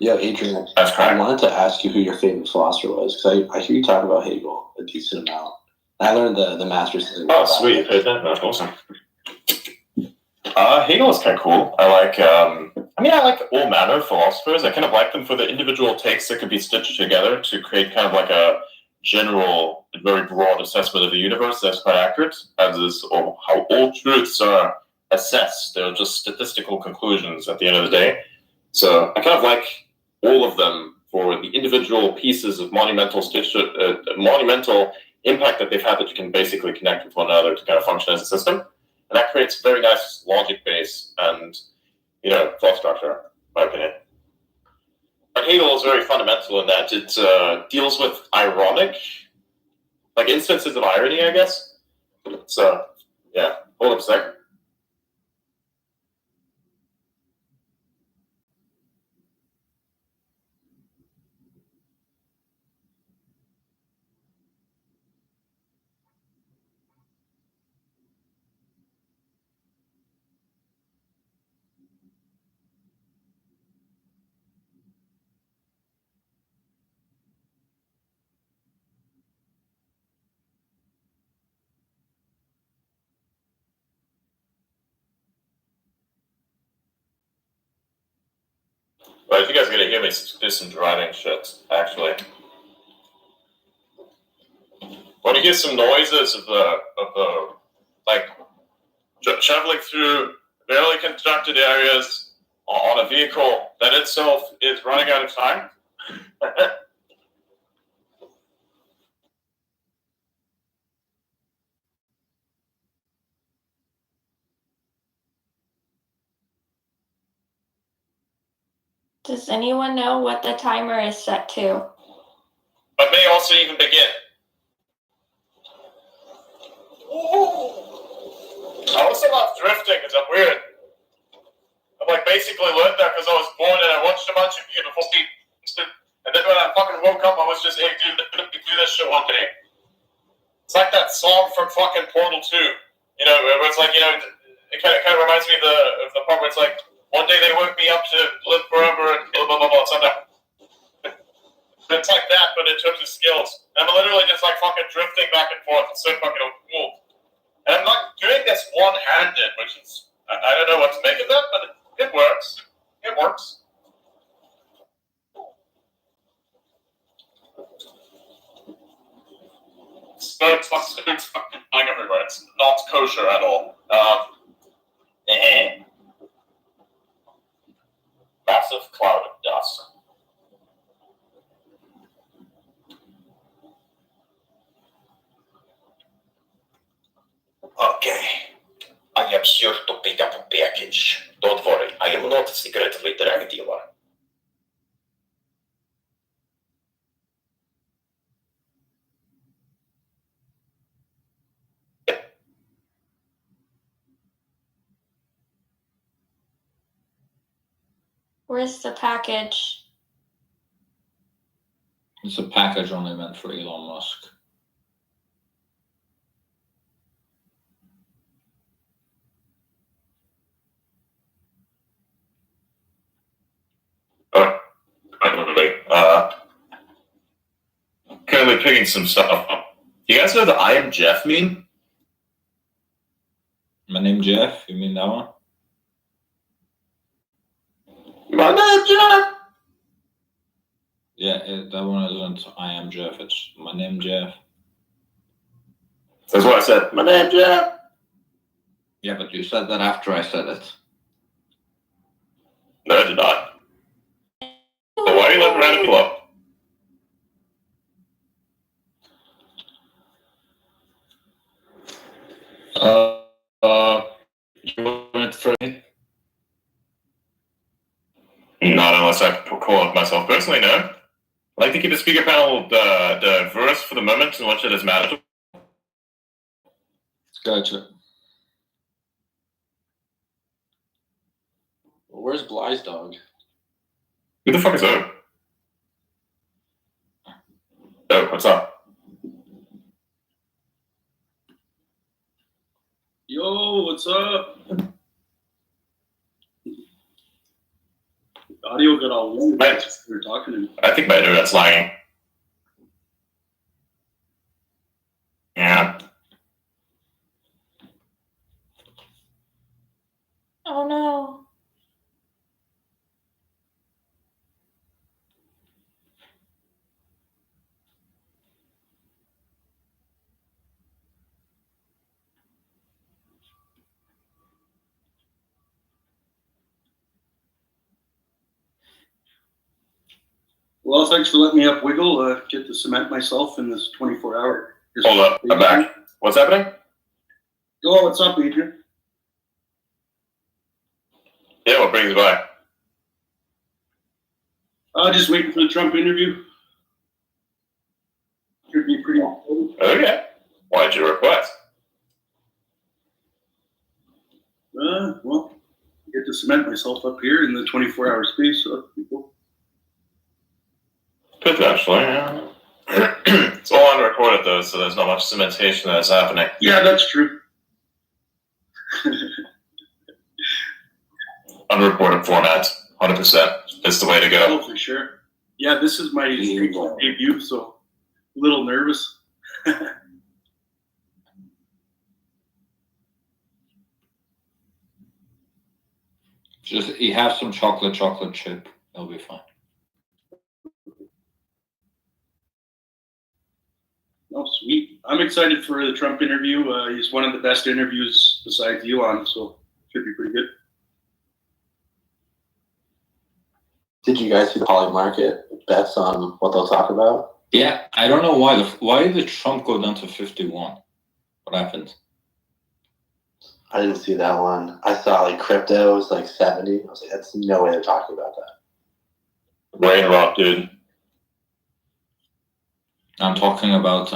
Yeah, Adrian, That's correct. I wanted to ask you who your favorite philosopher was, because I hear you talk about Hegel a decent amount. I learned the master's theory. Oh, sweet. That's awesome. Hegel is kind of cool. I like all manner of philosophers. I kind of like them for the individual takes that could be stitched together to create kind of like a general, very broad assessment of the universe that's quite accurate, as is how all truths are assessed. They're just statistical conclusions at the end of the day. So I kind of like all of them for the individual pieces of monumental impact that they've had that you can basically connect with one another to kind of function as a system. And that creates a very nice logic base and, thought structure, in my opinion. But Hegel is very fundamental in that it deals with ironic, like instances of irony, I guess. So, yeah, hold up a second. But if you guys are gonna hear me do some driving shit, actually. When you hear some noises of the traveling through barely constructed areas on a vehicle that itself is running out of time. Does anyone know what the timer is set to? But may also even begin. I also love drifting because I'm weird. I've basically learned that because I was born and I watched a bunch of beautiful people. And then when I fucking woke up, I was just, hey, dude, let me do this shit one day. It's like that song from fucking Portal 2. Where it's like, it kind of reminds me of the part where it's like, one day they woke me up to live forever and blah, blah, blah, blah, something. It's like that, but in terms of skills. And I'm literally just fucking drifting back and forth. It's so fucking cool. And I'm not doing this one-handed, which is, I don't know what to make of that, but it works. It works. It's fucking flying everywhere. It's not kosher at all. Massive cloud of dust. Okay. I am sure to pick up a package. Don't worry, I am not a secretly drug dealer. Where's the package? It's a package only meant for Elon Musk. Currently picking some stuff up. You guys know the I am Jeff meme? My name Jeff? You mean that one? My name Jeff! Yeah, that one isn't I am Jeff, it's my name Jeff. That's what I said. My name Jeff! Yeah, but you said that after I said it. No, I did not. But why are you looking around the club? You want it for me? Not unless I call it myself personally, no. I like to keep the speaker panel diverse for the moment and watch it as manageable. Gotcha. Where's Bly's dog? Who the fuck is that? Oh, what's up? Yo, what's up? Audio got we were talking to him. I think my internet's lagging. Yeah. Oh no. Well, thanks for letting me up wiggle. Get to cement myself in this 24-hour. Hold up, I'm back. What's happening? Oh, what's up, Adrian? Yeah, what brings you by? Just waiting for the Trump interview. Should be pretty important. Okay. Why'd you request? Well, get to cement myself up here in the 24-hour space, so that's pretty cool. Potentially, yeah. It's all unrecorded though, so there's not much cementation that's happening. Yeah, that's true. Unrecorded format, 100% is the way to go. Oh, for sure. Yeah, this is my debut, so a little nervous. Just you have some chocolate chip. It'll be fine. Oh, sweet. I'm excited for the Trump interview. He's one of the best interviews besides Elon, so should be pretty good. Did you guys see the poly market bets on what they'll talk about? Yeah, I don't know why did Trump go down to 51? What happened? I didn't see that one. I saw like crypto was like 70. I was like, that's no way they're talking about that. Brain rot, dude. I'm talking about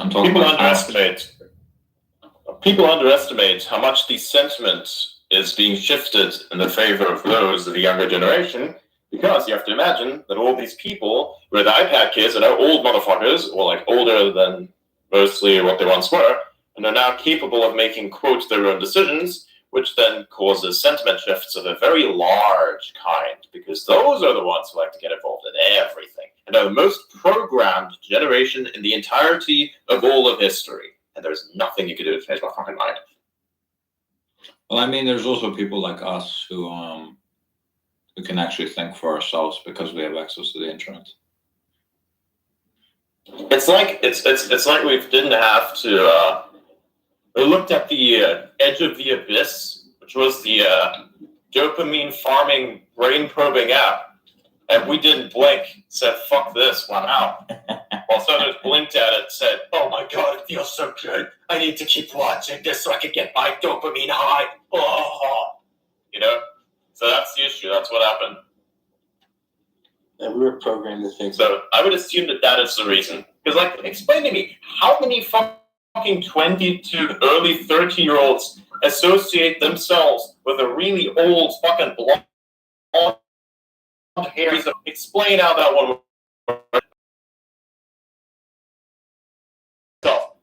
People underestimate how much the sentiment is being shifted in the favor of those of the younger generation, because you have to imagine that all these people with iPad kids are now old motherfuckers, or like older than mostly what they once were, and are now capable of making, quote, their own decisions, which then causes sentiment shifts of a very large kind, because those are the ones who like to get involved in everything, and are the most programmed generation in the entirety of all of history. And there's nothing you can do to change my fucking mind. Well, I mean, there's also people like us who can actually think for ourselves because we have access to the internet. It's like we didn't have to. We looked at the Edge of the Abyss, which was the dopamine farming brain probing app, and we didn't blink. Said fuck this, went out. While others blinked at it, and said, "Oh my god, it feels so good. I need to keep watching this so I can get my dopamine high." Oh, you know. So that's the issue. That's what happened. And we were programmed to think. So I would assume that is the reason. Because, like, explain to me, how many fucking 20 to early 30-year-olds associate themselves with a really old fucking blonde hair? Explain how that one works.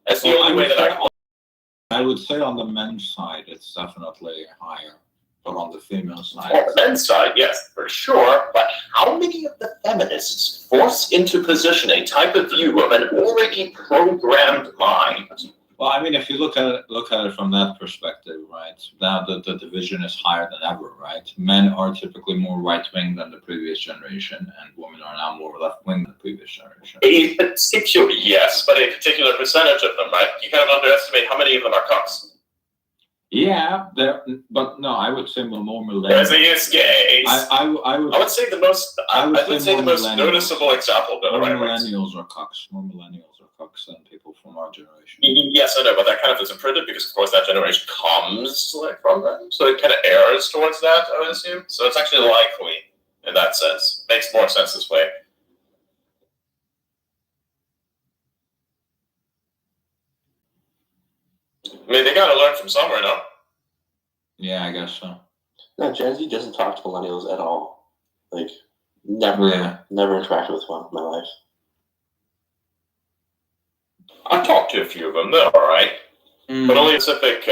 That's the only way that I would say on the men's side, it's definitely higher. But on the female side, on the men's side, yes, for sure. But how many of the feminists force into position a type of view of an already programmed mind? Well, I mean, if you look at it from that perspective, right? Now the division is higher than ever, right? Men are typically more right-wing than the previous generation, and women are now more left-wing than the previous generation. A particular, yes, but a particular percentage of them, right? You kind of underestimate how many of them are cocks. Yeah, but no, I would say more millennials. There's a gays. I would say the most. I would say the most noticeable example. More millennials are cocks. More millennials are cocks than people from our generation. Yes, I know, but that kind of is imprinted because, of course, that generation comes like from them, so it kind of errs towards that. I would assume. So it's actually likely in that sense. Makes more sense this way. I mean, they got to learn from somewhere, no? Yeah, I guess so. No, Gen Z doesn't talk to millennials at all. Like, never interacted with one in my life. I've talked to a few of them, they're all right. But only a specific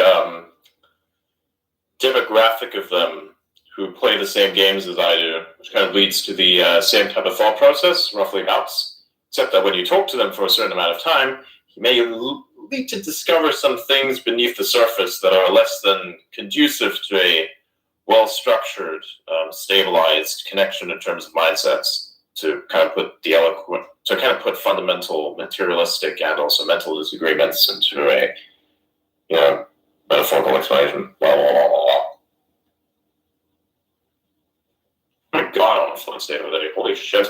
demographic of them who play the same games as I do, which kind of leads to the same type of thought process, roughly amounts. Except that when you talk to them for a certain amount of time, you may lead to discover some things beneath the surface that are less than conducive to a well-structured, stabilized connection in terms of mindsets. To kind of put fundamental materialistic and also mental disagreements into a metaphorical explanation. Blah, blah, blah, blah, blah. Oh my god, I want to float state with it. Holy shit.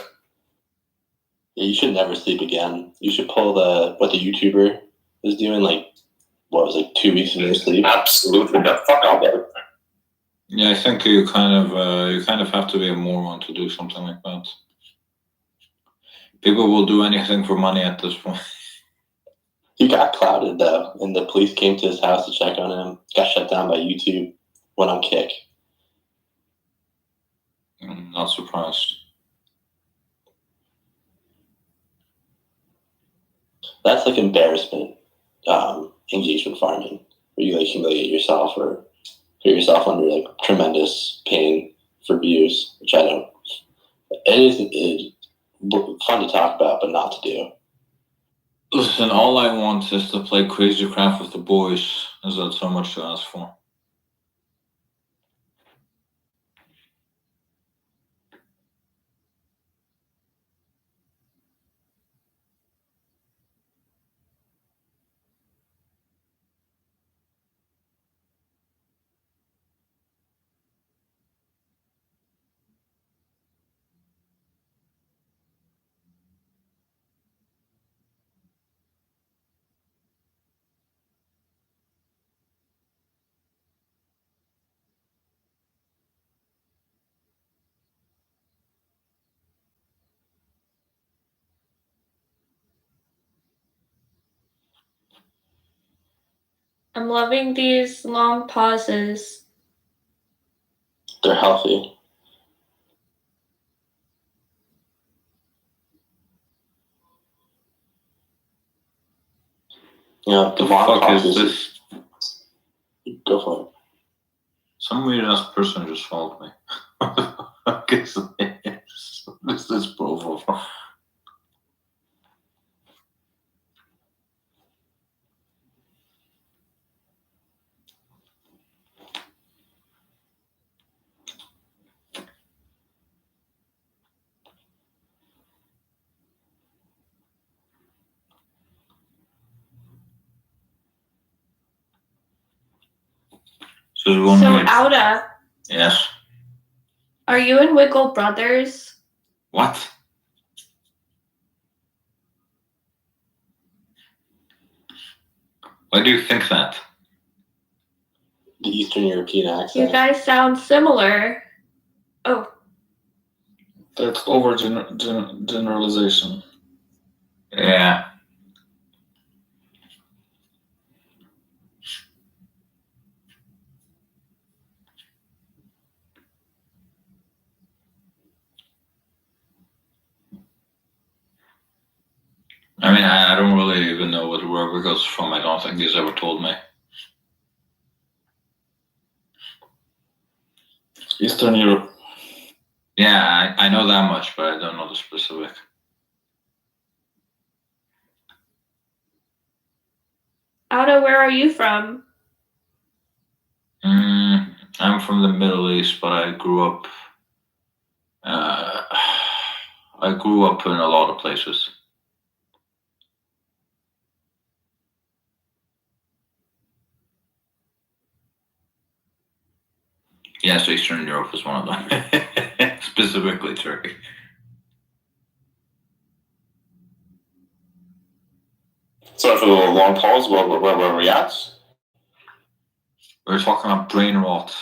Yeah, you should never sleep again. You should pull what the YouTuber is doing, like, what was it, 2 weeks of no sleep? Absolutely. Fuck off, baby. Yeah, I think you kind of have to be a moron to do something like that. People will do anything for money at this point. He got clouded though, and the police came to his house to check on him. Got shut down by YouTube. Went on Kick. I'm not surprised. That's like embarrassment, engagement farming, where you like humiliate yourself or put yourself under like tremendous pain for views, which I don't. It is fun to talk about, but not to do. Listen, all I want is to play Crazy Craft with the boys. Is that so much to ask for? I'm loving these long pauses. They're healthy. Yeah, The fuck is this? Go for it. Some weird ass person just followed me. What the fuck is this? What is this profile? So, Auda, Yes. are you and Wiggle brothers? What? Why do you think that? The Eastern European You accent. guys sound similar. Oh, That's over generalization. Yeah. I mean, I don't really even know what wherever goes from. I don't think he's ever told me. Eastern Europe. Yeah, I know that much, but I don't know the specific. Auda, where are you from? I'm from the Middle East, but I grew up. I grew up in a lot of places. Yes, Eastern Europe is one of them. Specifically Turkey. Sorry for the long pause. Where were we at? We're talking about brain rot.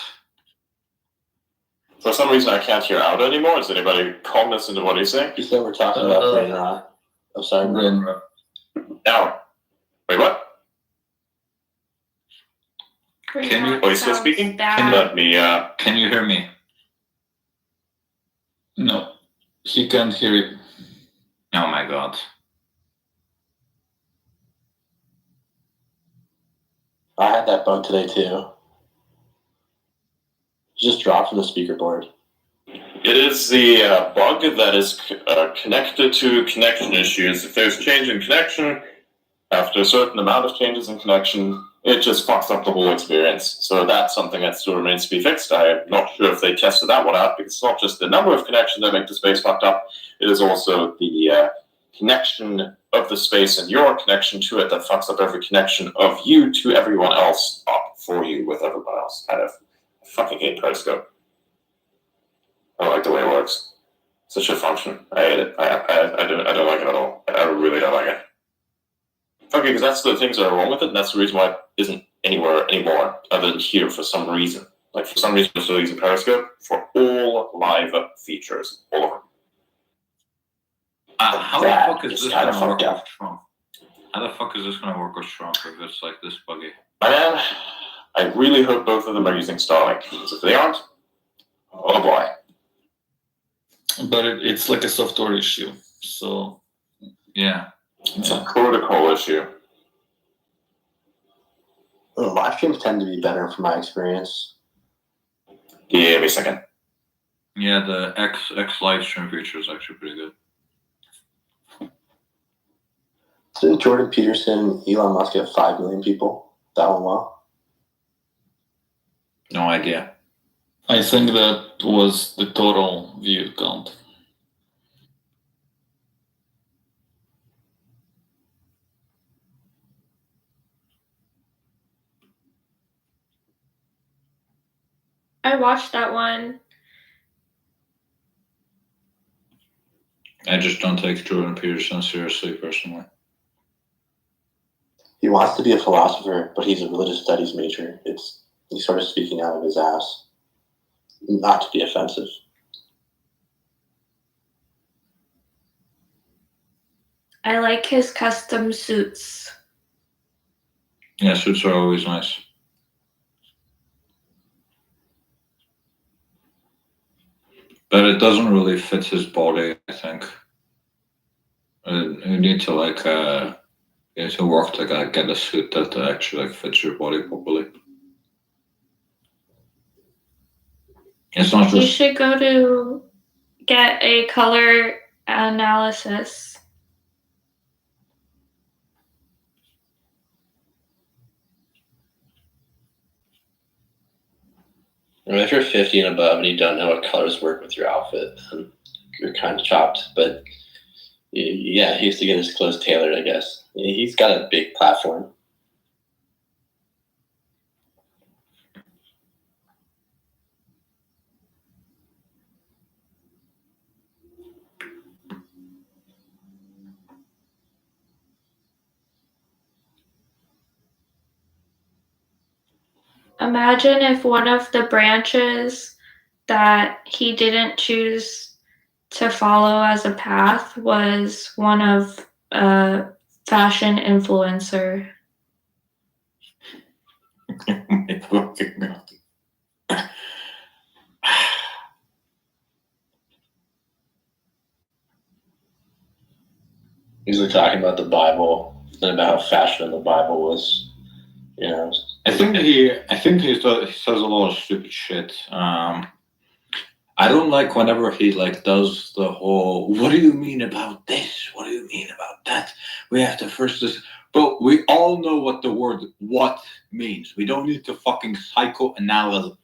For some reason, I can't hear out anymore. Is anybody cognizant of what he's saying? You said we're talking about brain rot. I'm sorry, brain rot. Now, wait, what? Can you? Oh, he's still speaking? Let me. Can you hear me? No, he can't hear you. Oh my god. I had that bug today too. Just drop from the speaker board. It is the bug that is connected to connection issues. If there's change in connection, after a certain amount of changes in connection, it just fucks up the whole experience. So that's something that still remains to be fixed. I'm not sure if they tested that one out, because it's not just the number of connections that make the space fucked up, it is also the connection of the space and your connection to it that fucks up every connection of you to everyone else up for you with everyone else. I fucking hate Periscope. I don't like the way it works. It's a shit function. I hate it. I don't like it at all. I really don't like it. Okay, because that's the things that are wrong with it, and that's the reason why it isn't anywhere anymore other than here for some reason. Like, for some reason, we're still using Periscope for all live features. All of them. How the fuck is this kinda gonna work fucked up. with Trump? How the fuck is this gonna work with Trump if it's like this buggy? Man, I really hope both of them are using Starlink. Because if they aren't, oh boy. But it's like a software issue, so yeah, it's a protocol issue. Live streams tend to be better from my experience. Yeah, give me a second. Yeah, the X live stream feature is actually pretty good. Didn't Jordan Peterson, Elon Musk have 5 million people? That one well? No idea. I think that was the total view count. I watched that one. I just don't take Jordan Peterson seriously personally. He wants to be a philosopher, but he's a religious studies major. He's sort of speaking out of his ass. Not to be offensive. I like his custom suits. Yeah, suits are always nice. But it doesn't really fit his body, I think. You need to work to get a suit that actually fits your body properly. It's not You just should go to get a color analysis. I mean, if you're 50 and above and you don't know what colors work with your outfit, then you're kind of chopped. But yeah, he used to get his clothes tailored, I guess. He's got a big platform. Imagine if one of the branches that he didn't choose to follow as a path was one of a fashion influencer. He's like talking about the Bible and about how fashion in the Bible was, you know. I think he says a lot of stupid shit. I don't like whenever he does the whole, what do you mean about this? What do you mean about that? We have to first this. Bro, we all know what the word what means. We don't need to fucking psychoanalyze.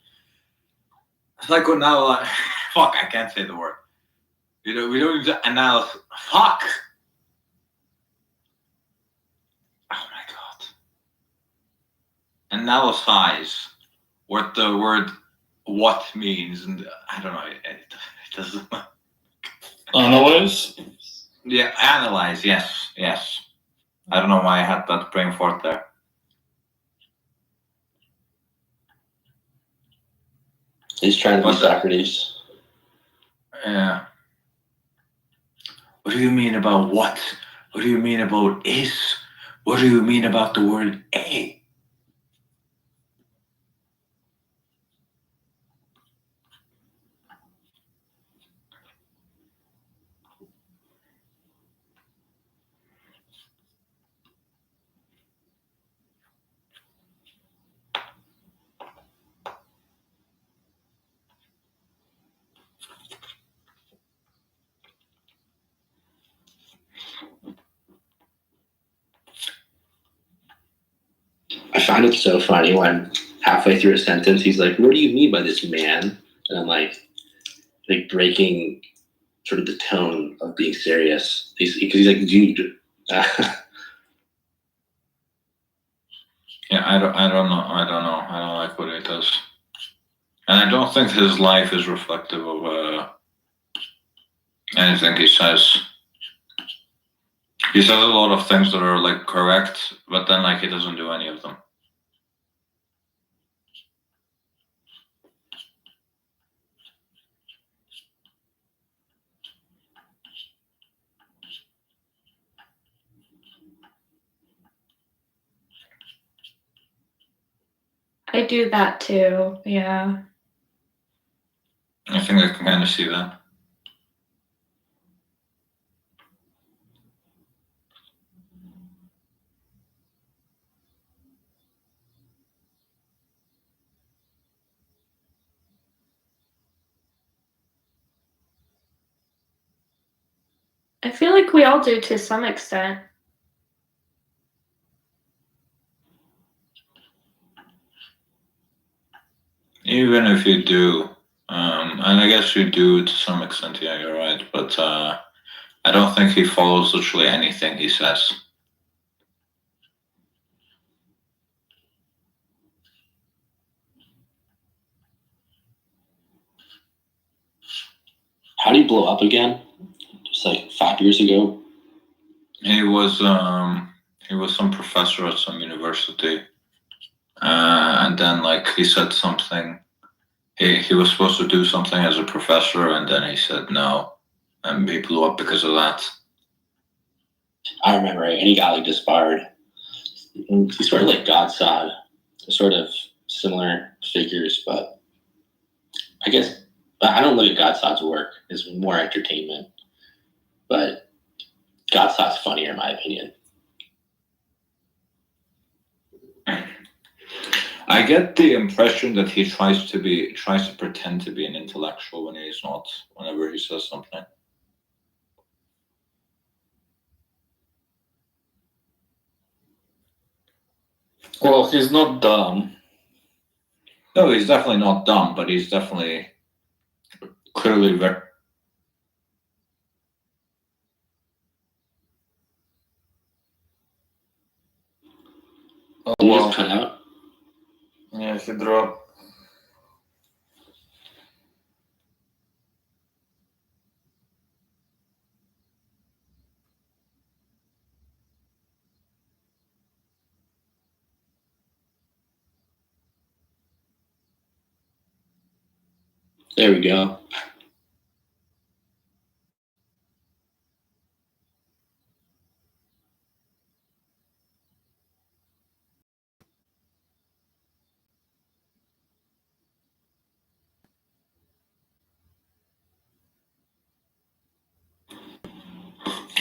Fuck, I can't say the word. We don't need to analyze. Fuck. Oh my god. Analyze what the word what means, and I don't know, it doesn't. Analyze? Yeah, analyze, yes. I don't know why I had that brain fart there. He's trying to be Socrates. Yeah. What do you mean about what? What do you mean about is? What do you mean about the word a? find it so funny when halfway through a sentence he's like, "What do you mean by this, man?" And I'm like breaking sort of the tone of being serious. He's like, "Dude." Yeah, I don't know. I don't like what he does, and I don't think his life is reflective of anything he says. He says a lot of things that are like correct, but then like he doesn't do any of them. I do that too. Yeah. I think I can kind of see that. I feel like we all do to some extent. Even if you do, and I guess you do to some extent, yeah, you're right, but I don't think he follows literally anything he says. How do you blow up again? Just like 5 years ago? He was some professor at some university, and then like he said something. He was supposed to do something as a professor, and then he said no, and he blew up because of that. I remember, and he got like disbarred. He's sort of like Godsod, sort of similar figures, but I guess I don't look at Godsod's work as more entertainment, but Godsod's funnier in my opinion. I get the impression that he tries to pretend to be an intellectual when he's not. Whenever he says something. Well, he's not dumb. No, he's definitely not dumb, but he's definitely clearly very. Oh, You wow. just cut out. Yeah, he dropped. There we go.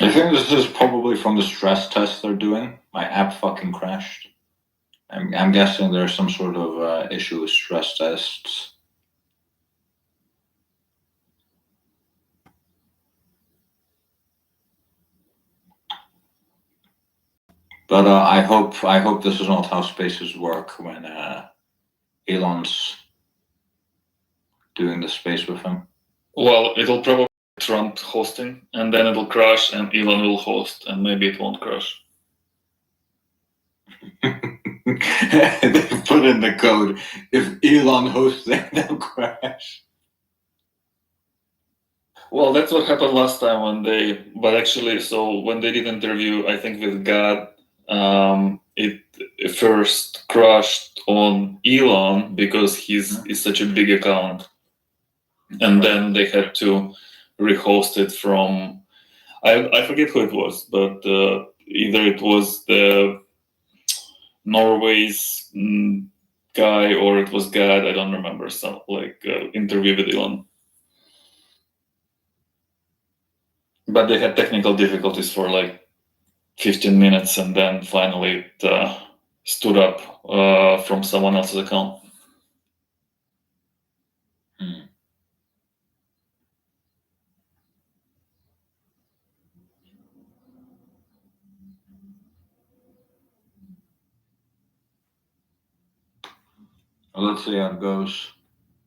I think this is probably from the stress test they're doing. My app fucking crashed. I'm guessing there's some sort of issue with stress tests. But I hope this is not how spaces work when Elon's doing the space with him. Well, it'll probably be Trump hosting, and then it'll crash, and Elon will host, and maybe it won't crash. They put in the code. If Elon hosts it, they'll crash. Well, that's what happened last time when but actually, so when they did interview, I think with God, it first crashed on Elon because he's such a big account, and then they had to rehost it from I forget who it was, but either it was the Norway's guy or it was God. I don't remember. Some interview with Elon. But they had technical difficulties for like 15 minutes, and then finally it stood up from someone else's account. Well, let's see how it goes.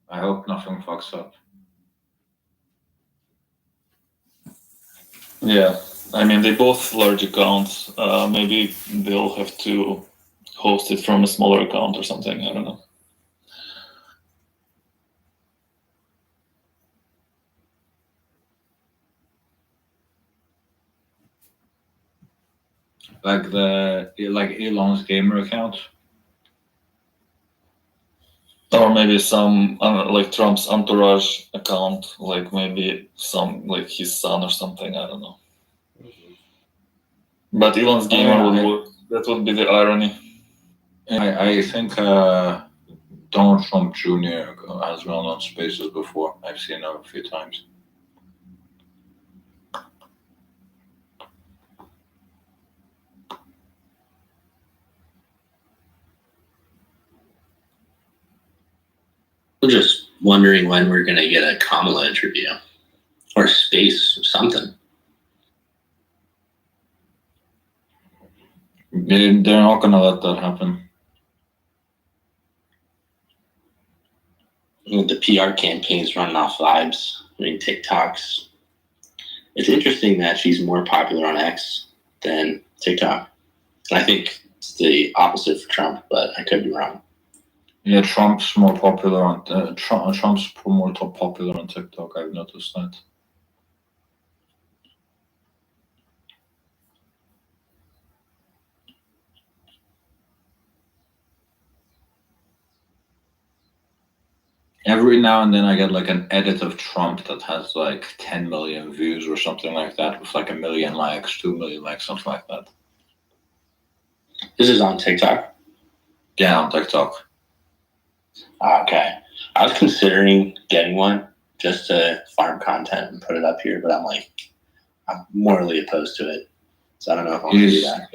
I hope nothing fucks up. Yeah, I mean they both large accounts. Maybe they'll have to host it from a smaller account or something. I don't know. Like Elon's gamer account. Or maybe some like Trump's entourage account, like maybe some like his son or something. I don't know. But Elon's gamer would work. That would be the irony. I think Donald Trump Jr. has run on Spaces before. I've seen him a few times. We're just wondering when we're gonna get a Kamala interview or space or something. They're not gonna let that happen. The PR campaign's running off vibes. I mean, TikToks. It's interesting that she's more popular on X than TikTok. And I think it's the opposite for Trump, but I could be wrong. Yeah, Trump's more popular on Trump's more popular on TikTok. I've noticed that. Every now and then I get like an edit of Trump that has like 10 million views or something like that, with like 1 million likes, 2 million likes, something like that. This is on TikTok? Yeah, on TikTok. Okay. I was considering getting one just to farm content and put it up here, but I'm morally opposed to it. So I don't know if I want to do that.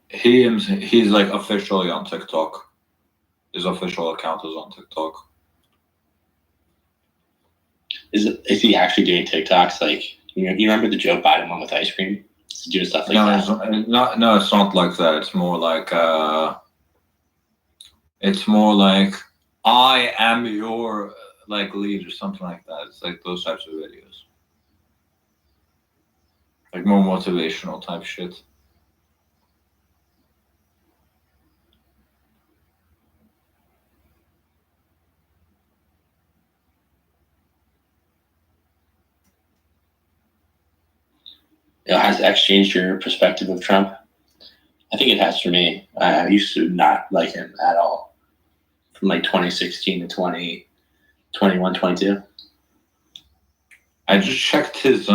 He's like officially on TikTok. His official account is on TikTok. Is he actually doing TikToks? Like, you remember the Joe Biden one with ice cream? Is he doing stuff like that? No, it's not like that. It's more like I am your like lead or something like that. It's like those types of videos. Like more motivational type shit. Has X changed your perspective of Trump? I think it has for me. I used to not like him at all from like 2016 to 2021, 22. I just checked his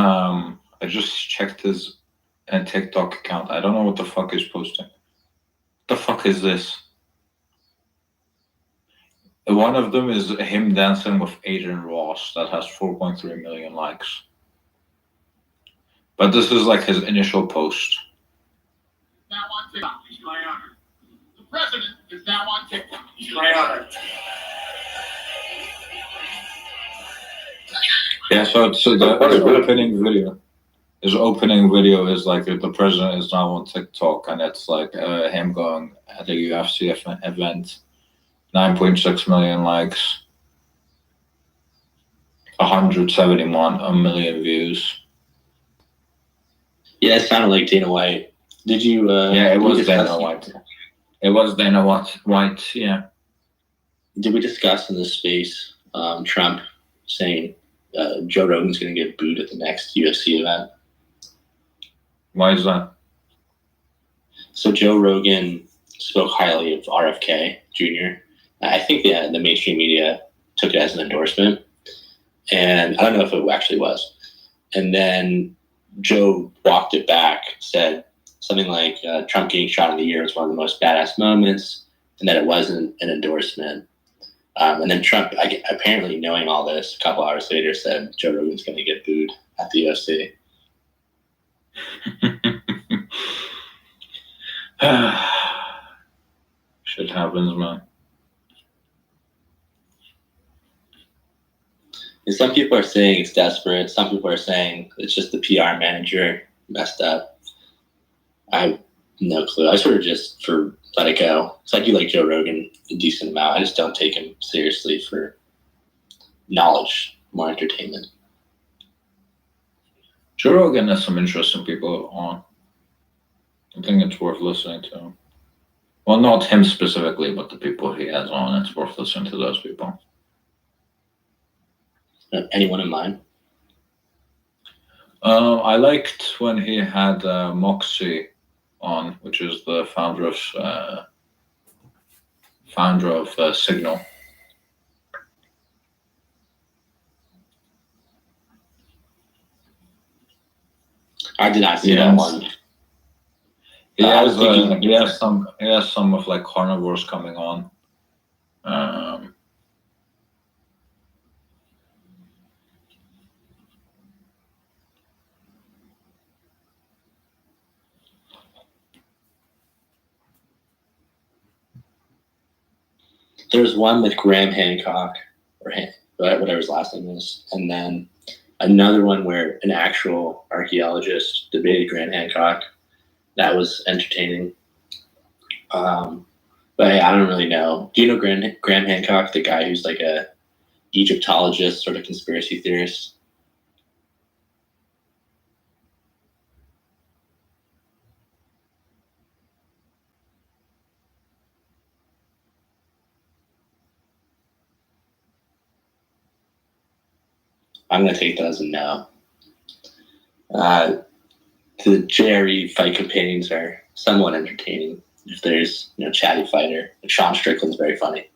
TikTok account. I don't know what the fuck he's posting. What the fuck is this? One of them is him dancing with Adrian Ross that has 4.3 million likes. But this is like his initial post. Now on TikTok, he's my honor. The president is now on TikTok. He's my honor. Yeah, so the opening video. His opening video is like the president is now on TikTok, and it's like him going at a UFC event, 9.6 million likes, 171 million views. Yeah, it sounded like Dana White. Did you? Yeah, it was Dana White. It was Dana White. Yeah. Did we discuss in this space Trump saying Joe Rogan's going to get booed at the next UFC event? Why is that? So Joe Rogan spoke highly of RFK Jr. I think the mainstream media took it as an endorsement, and I don't know if it actually was. And then Joe walked it back, said something like Trump getting shot in the ear was one of the most badass moments, and that it wasn't an endorsement. And then Trump, apparently knowing all this, a couple hours later said Joe Rogan's going to get booed at the UFC. Shit happens, man. And some people are saying it's desperate. Some people are saying it's just the PR manager messed up. I No clue. I sort of just for let it go. So I do like Joe Rogan a decent amount. I just don't take him seriously for knowledge, more entertainment. Joe Rogan has some interesting people on. I think it's worth listening to. Well, not him specifically, but the people he has on. It's worth listening to those people. Anyone in mind? I liked when he had Moxie on, which is the founder of Signal. I did not see that one. He has some of like carnivores coming on. There's one with Graham Hancock, or whatever his last name is, and then another one where an actual archaeologist debated Graham Hancock. That was entertaining. But I don't really know. Do you know Graham Hancock, the guy who's like a Egyptologist, sort of conspiracy theorist? I'm going to take that as a no. The JRE fight campaigns are somewhat entertaining. If there's chatty fighter, like Sean Strickland's very funny.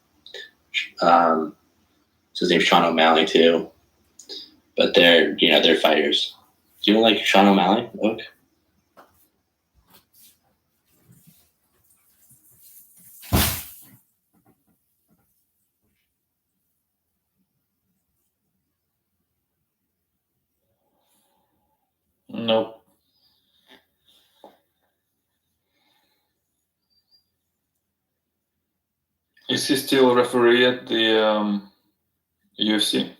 So his name's Sean O'Malley too. But they're fighters. Do you like Sean O'Malley, Oak? Nope. Is he still a referee at the UFC?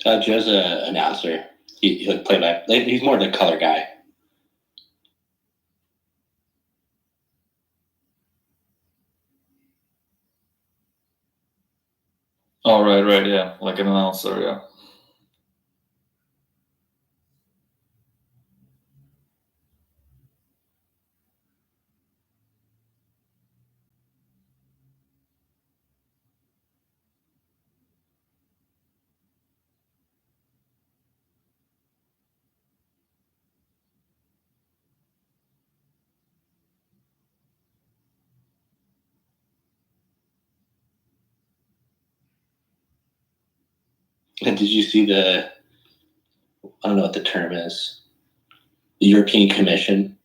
Joe's an announcer. He like play by. He's more the color guy. Oh, right, yeah, like an announcer, yeah. And did you see I don't know what the term is, the European Commission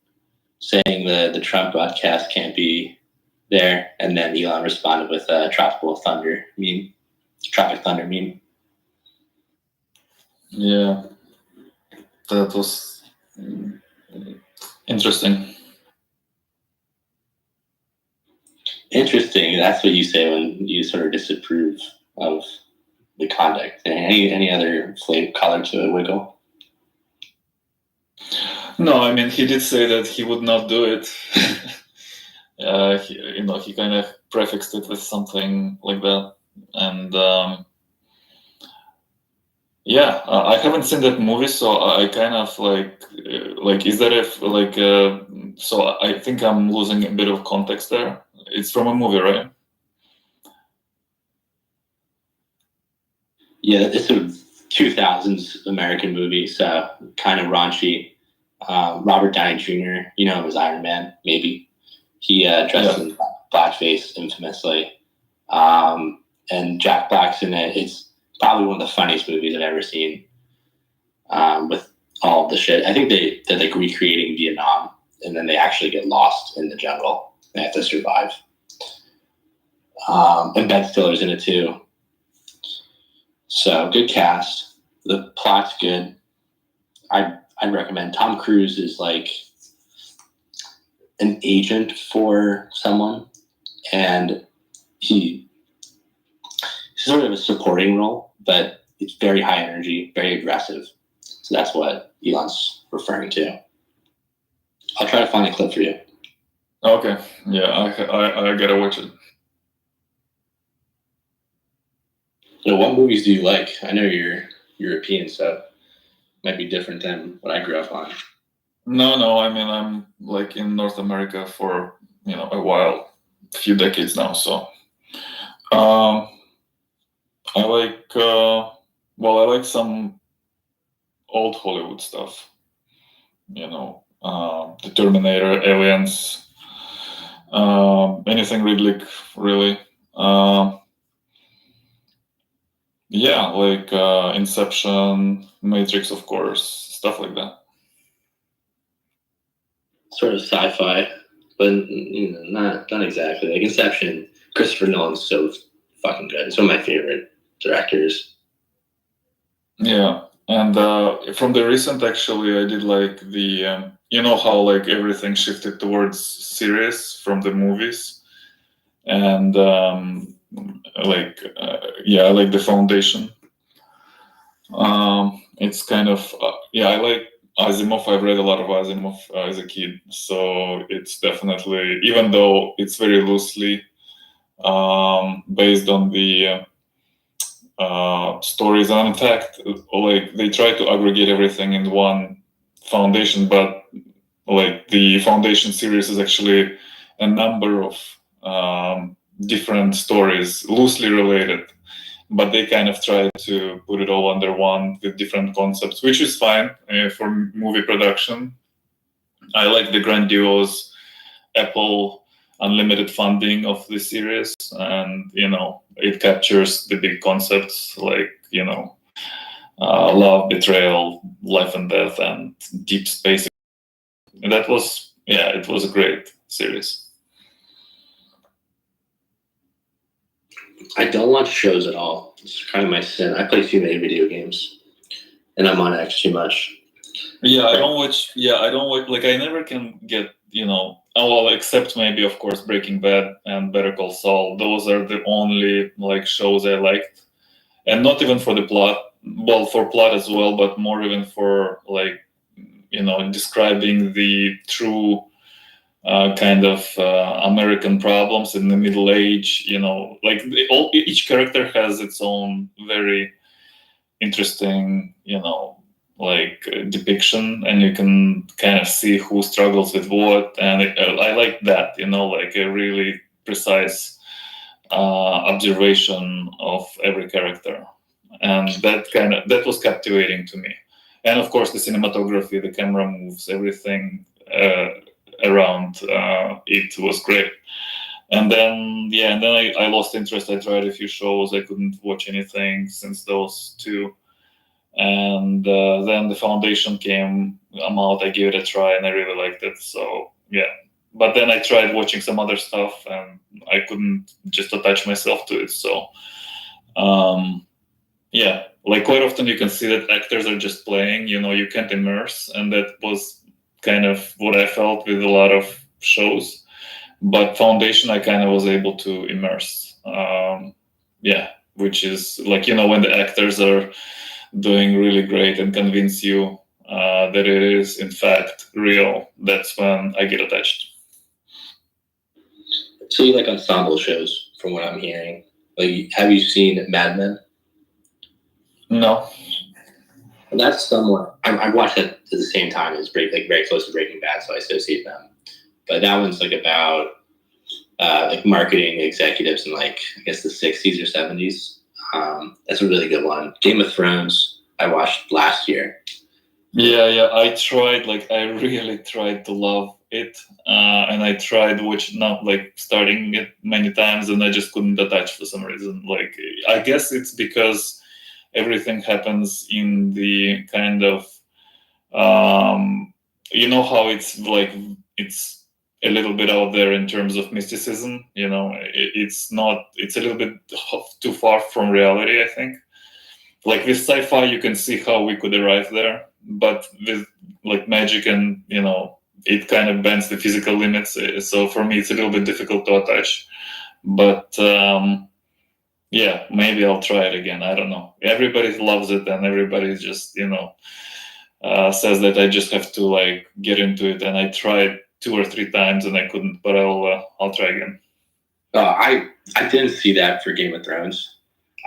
saying the Trump broadcast can't be there, and then Elon responded with a tropic thunder meme. Yeah, that was interesting. Interesting. That's what you say when you sort of disapprove of the conduct. Any other color to it, Wiggle? No, I mean, he did say that he would not do it. He kind of prefixed it with something like that, and I haven't seen that movie, so I kind of like is that so I think I'm losing a bit of context there. It's from a movie, right? Yeah, it's a 2000s American movie, so kind of raunchy. Robert Downey Jr., him as Iron Man, maybe. He dressed in blackface infamously. And Jack Black's in it. It's probably one of the funniest movies I've ever seen, with all the shit. I think they're like recreating Vietnam, and then they actually get lost in the jungle. They have to survive. And Ben Stiller's in it too. So good cast. The plot's good. I'd recommend. Tom Cruise is like an agent for someone, and he's sort of a supporting role, but it's very high energy, very aggressive. So that's what Elon's referring to. I'll try to find a clip for you. Okay, yeah, I gotta watch it. What movies do you like? I know you're European, so it might be different than what I grew up on. No, I mean I'm like in North America for a while, a few decades now. So I like I like some old Hollywood stuff. The Terminator, Aliens, anything Ridley, really. Yeah, like Inception, Matrix, of course, stuff like that. Sort of sci-fi, but not exactly. Like Inception, Christopher Nolan's so fucking good. It's one of my favorite directors. Yeah, and from the recent, actually, I did like the how like everything shifted towards series from the movies, and I like the Foundation. It's kind of I like Asimov. I've read a lot of Asimov as a kid, so it's definitely, even though it's very loosely based on the stories, and in fact, like they try to aggregate everything in one Foundation, but like the Foundation series is actually a number of different stories loosely related, but they kind of try to put it all under one with different concepts, which is fine for movie production. I like the grandiose Apple unlimited funding of the series, and it captures the big concepts like love, betrayal, life and death, and deep space. And that was it was a great series. I don't watch shows at all. It's kind of my sin. I play too many video games, and I'm on X too much. Yeah, I don't watch. Like I never can get except maybe of course Breaking Bad and Better Call Saul. Those are the only like shows I liked, and not even for the plot. Well, for plot as well, but more even for like describing the true kind of American problems in the Middle Age. Like each character has its own very interesting, depiction, and you can kind of see who struggles with what. And I like that, like a really precise observation of every character, and that was captivating to me. And of course, the cinematography, the camera moves, everything around it was great. And then I lost interest. I tried a few shows. I couldn't watch anything since those two. And then the Foundation came out. I gave it a try, and I really liked it. So yeah. But then I tried watching some other stuff, and I couldn't just attach myself to it. So like quite often you can see that actors are just playing. You can't immerse, and that was kind of what I felt with a lot of shows. But Foundation, I kind of was able to immerse. Which is like when the actors are doing really great and convince you that it is in fact real, that's when I get attached. So you like ensemble shows, from what I'm hearing. Like, have you seen Mad Men? No. And that's somewhat. I watched that at the same time as very close to Breaking Bad, so I associate them. But that one's like about like marketing executives in like I guess the 60s or 70s. That's a really good one. Game of Thrones I watched last year. Yeah. I really tried to love it, and I tried starting it many times, and I just couldn't attach for some reason. Like I guess it's because everything happens in the kind of how it's like it's a little bit out there in terms of mysticism. It's a little bit too far from reality, I think. Like with sci-fi, you can see how we could arrive there, but with like magic and it kind of bends the physical limits. So for me, it's a little bit difficult to attach. But maybe I'll try it again. I don't know. Everybody loves it, and everybody's just says that I just have to like get into it, and I tried 2 or 3 times and I couldn't, but I'll try again. I didn't see that for Game of Thrones.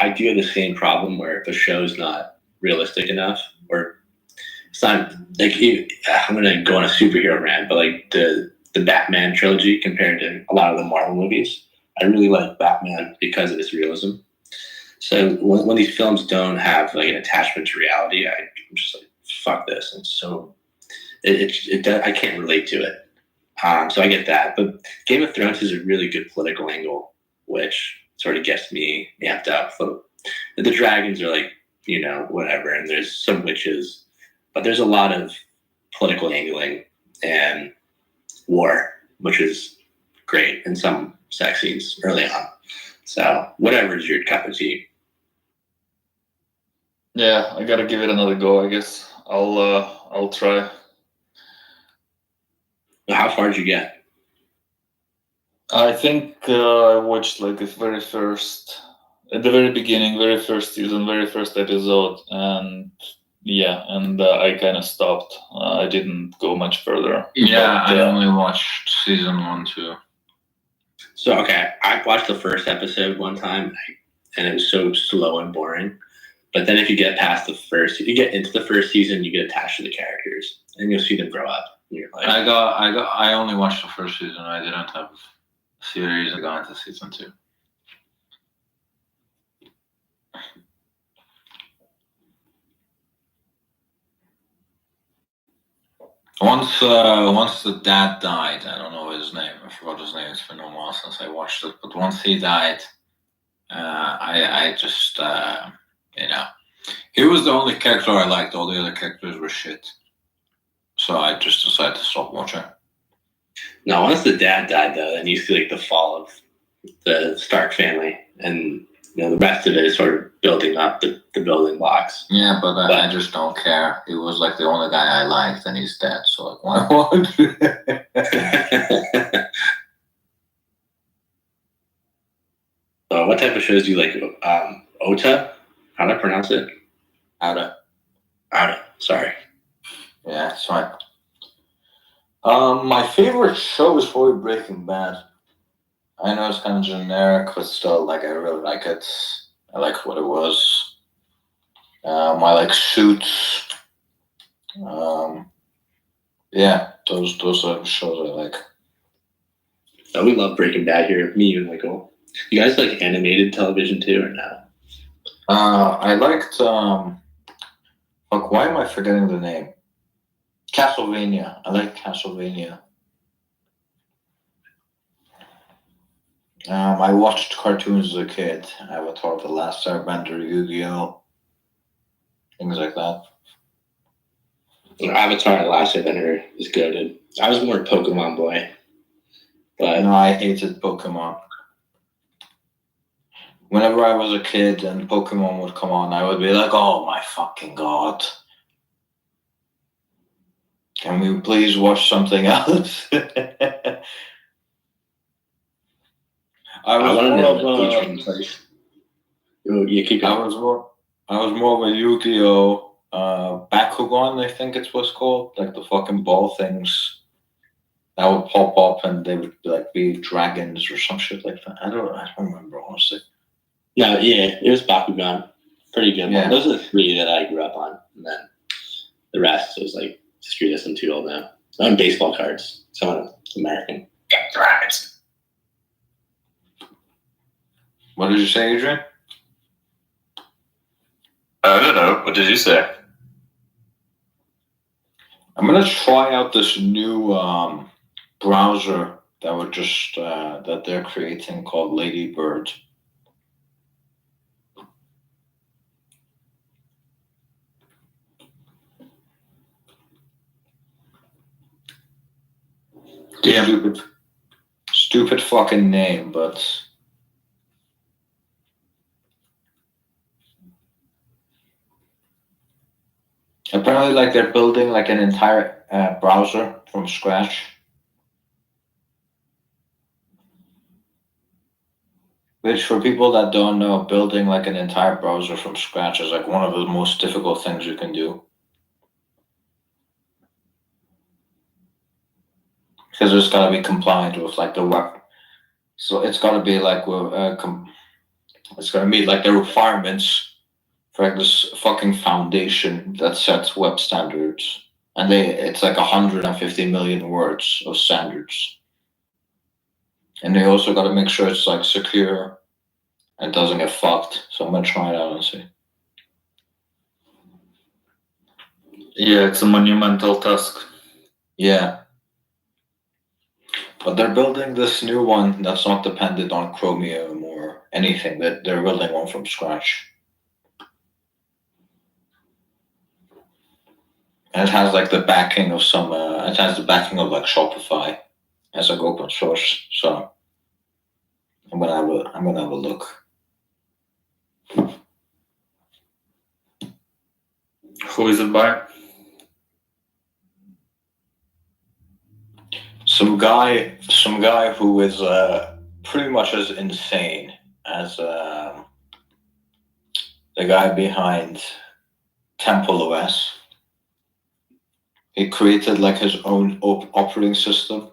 I do have the same problem where if a show's not realistic enough, or it's not like I'm gonna go on a superhero rant, but like the Batman trilogy compared to a lot of the Marvel movies, I really like Batman because of its realism. So when these films don't have like an attachment to reality, I'm just like, fuck this. And so I can't relate to it. So I get that. But Game of Thrones is a really good political angle, which sort of gets me amped up. So the dragons are like, whatever, and there's some witches, but there's a lot of political angling and war, which is great, and some sex scenes early on. So whatever is your cup of tea. Yeah, I gotta give it another go. I guess I'll try. How far did you get? I think I watched like at the very beginning, very first season, very first episode, and I kind of stopped. I didn't go much further. Yeah, But, I only watched season 1 too. So okay, I watched the first episode one time, and it was so slow and boring. But then if you get into the first season, you get attached to the characters, and you'll see them grow up. And you're like, I only watched the first season. I didn't have a series. I got into season 2. Once the dad died, I don't know his name. I forgot his name. It's been a while since I watched it. But once he died, I just he was the only character I liked. All the other characters were shit. So I just decided to stop watching. No, once the dad died, though, then you see like the fall of the Stark family, and the rest of it is sort of building up the building blocks. Yeah, but I just don't care. He was like the only guy I liked, and he's dead. So like, why would? What type of shows do you like? Ota? How do I pronounce it? Outa. Sorry. Yeah, it's fine. My favorite show is probably Breaking Bad. I know it's kind of generic, but still, like, I really like it. I like what it was. I like Suits. Yeah, those are shows I like. Oh, we love Breaking Bad here. Me and Michael. You guys like animated television too, or no? I liked. Fuck, why am I forgetting the name? Castlevania. I like Castlevania. I watched cartoons as a kid. Avatar: The Last Airbender, Yu-Gi-Oh, things like that. Avatar: The Last Airbender is good. I was more a Pokemon boy. But no, I hated Pokemon. Whenever I was a kid and Pokemon would come on, I would be like, "Oh my fucking god! Can we please watch something else?" I was more of a Yu-Gi-Oh! Bakugan, I think it was called, like the fucking ball things that would pop up and they would be dragons or some shit like that. I don't remember honestly. No, yeah, it was Bakugan. Pretty good Yeah. one. Those are the 3 that I grew up on, and then the rest was like, screw this, I'm too old now. I'm baseball cards. Someone American. Got dragons. What did you say, Adrian? I don't know. What did you say? I'm gonna try out this new browser that they're creating called Ladybird. Yeah. Stupid fucking name, but apparently, like, they're building like an entire browser from scratch. Which, for people that don't know, building like an entire browser from scratch is like one of the most difficult things you can do. because it's got to be compliant with like the web. So it's got to be like it's got to meet like the requirements for like this fucking foundation that sets web standards, and it's like 150 million words of standards, and they also got to make sure it's like secure and doesn't get fucked. So I'm gonna try it out and see. Yeah, it's a monumental task. Yeah. But they're building this new one that's not dependent on Chromium or anything. That they're building one from scratch. And it has like the backing of some. It has the backing of like Shopify as like open source. So I'm gonna have a look. Who is it by? Some guy who is pretty much as insane as the guy behind Temple OS. He created like his own operating system.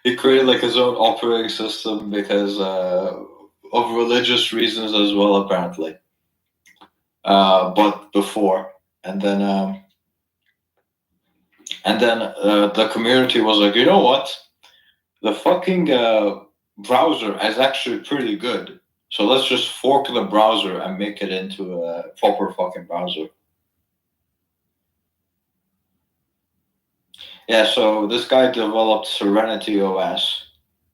He created like his own operating system because of religious reasons as well, apparently. But before, and then the community was like, you know what? The fucking browser is actually pretty good. So let's just fork the browser and make it into a proper fucking browser. Yeah, so this guy developed Serenity OS,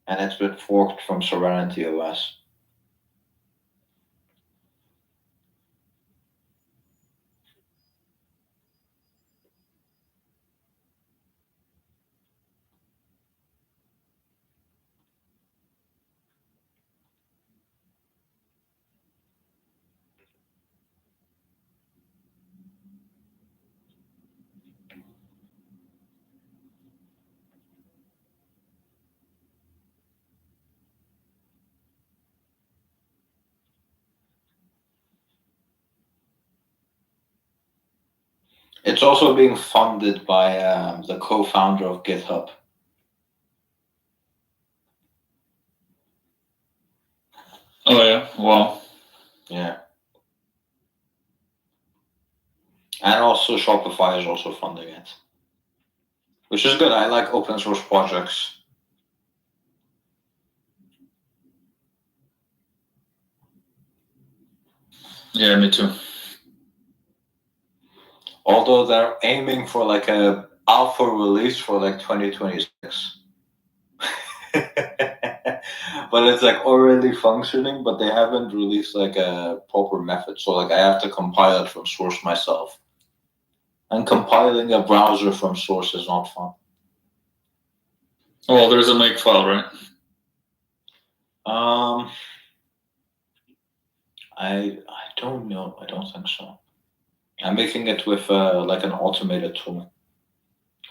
and it's been forked from Serenity OS. It's also being funded by the co-founder of GitHub. Oh yeah, wow. Yeah. And also Shopify is also funding it. Which is good. I like open source projects. Yeah, me too. Although they're aiming for like a alpha release for like 2026. But it's like already functioning, but they haven't released like a proper method. So like I have to compile it from source myself. And compiling a browser from source is not fun. Well, there's a makefile, right? I don't know. I don't think so. I'm making it with like an automated tool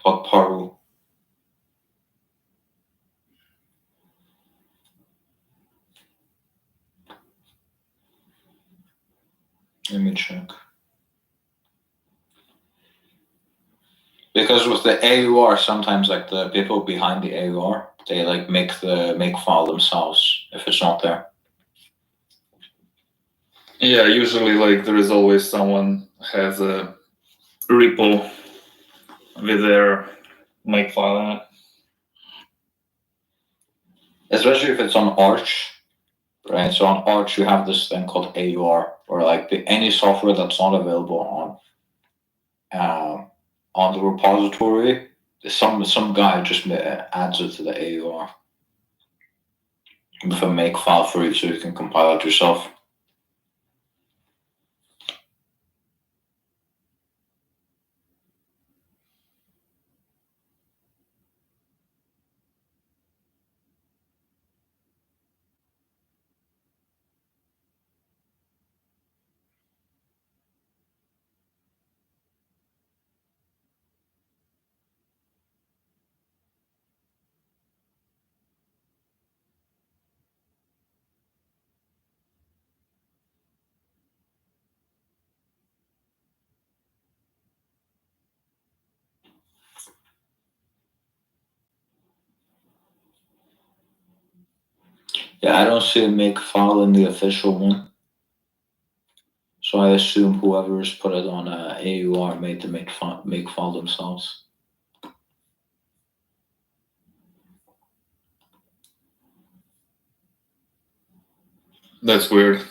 called Paru. Let me check. Because with the AUR, sometimes like the people behind the AUR, they like make the makefile themselves if it's not there. Yeah, usually like there is always someone has a repo with their makefile in it. Especially if it's on Arch, right? So on Arch, you have this thing called AUR, or like any software that's not available on the repository. Some guy just adds it to the AUR with a makefile for you, so you can compile it yourself. Yeah, I don't see a make file in the official one. So I assume whoever's put it on AUR made the make file themselves. That's weird.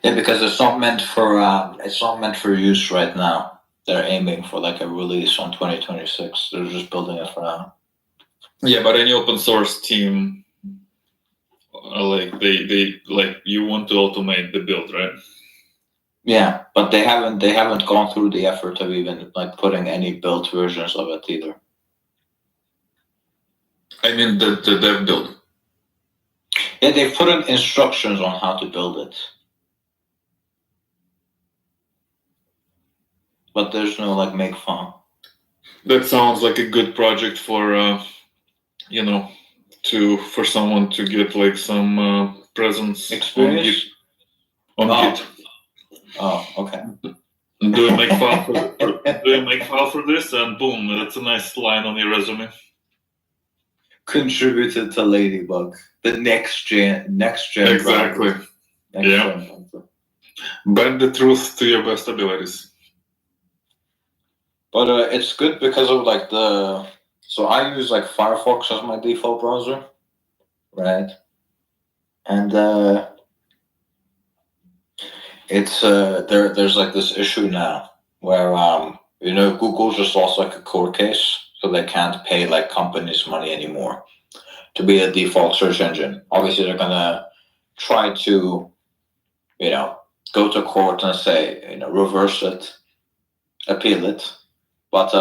Yeah, because it's not meant for use right now. They're aiming for like a release on 2026. They're just building it for now. Yeah, but any open source team, like they like you want to automate the build, right? Yeah, but they haven't gone through the effort of even like putting any built versions of it either. I mean the dev build. Yeah, they've put in instructions on how to build it. But there's no like make file. That sounds like a good project for for someone to get like some presence experience on Git. Oh, okay. Do a make file for this, and boom, that's a nice line on your resume. Contributed to Ladybug, the next gen. Exactly. Yeah. Bend the truth to your best abilities. But it's good because of like so I use like Firefox as my default browser, right? And it's there's like this issue now where Google just lost like a court case, so they can't pay like companies money anymore to be a default search engine. Obviously, they're gonna try to go to court and say reverse it, appeal it. But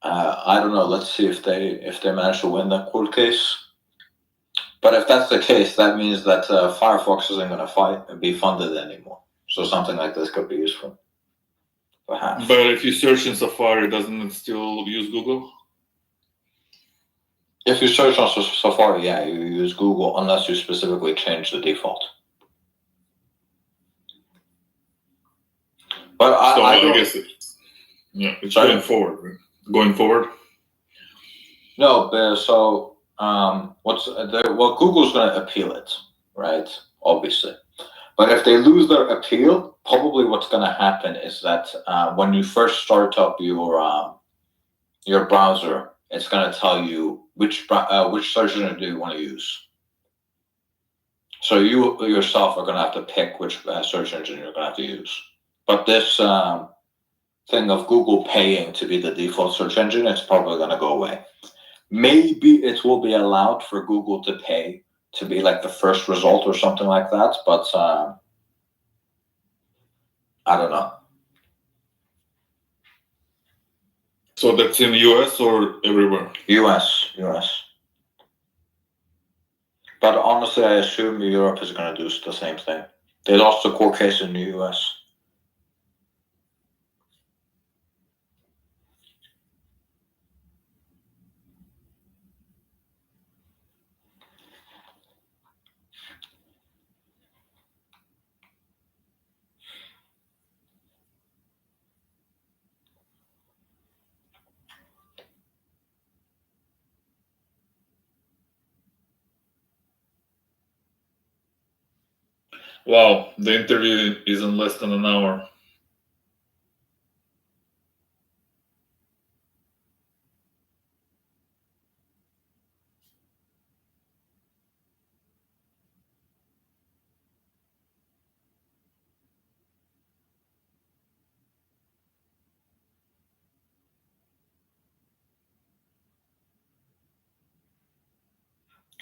I don't know. Let's see if they manage to win that court case. But if that's the case, that means that Firefox isn't going to be funded anymore. So something like this could be useful, perhaps. But if you search in Safari, doesn't it still use Google? If you search on Safari, yeah, you use Google unless you specifically change the default. But I guess it's going forward. Right? Going forward. No, so Google's going to appeal it, right? Obviously, but if they lose their appeal, probably what's going to happen is that when you first start up your browser, it's going to tell you which search engine do you want to use. So you yourself are going to have to pick which search engine you're going to have to use. But this thing of Google paying to be the default search engine, it's probably going to go away. Maybe it will be allowed for Google to pay to be like the first result or something like that, but I don't know. So that's in the US or everywhere? US. But honestly, I assume Europe is going to do the same thing. They lost the court case in the US. Wow, the interview is in less than an hour.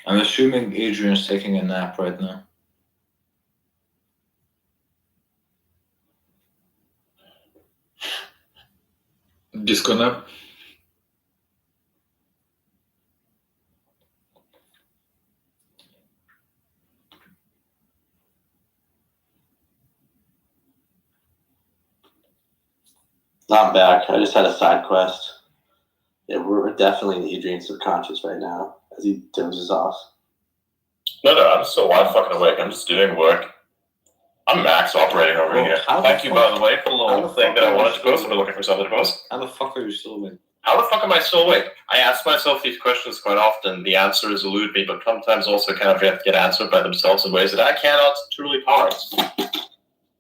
I'm assuming Adrian's taking a nap right now. Disconnect. I'm back. I just had a side quest. Yeah, we're definitely in Adrian's subconscious right now as he dozes off. No, I'm still wide fucking awake. I'm just doing work. I'm max operating over Well, here. how the Thank you, fuck- by the way, for the how little the thing fuck that I are you wanted to still post. I've been looking for something to post. How the fuck are you still awake? How the fuck am I still awake? I ask myself these questions quite often. The answers elude me, but sometimes also kind of have to get answered by themselves in ways that I cannot truly parse.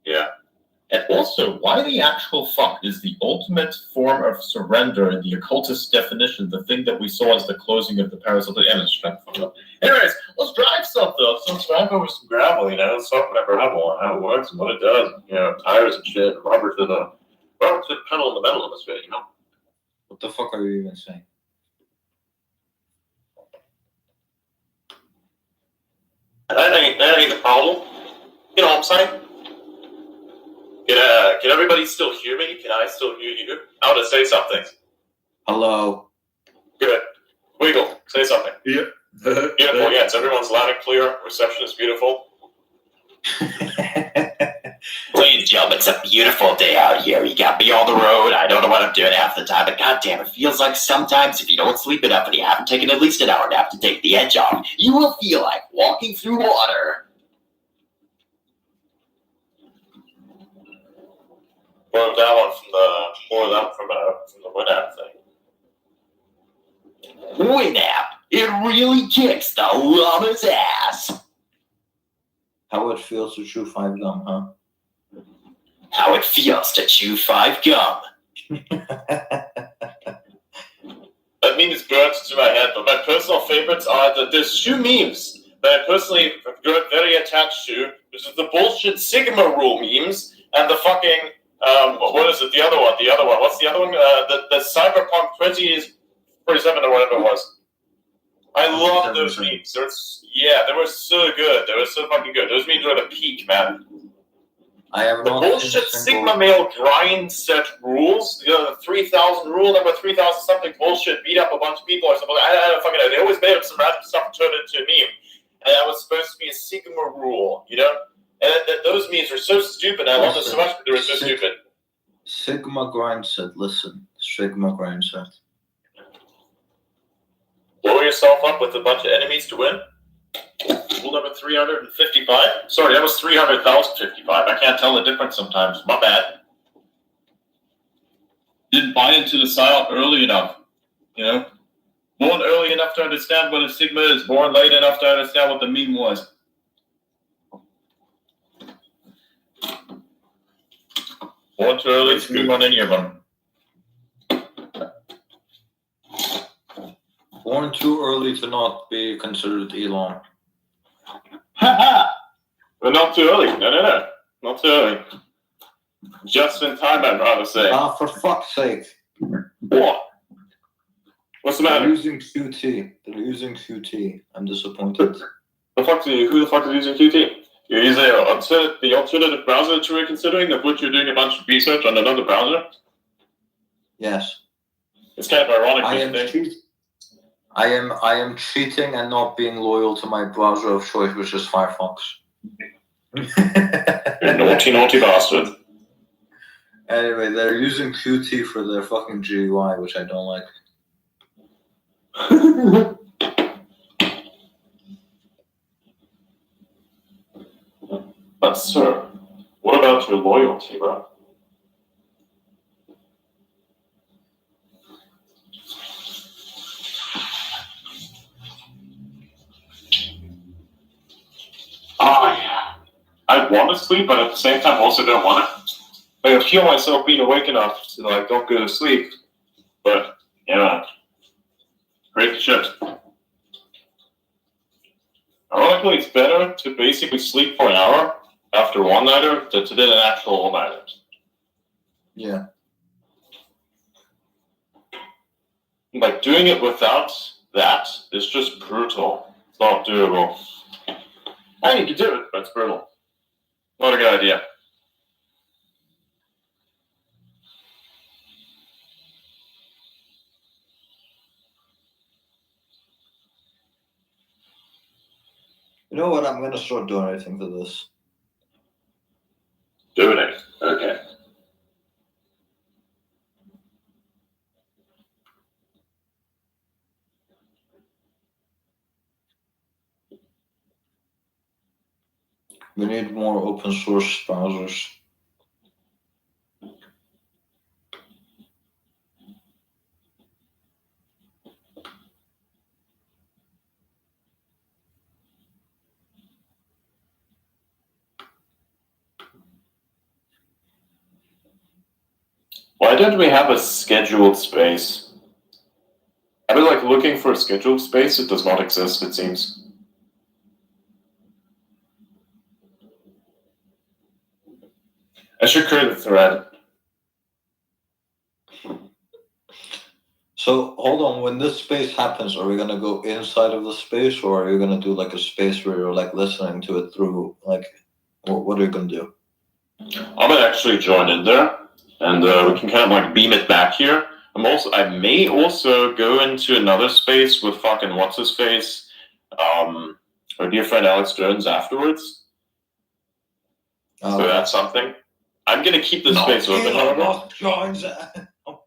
Yeah. And also, why the actual fuck is the ultimate form of surrender in the occultist definition the thing that we saw as the closing of the parasitic energy? Anyways, let's drive something. Let's drive over some gravel, you know. Let's talk about gravel and how it works and what it does. You know, tires and shit. Rubber to the pedal in the metal of this bit, you know. What the fuck are you even saying? That ain't the problem. You know what I'm saying? Can everybody still hear me? Can I still hear you? I want to say something. Hello. Good. Wiggle, say something. Yeah. Beautiful, yes. Everyone's loud and clear. Reception is beautiful. Ladies and gentlemen, it's a beautiful day out here. You got me on the road. I don't know what I'm doing half the time, but goddamn, it feels like sometimes if you don't sleep enough and you haven't taken at least an hour nap to take the edge off, you will feel like walking through water. Pour that one from the Winamp thing. Winamp, it really kicks the llama's ass. How it feels to chew 5 gum, huh? How it feels to chew 5 gum. That meme is burned to my head, but my personal favorites are there's 2 memes that I personally have grown very attached to, which is the bullshit Sigma rule memes and the fucking what is it? The other one. What's the other one? The Cyberpunk 2047 or whatever it was. I love those memes. They were so good. They were so fucking good. Those memes were the peak, man. I have the not bullshit Sigma male grind set rules. You know, the 3,000 rule, number 3,000 something bullshit. Beat up a bunch of people or something. I don't fucking know. They always made up some random stuff and turned it into a meme, and that was supposed to be a Sigma rule. You know. And those memes were so stupid. I love them so much, but they were so stupid. Sigma grind set. Listen, Sigma grind set. Blow yourself up with a bunch of enemies to win. Rule number 355. Sorry, that was 300,055. I can't tell the difference sometimes. My bad. Didn't buy into the psyop early enough. You know, born early enough to understand what a Sigma is. Born late enough to understand what the meme was. Born too early to move on any of them. Born too early to not be considered Elon. Haha! But not too early. No. Not too early. Just in time, I'd rather say. For fuck's sake. What? What's the matter? They're using QT. I'm disappointed. Who the fuck is using QT? You're using the alternative browser that you were considering, of which you're doing a bunch of research on another browser? Yes. It's kind of ironic. I am cheating and not being loyal to my browser of choice, which is Firefox. You naughty bastard. Anyway, they're using Qt for their fucking GUI, which I don't like. But sir, what about your loyalty, bro? Oh yeah. I want to sleep, but at the same time also don't want to. I feel myself being awake enough to like don't go to sleep. But yeah. Great shit. Ironically, it's better to basically sleep for an hour after one nighter than to do an actual all-nighter. Yeah. Like, doing it without that is just brutal. It's not doable. I mean, you can do it, but it's brutal. Not a good idea. You know what? I'm gonna start donating to this. Donate. Okay. We need more open source browsers. Why don't we have a scheduled space? I've been like looking for a scheduled space. It does not exist, it seems. I should create a thread. So hold on, when this space happens, are we gonna go inside of the space, or are you gonna do like a space where you're like listening to it through, like, what are you gonna do? I'm gonna actually join in there, and we can kind of like beam it back here. I may also go into another space with fucking what's his face, our dear friend Alex Jones afterwards. So that's something. I'm gonna keep this space open, however. Joins. We're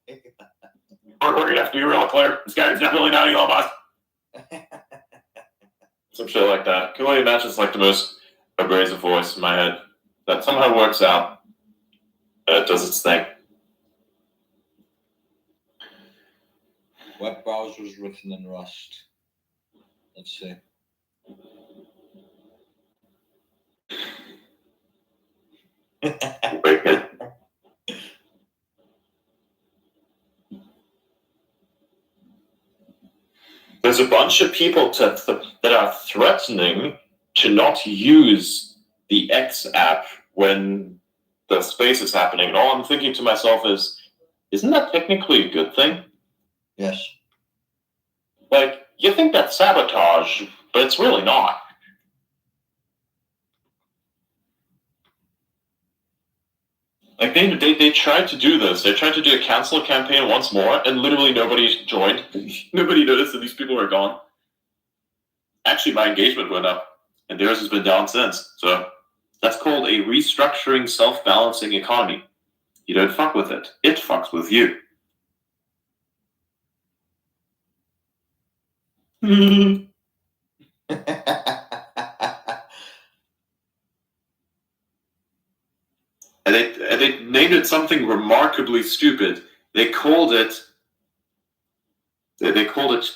gonna have to be real clear. This guy's definitely not Elon Musk. Some shit like that. Can only imagine it's like the most abrasive voice in my head that somehow works out. It does its thing. Web browsers written in Rust. Let's see. There's a bunch of people that are threatening to not use the X app when the space is happening. And all I'm thinking to myself is, isn't that technically a good thing? Yes. Like, you think that's sabotage, but it's really not. Like, they tried to do this. They tried to do a cancel campaign once more, and literally nobody joined. Nobody noticed that these people were gone. Actually, my engagement went up, and theirs has been down since. So that's called a restructuring self-balancing economy. You don't fuck with it. It fucks with you. And they named it something remarkably stupid. They called it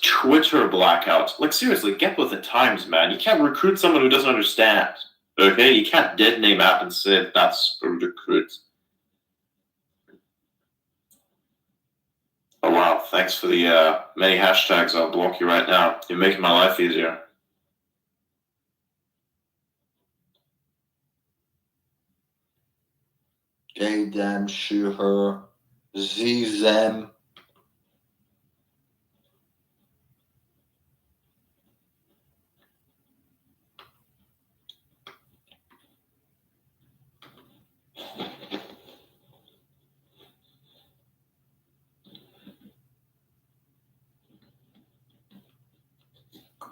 Twitter blackout. Like, seriously, get with the times, man. You can't recruit someone who doesn't understand. Okay? You can't dead name app and say that's a recruit. Oh wow, thanks for the many hashtags. I'll block you right now. You're making my life easier. Gay damn shoe her. Z-Zem.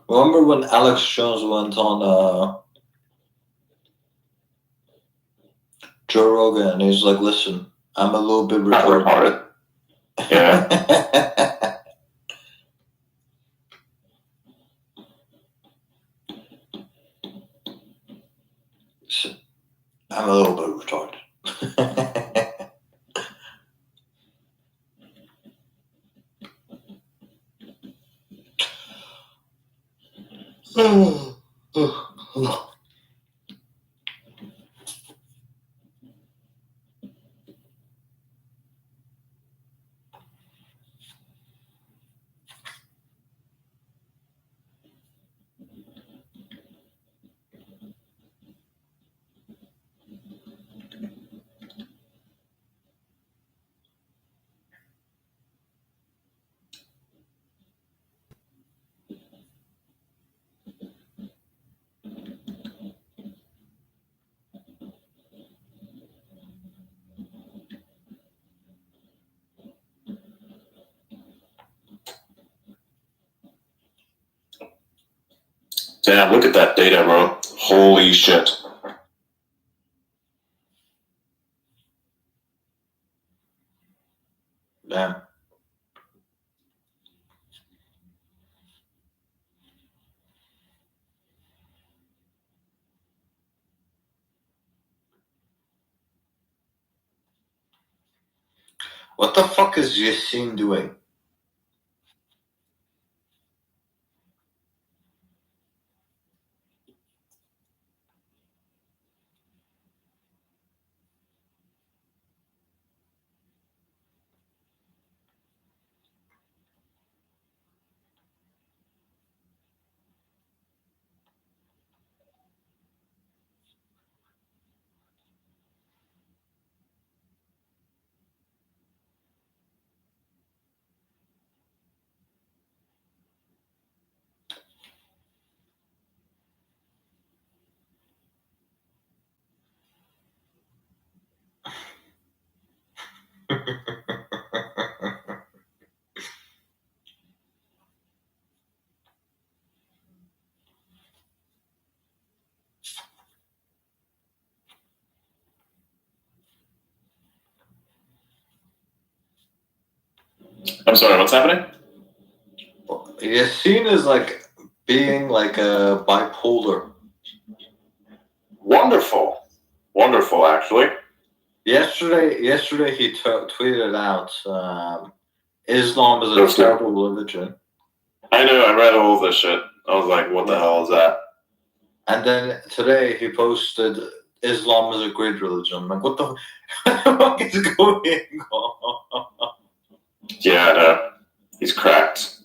Remember when Alex Jones went on Joe Rogan and he's like, listen, I'm a little bit retarded. Yeah. Listen, I'm a little bit retarded. Damn, look at that data, bro. Holy shit. Damn. What the fuck is Yassine doing? I'm sorry, what's happening? Yassine is like being like a bipolar. Wonderful. Wonderful, actually. Yesterday he tweeted out Islam is a terrible religion. I know, I read all this shit. I was like, what the hell is that? And then today he posted Islam is a great religion. I'm like, what the fuck is going on? Yeah, I know. He's cracked.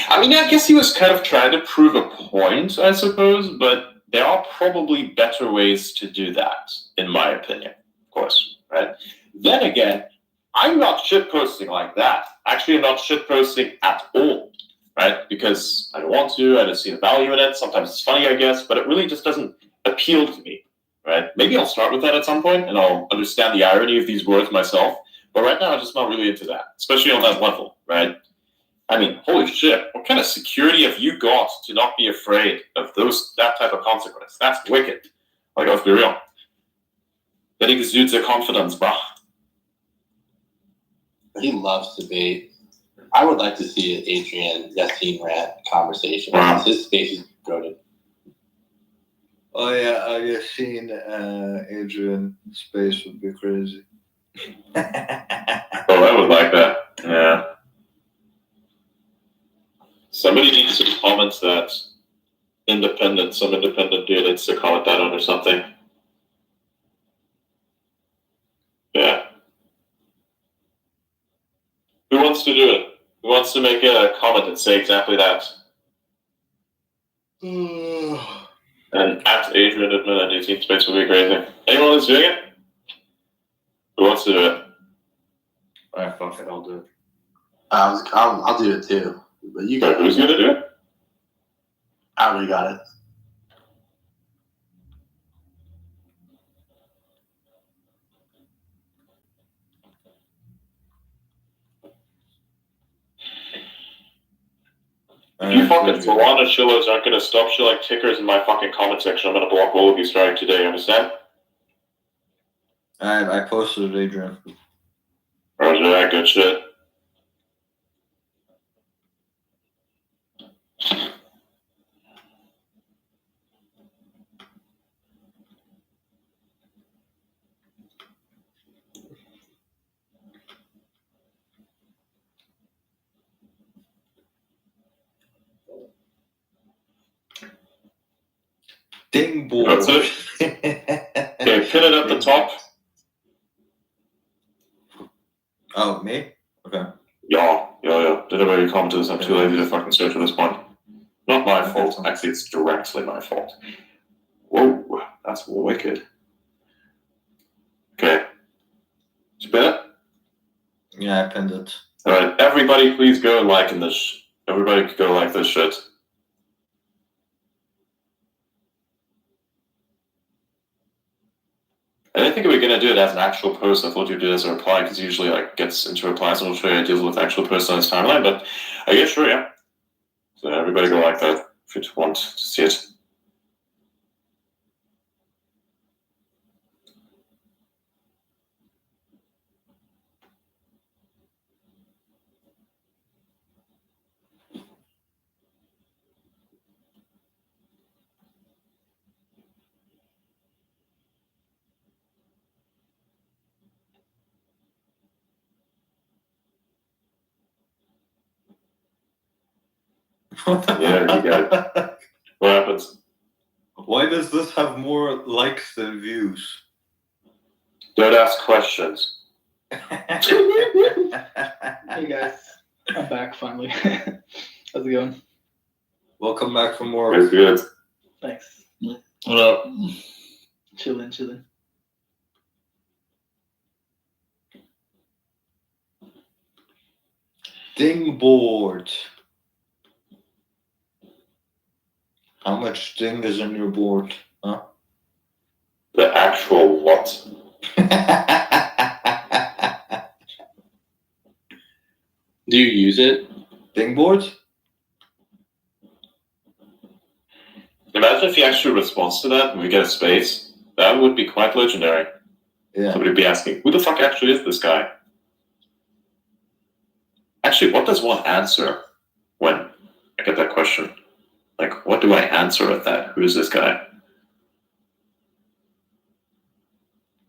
I mean, I guess he was kind of trying to prove a point, I suppose, but there are probably better ways to do that, in my opinion, of course, right? Then again, I'm not shitposting like that. Actually, I'm not shitposting at all, right? Because I don't want to, I don't see the value in it. Sometimes it's funny, I guess, but it really just doesn't appeal to me, right? Maybe I'll start with that at some point, and I'll understand the irony of these words myself, but right now I'm just not really into that, especially on that level, right? I mean, holy shit, what kind of security have you got to not be afraid of that type of consequence? That's wicked. Like, let's be real. That exudes a confidence, bruh. He loves debate. I would like to see an Adrian Yassine rant conversation. Wow. His space is goated. Oh yeah, Yassine Adrian space would be crazy. Oh, I would like that. Yeah. Somebody needs to comment that some independent dude needs to comment that on or something. Yeah. Who wants to do it? Who wants to make a comment and say exactly that? And at Adrian admin at 18 space would be crazy. Anyone who's doing it? Who wants to do it? Alright, fuck it, I'll do it. I'll do it too. But you got Who's gonna do it? I already got it. If you fucking Solana shillers aren't gonna stop shilling tickers in my fucking comment section, I'm gonna block all of you starting today, you understand? I posted it, Adrian. Roger that, good shit. Ding ball. That's it. Okay, pin it at the top. Oh, me? Okay. Yeah. Did everybody comment to this? I'm too lazy to fucking search at this point. Not my fault. Actually, it's directly my fault. Whoa, that's wicked. Okay. Did you pin it? Yeah, I pinned it. Alright, everybody please go and like this. Everybody go like this shit. I didn't think we were gonna do it as an actual post. I thought you'd do it as a reply because usually like gets into replies and we'll show you ideas with actual posts on its timeline. But I guess sure, yeah. So everybody go like that if you want to see it. Yeah, you got it. What happens? Why does this have more likes than views? Don't ask questions. Hey guys, I'm back finally. How's it going? Welcome back for more. It's good. Thanks. What up? Chilling. Dingboard. How much ding is in your board? Huh? The actual what? Do you use it? Dingboard? Imagine if he actually responds to that and we get a space. That would be quite legendary. Yeah. Somebody would be asking, who the fuck actually is this guy? Actually, what does one answer when I get that question? Like, what do I answer with that? Who is this guy?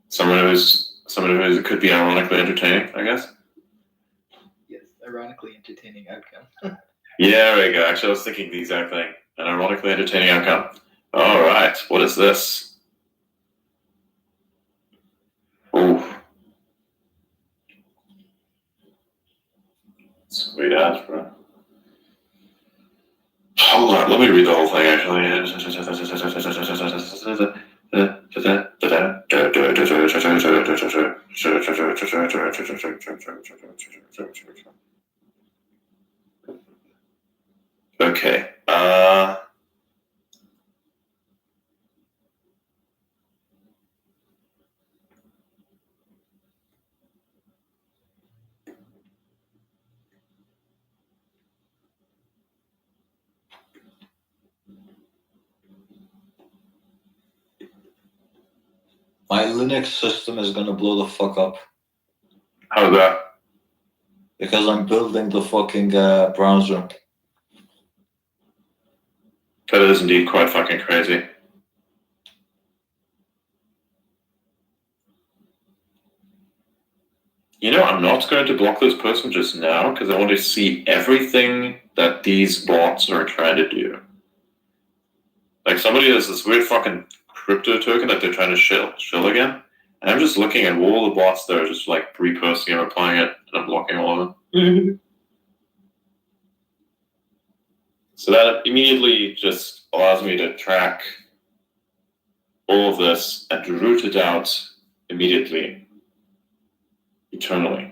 Someone who could be ironically entertaining, I guess. Yes, ironically entertaining outcome. Yeah, there we go. Actually, I was thinking the exact thing. An ironically entertaining outcome. All right, what is this? Ooh. Sweet ass, bro. Hold on, let me read the whole thing, actually. Okay. My Linux system is gonna blow the fuck up. How's that? Because I'm building the fucking browser. That is indeed quite fucking crazy. You know, I'm not going to block this person just now because I want to see everything that these bots are trying to do. Like, somebody has this weird fucking crypto token that they're trying to shill again. And I'm just looking at all the bots that are just like reposting and replying it, and I'm blocking all of them. So that immediately just allows me to track all of this and to root it out immediately, eternally.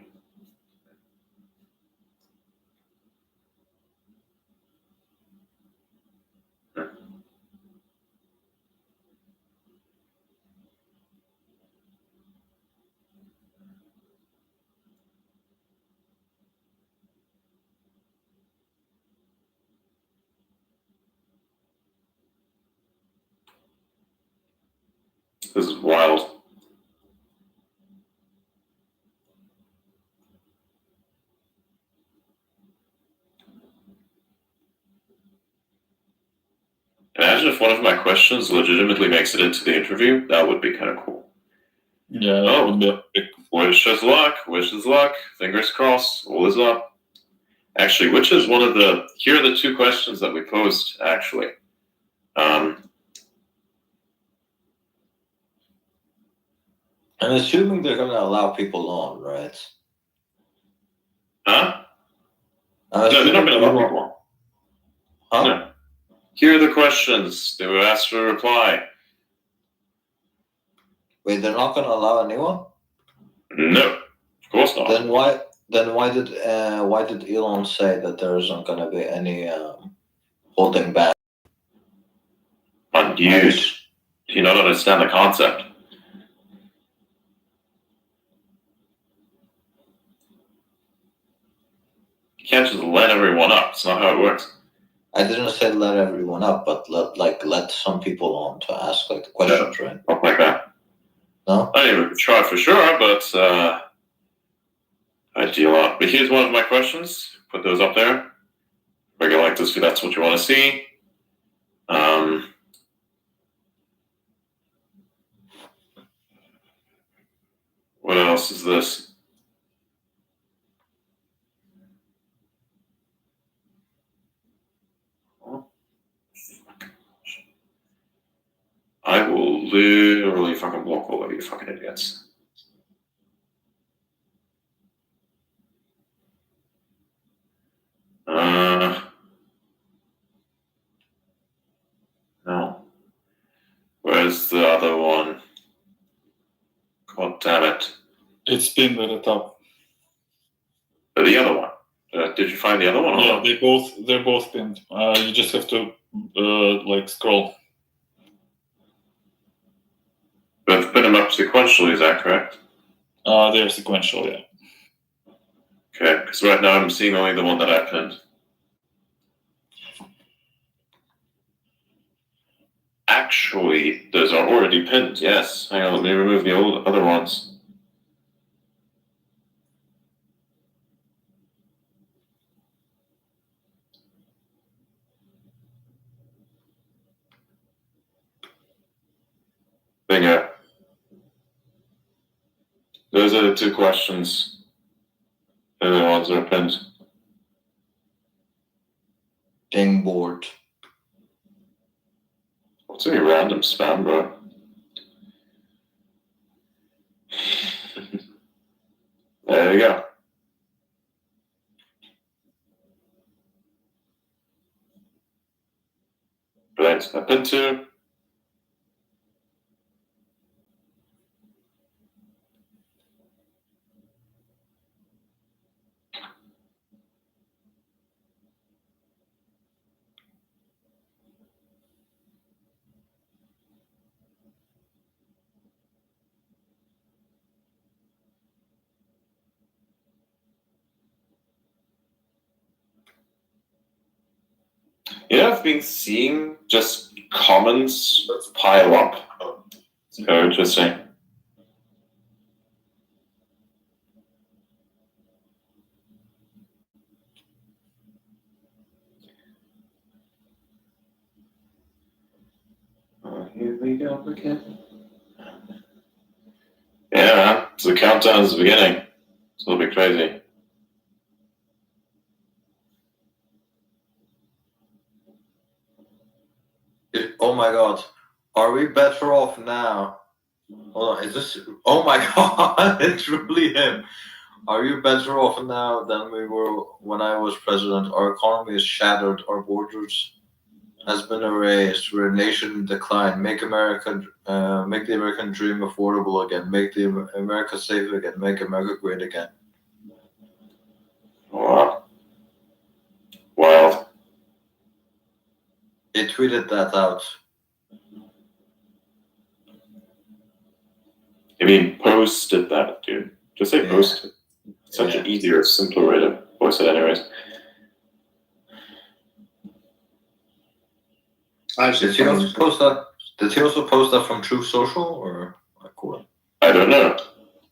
This is wild. Imagine if one of my questions legitimately makes it into the interview. That would be kind of cool. Yeah. Oh, wish us luck. Wish us luck. Fingers crossed. All is up. Actually, which is one of the... Here are the two questions that we posed, actually. I'm assuming they're gonna allow people on, right? Huh? No, they're not going to allow people on. Huh? No. Here are the questions. They were asked for a reply. Wait, they're not gonna allow anyone? No, of course not. Then why did Elon say that there isn't gonna be any holding back? On use. Do you not understand the concept? You can't just let everyone up. It's not how it works. I didn't say let everyone up, but let some people on to ask like questions, right? Not like that. No? I didn't even try for sure, but I deal out. But here's one of my questions. Put those up there. If you like this, if that's what you want to see. What else is this? literally fucking walk all over you fucking idiots. No. Where's the other one? God damn it. It's pinned at the top. The other one. Did you find the other one? Yeah, they're both pinned. You just have to like scroll. But pin them up sequentially, is that correct? They're sequential, yeah. Okay, because right now I'm seeing only the one that I pinned. Actually, those are already pinned, yes. Hang on, let me remove the old other ones. Bingo. Those are the two questions. The other ones are pinned. Ding board. What's any random spam, bro? There you go. Brilliant. I pinned two. You know, I've been seeing just comments pile up. It's very interesting. Here we go again. Yeah, man. So the countdown is the beginning. It's gonna be crazy. Oh my god. Are we better off now? Hold on, is this? Oh my god, it's really him. Are you better off now than we were when I was president? Our economy is shattered. Our borders has been erased. We're a nation in decline. Make the American dream affordable again. Make the America safe again. Make America great again. Wow. Wild. He tweeted that out. I mean, posted that, dude. Just say posted. Such an easier, simpler way to voice it, anyways. Did he also post that? Did he also post that from True Social or like what? I don't know.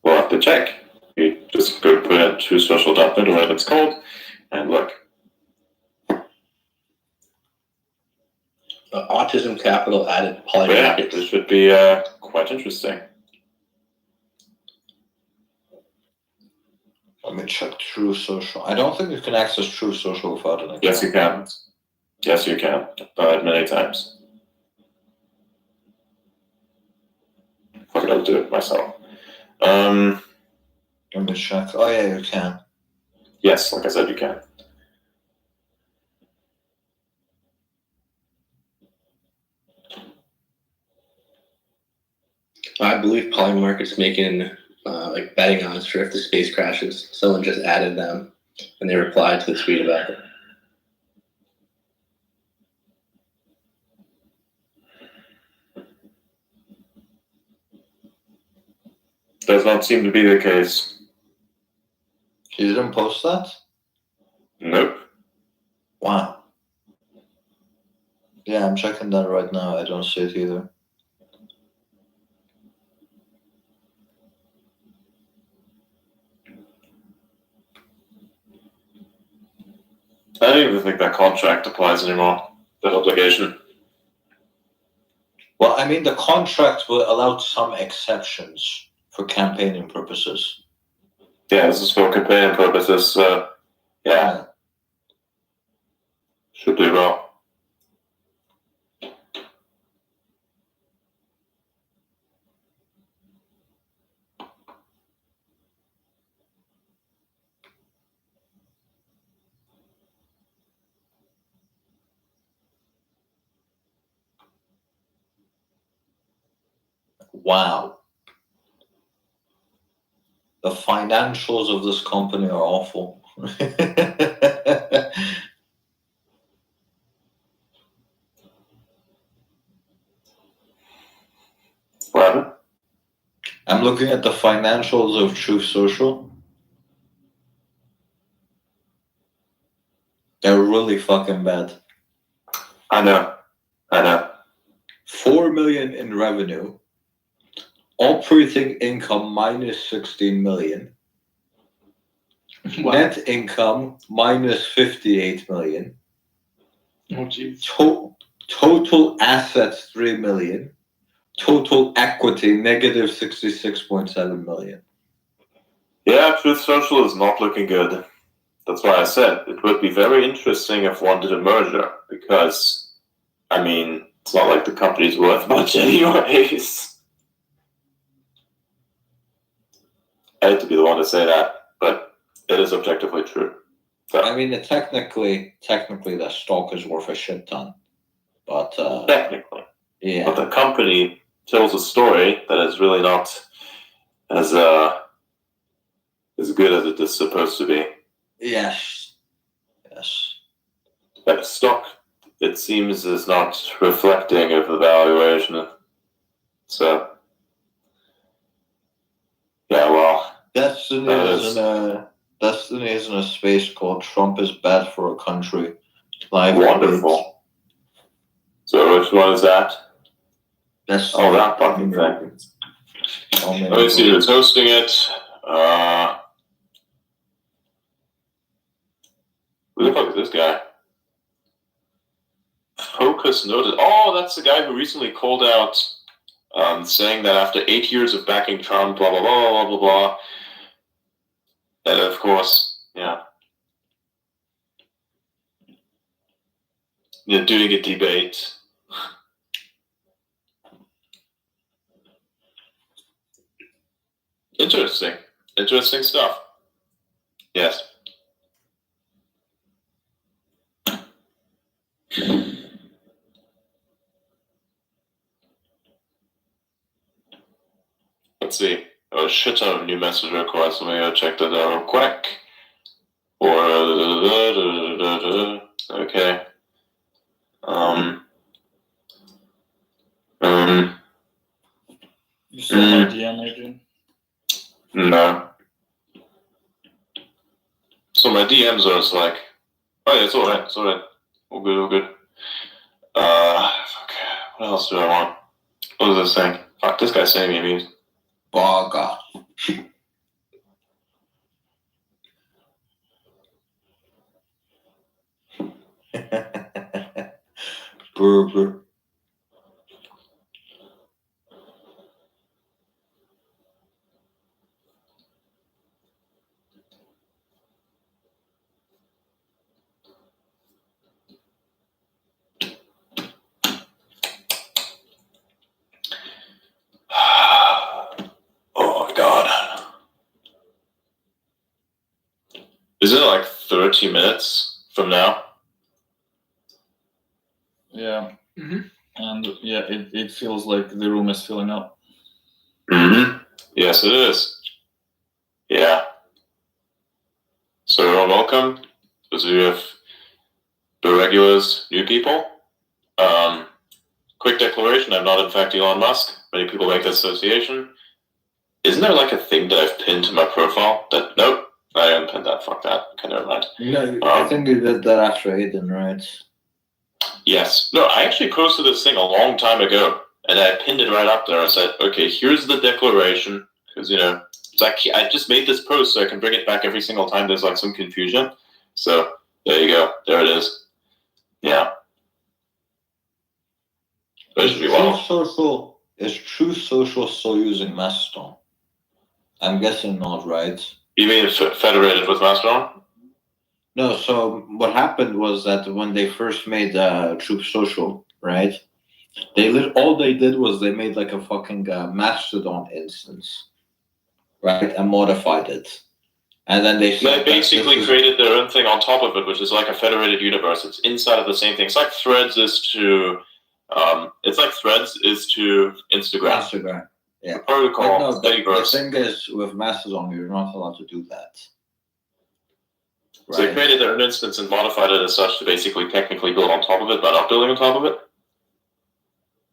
We'll have to check. You just go put in truesocial.net or whatever it's called, and look. Autism Capital added Poly But yeah, Markets. this should be quite interesting. Let me check True Social. I don't think you can access True Social without an account. Yes, you can. Yes, you can. Done it many times. Fuck it, I'll do it myself. Let me check. Oh yeah, you can. Yes, like I said, you can. I believe Poly Markets making like betting odds for if the space crashes. Someone just added them, and they replied to the tweet about it. Does not seem to be the case. He didn't post that? Nope. Wow. Yeah, I'm checking that right now. I don't see it either. I don't even think that contract applies anymore. That obligation. Well, I mean, the contract will allow some exceptions for campaigning purposes. Yeah, this is for campaign purposes. Yeah. Should do well. wow. The financials of this company are awful. What? I'm looking at the financials of Truth Social. They're really fucking bad. I know. 4 million in revenue. Operating income minus 16 million. Wow. Net income minus 58 million. Oh, jeez. Total assets 3 million. Total equity negative 66.7 million. Yeah, Truth Social is not looking good. That's why I said it would be very interesting if one did a merger, because, I mean, it's not like the company's worth much anyways. I hate to be the one to say that, but it is objectively true. So, I mean, technically, the stock is worth a shit ton, but technically, yeah. but the company tells a story that is really not as good as it is supposed to be. Yes. That stock, it seems, is not reflecting of the valuation. So, yeah, well, Destiny is in a space called Trump is bad for a country. Live wonderful. So which one is that? Destiny. Oh, that fucking thing. Let me see who's hosting it. Who the fuck is this guy? Focus noted. Oh, that's the guy who recently called out, saying that after 8 years of backing Trump, blah blah blah blah blah blah. And of course, yeah, doing a debate. Interesting stuff. Yes. Let's see. Oh, a shit ton of new message requests. Let me go check that out real quick. Okay. You saw my DM, Adrian? No. So my DMs are just like, oh yeah, it's alright. All good. Fuck. What else do I want? What was this thing? Fuck, this guy's saying me memes. Baga. Burger. Oh my god. Is it like 30 minutes from now? Yeah. And yeah, it feels like the room is filling up. Yes, it is. Yeah. So everyone welcome. Those of you have the regulars, new people. Quick declaration, I'm not in fact Elon Musk. Many people make that association. Isn't there like a thing that I've pinned to my profile that, nope, I haven't pinned that, fuck that. Okay, never mind. No, I think you did that after Aiden, right? Yes. No, I actually posted this thing a long time ago, and I pinned it right up there. I said, okay, here's the declaration, because, it's like I just made this post so I can bring it back every single time there's like some confusion. So there you go. There it is. Yeah. Is Truth Social still using Mastodon? I'm guessing not, right? You mean federated with Mastodon? No, so what happened was that when they first made Truth Social, right? All they did was they made like a fucking Mastodon instance, right? And modified it. And then they basically created their own thing on top of it, which is like a federated universe. It's inside of the same thing. It's like Threads is to Instagram. Yeah. Protocol. No, steady the growth. thing is, with Mastodon, you're not allowed to do that. So they created their own instance and modified it as such to basically technically build on top of it, but not building on top of it.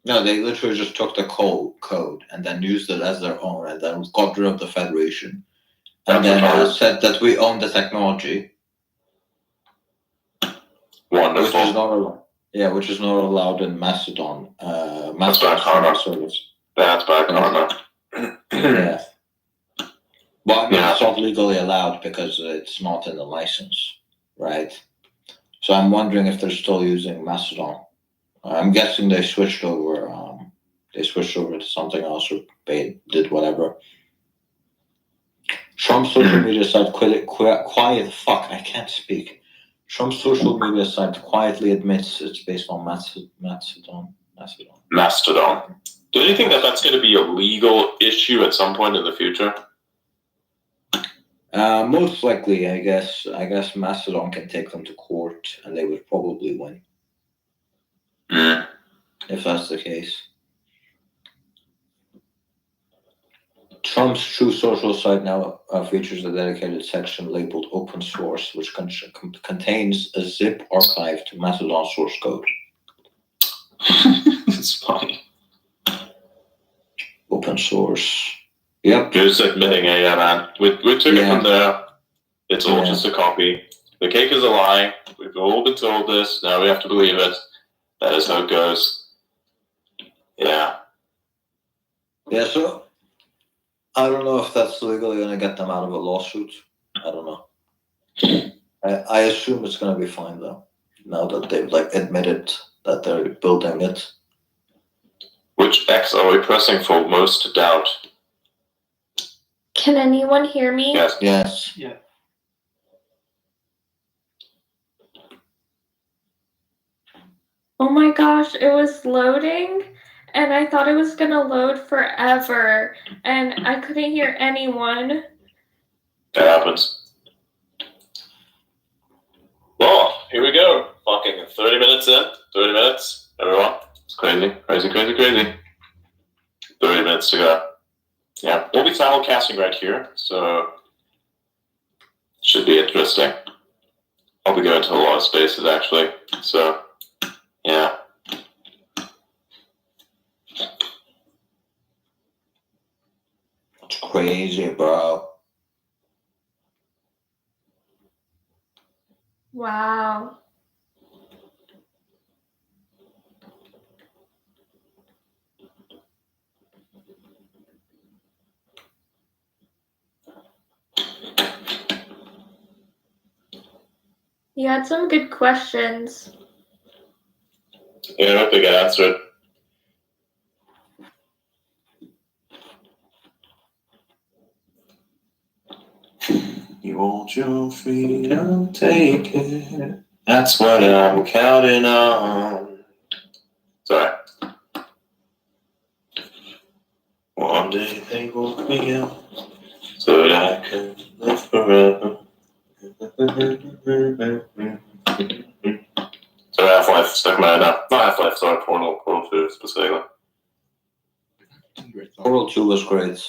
No, they literally just took the code and then used it as their own, and then got rid of the federation, and then said that we own the technology. Wonderful. Which is not which is not allowed in Mastodon. That's bad karma. Service. That's bad karma. Yeah. Well, I mean, it's not legally allowed because it's not in the license, right? So I'm wondering if they're still using Mastodon. I'm guessing they switched over. They switched over to something else, or they did whatever. Trump's social media site quiet. Fuck, I can't speak. Trump's social media site quietly admits it's based on Mastodon. Mastodon. Do you think that that's going to be a legal issue at some point in the future? Most likely, I guess. I guess Mastodon can take them to court, and they would probably win. If that's the case. Trump's True Social site now features a dedicated section labeled Open Source, which contains a zip archive to Mastodon source code. It's funny. Open source. Yep. You're just admitting it, yeah, man. We took it from there. It's all just a copy. The cake is a lie. We've all been told this. Now we have to believe it. That is how it goes. Yeah. Yeah, so I don't know if that's legally going to get them out of a lawsuit. I don't know. I assume it's going to be fine, though, now that they've admitted that they're building it. Which X are we pressing for most to doubt? Can anyone hear me? Yes. Yes. Yeah. Oh my gosh, it was loading and I thought it was gonna load forever and I couldn't hear anyone. That happens. Well, here we go. Fucking 30 minutes in. 30 minutes, everyone. It's crazy, crazy, crazy, crazy. 30 minutes to go. Yeah, we'll be simulcasting right here, so should be interesting. I'll be going to a lot of spaces actually, so yeah. It's crazy, bro. Wow. You had some good questions. Yeah, I hope they get answered. You want your freedom, take it. That's what I'm counting on. Sorry. One day they will be out so that I can live forever. So Half-Life stuck my head up. Not Half-Life, sorry, Portal 2 specifically. Portal 2 was great.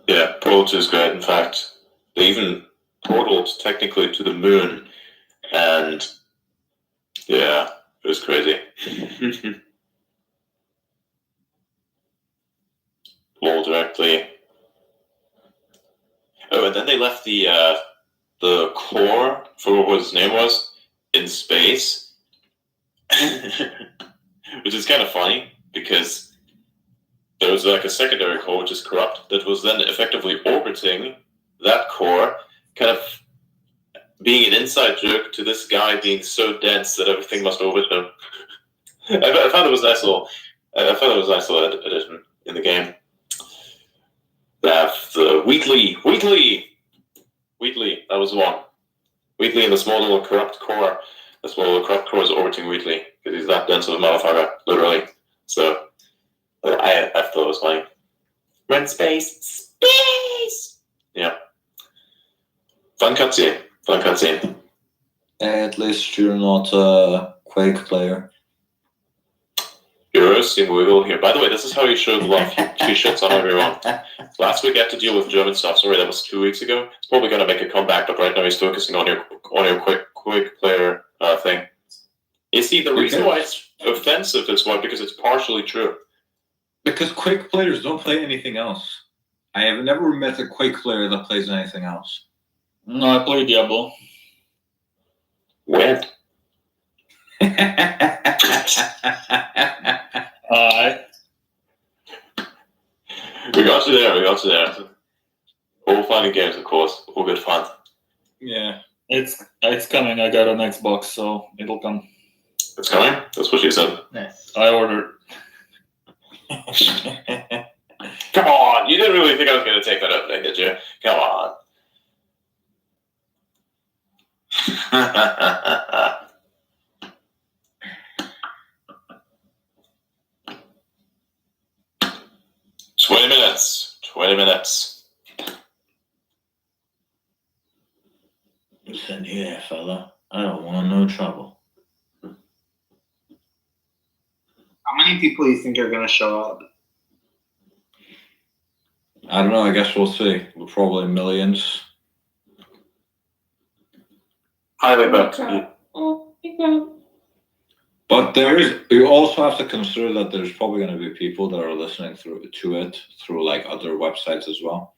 Yeah, Portal 2 is great. In fact, they even portaled technically to the moon, and yeah, it was crazy. More directly. Oh, and then they left the core for what his name was in space, which is kind of funny because there was like a secondary core which is corrupt that was then effectively orbiting that core, kind of being an inside joke to this guy being so dense that everything must orbit him. I found it was nice little. I found it was a nice little addition in the game. They have the Wheatley. That was the one. Wheatley in the small little corrupt core. The small little corrupt core is orbiting Wheatley because he's that dense of a motherfucker, literally. So I thought it was funny. Rent space. Yeah. Fun cutscene. Fun cutscene. At least you're not a Quake player. You're roasting Wiggle here. By the way, this is how you show love. He shits on everyone. Last week I had to deal with German stuff. Sorry, that was 2 weeks ago. It's probably gonna make a comeback, but right now he's focusing on your Quake player thing. You see, the reason why it's offensive is why because it's partially true. Because Quake players don't play anything else. I have never met a Quake player that plays anything else. No, I play Diablo. When? We got you there. We got you there. All fun and games, of course. All good fun. Yeah, it's coming. I got an Xbox, so it'll come. It's coming? That's what she said. Nice. I ordered. Come on! You didn't really think I was going to take that opening, did you? Come on. 20 minutes. 20 minutes. Listen here, fella. I don't want no trouble. How many people do you think are gonna show up? I don't know. I guess we'll see. Probably millions. Highly bet. Oh my god. But there is. You also have to consider that there's probably going to be people that are listening to it through like other websites as well.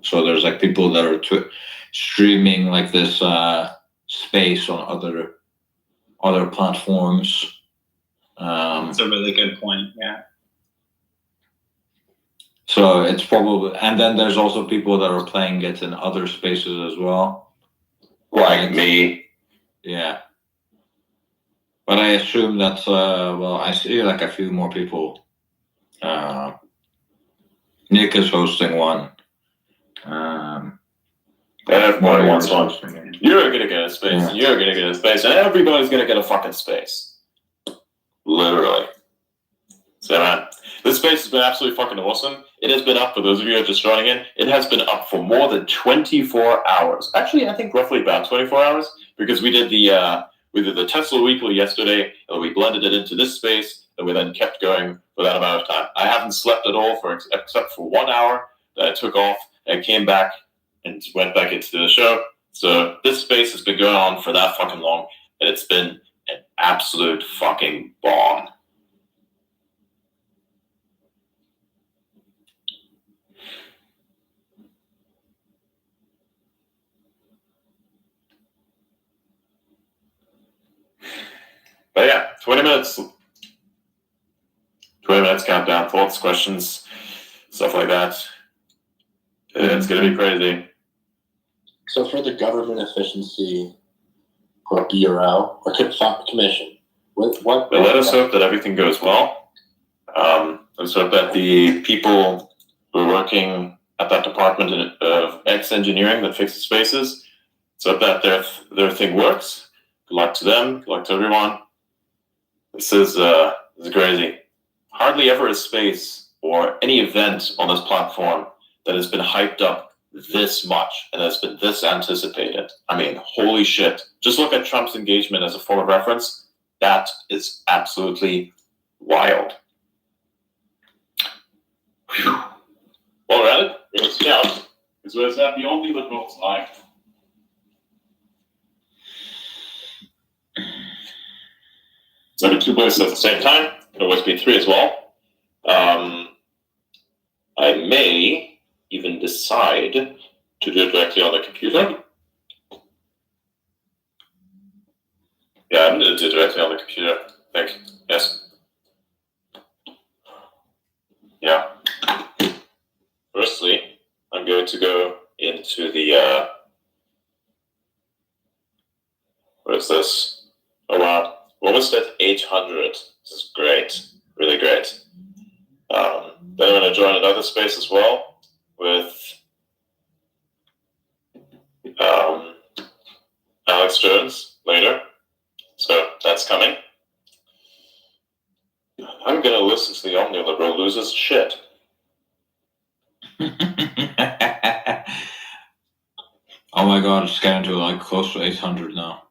So there's like people that are streaming like this space on other platforms. That's a really good point. Yeah. So it's probably, and then there's also people that are playing it in other spaces as well. Like me. Yeah. But I assume that, well, I see like a few more people. Nick is hosting one. Everybody wants one. You're going to get a space, Yeah. and you're going to get a space, and everybody's going to get a fucking space. Literally. So, man, this space has been absolutely fucking awesome. It has been up, for those of you who are just joining in, it has been up for more than 24 hours. Actually, I think roughly about 24 hours, because we did the Tesla Weekly yesterday, and we blended it into this space, and we then kept going for that amount of time. I haven't slept at all except for 1 hour that I took off and came back and went back into the show. So this space has been going on for that fucking long, and it's been an absolute fucking bomb. But yeah, 20 minutes. 20 minutes countdown, thoughts, questions, stuff like that. It's going to be crazy. So for the government efficiency or bureau or commission, what? But let us hope that everything goes well. Let's hope that the people who are working at that department of X engineering that fixes spaces, so that their thing works. Good luck to them. Good luck to everyone. This is crazy. Hardly ever a space or any event on this platform that has been hyped up this much and has been this anticipated. I mean, holy shit. Just look at Trump's engagement as a form of reference. That is absolutely wild. Whew. Well, we're at it. We're going to scout. Because we're at the only liberals live. So having 2 places at the same time. Can always be 3 as well. I may even decide to do it directly on the computer. Yeah, I'm going to do it directly on the computer, I think. Yes. Yeah. Firstly, I'm going to go into the, what is this? Oh, wow. What was that? 800. This is great. Really great. Then I'm going to join another space as well with Alex Jones later. So that's coming. I'm going to listen to the Omniliberal loses shit. Oh my god, it's getting to like close to 800 now.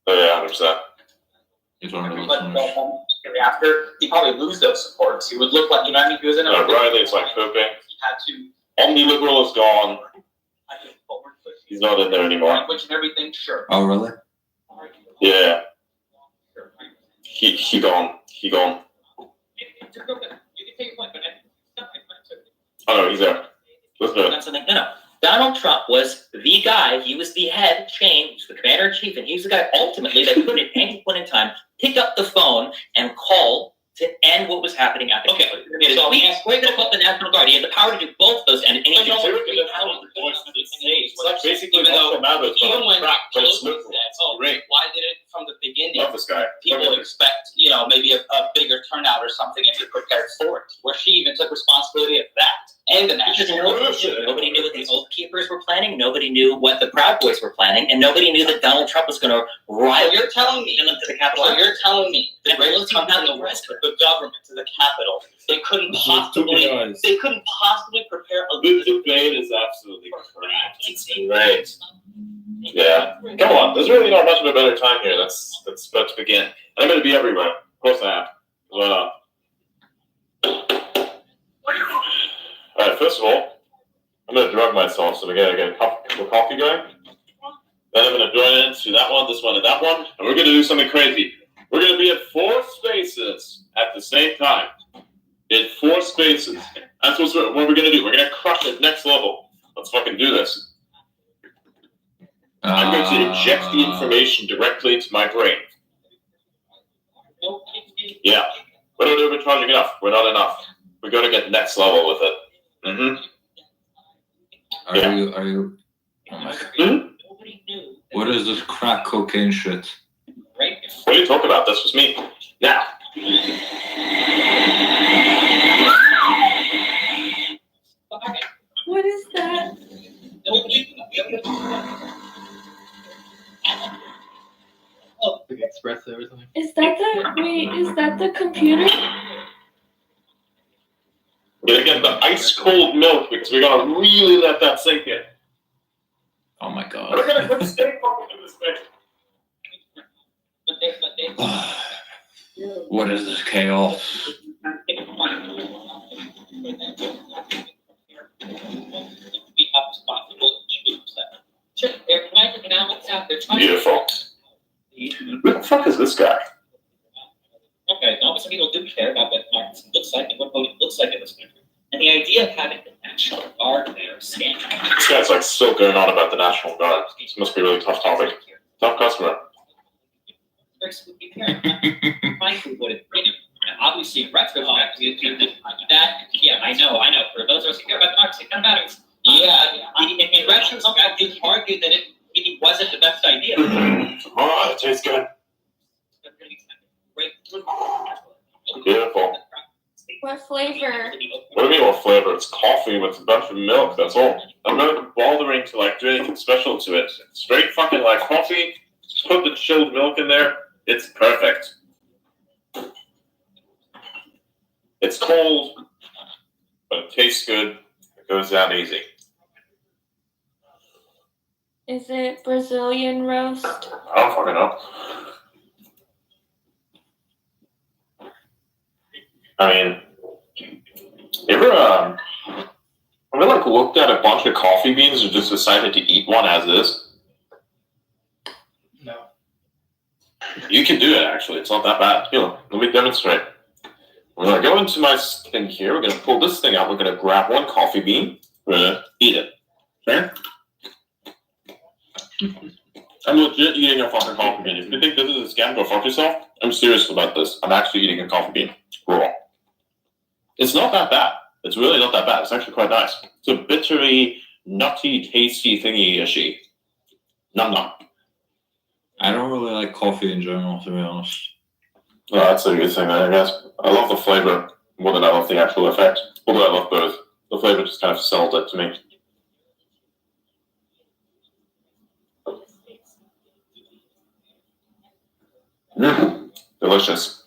Oh yeah, 100%. 800 But listeners. after, he'd probably lose those supports. He would look like, you know what I mean? He was in a. Riley's like coping. He had to. Omni-liberal is gone. I think forward push. He's not in there anymore. Language and everything, sure. Oh really? Yeah. He gone. He gone. You can take your point, but Oh no, he's there. Let's do it. Something. No. Donald Trump was the guy. He was the head chain, he was the commander in chief, and he was the guy ultimately that could, at any point in time, pick up the phone and call to end what was happening at the Capitol. So we're going to call the National Guard. He had the power to do both those, and he did basically even when Pelosi said, "Oh, great. Why did it from the beginning?" Love this guy. People expect, maybe a bigger turnout or something, and be prepared for it. Where she even took responsibility of that and the national. Nobody knew what the Oath Keepers were planning. Nobody knew what the Proud Boys were planning, and nobody knew that Donald Trump was going to rile. You're telling me to the Capitol. So you're telling me that Pelosi had the rest of the government to the Capitol. They couldn't possibly. They couldn't possibly prepare a. The debate is absolutely correct. It's great. Yeah. Come on. There's really not much of a better time here. That's about to begin. And I'm going to be everywhere. Of course I am. Why not? All right. First of all, I'm going to drug myself, so we got to get a cup of coffee going. Then I'm going to join into that one, this one, and that one, and we're going to do something crazy. We're going to be at 4 spaces at the same time. In 4 spaces. That's what we're going to do. We're going to crush it next level. Let's fucking do this. I'm going to inject the information directly into my brain. Yeah. We're not overcharging enough. We're not enough. We're going to get next level with it. Are you? Oh my god. What is this crack cocaine shit? What are you talking about? This was me. Now. What is that? Like espresso or something. Is that the computer? We're going to get the ice cold milk because we're going to really let that sink in. Oh my god. We're going to put steak in this thing. What is this chaos? Beautiful. Who the fuck is this guy? Okay, now some people do care about what democracy looks like and what voting looks like in this country. And the idea of having the National Guard there standing. This guy's like still going on about the National Guard. This must be a really tough topic. Tough customer. Frankly, what it obviously, in retrospect, that, yeah, I know. For those of us who care about democracy, it kind of matters. In retrospect, you argued that it maybe wasn't the best idea. Oh, it tastes good. Beautiful. What flavor? What do you mean what flavor? It's coffee with a bunch of milk, that's all. I'm not bothering to like do anything special to it. Straight fucking like coffee, just put the chilled milk in there, it's perfect. It's cold, but it tastes good, it goes down easy. Is it Brazilian roast? I don't fucking know. I mean, you ever like looked at a bunch of coffee beans and just decided to eat one as is? No. You can do it actually. It's not that bad. Here, let me demonstrate. We're gonna go into my thing here. We're gonna pull this thing out. We're gonna grab one coffee bean. We're gonna eat it. Okay? I'm legit eating a fucking coffee bean. If you think this is a scam, go fuck yourself. I'm serious about this. I'm actually eating a coffee bean. Raw. It's not that bad. It's really not that bad. It's actually quite nice. It's a bittery, nutty, tasty thingy-ishy. Nom-nom. I don't really like coffee in general, to be honest. Oh, that's a good thing, I guess. I love the flavor more than I love the actual effect. Although I love both. The flavor just kind of sold it to me. Delicious.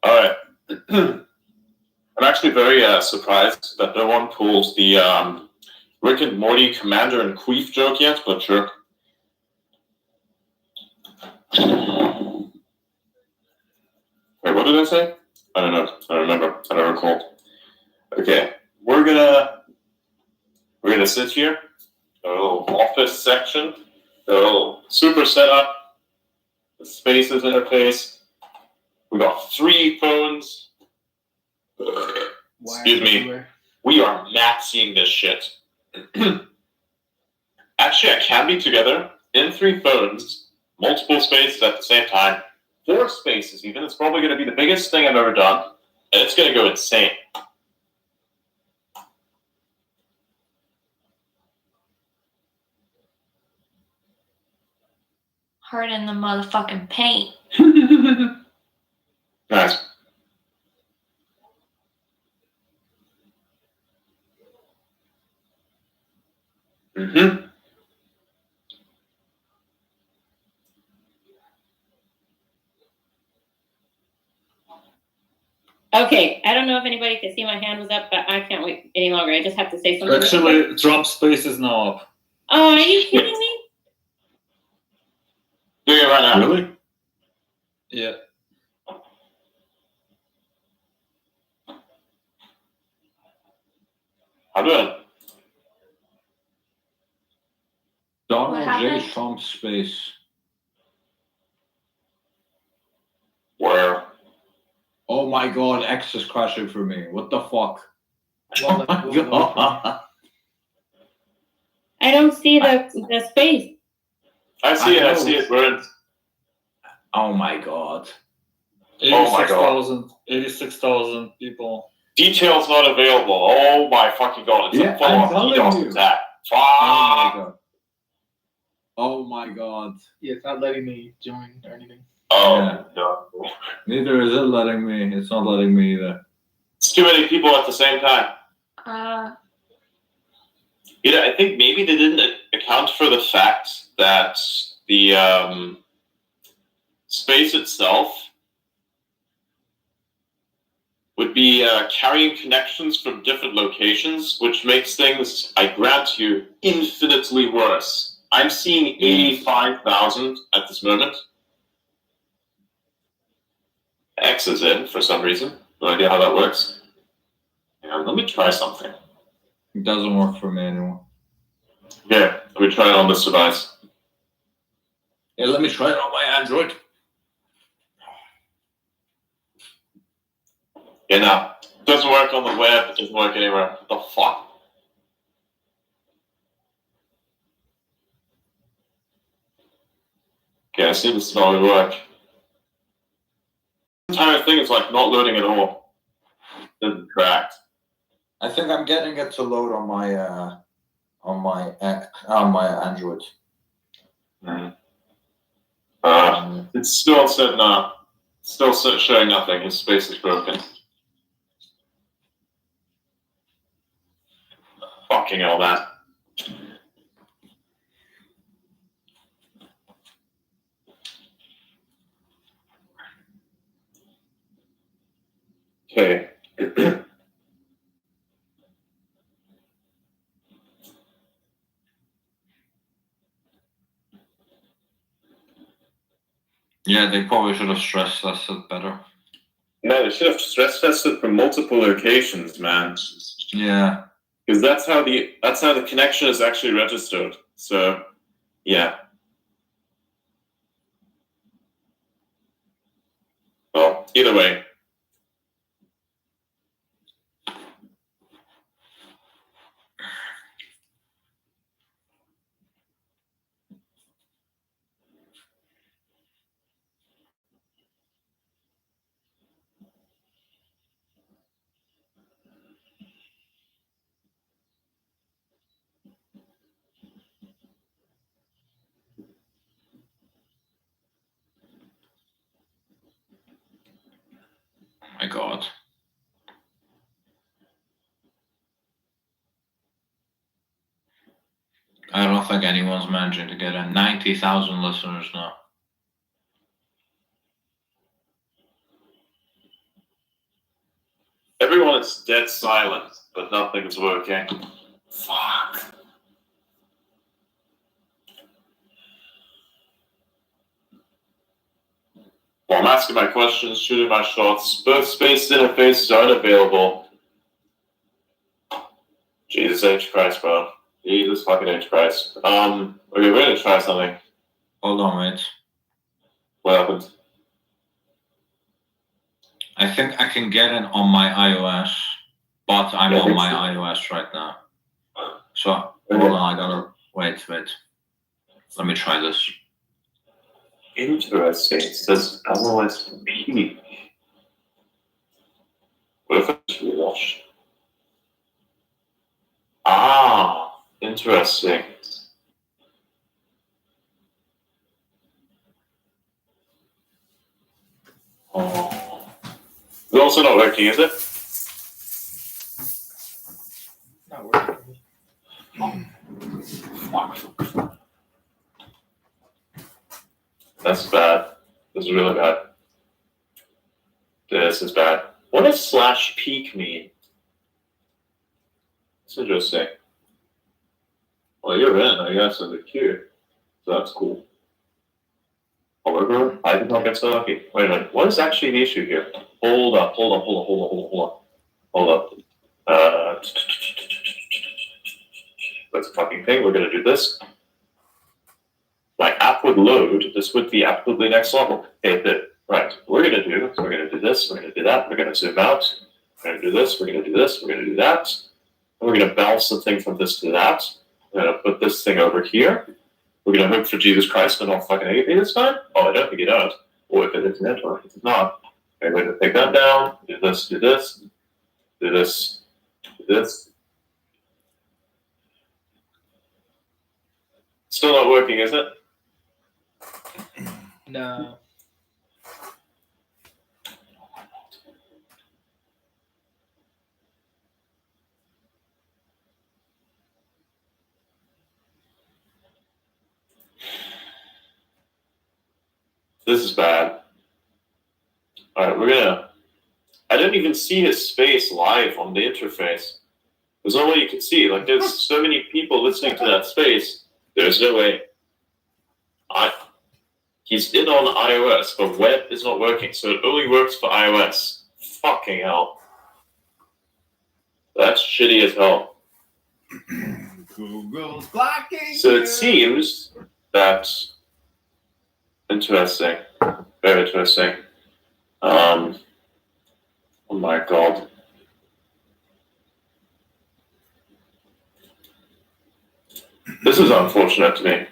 All right. I'm actually very surprised that no one pulled the Rick and Morty Commander and Queef joke yet, but sure. Wait, what did I say? I don't know. I don't remember. I don't recall. Okay, we're gonna sit here. A little office section. A little super setup. The Spaces interface. We got 3 phones. Excuse me. We are maxing this shit. Actually, I can be together in 3 phones, multiple spaces at the same time, 4 spaces even. It's probably going to be the biggest thing I've ever done, and it's going to go insane. Hard in the motherfucking paint. Nice. Mm-hmm. Okay, I don't know if anybody could see my hand was up, but I can't wait any longer. I just have to say something. Actually, Trump's space is now up. Oh, are you kidding me? Do it right now. Really? Yeah. How good? Donald J. happened? Trump space. Where? Oh my god, X is crashing for me. What the fuck? Well, I don't see the space. I see it. I know. see it, Burns. Oh my god. Oh my god. 86,000 people. Details not available. Oh my fucking god. It's Yeah, a full-on I'm telling DDoS you. attack. Oh my Fuck. god. Oh my god. Yeah, it's not letting me join or anything. Oh, Yeah. no. Neither is it letting me. It's not letting me either. It's too many people at the same time. You know, I think maybe they didn't account for the fact that the space itself would be carrying connections from different locations, which makes things, I grant you, infinitely worse. I'm seeing 85,000 at this moment. X is in for some reason. No idea how that works. Yeah, let me try something. It doesn't work for me anymore. Yeah, let me try it on this device. Yeah, let me try it on my Android. Yeah, no. It doesn't work on the web, it doesn't work anywhere. What the fuck? Okay, I see this is not gonna work. The entire thing is like not loading at all. It doesn't track. I think I'm getting it to load on my Android. It's still said no. Still showing nothing. His space is broken. Fucking hell, that. Okay. Yeah, they probably should have stress tested better. No, they should have stress tested from multiple locations, man. Yeah. Because that's how the connection is actually registered. So, yeah. Well, either way. My god. I don't think anyone's managing to get in. 90,000 listeners now. Everyone is dead silent, but nothing's working. Fuck. Well, I'm asking my questions, shooting my shots. Both space interfaces are unavailable. Jesus H. Christ, bro. Jesus fucking H. Christ. Okay, we're gonna try something. Hold on, wait. What happened? I think I can get it on my iOS, but I'm on my iOS right now. So hold on, I gotta wait. Let me try this. Interesting. It says LOSP. What if it's wash? Ah, interesting. Oh. It's also not working, is it? Not working. That's bad. This is really bad. This is bad. What does slash peak mean? It's interesting. Well, you're in, I guess, in the queue. So that's cool. However, I did not get so lucky. Wait a minute. What is actually the issue here? Hold up. That's a fucking thing. We're gonna do this. My app would load. This would be absolutely next level. Okay, right. We're gonna do. So we're gonna do this. We're gonna do that. We're gonna zoom out. We're gonna do this. We're gonna do this. We're gonna do that. And we're gonna bounce the thing from this to that. We're gonna put this thing over here. We're gonna hope for Jesus Christ that don't fucking hate me this time. Oh, I don't think it does. Or if it is network, if it's not. Okay, we're gonna take that down. Do this. Do this. Do this. Do this. Still not working, is it? No. This is bad. Alright, we're gonna... I didn't even see his space live on the interface. There's no way you can see. Like, there's so many people listening to that space. There's no way. He's in on iOS, but web is not working, so it only works for iOS. Fucking hell. That's shitty as hell. Google's blocking. So it seems that... Interesting. Very interesting. Oh my god. This is unfortunate to me.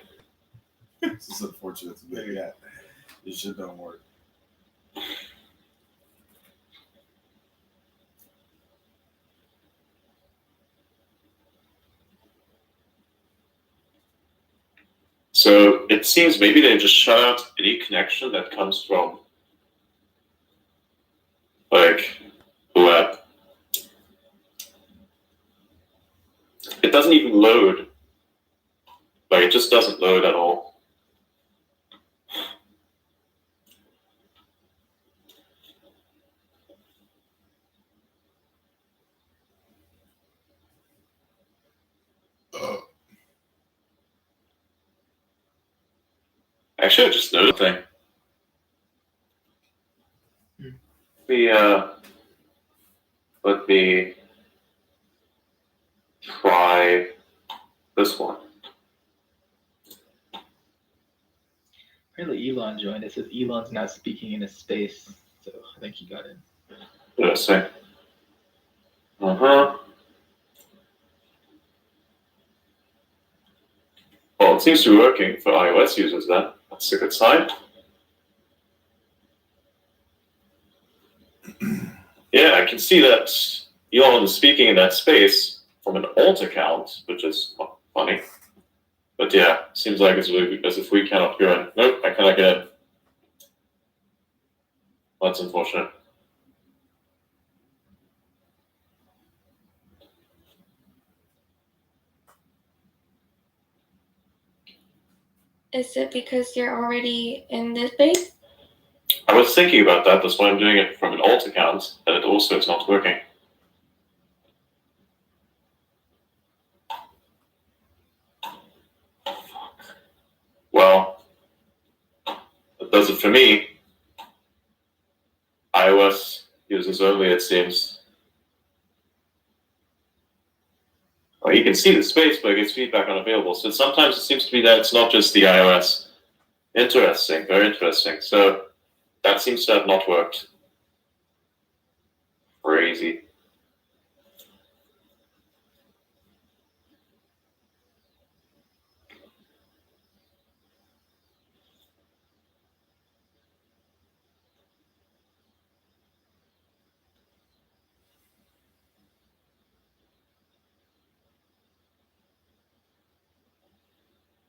This is unfortunate to me. Yeah, this shit don't work. So it seems maybe they just shut out any connection that comes from like the web. It doesn't even load. Like it just doesn't load at all. Actually, I just noticed a thing. Let me try this one. Apparently Elon joined. It says Elon's now speaking in a space, so I think he got in. What did I say? Well, it seems to be working for iOS users then. That's a good sign. Yeah, I can see that Elon is speaking in that space from an alt account, which is funny. But yeah, seems like as if we cannot hear it. Nope, I cannot get in. That's unfortunate. Is it because you're already in this base? I was thinking about that. That's why I'm doing it from an alt account, and it also is not working. Well, it does it for me. iOS users only, it seems. Well, you can see the space, but it gets feedback unavailable. So sometimes it seems to be that it's not just the iOS. Interesting, very interesting. So that seems to have not worked. Crazy.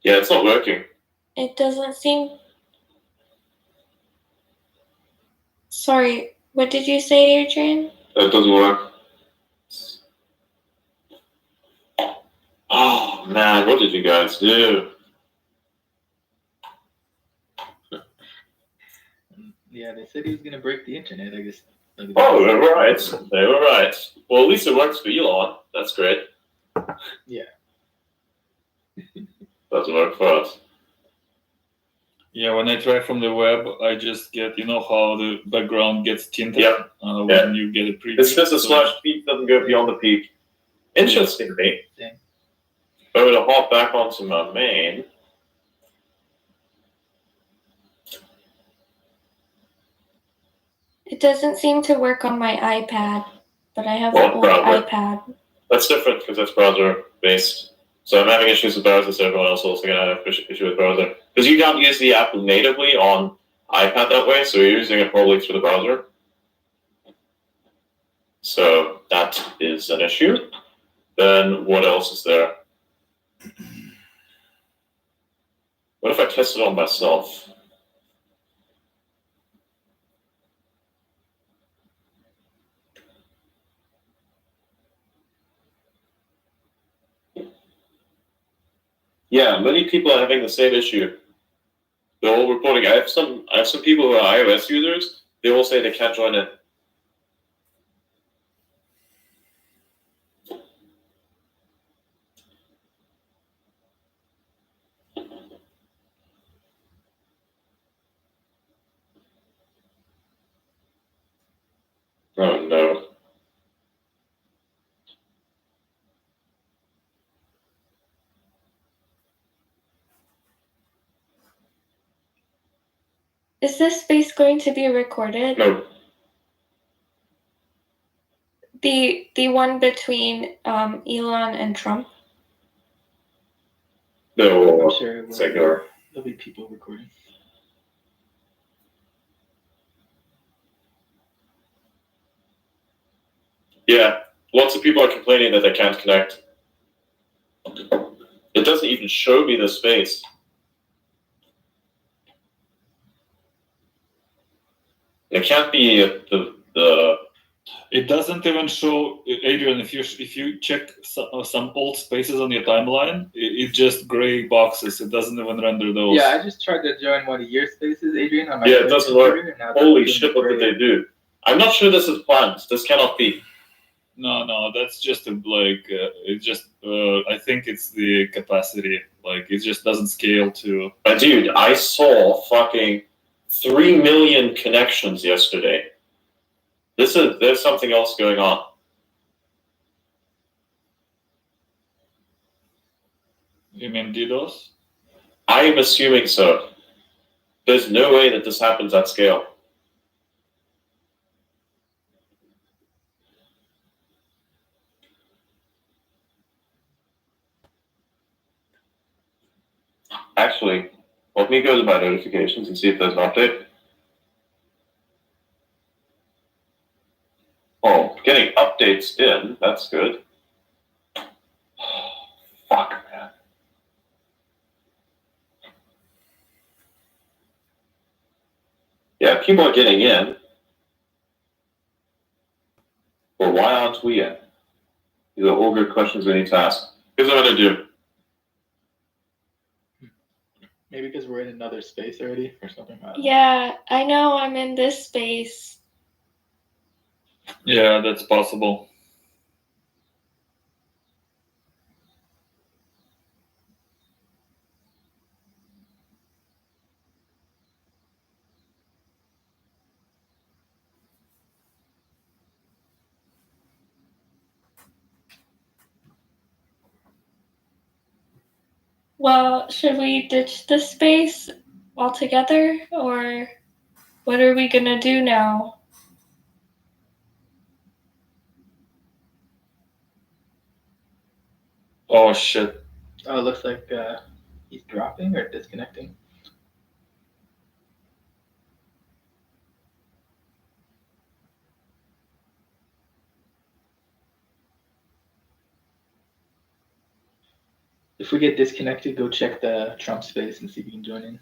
Yeah, it's not working. It doesn't seem. Sorry, what did you say, Adrian? That doesn't work. Oh man, what did you guys do? Yeah, they said he was gonna break the internet. I guess. Oh, they were right. They were right. Well, at least it works for Elon. That's great. Yeah. Doesn't work for us. Yeah, when I try from the web, I just get, you know how the background gets tinted when Yeah. you get a preview. It's because the slash peak doesn't go beyond the peak. Interestingly, Yeah. I'm going to hop back onto my main. It doesn't seem to work on my iPad, but I have an What old browser? iPad. That's different because that's browser based. So I'm having issues with browser, so everyone else is also going to have issue with browser. Because you can't use the app natively on iPad that way, so you're using it probably through the browser. So that is an issue. Then what else is there? What if I test it on myself? Yeah, many people are having the same issue. They're all reporting. I have some people who are iOS users. They all say they can't join it. Oh no. Is this space going to be recorded? No. The one between Elon and Trump? No. I'm sure it will. Secular. There'll be people recording. Yeah, lots of people are complaining that they can't connect. It doesn't even show me the space. It can't be the. It doesn't even show, Adrian. If you check some old spaces on your timeline, it just gray boxes. It doesn't even render those. Yeah, I just tried to join one of your spaces, Adrian, on my Yeah, it doesn't work. computer, and now Holy it's shit! What did gray. they do? I'm not sure this is planned. This cannot be. No, that's just it just. I think it's the capacity. Like it just doesn't scale to. Dude, I saw fucking 3 million connections yesterday. There's something else going on. You mean DDoS? I'm assuming so. There's no way that this happens at scale. Actually, let me go to my notifications and see if there's an update. Oh, getting updates in. That's good. Fuck, man. Yeah, people are getting in. But why aren't we in? These are all good questions we need to ask. Here's what I'm going to do. Maybe because we're in another space already or something. I don't know. Yeah, I know I'm in this space. Yeah, that's possible. Well, should we ditch the space altogether, or what are we gonna do now? Oh shit. Oh, it looks like he's dropping or disconnecting. If we get disconnected, go check the Trump space and see if you can join in.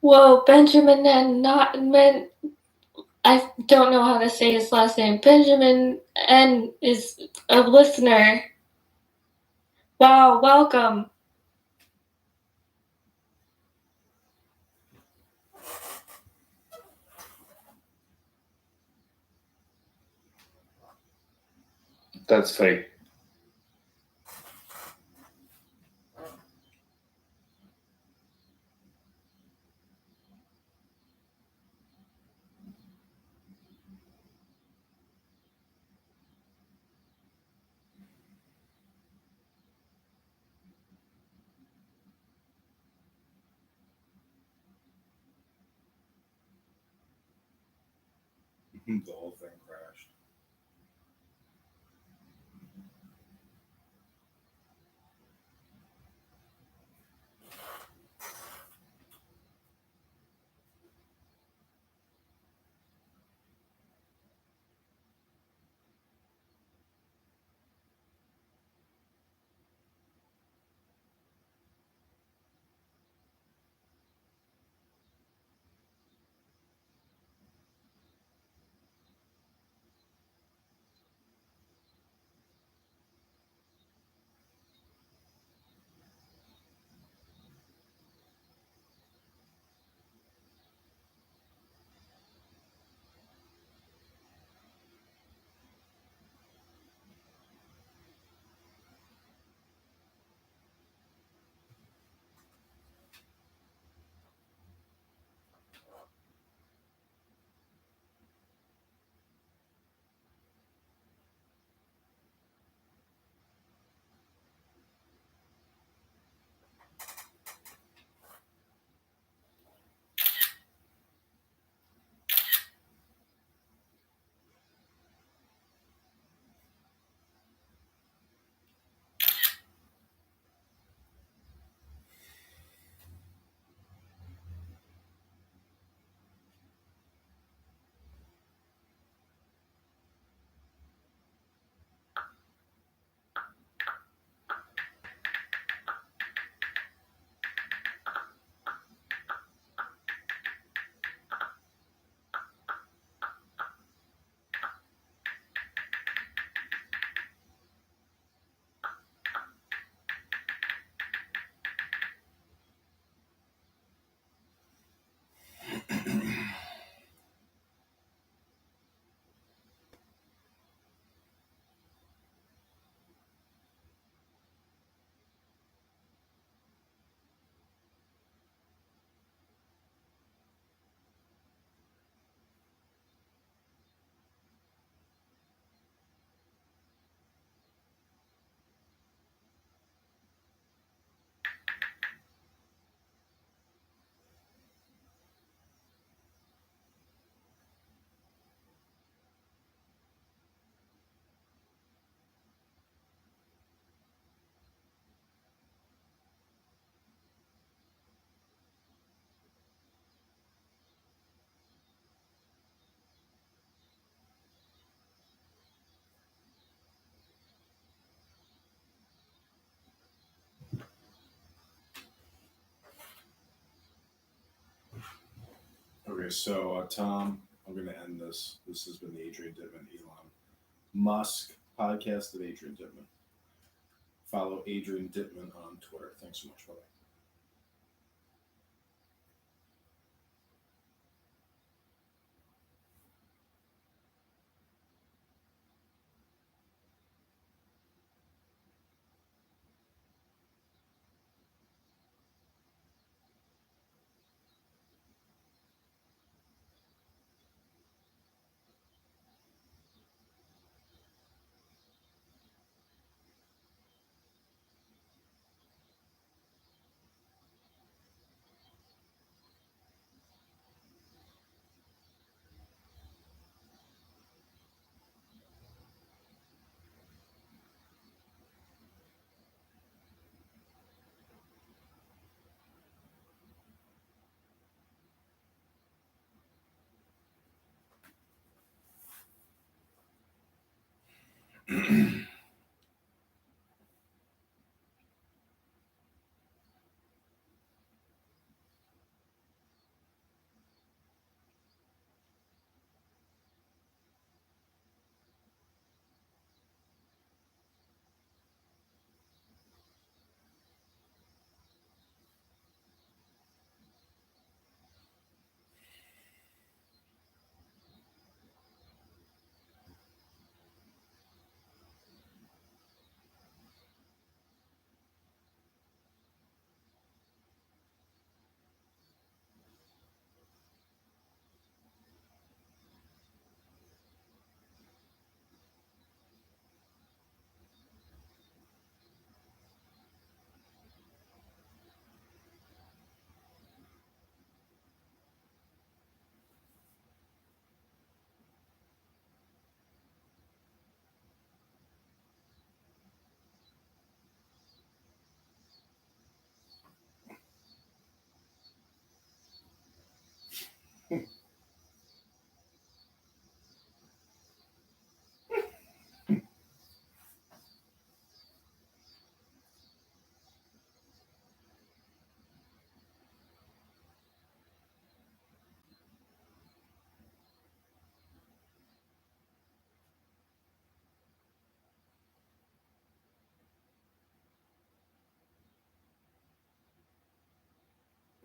Whoa, Benjamin and not meant. I don't know how to say his last name. Benjamin N is a listener. Wow, welcome. That's fake. The whole thing crashed. Okay, so Tom, I'm going to end this. This has been the Adrian Dittman, Elon Musk podcast of Adrian Dittman. follow Adrian Dittman on Twitter. Thanks so much. Bye-bye.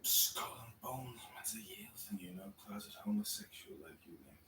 Skull and bones, what's a Yale thing, you know, closet homosexual like you, Nick.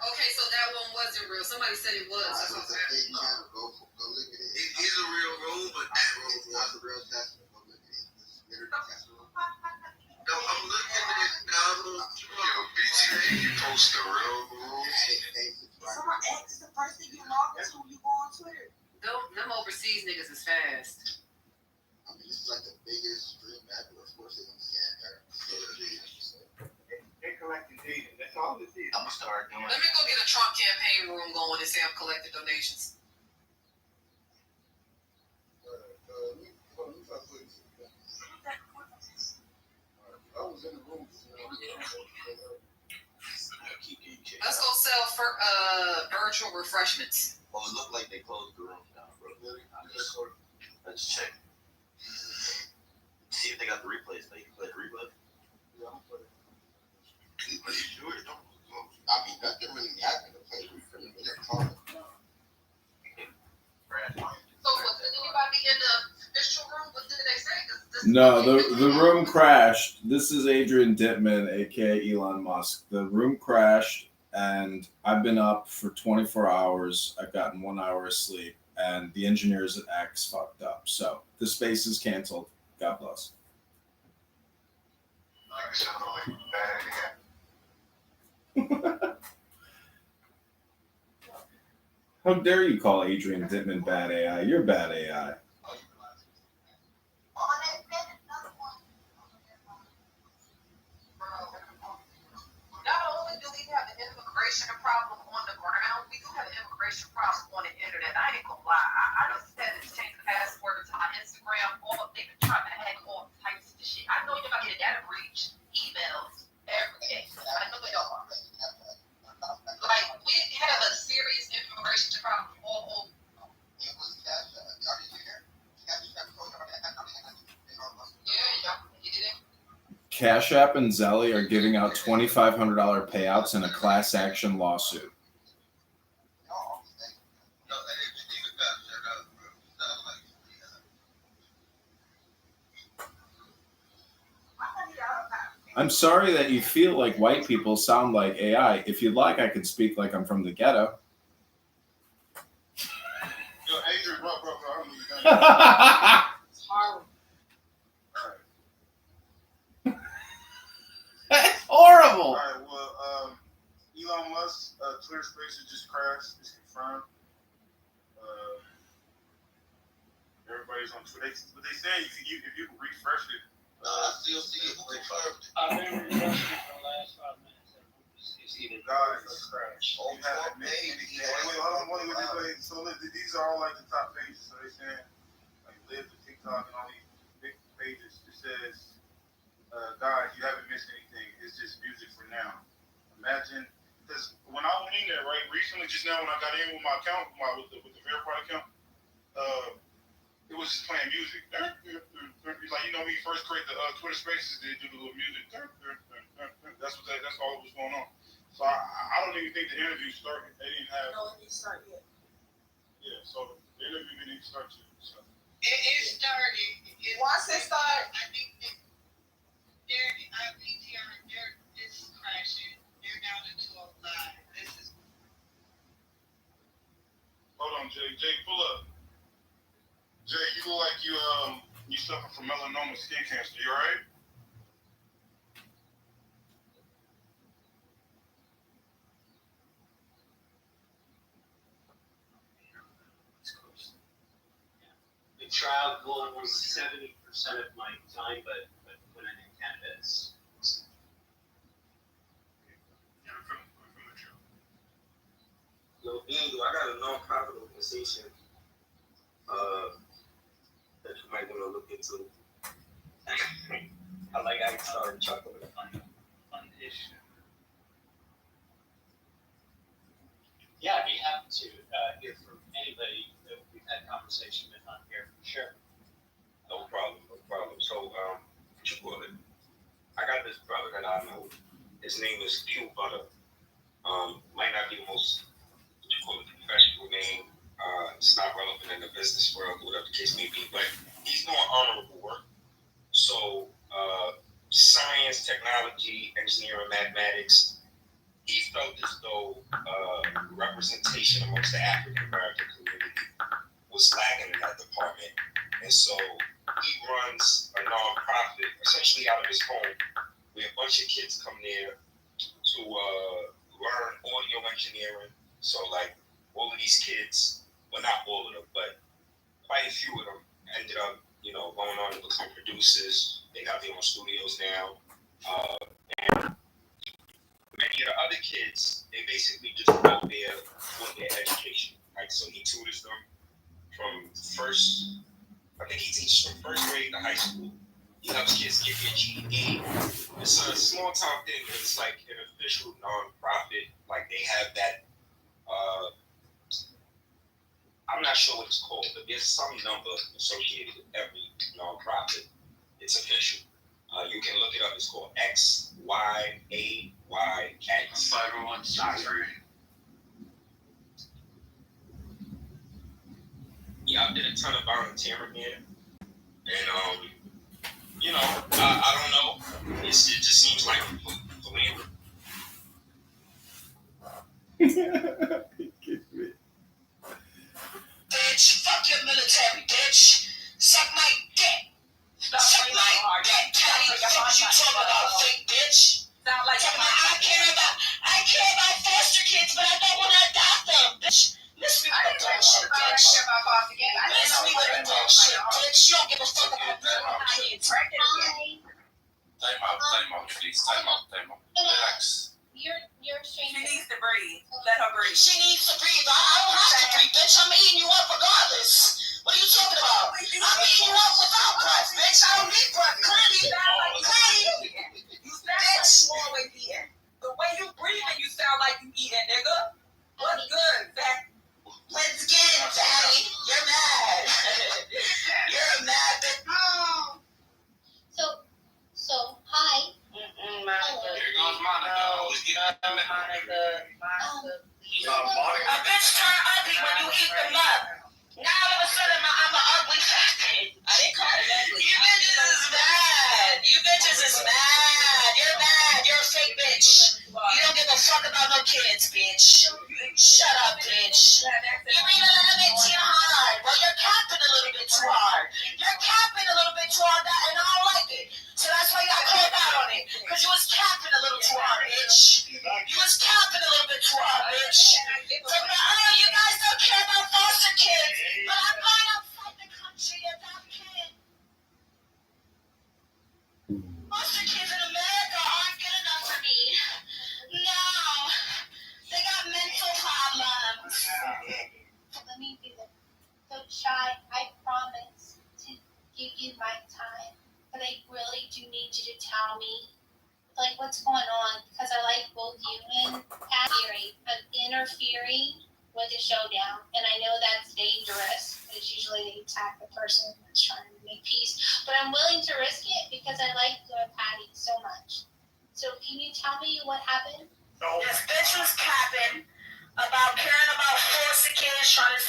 Okay, so that one wasn't real. Somebody said it was. That's what I'm saying. Go look at it. It is a real room, but that room is not the real testament. Go look at it. It's literally testament. No, I'm looking at it now. Yo, BT, you post the real room. Someone asked the person you log is who you go on Twitter. Them overseas niggas is fast. I mean, this is like the biggest stream ever. Of course, they're gonna scan her. They're collecting data. That's all it is. I'm gonna start doing. Let me go get a Trump campaign room going and say I'm collecting donations. I was in the room. Let's go sell offer virtual refreshments. Well, it looked like they closed the room down, bro. Really? Let's check. See if they got the replays. They can play the replay. Yeah, I'm playing. Are you sure? Don't. I mean, that didn't really happen to play the replay. They're calling. So was anybody in the official room? What did they say? No, the room crashed. This is Adrian Dittman, aka Elon Musk. The room crashed, and I've been up for 24 hours. I've gotten 1 hour of sleep, and the engineers at X fucked up. So the space is canceled. God bless. How dare you call Adrian Dittman bad AI? You're bad AI. Not only do we have an immigration problem on the ground, we do have an immigration problem on the internet. I ain't gonna lie. I just had to change the password to my Instagram. They've been trying to hack all types of shit. I know y'all get a data breach, emails, everything. I know y'all are. Like, we have a serious immigration problem all over. It was that. Are you here? Yeah, you didn't. Cash App and Zelly are giving out $2,500 payouts in a class action lawsuit. I'm sorry that you feel like white people sound like AI. If you'd like, I could speak like I'm from the ghetto. Yo, Adrian, bro, I don't need that. It's horrible. That's horrible. All right, well, Elon Musk, Twitter Spaces just crashed. It's confirmed. Everybody's on Twitter. But they say if you can refresh it. I still see it. I've been refreshing it for the last 5 minutes. It's either guys or crash. Oh, so these are all like the top pages. So they're saying like Live to TikTok and all these big pages. It says, guys, you haven't missed anything. It's just music for now. Imagine, because when I went in there, right, recently, just now when I got in with my account, with the verified account, it was just playing music. Like, you know, when you first create the Twitter Spaces, they do the little music. That's all that was going on. So I don't even think the interview started. They didn't have. No, it didn't start yet. Yeah, so the interview didn't even start yet. So. It started. Once it started, I think they're it's crashing. They're down to 205. This is. Hold on, Jay. Jay, pull up. Jay, you look like you suffer from melanoma skin cancer. You alright? The trial goal was 70% of my time, but when I'm in Canada, it's. Yeah, I'm from the trial. Yo, Bingo, I got a non-profit organization that you might want to look into. I started chocolate fun issue. Yeah, I'd be happy to hear from anybody that we've had conversation with on here for sure. No problem. So, what you call it? I got this brother that I know. His name is Q Butter. Might not be the most, what you call it, professional name. It's not relevant in the business world, whatever the case may be, but he's doing honorable work. So, science, technology, engineering, mathematics, he felt as though representation amongst the African American community was lagging in that department. And so he runs a nonprofit essentially out of his home where a bunch of kids come there to learn audio engineering. So like all of these kids, well not all of them, but quite a few of them ended up, going on to become producers. They got their own studios now. And many of the other kids, they basically just go there for their education. Right? So he tutors them from I think he teaches from first grade to high school. He helps kids get their GED. It's a small town thing, but it's like an official non-profit. Like they have that not sure what it's called, but there's some number associated with every nonprofit. It's official. You can look it up. It's called XYAYX. 501c3. Yeah, I did a ton of volunteering here, and you know, I don't know. It just seems like philanthropy. Bitch, fuck your military, bitch. Suck my dick. Suck my dick, Patty. What you talking about, fake bitch? I care about foster kids, but I don't want to adopt them, bitch. Miss me with the bullshit, bitch. Miss me with the bullshit, bitch. You don't give a fuck about kids. Time out, please. Time out. Relax. She needs to breathe. Let her breathe. She needs to breathe. I don't have to breathe, bitch. I'm eating you up regardless. What are you talking about? I'm eating you up without breath, bitch. I don't need breath. Clearly. You sound always eating. The way you breathing, you sound like you eating, nigga. What's good, Zach? Let's get it, Daddy. You're mad. You're mad, bitch. So, hi. Monica. Here goes Monica. Always get Monica. A bitch turn ugly when you eat them up. Now all of a sudden I'm an ugly fat bitch. I didn't call it ugly. You bitches is mad. You bitches is mad. You're mad. You're a fake bitch. You don't give a fuck about no kids, bitch. Shut up, bitch. You read a little bit too hard. Well, you're capping a little bit too hard. You're capping a little bit too hard, and I don't like it. So that's why you got called out on it. Because you was capping a little too hard, bitch. You was capping a little bit too hard, bitch. So now, you guys don't care about foster kids, but I'm going outside the country to adopt kids. Foster kids in America aren't good enough for me. No. They got mental problems. Let me do this. So, Shy, I promise to give you my time, but I really do need you to tell me, like, what's going on, because I like both you and Patty. I'm interfering with the showdown, and I know that's dangerous, because usually they attack the person that's trying to make peace, but I'm willing to risk it because I like Patty so much. So, can you tell me what happened? This bitch was capping about caring about foster kids, trying to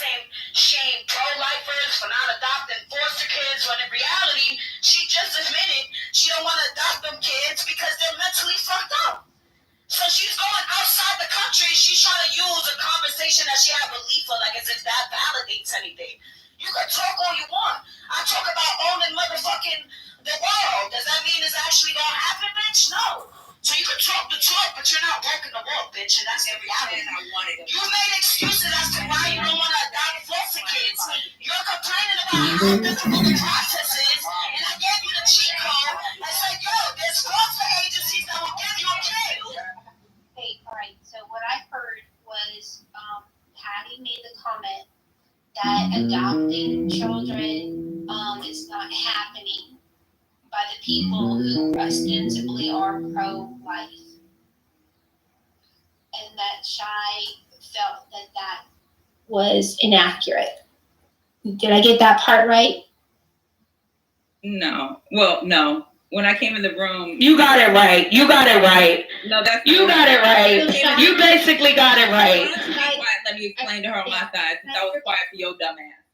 shame pro-lifers for not adopting foster kids, when in reality, she just admitted she don't want to adopt them kids because they're mentally fucked up. So she's going outside the country, she's trying to use a conversation that she had belief for, like as if that validates anything. You can talk all you want. I talk about owning motherfucking the world. Does that mean it's actually gonna happen, bitch? No. So you can talk the talk, but you're not walking the walk, bitch, and that's the reality. You made excuses as to why you don't want to adopt foster kids. You're complaining about how difficult the process is, and I gave you the cheat code. I said, yo, there's foster agencies that will give you a kid. Hey, all right. So what I heard was Patty made the comment that adopting children is not happening by the people who ostensibly are pro-life, and that Shy felt that was inaccurate. Did I get that part right? No. Well, no. When I came in the room, You got it right. You got it right. No, that's You got it right. You basically got it right. Let me explain to her on my side, since I was quiet for your dumb ass.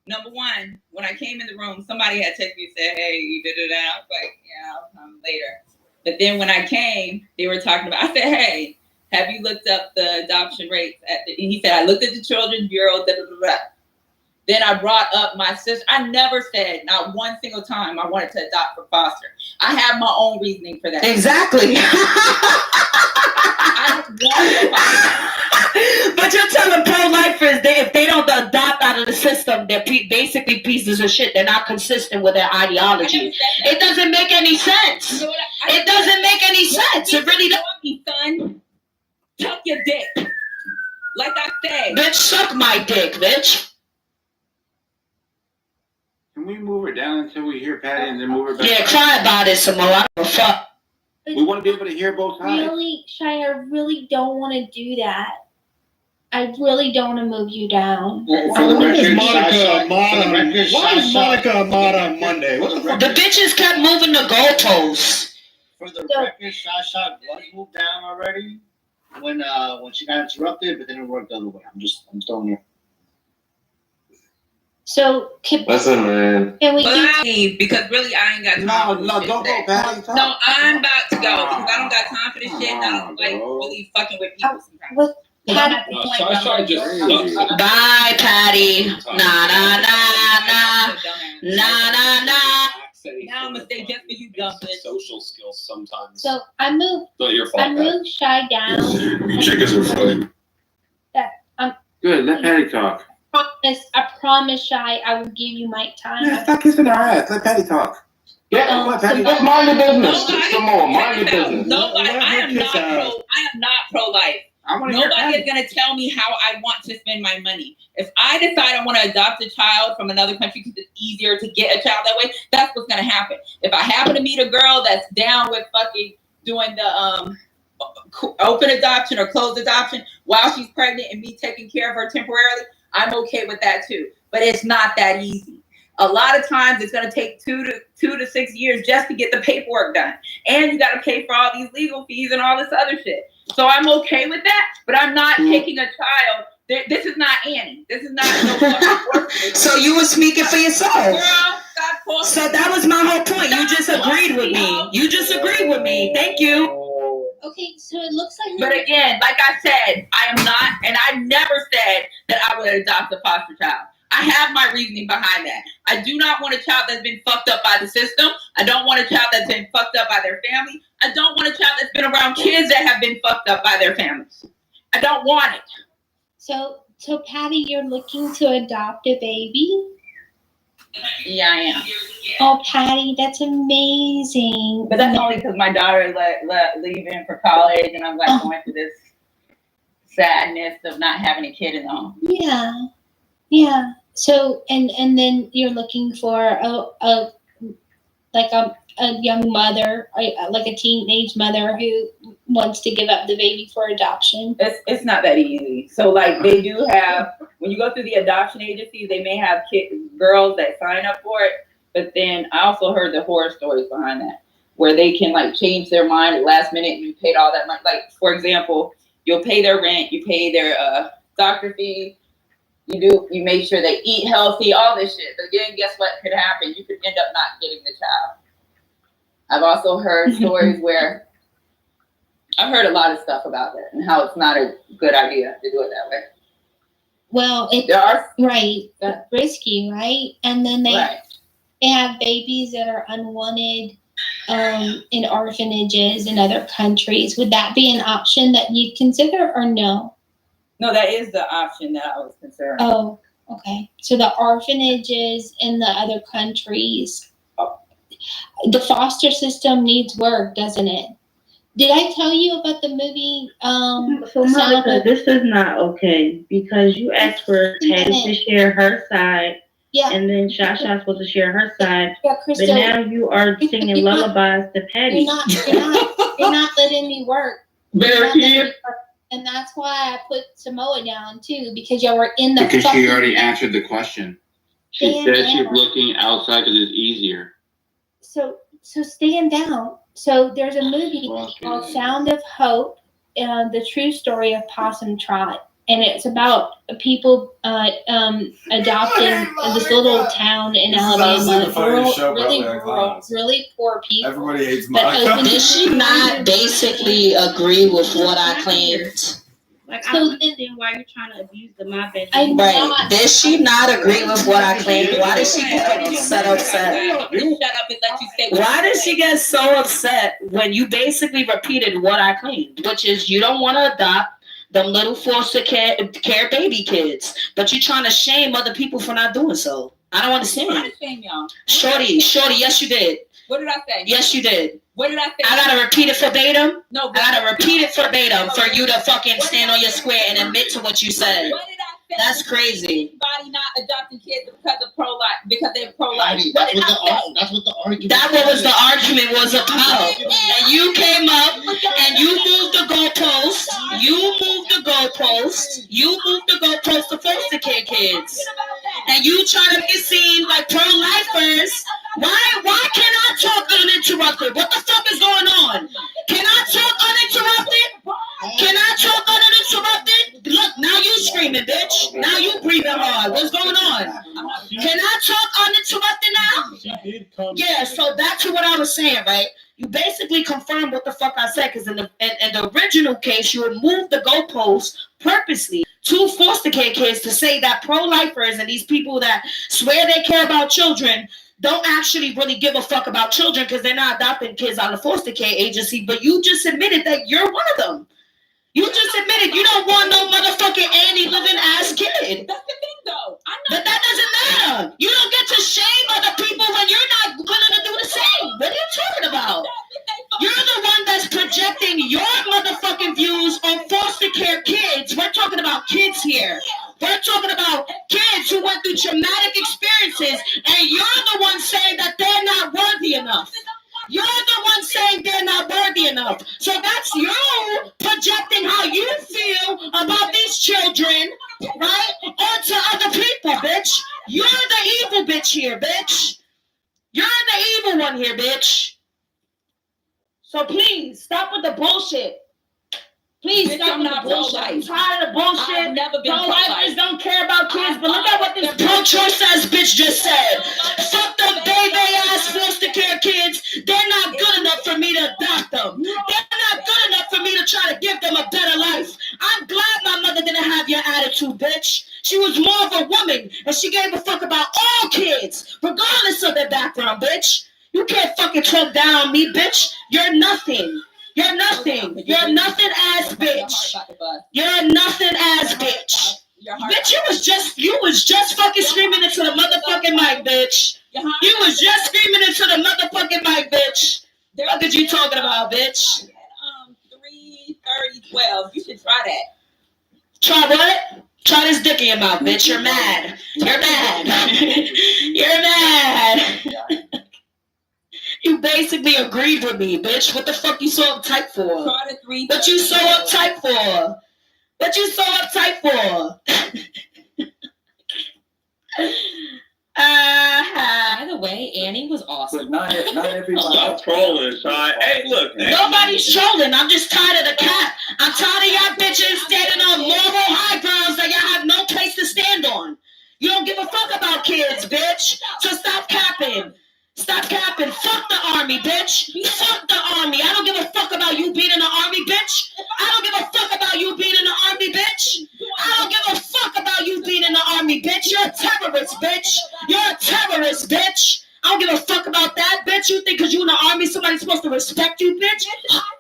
Number one, when I came in the room, somebody had texted me and said, hey, you did it. I was like, yeah, I'll come later. But then when I came, they were talking about, I said, hey, have you looked up the adoption rates? And he said, I looked at the Children's Bureau, da, da, da, da. Then I brought up my sister. I never said, not one single time, I wanted to adopt for foster. I have my own reasoning for that. Exactly. But you're telling pro-lifers that if they don't adopt out of the system, they're basically pieces of shit. They're not consistent with their ideology. It doesn't make any sense. It doesn't make any sense. It really doesn't. Son, tuck your dick. Like I said. Bitch, suck my dick, bitch. Can we move her down until we hear Patty and then move her back? Yeah, cry about it some more. I don't give a fuck. We want to be able to hear both sides. Really, Shy, I really don't want to do that. I really don't want to move you down. For the record, Monica a mod on Monday? What the fuck? The bitches kept moving the goalposts. For the record, Shasha was moved down already when she got interrupted, but then it worked the other way. I'm throwing her. So Listen, man. can we Well, do? I leave because really I ain't got time. for this shit don't today. go, Patty. Talk. No, I'm about to go because I don't got time for this shit. And I don't like really fucking with people sometimes. What? I'm at the point where I'm like, Bye, Patty. Nah, nah, nah, nah. Nah, nah, nah. now I'm gonna stay just for you, dumb bitch. Social skills sometimes. So I moved. Not your fault. I moved Shy down. Chickens are funny. Good. Let Patty talk. I promise, Shy, I will give you my time. Yeah, stop kissing her ass. Let Patty talk. Yeah, let Patty. so- Mind your business. Nobody- Some more. Mind your business. Nobody, I am not pro-life. Nobody is gonna tell me how I want to spend my money. If I decide I want to adopt a child from another country because it's easier to get a child that way, that's what's gonna happen. If I happen to meet a girl that's down with fucking doing the open adoption or closed adoption while she's pregnant and me taking care of her temporarily, I'm okay with that too. But it's not that easy. A lot of times it's gonna take 2 to 6 years just to get the paperwork done, and you got to pay for all these legal fees and all this other shit. So I'm okay with that, but I'm not taking a child. This is not Annie. This is not no fucking orphanage. So you were speaking for yourself. Girl, stop talking. So that was my whole point. You just agreed with me. You just agreed with me. Thank you. Okay, so it looks like. But again, like I said, I am not, and I never said that I would adopt a foster child. I have my reasoning behind that. I do not want a child that's been fucked up by the system. I don't want a child that's been fucked up by their family. I don't want a child that's been around kids that have been fucked up by their families. I don't want it. So Patty, you're looking to adopt a baby? Yeah, I am. Oh, Patty, that's amazing. But that's only because my daughter is leaving for college, and I'm like going through this sadness of not having a kid in the home. Yeah. So and then you're looking for a young mother, like a teenage mother who wants to give up the baby for adoption. It's not that easy. So like they do have, when you go through the adoption agencies, they may have girls that sign up for it. But then I also heard the horror stories behind that, where they can like change their mind at last minute and you paid all that money. Like for example, you'll pay their rent, you pay their doctor fee, you make sure they eat healthy, all this shit. But then guess what could happen? You could end up not getting the child. I've also heard stories where I've heard a lot of stuff about that and how it's not a good idea to do it that way. Well, it's risky, right? And then they have babies that are unwanted in orphanages in other countries. Would that be an option that you'd consider or no? No, that is the option that I was considering. Oh, okay. So the orphanages in the other countries, the foster system needs work, doesn't it? Did I tell you about the movie? So Monica, this is not okay because you asked for Patty to share her side, and then Shasha's supposed to share her side, but now you are singing lullabies to Patty. You're not letting me work. And that's why I put Samoa down too, because y'all were in the. Because she already answered the question. She said she's looking outside because it's easier. So stand down. So there's a movie called Sound of Hope, the true story of Possum Trot. And it's about people adopting this little town in Alabama. Really poor people. Everybody hates Monica. Did she not basically agree with what I claimed? Like, I don't understand why you're trying to abuse the my bed. Right. Did she not agree with what I claimed? Why did she get upset? Shut up and let you say. Why did she get so upset when you basically repeated what I claimed, which is you don't want to adopt them little foster care baby kids, but you're trying to shame other people for not doing so. I don't understand. I'm shame y'all. Shorty, yes you did. What did I say? Yes you did. What did I say? I gotta repeat it verbatim. No, I gotta repeat it verbatim for you to fucking stand on your square and admit to what you said. What did I That's crazy. Anybody not adopting kids because of pro-life, because they're pro-life. That's what the argument. That was the argument was about. And you came up and you moved the goalposts. You moved the goalposts. You moved the goalposts to foster care kids. And you trying to make it seem like pro-lifers. Why can't I talk uninterrupted? What the fuck is going on? Can I talk uninterrupted? Can I talk uninterrupted? Look, now you screaming, bitch. Now you breathing hard. What's going on? Can I talk uninterrupted now? Yeah, so back to what I was saying, right? You basically confirmed what the fuck I said, because in the original case, you removed the goalposts purposely to foster care kids to say that pro-lifers and these people that swear they care about children don't actually really give a fuck about children because they're not adopting kids out of foster care agency, but you just admitted that you're one of them. You just admitted you don't want no motherfucking Annie living ass kid. That's the thing, though. But that doesn't matter. You don't get to shame other people when you're not willing to do the same. What are you talking about? You're the one that's projecting your motherfucking views on foster care kids. We're talking about kids here. We're talking about kids who went through traumatic experiences, and you're the one saying that they're not worthy enough. You're the one saying they're not worthy enough. So that's you projecting how you feel about these children, right? Onto other people, bitch. You're the evil bitch here, bitch. You're the evil one here, bitch. So please, stop with the bullshit. Please stop with the bullshit. I'm tired of the bullshit. I've never been pro-lifers don't care about kids, but look at what this pro-choice ass bitch just said. Fuck them baby ass foster care kids. They're not good enough for me to adopt them. They're not good enough for me to try to give them a better life. I'm glad my mother didn't have your attitude, bitch. She was more of a woman, and she gave a fuck about all kids, regardless of their background, bitch. You can't fucking talk down on me, bitch. You're nothing. You're nothing. You're nothing ass bitch. You're nothing ass bitch. Bitch, you was just fucking screaming into the motherfucking mic, bitch. You was just screaming into the motherfucking mic, bitch. What are you talking about, bitch? 3:30:12. You should try that. Try what? Try this dick in your mouth, bitch. You're mad. You're mad. You're mad. You basically agreed with me, bitch. What the fuck you so uptight for? What you so uptight for? What you so uptight for? By the way, Annie was awesome. But not everybody. Stop trolling, Shy. Hey, look. Nobody's trolling. I'm just tired of the cap. I'm tired of y'all bitches standing on moral high grounds that y'all have no place to stand on. You don't give a fuck about kids, bitch. So stop capping. Stop capping. Fuck the army, bitch. Fuck the army. I don't give a fuck about you being in the army, bitch. I don't give a fuck about you being in the army, bitch. I don't give a fuck about you being in the army, bitch. You're a terrorist, bitch. You're a terrorist, bitch. I don't give a fuck about that, bitch. You think because you're in the army, somebody's supposed to respect you, bitch?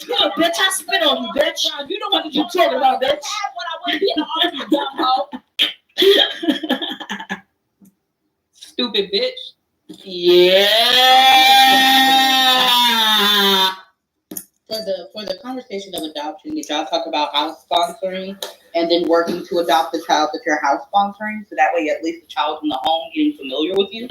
Good, bitch. I spit on you, bitch. You know what you talking about, bitch? When I want to be in the army, dumb hoe. Stupid bitch. Yeah. For the conversation of adoption, did y'all talk about house sponsoring and then working to adopt the child that you're house sponsoring, so that way at least the child's in the home getting familiar with you?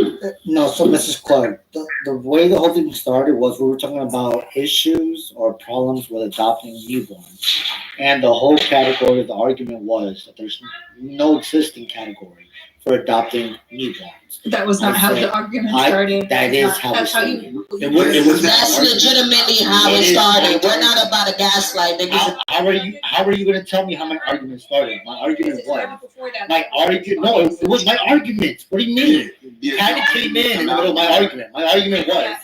No, so Mrs. Clark, the way the whole thing started was we were talking about issues or problems with adopting newborns. And the whole category of the argument was that there's no existing category for adopting newborns. That was not how the argument started. That is how it started. It was That's legitimately how it started. We're not about to gaslight niggas. How are you going to tell me how my argument started? My argument was it was my argument. What do you mean? Patty came in the middle of my argument. My argument was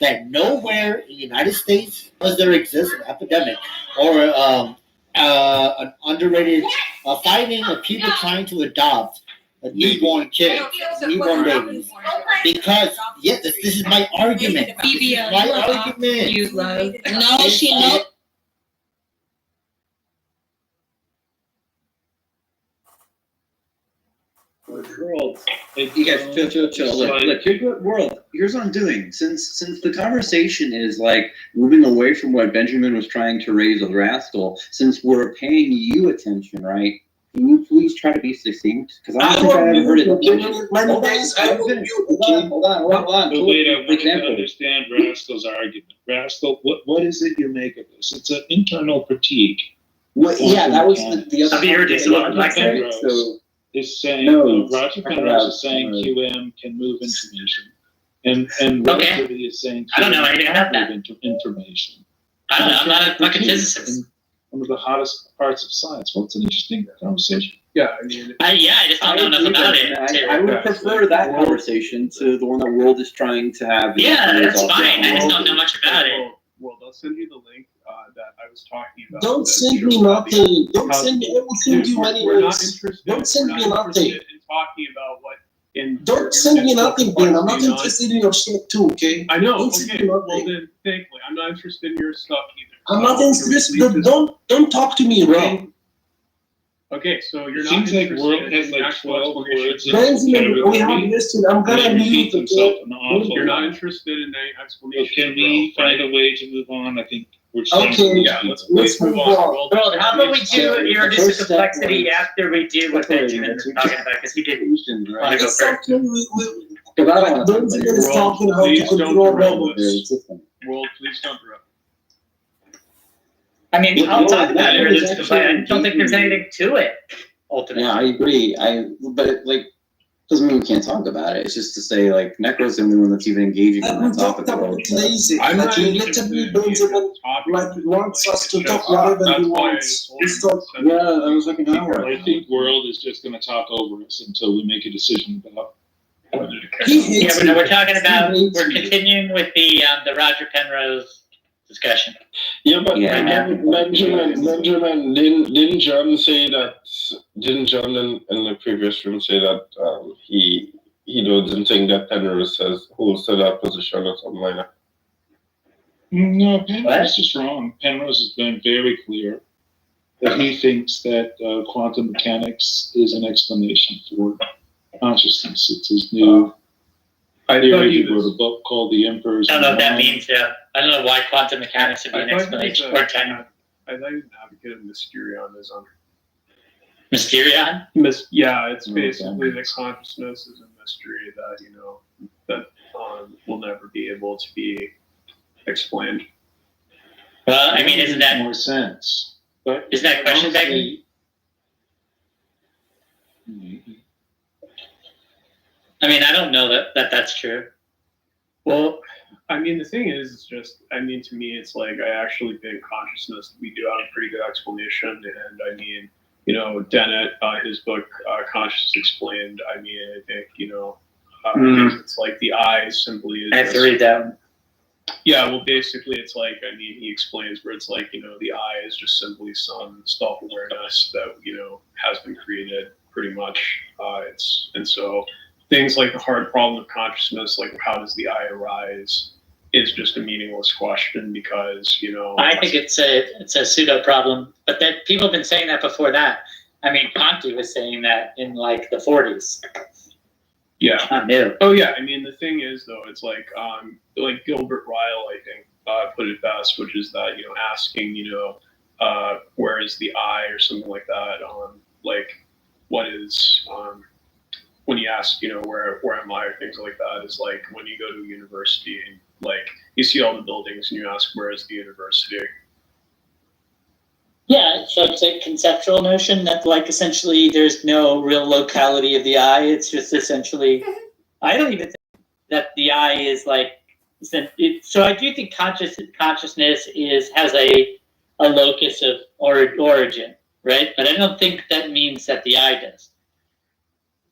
that nowhere in the United States does there exist an epidemic or an underrated finding of people trying to adopt a newborn kid, newborn babies. Because this is my argument. My argument. No, she no. World. You guys chill. Look, here's what I'm doing. Since the conversation is like moving away from what Benjamin was trying to raise with Rascal, since we're paying you attention, right? Can you please try to be succinct? Because I don't think I ever heard it. Hold on. So wait, I want to understand Rascal's argument. Rascal, what is it you make of this? It's an internal critique. Well, yeah, that was the other. I'll be ridiculous. Okay, so. Is saying Roger talking Penrose about, is saying QM can move information, and relativity is saying I don't know anything about that. Information. I don't know. I'm not a fucking physicist. One of the hottest parts of science. Well, it's an interesting conversation. Yeah, I mean, I just don't know enough about it. I would prefer that conversation to the one that World is trying to have. Yeah, that's fine. I just don't know much about it. Well, I'll send you the link that I was talking about. Don't send me nothing. Don't send me. I will send you We're not anyways. interested. Don't send me we're not nothing. interested in talking about what. Don't send me nothing, Ben. I'm not interested in your shit too. Okay. I know. Don't send Okay. me Well nothing. then, thankfully, I'm not interested in your stuff either. I'm not interested. Don't talk to me, bro. Okay, so you're not Seems like interested World has in like actual 12 words. Benjamin, we have listed. I'm gonna mute. You're not interested in any explanation. Can we find a way to move on? I think we're Okay, yeah, let's move on. Well, how about we do introduce the complexity after we do what Benjamin was talking about, because he didn't want to go It's first. okay. Benjamin is talking how to Please don't control derail robots. this. World, please don't interrupt. I mean, I'll talk about it, but I don't think there's anything to it, ultimately. Yeah, I agree. But like, doesn't mean we can't talk about it. It's just to say like Necro's the only one that's even engaging in that topic. Lazy. Like literally, Benjamin like wants us to talk whatever he wants. He's talk. Yeah, that was like an hour. I think World is just going to talk over us until we make a decision about whether to Yeah, but we're talking about, we're continuing with the Roger Penrose discussion. Yeah, but Benjamin, didn't John say that? Didn't John in the previous room say that he doesn't think that Penrose holds to that position or something like that? No, Penrose is wrong. Penrose has been very clear that he thinks that quantum mechanics is an explanation for consciousness. It's his new theory. He wrote a book called The Emperor's I don't know what that Mind. means, yeah. I don't know why quantum mechanics would be an explanation or technique. I thought he was an advocate of Mysterianism. Mysterion? Yeah, it's basically that consciousness is a mystery that will never be able to be explained. Well, I mean, isn't that more sense? But isn't that question begging? I mean, I don't know that that's true. Well, I mean, the thing is, it's just, I mean, to me, it's like, I actually think consciousness, we do have a pretty good explanation. And I mean, Dennett, his book, Consciousness Explained, I mean, I think, it's like the eye simply is. I have to read that. Yeah, well, basically, it's like, I mean, he explains where it's like, the eye is just simply some self-awareness that, has been created pretty much. And so things like the hard problem of consciousness, like how does the eye arise, is just a meaningless question because, I think it's a pseudo problem, but that people have been saying that before that. I mean, Conti was saying that in like the 40s. Yeah. Not new. Oh yeah. I mean, the thing is though, it's like Gilbert Ryle, I think, put it best, which is that, asking, where is the eye or something like that on like, what is, when you ask, where am I or things like that, is like when you go to a university and like you see all the buildings and you ask, where is the university? Yeah, so it's a conceptual notion that like essentially there's no real locality of the eye. It's just essentially, I don't even think that the eye is like, so I do think consciousness has a locus of origin, right? But I don't think that means that the eye does.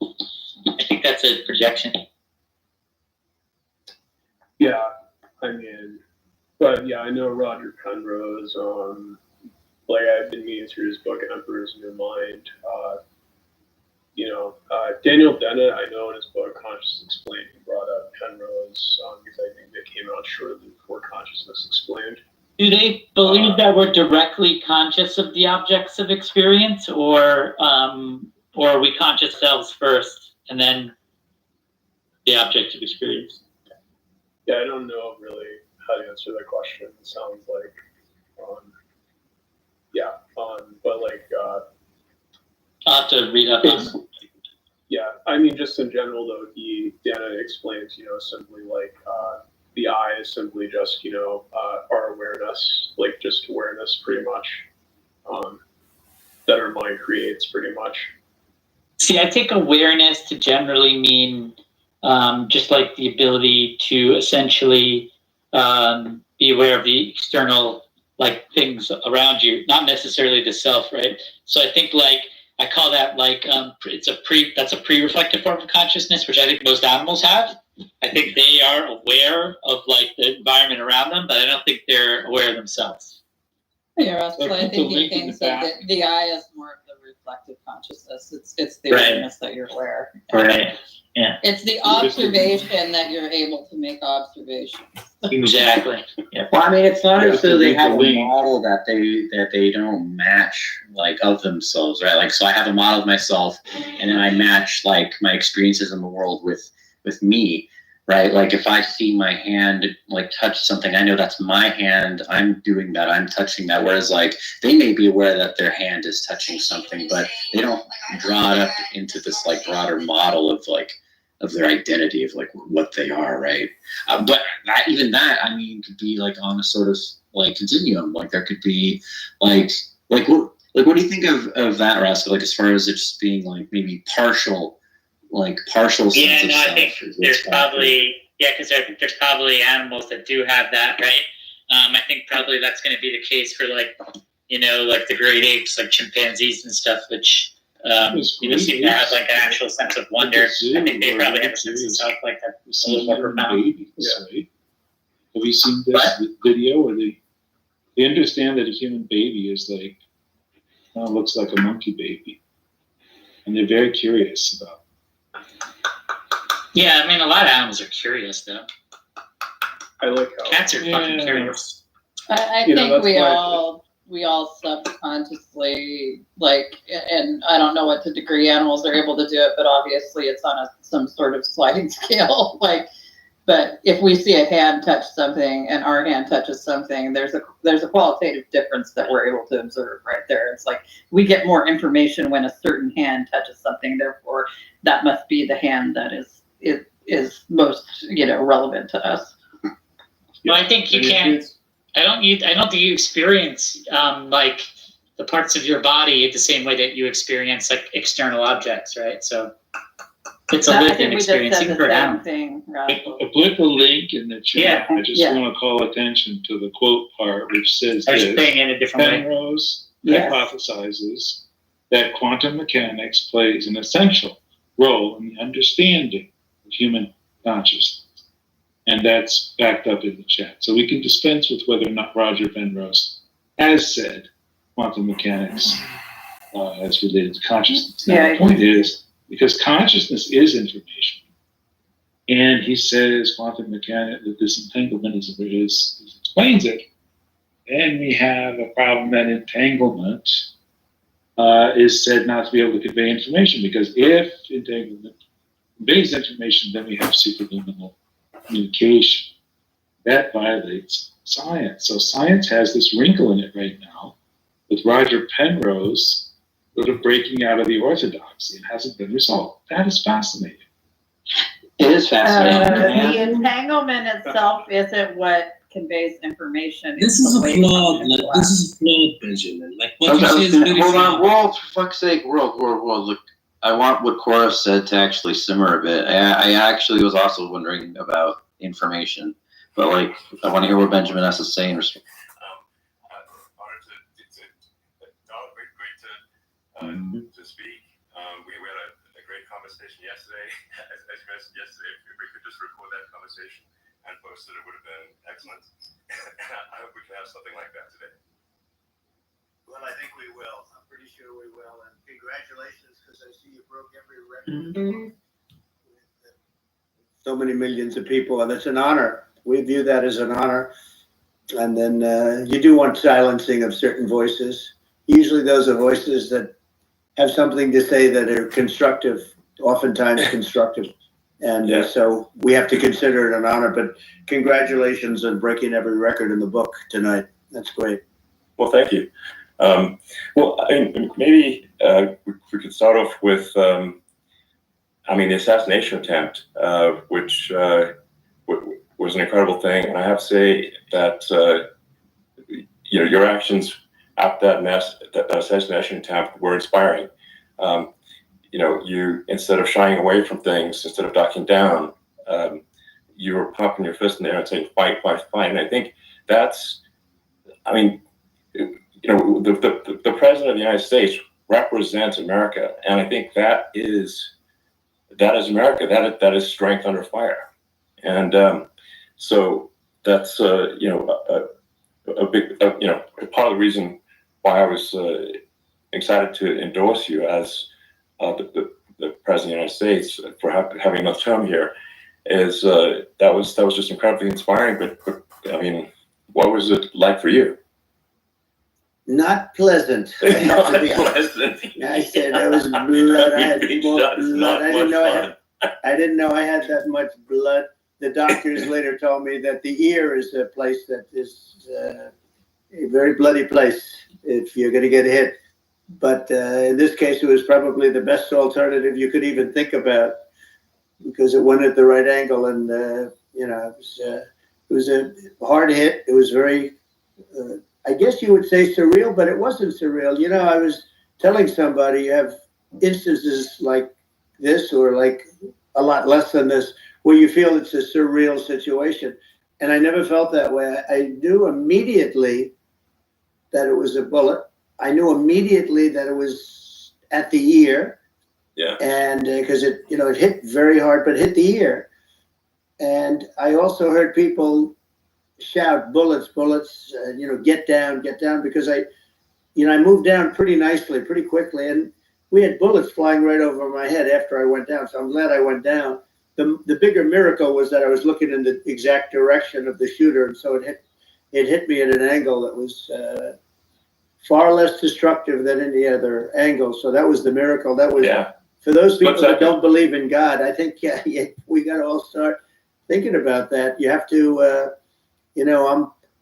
I think that's a projection. Yeah, I mean, but yeah, I know Roger Penrose, like I've been meaning through his book Emperor's New Mind. Daniel Dennett, I know in his book Consciousness Explained, he brought up Penrose because I think they came out shortly before Consciousness Explained. Do they believe that we're directly conscious of the objects of experience, or are we conscious selves first? and then the objective experience. Yeah, I don't know really how to answer that question. It sounds like, but like, I'll have to read up on. Yeah, I mean, just in general though, Dana explains, simply like the eye is simply just, our awareness, like just awareness, pretty much, that our mind creates, pretty much. See, I take awareness to generally mean just like the ability to essentially be aware of the external like things around you, not necessarily the self, right? So I think like I call that like that's a pre-reflective form of consciousness, which I think most animals have. I think they are aware of like the environment around them, but I don't think they're aware of themselves. Yeah, actually, I think he thinks that the eye is more of the reflective consciousness. It's the awareness that you're aware. Right. Yeah. It's the observation that you're able to make observations. Exactly. Yeah. Well, I mean, it's not as though they have a model that they don't match like of themselves, right? Like, so I have a model of myself, and then I match like my experiences in the world with me, right? Like if I see my hand like touch something, I know that's my hand. I'm doing that. I'm touching that. Whereas like they may be aware that their hand is touching something, but they don't draw it up into this like broader model of like of their identity of like what they are, right? But that I mean could be like on a sort of like continuum. Like there could be like what do you think of that, Russell? Like as far as it just being like maybe partial sense of self. I think there's probably because I think there's probably animals that do have that, right? I think probably that's going to be the case for like like the great apes, like chimpanzees and stuff, which seem to have like an actual sense of wonder. I think they probably have a sense of self like that. A little more profound. Right? Have you seen this video where they understand that a human baby is like looks like a monkey baby, and they're very curious about. Yeah, I mean, a lot of animals are curious, though. I like how cats are fucking curious. I think we all subconsciously like, and I don't know what to degree animals are able to do it, but obviously it's on some sort of sliding scale. Like, but if we see a hand touch something and our hand touches something, there's a qualitative difference that we're able to observe right there. It's like we get more information when a certain hand touches something. Therefore, that must be the hand that is most relevant to us. Well, I think you can't. I don't think you experience like the parts of your body the same way that you experience like external objects, right? So it's a lived-in experience. You can I put the link in the chat. I just want to call attention to the quote part, which says Penrose hypothesizes that quantum mechanics plays an essential role in the understanding of human consciousness. And that's backed up in the chat. So we can dispense with whether or not Roger Penrose has said quantum mechanics as related to consciousness. Now, the point is, because consciousness is information, and he says quantum mechanics, that this entanglement explains it, and we have a problem that entanglement is said not to be able to convey information, because if entanglement conveys information, then we have superluminal communication. That violates science. So science has this wrinkle in it right now, with Roger Penrose sort of breaking out of the orthodoxy. It hasn't been resolved. That is fascinating. It is fascinating. The entanglement itself isn't what conveys information. This is a flawed, Benjamin. Like what you say is very hold on, World, for fuck's sake, World. Look, I want what Cora said to actually simmer a bit. I actually was also wondering about information, but like I want to hear what Benjamin has to say in response. To speak. We had a great conversation yesterday. As you mentioned yesterday, if we could just record that conversation and post it, it would have been excellent. I hope we can have something like that today. Well, I think we will. I'm pretty sure we will. And congratulations, because I see you broke every record. So many millions of people, and it's an honor. We view that as an honor. And then you do want silencing of certain voices. Usually those are voices that have something to say that are constructive oftentimes constructive. And so we have to consider it an honor. But congratulations on breaking every record in the book tonight. That's great. Well, thank you. Well, maybe we could start off with, the assassination attempt, which was an incredible thing. And I have to say that, your actions after that assassination attempt were inspiring. You, instead of shying away from things, instead of ducking down, you were pumping your fist in the air and saying, fight, fight, fight. And I think that's, the president of the United States represents America, and I think that is America. That is strength under fire, and so that's a big part of the reason why I was excited to endorse you as the president of the United States for having enough time here. Is that was just incredibly inspiring. But what was it like for you? Not pleasant. Not pleasant. I said there was blood. I had more blood. I didn't know I had that much blood. The doctors later told me that the ear is a place that is a very bloody place if you're going to get hit. But in this case, it was probably the best alternative you could even think about because it went at the right angle, and it was a hard hit. It was very. I guess you would say surreal, but it wasn't surreal. I was telling somebody you have instances like this or like a lot less than this where you feel it's a surreal situation. And I never felt that way. I knew immediately that it was a bullet. I knew immediately that it was at the ear. Yeah. And because it hit very hard, but hit the ear. And I also heard people shout bullets, bullets, get down, because I moved down pretty nicely, pretty quickly, and we had bullets flying right over my head after I went down, so I'm glad I went down. The bigger miracle was that I was looking in the exact direction of the shooter, and so it hit me at an angle that was far less destructive than any other angle, so that was the miracle. That was, for those people that don't believe in God, I think, we got to all start thinking about that. You have to...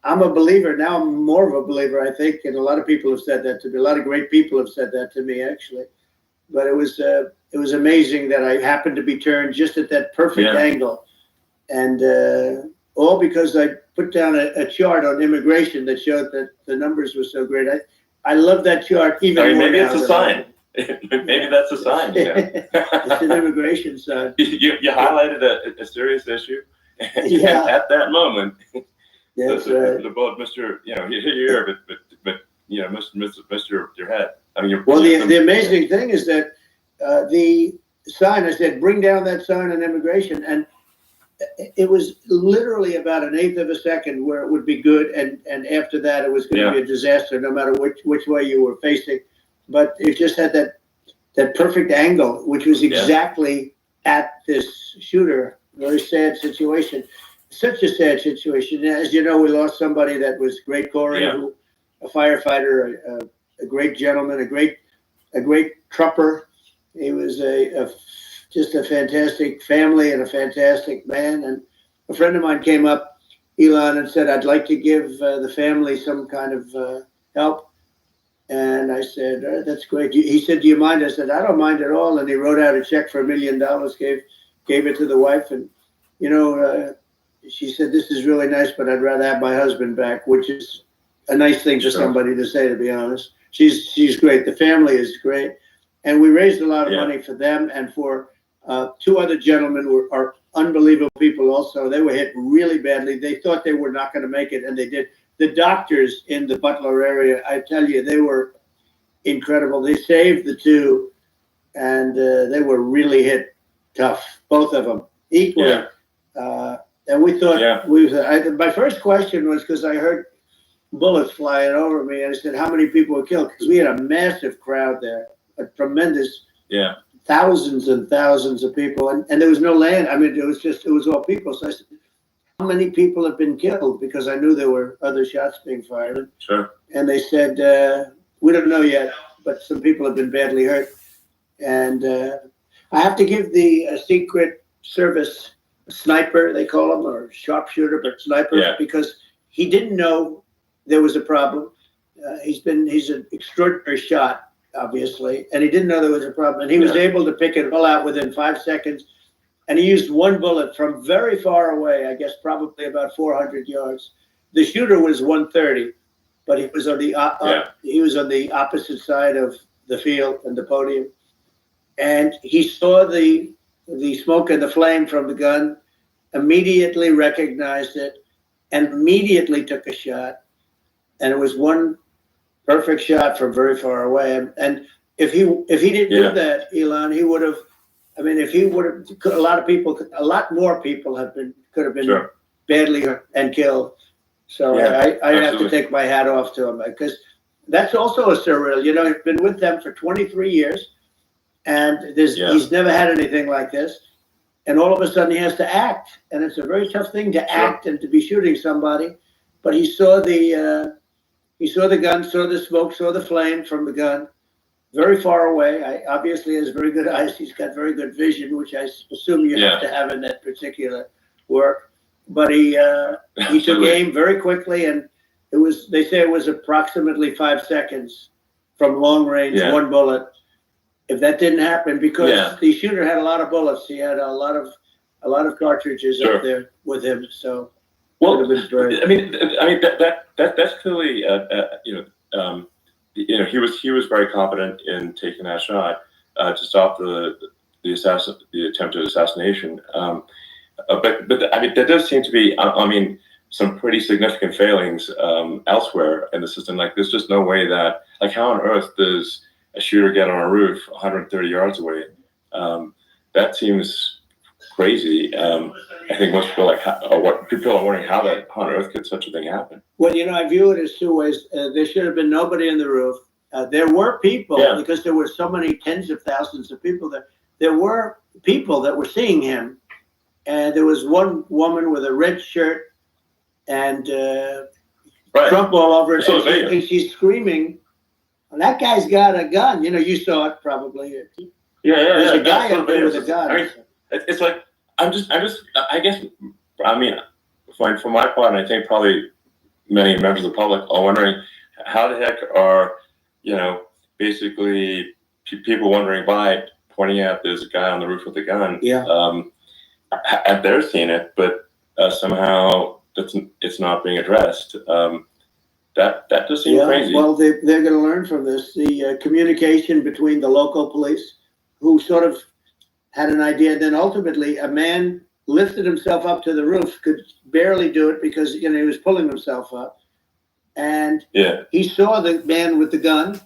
I'm a believer now. I'm more of a believer, I think, and a lot of people have said that to me. A lot of great people have said that to me, actually. But it was amazing that I happened to be turned just at that perfect angle, and all because I put down a chart on immigration that showed that the numbers were so great. I love that chart even more. Maybe it's a sign. Maybe that's a sign. It's an immigration sign. You highlighted a serious issue. At that moment. That's right. The bullet, Mr. Here, but missed your head. The amazing thing is that the sign, I said, bring down that sign on immigration, and it was literally about an eighth of a second where it would be good, and after that it was going to be a disaster, no matter which way you were facing. But it just had that perfect angle, which was exactly at this shooter. Very sad situation. Such a sad situation. As you know, we lost somebody that was great, Corey, a firefighter, a great gentleman, a great trapper. He was just a fantastic family and a fantastic man. And a friend of mine came up, Elon, and said, I'd like to give the family some kind of help. And I said, that's great. He said, do you mind? I said, I don't mind at all. And he wrote out a check for $1 million, gave it to the wife. And, she said, this is really nice, but I'd rather have my husband back, which is a nice thing for somebody to say, to be honest. She's great. The family is great. And we raised a lot of money for them and for two other gentlemen who are unbelievable people also. They were hit really badly. They thought they were not going to make it, and they did. The doctors in the Butler area, I tell you, they were incredible. They saved the two, and they were really hit tough, both of them, equally. And we thought, my first question was because I heard bullets flying over me, and I said, how many people were killed? Because we had a massive crowd there, a tremendous, thousands and thousands of people, and there was no land. It was all people. So I said, how many people have been killed? Because I knew there were other shots being fired. Sure. And they said, we don't know yet, but some people have been badly hurt. And I have to give the Secret Service sniper, they call him, or sharpshooter, but sniper, because he didn't know there was a problem. He's an extraordinary shot, obviously, and he didn't know there was a problem. And he was able to pick it all out within 5 seconds. And he used one bullet from very far away, I guess probably about 400 yards. The shooter was 130, but he was on the opposite side of the field and the podium. And he saw the smoke and the flame from the gun, immediately recognized it, and immediately took a shot. And it was one perfect shot from very far away. And if he didn't do that, Elon, he would have. I mean, if he would have, a lot more people could have been badly hurt and killed. So I have to take my hat off to him, because that's also a surreal. You know, he's been with them for 23 years, and he's never had anything like this. And all of a sudden he has to act, and it's a very tough thing to act and to be shooting somebody. But he saw the gun, saw the smoke, saw the flame from the gun, very far away. Obviously has very good eyes. He's got very good vision, which I assume you have to have in that particular work. But he took aim very quickly, and they say it was approximately 5 seconds from long range, one bullet. If that didn't happen, because the shooter had a lot of bullets, he had a lot of cartridges up there with him. So I mean that's clearly he was very confident in taking that shot to stop the attempted assassination. But I mean there does seem to be some pretty significant failings elsewhere in the system. Like there's just no way that, like, how on earth does a shooter get on a roof 130 yards away? That seems crazy. I think most people people are wondering how on earth could such a thing happen. Well, I view it as two ways. There should have been nobody on the roof. There were people, because there were so many tens of thousands of people there. There were people that were seeing him, and there was one woman with a red shirt and Trump all over it, and she's screaming, "That guy's got a gun!" You saw it probably. There's a guy up there with a gun. I mean, it's like I guess for my part, and I think probably many members of the public are wondering how the heck are basically people wondering by pointing out there's a guy on the roof with a gun. And they're seeing it, but somehow it's not being addressed. That does seem crazy. Well, they're going to learn from this. The communication between the local police, who sort of had an idea, then ultimately a man lifted himself up to the roof, could barely do it because he was pulling himself up, and he saw the man with the gun.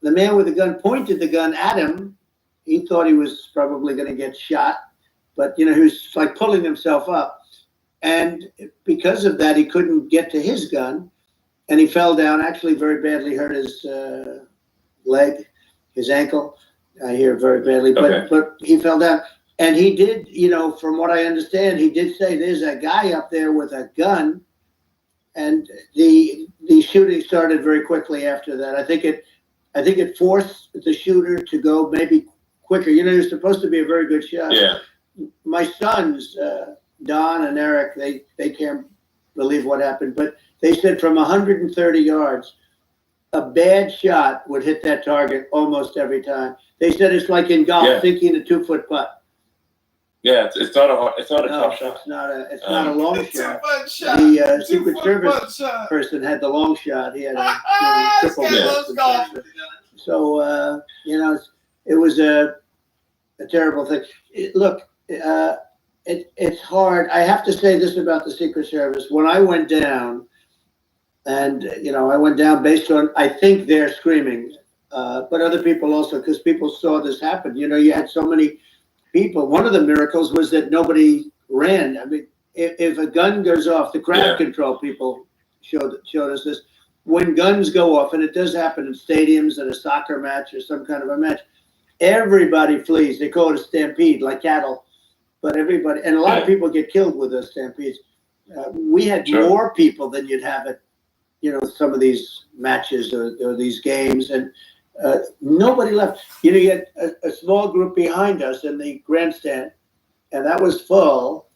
The man with the gun pointed the gun at him. He thought he was probably going to get shot, but he was like pulling himself up, and because of that, he couldn't get to his gun. And he fell down, actually very badly hurt his leg, his ankle. I hear very badly, but he fell down. And he did, from what I understand, he did say there's a guy up there with a gun. And the shooting started very quickly after that. I think it forced the shooter to go maybe quicker. He was supposed to be a very good shot. My sons, Don and Eric, they can't believe what happened, but they said from 130 yards, a bad shot would hit that target almost every time. They said it's like in golf, thinking a 2-foot putt. Yeah, it's not a tough shot. It's not a long shot. The Secret Service person had the long shot. He had a triple golf. So it was a terrible thing. It's hard. I have to say this about the Secret Service. When I went down, and I went down based on, I think they're screaming, but other people also, because people saw this happen. You had so many people. One of the miracles was that nobody ran. I mean, if a gun goes off, the crowd control people showed us this. When guns go off, and it does happen in stadiums, at a soccer match or some kind of a match, everybody flees. They call it a stampede, like cattle. But everybody, and a lot of people get killed with those stampedes. We had more people than you'd have at some of these matches or these games, and Nobody left. You know, you had a small group behind us in the grandstand, and that was full.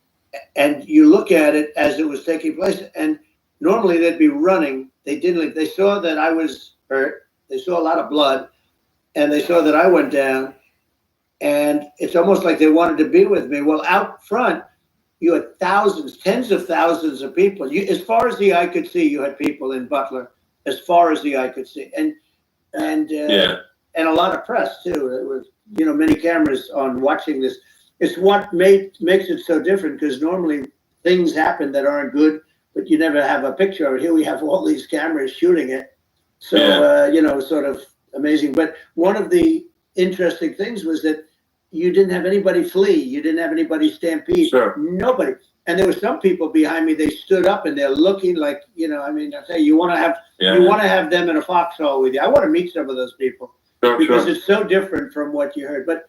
And you look at it as it was taking place, and normally they'd be running. They didn't leave. They saw that I was hurt. They saw a lot of blood, and they saw that I went down. And it's almost like they wanted to be with me. Well, out front, you had thousands, tens of thousands of people. As far as the eye could see, you had people in Butler, as far as the eye could see. And a lot of press too. It was, you know, many cameras on watching this. It's what makes it so different, because normally things happen that aren't good, but you never have a picture of it. Here we have all these cameras shooting it. So, you know, sort of amazing. But one of the interesting things was that you didn't have anybody flee. You didn't have anybody stampede. Sure. Nobody. And there were some people behind me, they stood up and they're looking like, you know, I mean, I say you want to have them in a foxhole with you. I want to meet some of those people because it's so different from what you heard. But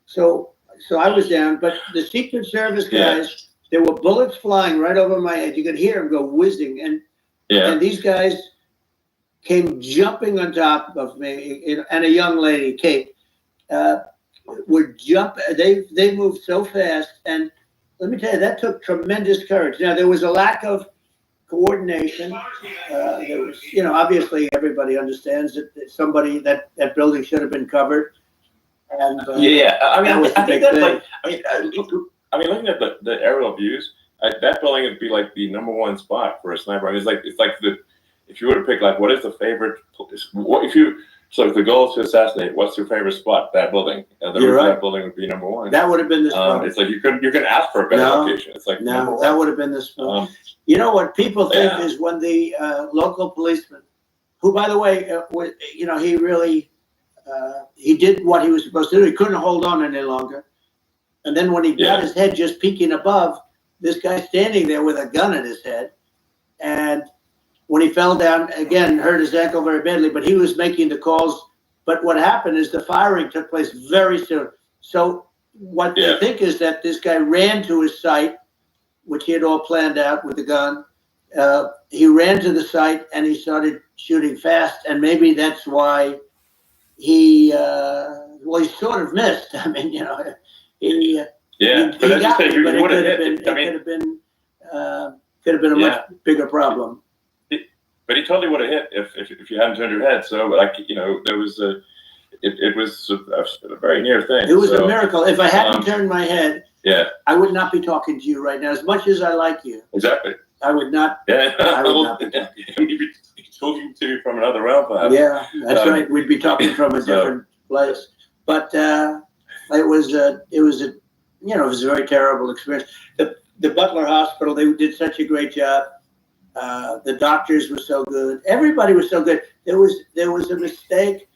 so I was down, but the Secret Service guys, there were bullets flying right over my head. You could hear them go whizzing. And these guys came jumping on top of me, and a young lady, Kate, would jump. They moved so fast, and let me tell you, that took tremendous courage. Now, there was a lack of coordination. There was, you know, obviously everybody understands that somebody, that building should have been covered. And I mean, I think that's like, looking at the aerial views, that building would be like the #1 spot for a sniper. I mean, it's like if you were to pick, like, what is the favorite, so if the goal is to assassinate, what's your favorite spot? That building. The roof of that building would be #1. That would have been the spot. It's like you can ask for a better location. It's like no, that would have been the spot. You know what people think is when the local policeman, who, by the way, you know, he really he did what he was supposed to do. He couldn't hold on any longer. And then when he got his head just peeking above, this guy standing there with a gun at his head, and when he fell down, again, hurt his ankle very badly, but he was making the calls. But what happened is the firing took place very soon. So what they think is that this guy ran to his site, which he had all planned out with the gun. He ran to the site and he started shooting fast. And maybe that's why he sort of missed. I mean, you know, he got me, but it could have been a much bigger problem. But he totally would have hit if you hadn't turned your head. So, like, you know, there was it was a very near thing. It was a miracle. If I hadn't turned my head, I would not be talking to you right now. As much as I like you, exactly, I would not. I would not be talking. You'd be talking to you from another realm, perhaps. Yeah, that's right. We'd be talking from a different place. But it was a very terrible experience. The Butler Hospital, they did such a great job. The doctors were so good. Everybody was so good. There was a mistake.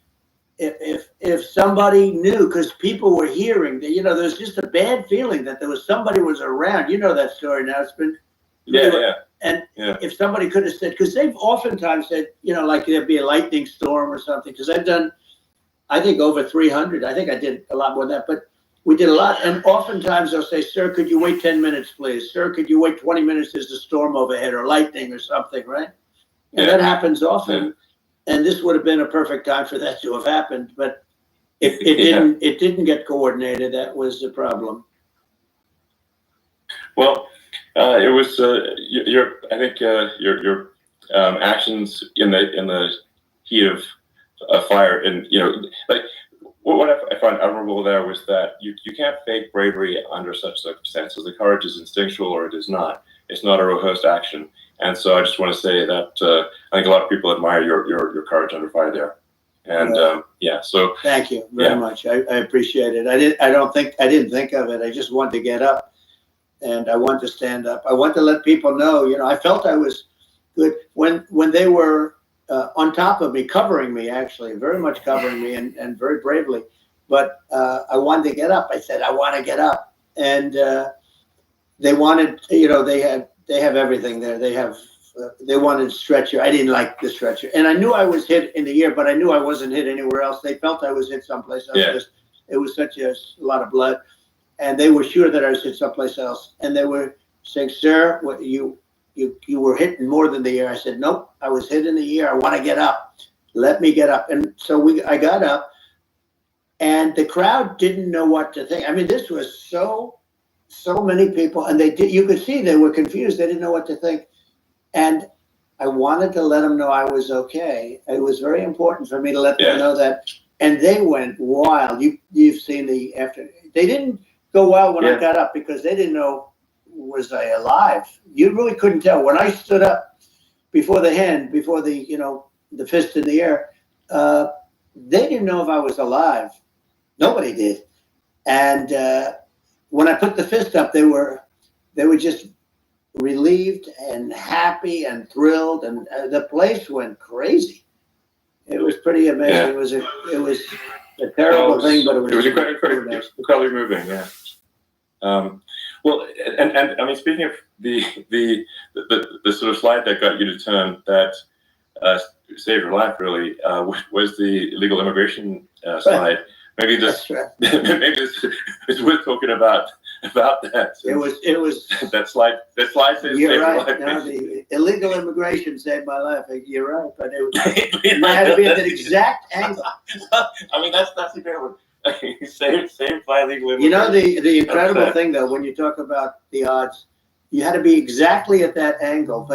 If somebody knew, because people were hearing that, you know, there's just a bad feeling that somebody was around. You know that story now. It's been if somebody could have said, because they've oftentimes said, you know, like there'd be a lightning storm or something. Because I've done, I think, over 300. I think I did a lot more than that, but we did a lot. And oftentimes they'll say, "Sir, could you wait 10 minutes, please? Sir, could you wait 20 minutes? There's a storm overhead or lightning or something," right? And that happens often. Yeah. And this would have been a perfect time for that to have happened, but it didn't. It didn't get coordinated. That was the problem. Well, it was I think your actions in the heat of a fire, and, you know, like. What I found admirable there was that you can't fake bravery under such circumstances. The courage is instinctual, or it is not. It's not a rehearsed action. And so I just want to say that I think a lot of people admire your courage under fire there. And so thank you very much. I appreciate it. I didn't think of it. I just wanted to get up, and I wanted to stand up. I want to let people know. You know, I felt I was good when they were. On top of me, covering me, actually, very much covering me, and very bravely. But I wanted to get up. I said, I want to get up. And they wanted, you know, they have everything there. They wanted stretcher. I didn't like the stretcher. And I knew I was hit in the ear, but I knew I wasn't hit anywhere else. They felt I was hit someplace else. Yeah. It was such a lot of blood. And they were sure that I was hit someplace else. And they were saying, "Sir, what you were hit more than the ear." I said, "Nope, I was hit in the ear. I want to get up." let me get up. And so I got up, and the crowd didn't know what to think. I mean, this was so many people, and you could see they were confused. They didn't know what to think. And I wanted to let them know I was okay. It was very important for me to let them know that. And they went wild. You've seen the after. They didn't go wild when I got up because they didn't know, was I alive? You really couldn't tell. When I stood up before the hand, before the the fist in the air, they didn't know if I was alive. Nobody did. And when I put the fist up, they were just relieved and happy and thrilled, and the place went crazy. It was pretty amazing. Yeah. It was a terrible thing, but it was incredibly moving. Yeah. Well, and I mean, speaking of the sort of slide that got you to turn that saved your life, really, was the illegal immigration slide. Maybe this it's worth talking about that. It was that slide says you're saved right. your life. No, the illegal immigration saved my life. You're right, but it had to be at the exact angle. I mean, that's a good one. saved by illegal immigration. You know, the incredible thing though, when you talk about the odds, you had to be exactly at that angle.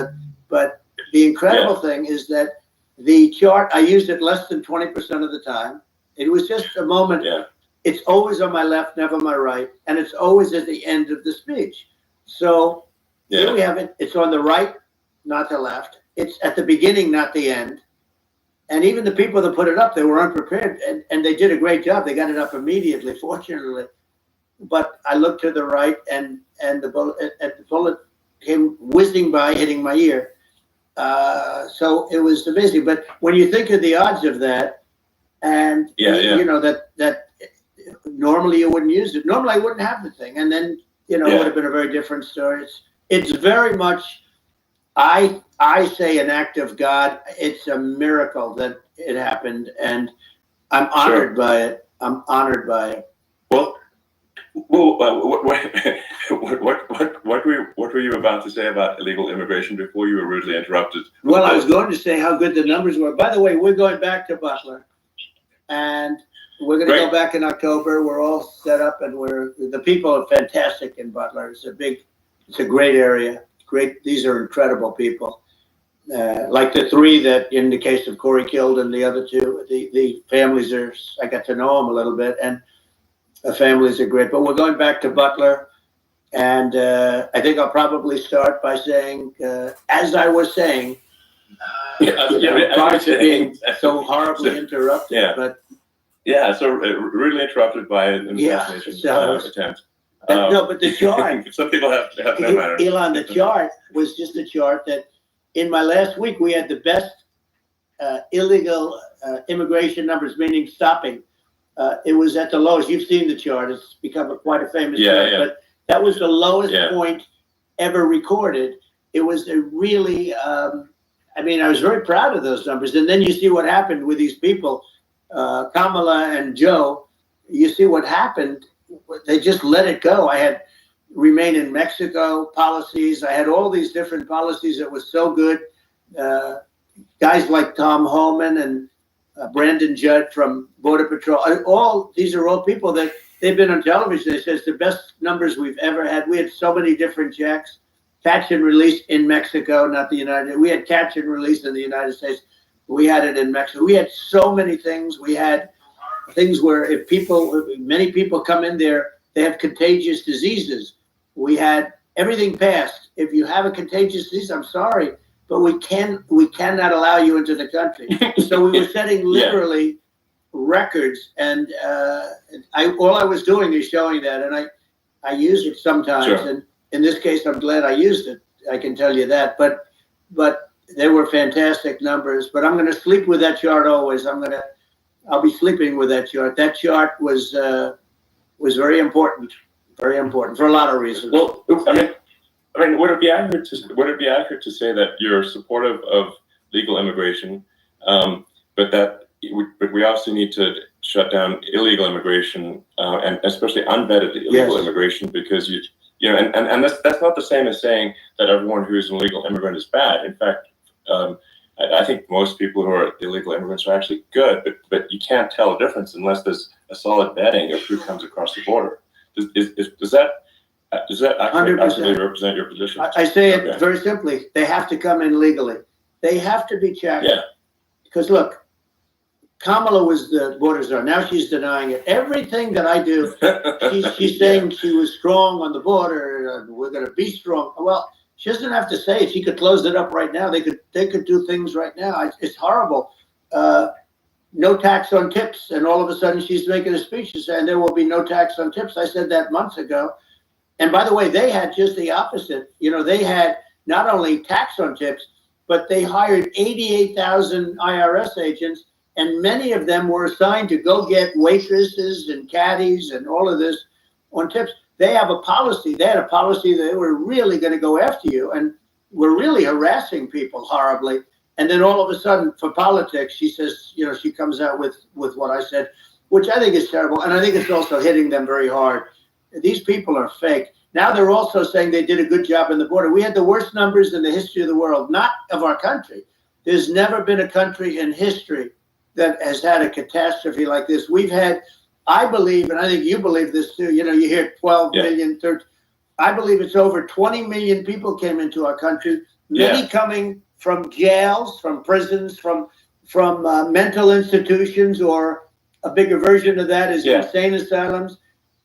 But the incredible thing is that the chart, I used it less than 20% of the time. It was just a moment. Yeah. It's always on my left, never my right, and it's always at the end of the speech. So here we have it. It's on the right, not the left. It's at the beginning, not the end. And even the people that put it up, they were unprepared, and they did a great job. They got it up immediately, fortunately. But I looked to the right, and the bullet came whizzing by, hitting my ear. So it was amazing. But when you think of the odds of that, and you know that normally you wouldn't use it. Normally I wouldn't have the thing, and then it would have been a very different story. It's very much, I say, an act of God. It's a miracle that it happened, and I'm honored by it. I'm honored by it. Well, what were you about to say about illegal immigration before you were rudely interrupted? Well, I was going to say how good the numbers were. By the way, we're going back to Butler, and we're going to go back in October. We're all set up, and the people are fantastic in Butler. It's a great area. Great. These are incredible people. Like the three that, in the case of Corey killed, and the other two, the families I got to know them a little bit, and the families are great. But we're going back to Butler, and I think I'll probably start by saying, as I was saying, prior to being so horribly interrupted, but. Yeah, so rudely interrupted by an assassination attempt. No, but the chart. Some people have no matter. Elon, the chart was just a chart that in my last week we had the best illegal immigration numbers, meaning stopping. It was at the lowest. You've seen the chart. It's become quite a famous chart. But that was the lowest point ever recorded. It was a really, I mean, I was very proud of those numbers. And then you see what happened with these people. Kamala and Joe, you see what happened. They just let it go. I had remain in Mexico policies. I had all these different policies that was so good. Guys like Tom Homan and Brandon Judd from Border Patrol. These are all people that they've been on television. They says the best numbers we've ever had. We had so many different checks, catch and release in Mexico, not the United States. We had catch and release in the United States. We had it in Mexico. We had so many things. We had things where many people come in there, they have contagious diseases. We had everything passed. If you have a contagious disease, I'm sorry, but we cannot allow you into the country. So we were setting literally records, and all I was doing is showing that, and I use it sometimes. Sure. And in this case, I'm glad I used it. I can tell you that, but they were fantastic numbers. But I'm going to sleep with that chart always. I'll be sleeping with that chart. That chart was very important for a lot of reasons. Well, I mean, would it be accurate to say that you're supportive of legal immigration, but we also need to shut down illegal immigration, and especially unvetted illegal immigration, because and that's not the same as saying that everyone who's an illegal immigrant is bad. In fact, I think most people who are illegal immigrants are actually good, but you can't tell a difference unless there's a solid vetting of who comes across the border. Does that actually represent your position? I say it very simply. They have to come in legally. They have to be checked. Yeah. Because look, Kamala was the border czar. Now she's denying it. Everything that I do, she's saying she was strong on the border. We're going to be strong. Well, she doesn't have to say it. She could close it up right now. They could do things right now. It's horrible. No tax on tips, and all of a sudden she's making a speech and saying there will be no tax on tips. I said that months ago. And by the way, they had just the opposite. You know, they had not only tax on tips, but they hired 88,000 IRS agents, and many of them were assigned to go get waitresses and caddies and all of this on tips. They have a policy. They had a policy that they were really going to go after you, and were really harassing people horribly. And then all of a sudden, for politics, she says, you know, she comes out with what I said, which I think is terrible. And I think it's also hitting them very hard. These people are fake. Now they're also saying they did a good job in the border. We had the worst numbers in the history of the world, not of our country. There's never been a country in history that has had a catastrophe like this. We've had, I believe, and I think you believe this too, you know, you hear 12 million, 13, I believe it's over 20 million people came into our country, many coming from jails, from prisons, from mental institutions, or a bigger version of that is insane asylums,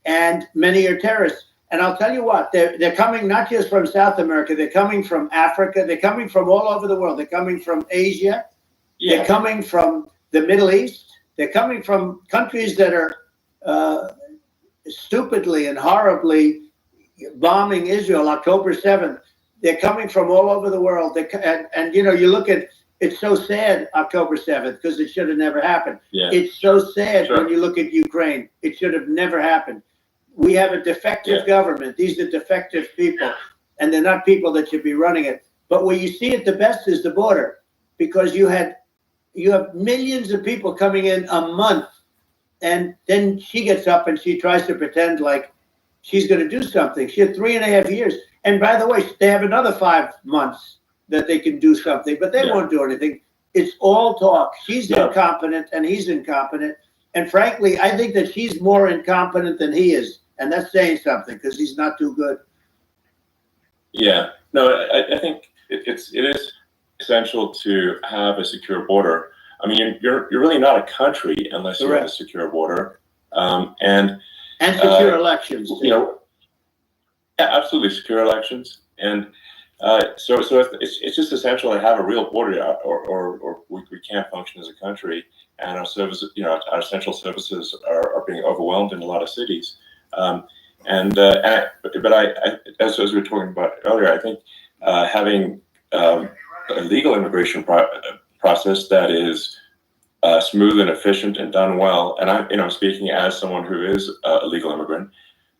and many are terrorists. And I'll tell you what, they're coming not just from South America, they're coming from Africa, they're coming from all over the world. They're coming from Asia, they're coming from the Middle East, they're coming from countries that are stupidly and horribly bombing Israel October 7th. They're coming from all over the world. And you know, you look at, it's so sad, October 7th, because it should have never happened. It's so sad when you look at Ukraine. It should have never happened. We have a defective government. These are defective people, and they're not people that should be running it. But where you see it the best is the border, because you have millions of people coming in a month, and then she gets up and she tries to pretend like she's going to do something. She had 3.5 years. And by the way, they have another 5 months that they can do something, but they won't do anything. It's all talk. She's incompetent and he's incompetent. And frankly, I think that she's more incompetent than he is. And that's saying something, because he's not too good. Yeah, no, I think it is essential to have a secure border. I mean, you're really not a country unless you have a secure border, and secure elections. You know, absolutely secure elections, and so it's just essential to have a real border, or we can't function as a country, and our services, you know, our essential services are being overwhelmed in a lot of cities. But as we were talking about earlier, I think having a legal immigration process that is smooth and efficient and done well, and I'm speaking as someone who is a legal immigrant,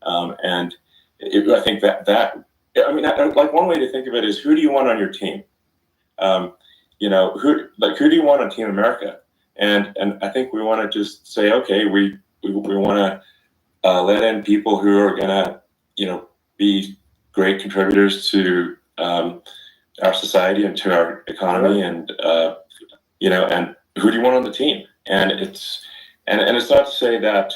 I think that I mean, like, one way to think of it is, who do you want on your team? You know, who do you want on Team America? And I think we want to just say, okay, we want to let in people who are gonna, you know, be great contributors to our society and to our economy, and you know, and who do you want on the team? And it's not to say that,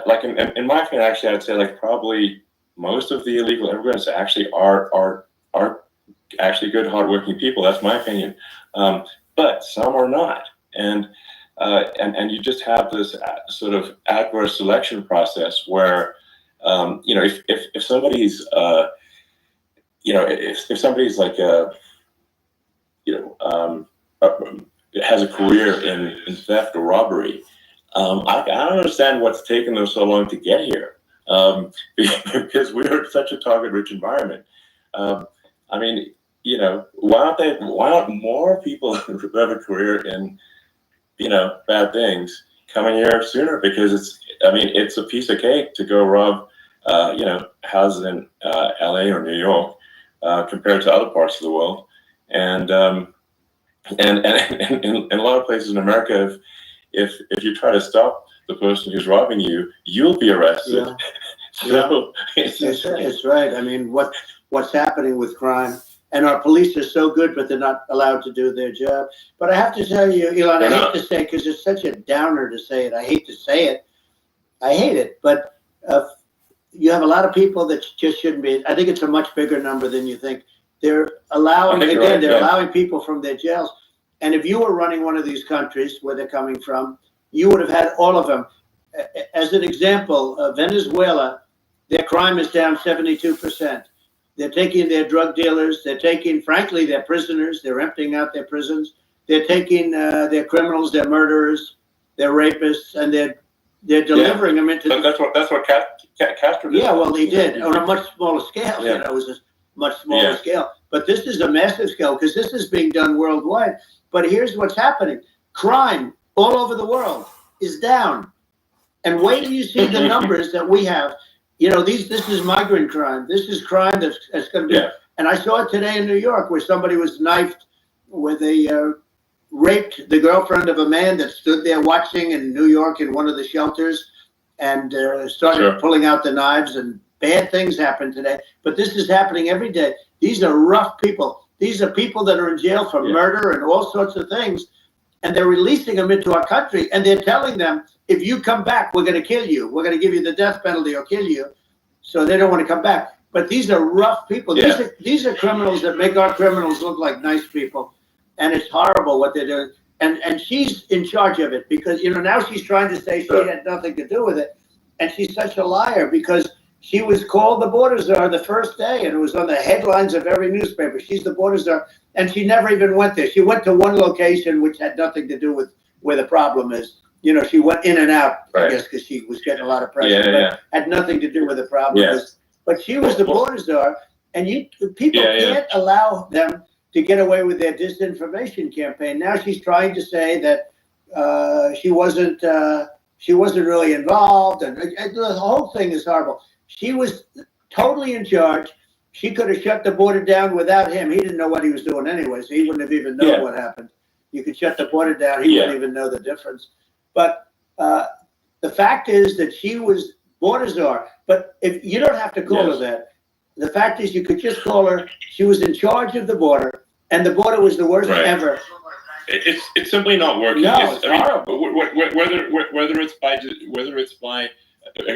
like, in my opinion, actually, I'd say, like, probably most of the illegal immigrants actually are actually good, hardworking people. That's my opinion. But some are not, and you just have this sort of adverse selection process where, you know, if somebody's, you know, if somebody's like has a career in theft or robbery, I don't understand what's taken them so long to get here. Because we're such a target-rich environment. I mean, you know, why aren't more people who have a career in, you know, bad things coming here sooner? Because it's a piece of cake to go rob, you know, houses in LA or New York compared to other parts of the world, and in a lot of places in America, if you try to stop the person who's robbing you, you'll be arrested. Yeah. So it's right. I mean, what's happening with crime? and our police are so good, but they're not allowed to do their job. But I have to tell you, Elon, I hate to say, because it's such a downer to say it. I hate to say it. I hate it. But you have a lot of people that just shouldn't be. I think it's a much bigger number than you think. They're allowing, again, they're allowing people from their jails. And if you were running one of these countries where they're coming from, you would have had all of them. As an example, Venezuela, their crime is down 72%. They're taking their drug dealers. They're taking, frankly, their prisoners. They're emptying out their prisons. They're taking their criminals, their murderers, their rapists, and they're delivering them into. That's what Castro did. Yeah, well, he did on a much smaller scale. You know, it was a much smaller scale. But this is a massive scale because this is being done worldwide. But here's what's happening: crime all over the world is down, and wait till you see the numbers that we have. You know, this is migrant crime. This is crime that's going to be. And I saw it today in New York where somebody was knifed, where they raped the girlfriend of a man that stood there watching in New York in one of the shelters, and started pulling out the knives. And bad things happen today. But this is happening every day. These are rough people. These are people that are in jail for murder and all sorts of things. And they're releasing them into our country, and they're telling them, if you come back, we're going to kill you. We're going to give you the death penalty or kill you. So they don't want to come back. But these are rough people. These are criminals that make our criminals look like nice people. And it's horrible what they're doing. And she's in charge of it because, you know, now she's trying to say she had nothing to do with it. And she's such a liar because she was called the border czar the first day, and it was on the headlines of every newspaper. She's the border czar. And she never even went there. She went to one location which had nothing to do with where the problem is. You know, she went in and out, I guess, because she was getting a lot of pressure, but had nothing to do with the problem. But she was the border czar, and people can't allow them to get away with their disinformation campaign. Now she's trying to say that she wasn't really involved, and the whole thing is horrible. She was totally in charge. She could have shut the border down without him. He didn't know what he was doing anyway, so he wouldn't have even known what happened. You could shut the border down. He wouldn't even know the difference. But the fact is that she was border czar. But if you don't have to call her that, the fact is you could just call her. She was in charge of the border, and the border was the worst ever. It's simply not working. No, it's horrible.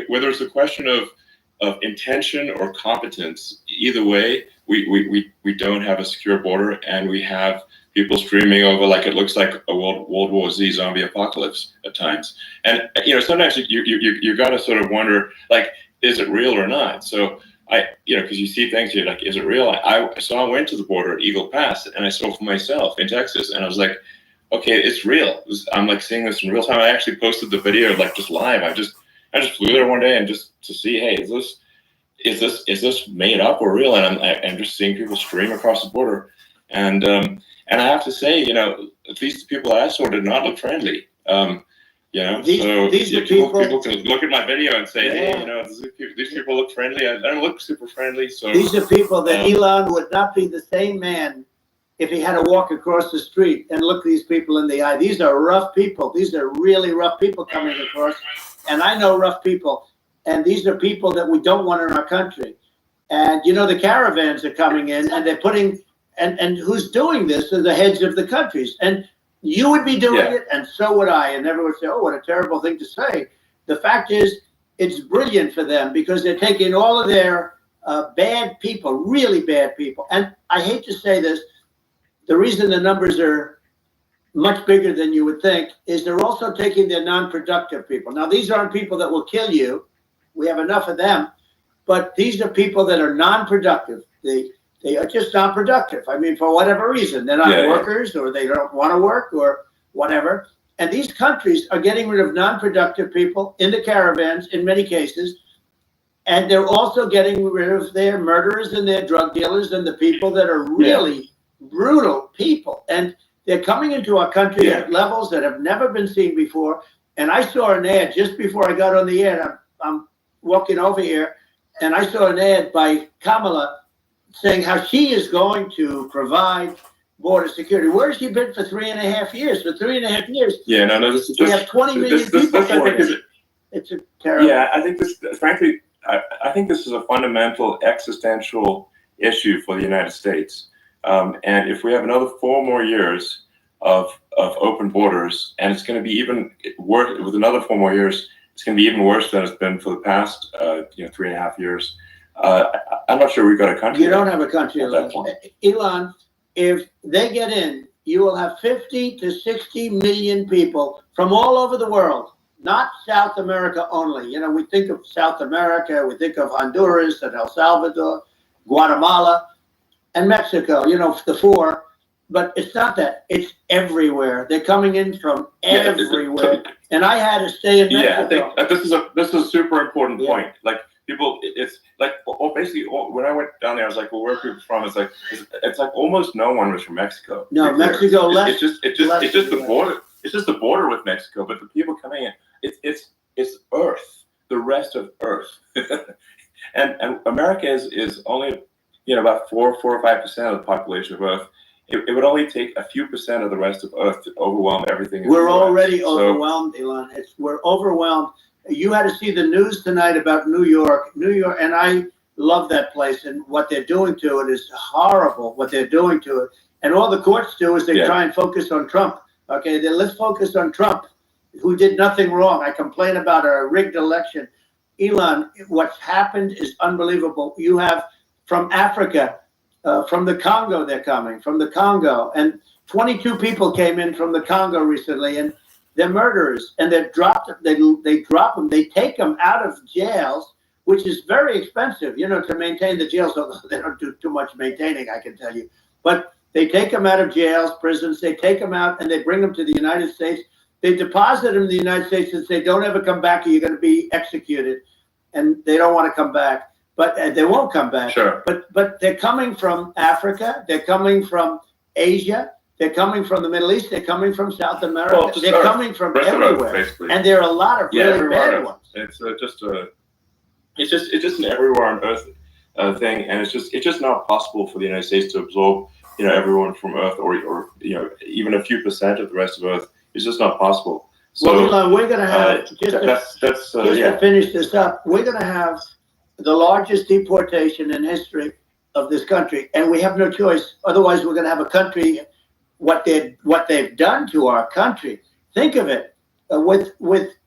Whether it's a question of intention or competence, either way, we don't have a secure border, and we have people streaming over like it looks like a World War Z zombie apocalypse at times. And you know, sometimes you got to sort of wonder, like, is it real or not? So because you see things, you're like, is it real? So I went to the border at Eagle Pass, and I saw for myself in Texas, and I was like, okay, it's real. I'm like seeing this in real time. I actually posted the video like just live. I just flew there one day and just to see, hey, is this made up or real? And I'm just seeing people stream across the border, and I have to say, you know, at least the people I saw did not look friendly. You know, these people can look at my video and say, hey, you know, these people look friendly. I don't look super friendly. So these are people that Elon would not be the same man if he had to walk across the street and look these people in the eye. These are rough people. These are really rough people coming across. And I know rough people. And these are people that we don't want in our country. And, you know, the caravans are coming in, and they're putting, and who's doing this are the heads of the countries. And you would be doing it, and so would I. And everyone would say, oh, what a terrible thing to say. The fact is, it's brilliant for them because they're taking all of their bad people, really bad people. And I hate to say this, the reason the numbers are much bigger than you would think is they're also taking their non-productive people. Now, these aren't people that will kill you. We have enough of them. But these are people that are non-productive. They are just non-productive. I mean, for whatever reason. They're not workers, or they don't want to work, or whatever. And these countries are getting rid of non-productive people in the caravans in many cases. And they're also getting rid of their murderers and their drug dealers and the people that are really brutal people. And they're coming into our country at levels that have never been seen before. And I saw an ad just before I got on the air. I'm walking over here, and I saw an ad by Kamala saying how she is going to provide border security. Where has she been for 3.5 years? For 3.5 years. Yeah, no, we have 20 million people. It's a terrible. Yeah, I think this, frankly, I think this is a fundamental existential issue for the United States. And if we have another 4 more years of open borders, and it's going to be even worse with another 4 more years, it's going to be even worse than it's been for the past 3.5 years. I'm not sure we've got a country. You don't have a country, Elon. Elon, if they get in, you will have 50 to 60 million people from all over the world, not South America only. You know, we think of South America, we think of Honduras and El Salvador, Guatemala, and Mexico, you know, the 4. But it's not that. It's everywhere. They're coming in from everywhere. And I had to stay in Mexico. Yeah, I think this is a super important point. Like people, it's like basically when I went down there, I was like, well, where are people from? It's like almost no one was from Mexico. No, Mexico less. It's just the border. It's just the border with Mexico. But the people coming in, it's Earth, the rest of Earth, and America is only about 4 or 5% of the population of Earth. It would only take a few percent of the rest of Earth to overwhelm everything. We're already overwhelmed, Elon. We're overwhelmed. You had to see the news tonight about New York, and I love that place. And what they're doing to it is horrible. What they're doing to it, and all the courts do is they try and focus on Trump. Okay, then let's focus on Trump, who did nothing wrong. I complain about a rigged election. Elon, what's happened is unbelievable. You have from Africa. From the Congo, they're coming from the Congo, and 22 people came in from the Congo recently, and they're murderers, and they drop them. They take them out of jails, which is very expensive, to maintain the jails. Although they don't do too much maintaining, I can tell you. But they take them out of jails, prisons. They take them out, and they bring them to the United States. They deposit them in the United States and say, "Don't ever come back, or you're going to be executed." And they don't want to come back. But they won't come back. Sure. But they're coming from Africa. They're coming from Asia. They're coming from the Middle East. They're coming from South America. Well, they're coming from everywhere. Earth, and there are a lot of really bad ones. It's just an everywhere on Earth thing, and it's just not possible for the United States to absorb everyone from Earth or even a few percent of the rest of Earth. It's just not possible. So well, Elon, we're going to have to finish this up. We're going to have the largest deportation in history of this country, and we have no choice. Otherwise, we're going to have a country. What they've done to our country. Think of it. With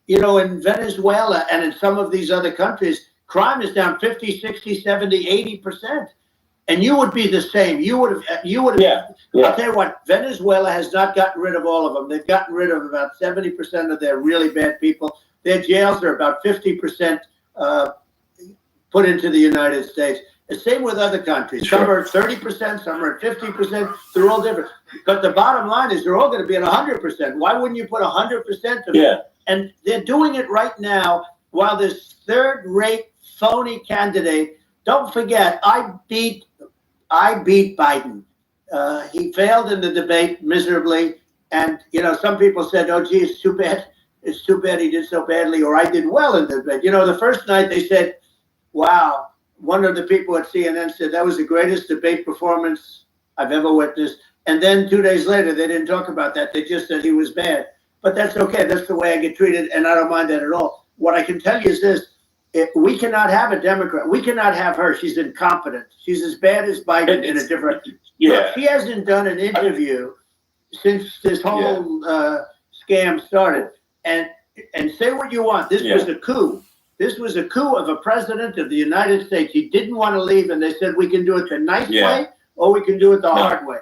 in Venezuela and in some of these other countries, crime is down 50, 60, 70, 80%. And you would be the same. You would have. Yeah. I'll tell you what. Venezuela has not gotten rid of all of them. They've gotten rid of about 70% of their really bad people. Their jails are about 50%. Put into the United States. The same with other countries. Sure. Some are at 30%, some are at 50%. They're all different. But the bottom line is they're all going to be at 100%. Why wouldn't you put 100% of it? And they're doing it right now while this third-rate phony candidate. Don't forget, I beat Biden. He failed in the debate miserably. And, some people said, oh, gee, it's too bad. It's too bad he did so badly, or I did well in the debate. The first night they said, wow, one of the people at CNN said that was the greatest debate performance I've ever witnessed. And then 2 days later, they didn't talk about that. They just said he was bad. But that's okay. That's the way I get treated, and I don't mind that at all. What I can tell you is this. We cannot have a Democrat. We cannot have her. She's incompetent. She's as bad as Biden in a different... Look, she hasn't done an interview since this whole scam started. And say what you want. This was a coup. This was a coup of a president of the United States. He didn't want to leave, and they said, we can do it the nice way, or we can do it the hard way.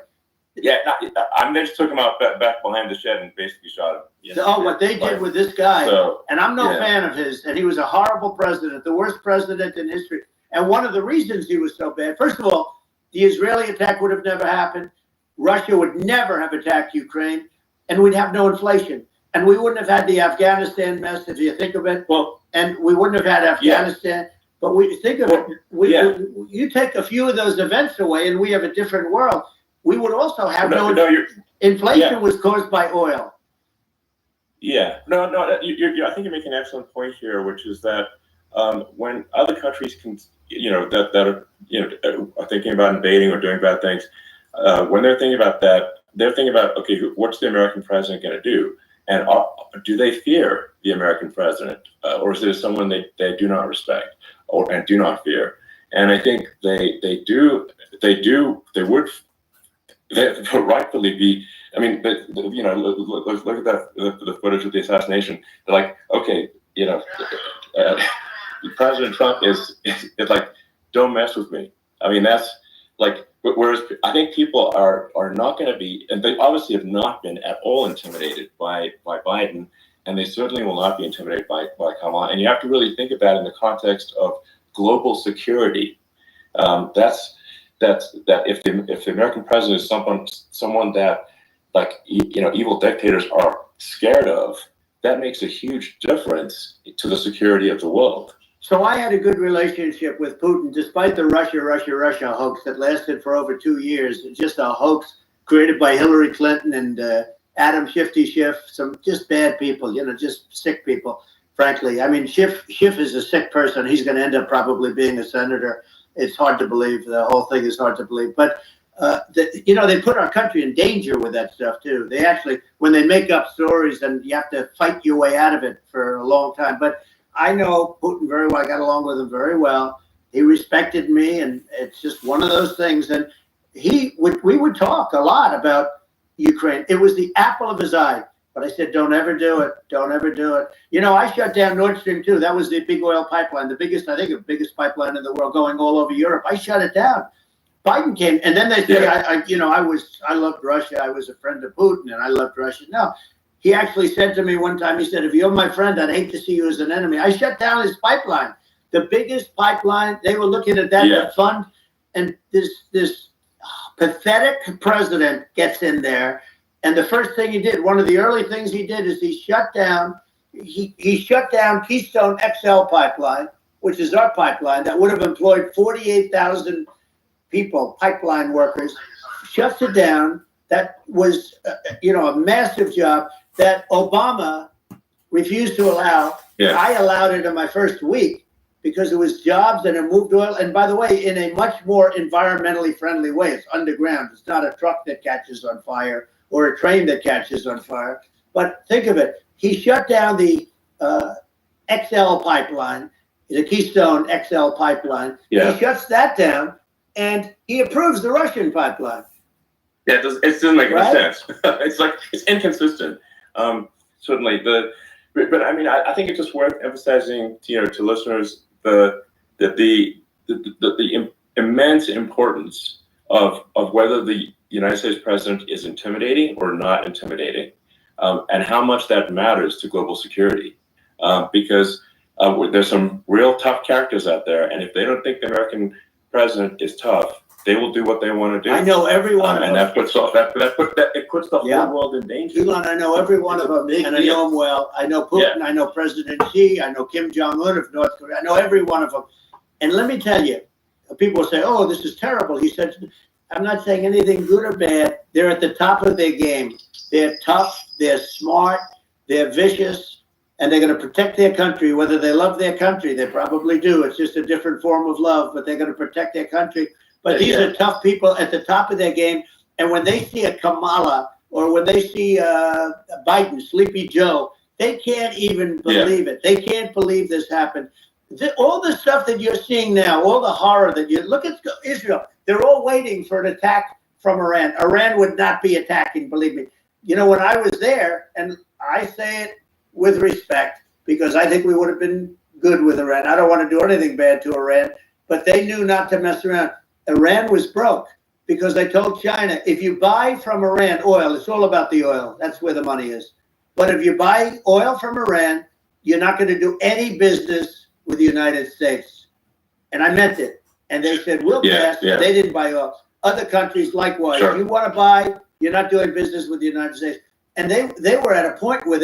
Yeah, they just took him out back behind the shed and basically shot him. What they did with this guy, and I'm no fan of his, and he was a horrible president, the worst president in history. And one of the reasons he was so bad, first of all, the Israeli attack would have never happened. Russia would never have attacked Ukraine, and we'd have no inflation. And we wouldn't have had the Afghanistan mess, if you think of it. And we wouldn't have had Afghanistan. But we think of it. You take a few of those events away, and we have a different world. We would also have inflation was caused by oil. Yeah. No. I think you're making an excellent point here, which is that when other countries can, that are thinking about invading or doing bad things, when they're thinking about that, they're thinking about, okay, what's the American president going to do? And do they fear the American president, or is there someone they do not respect and do not fear? And I think they would that rightfully be. I mean, you know, look at that the footage of the assassination. They're like, okay, you know, President Trump is like, don't mess with me. I mean, that's like, whereas I think people are not going to be, and they obviously have not been at all intimidated by Biden, and they certainly will not be intimidated by Kamala. And you have to really think about it in the context of global security. That if the American president is someone that, like, you know, evil dictators are scared of, that makes a huge difference to the security of the world. So I had a good relationship with Putin, despite the Russia hoax that lasted for over 2 years. Just a hoax created by Hillary Clinton and Adam Schiff, some just bad people, you know, just sick people, frankly. I mean, Schiff is a sick person. He's going to end up probably being a senator. It's hard to believe. The whole thing is hard to believe. But, you know, they put our country in danger with that stuff, too. They actually, when they make up stories, and you have to fight your way out of it for a long time. But I know Putin very well. I got along with him very well. He respected me, and it's just one of those things. And we would talk a lot about Ukraine. It was the apple of his eye. But I said, don't ever do it. Don't ever do it. You know, I shut down Nord Stream 2. That was the big oil pipeline, the biggest, I think, the biggest pipeline in the world going all over Europe. I shut it down. Biden came, and then they say, I loved Russia. I was a friend of Putin, and I loved Russia. No, he actually said to me one time, he said, if you're my friend, I'd hate to see you as an enemy. I shut down his pipeline, the biggest pipeline. They were looking at that fund, and this pathetic president gets in there. And the first thing he did, one of the early things he did, is he shut down Keystone XL pipeline, which is our pipeline that would have employed 48,000 people, pipeline workers. Shuts it down. That was, a massive job that Obama refused to allow. Yeah. I allowed it in my first week because it was jobs and it moved oil. And by the way, in a much more environmentally friendly way. It's underground. It's not a truck that catches on fire or a train that catches on fire. But think of it. He shut down the XL pipeline, the Keystone XL pipeline. Yeah. He shuts that down, and he approves the Russian pipeline. Yeah, it doesn't make any sense. It's inconsistent. Certainly, but I mean, I think it's just worth emphasizing, to listeners, the immense importance of whether the United States president is intimidating or not intimidating, and how much that matters to global security. Because there's some real tough characters out there, and if they don't think the American president is tough, they will do what they want to do. I know every one of them. And that puts the whole world in danger. Elon, I know every one of them, and I know them well. I know Putin, I know President Xi, I know Kim Jong-un of North Korea. I know every one of them. And let me tell you, people say, oh, this is terrible. He said, I'm not saying anything good or bad. They're at the top of their game. They're tough, they're smart, they're vicious, and they're going to protect their country, whether they love their country. They probably do. It's just a different form of love, but they're going to protect their country. But these are tough people at the top of their game. And when they see a Kamala or when they see Biden, Sleepy Joe, they can't even believe it. They can't believe this happened. All the stuff that you're seeing now, all the horror that you look at Israel, they're all waiting for an attack from Iran. Iran would not be attacking, believe me. When I was there, and I say it with respect, because I think we would have been good with Iran. I don't want to do anything bad to Iran, but they knew not to mess around. Iran was broke because they told China, if you buy from Iran oil, it's all about the oil. That's where the money is. But if you buy oil from Iran, you're not going to do any business with the United States. And I meant it. And they said, we'll pass. Yeah. They didn't buy oil. Other countries likewise. Sure. If you want to buy, you're not doing business with the United States. And they were at a point where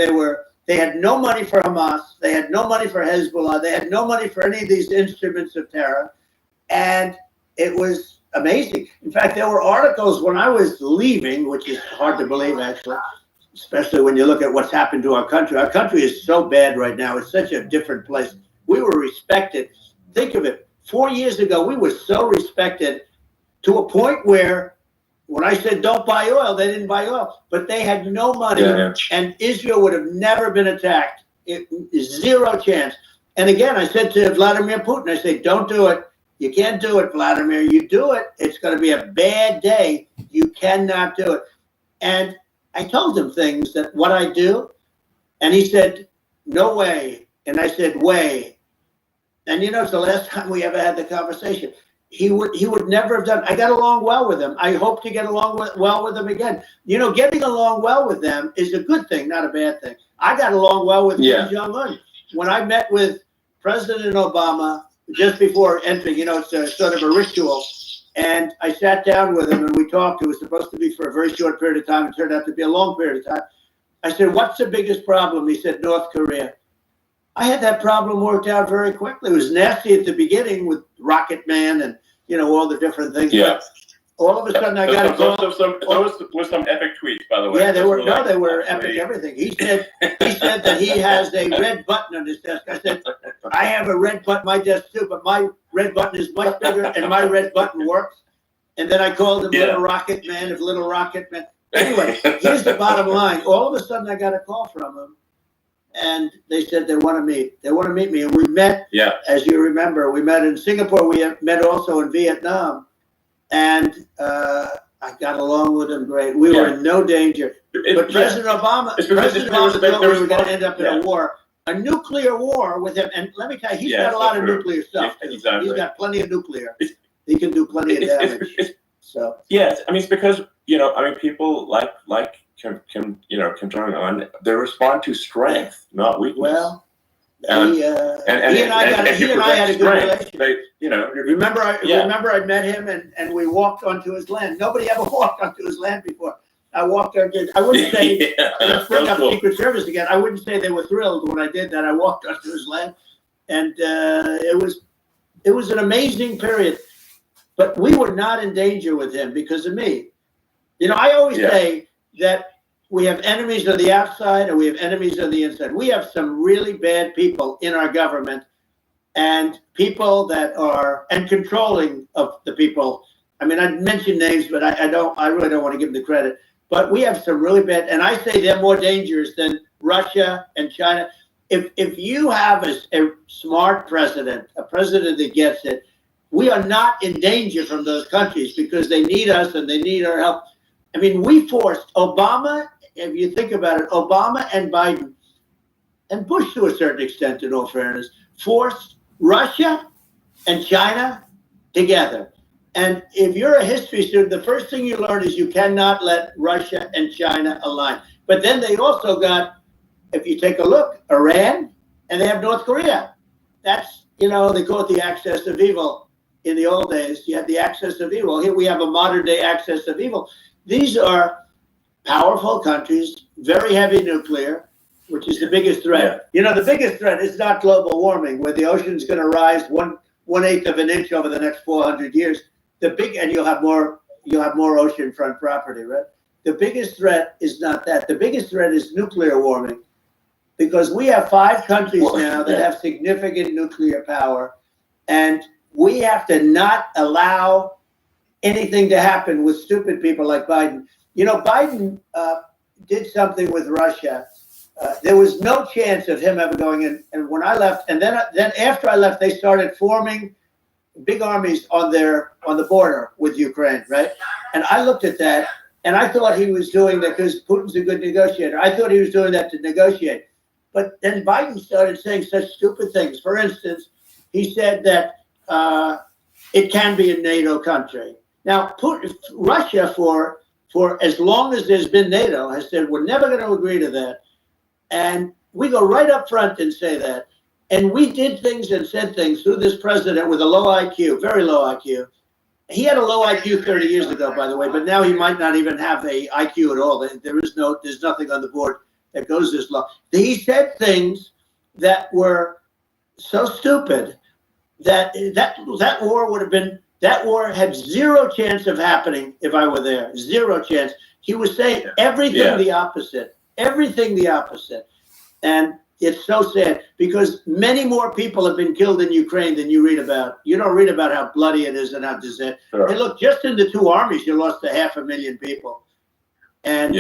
they had no money for Hamas. They had no money for Hezbollah. They had no money for any of these instruments of terror. And it was amazing. In fact, there were articles when I was leaving, which is hard to believe, actually, especially when you look at what's happened to our country. Our country is so bad right now. It's such a different place. We were respected. Think of it. 4 years ago, we were so respected to a point where when I said don't buy oil, they didn't buy oil. But they had no money, and Israel would have never been attacked. Zero chance. And again, I said to Vladimir Putin, I said, don't do it. You can't do it, Vladimir. You do it, it's going to be a bad day. You cannot do it. And I told him things that what I do, and he said, no way. And I said, way. And it's the last time we ever had the conversation. He would never have done. I got along well with him. I hope to get along well with him again. Getting along well with them is a good thing, not a bad thing. I got along well with Kim Jong-un. When I met with President Obama just before entering, it's a sort of a ritual. And I sat down with him and we talked. It was supposed to be for a very short period of time. It turned out to be a long period of time. I said, what's the biggest problem? He said, North Korea. I had that problem worked out very quickly. It was nasty at the beginning with Rocket Man and, all the different things. Yeah. But all of a sudden I got a call. Those were some epic tweets, by the way. Yeah, they were epic everything. He said that he has a red button on his desk. I said, I have a red button on my desk too, but my red button is much bigger and my red button works. And then I called him Little Rocket Man of Little Rocket Man. Anyway, here's the bottom line. All of a sudden I got a call from him and they said they want to meet. They want to meet me. And we met, as you remember, we met in Singapore. We met also in Vietnam. And I got along with him great. We were in no danger. But President Obama thought we were going to end up in a war, a nuclear war with him. And let me tell you, he's got a lot of nuclear stuff. Exactly. He's got plenty of nuclear. He can do plenty of damage. So yes, I mean it's because people like Kim Jong-un, they respond to strength, not weakness. Well, and he and I had a good relation. Remember I met him and we walked onto his land. Nobody ever walked onto his land before. I walked onto. I wouldn't say let's bring up Secret Service again. I wouldn't say they were thrilled when I did that. I walked onto his land, and it was an amazing period. But we were not in danger with him because of me. I always say that we have enemies on the outside and we have enemies on the inside. We have some really bad people in our government and people that are controlling of the people. I mean, I mentioned names, but I really don't want to give them the credit. But we have some really bad, and I say they're more dangerous than Russia and China. If you have a smart president, a president that gets it, we are not in danger from those countries because they need us and they need our help. I mean, we forced Obama, if you think about it, Obama and Biden, and Bush to a certain extent, in all fairness, forced Russia and China together. And if you're a history student, the first thing you learn is you cannot let Russia and China align. But then they also got, if you take a look, Iran, and they have North Korea. That's, they call it the axis of evil. In the old days, you had the axis of evil. Here we have a modern day axis of evil. These are powerful countries, very heavy nuclear, which is the biggest threat. The biggest threat is not global warming, where the ocean's going to rise 1/8 of an inch over the next 400 years. And you'll have more oceanfront property, right? The biggest threat is not that. The biggest threat is nuclear warming, because we have 5 countries now that have significant nuclear power, and we have to not allow anything to happen with stupid people like Biden. Biden did something with Russia. There was no chance of him ever going in. And when I left, and then after I left, they started forming big armies on the border with Ukraine, right? And I looked at that, and I thought he was doing that because Putin's a good negotiator. I thought he was doing that to negotiate. But then Biden started saying such stupid things. For instance, he said that it can be a NATO country. Now, Russia, for as long as there's been NATO, has said we're never going to agree to that. And we go right up front and say that. And we did things and said things through this president with a low IQ, very low IQ. He had a low IQ 30 years ago, by the way, but now he might not even have a IQ at all. There's nothing on the board that goes this low. He said things that were so stupid that war had zero chance of happening if I were there. Zero chance. He was saying everything the opposite. Everything the opposite. And it's so sad because many more people have been killed in Ukraine than you read about. You don't read about how bloody it is and how disaster. Sure. Hey, look, just in the 2 armies, you lost 500,000 people. And,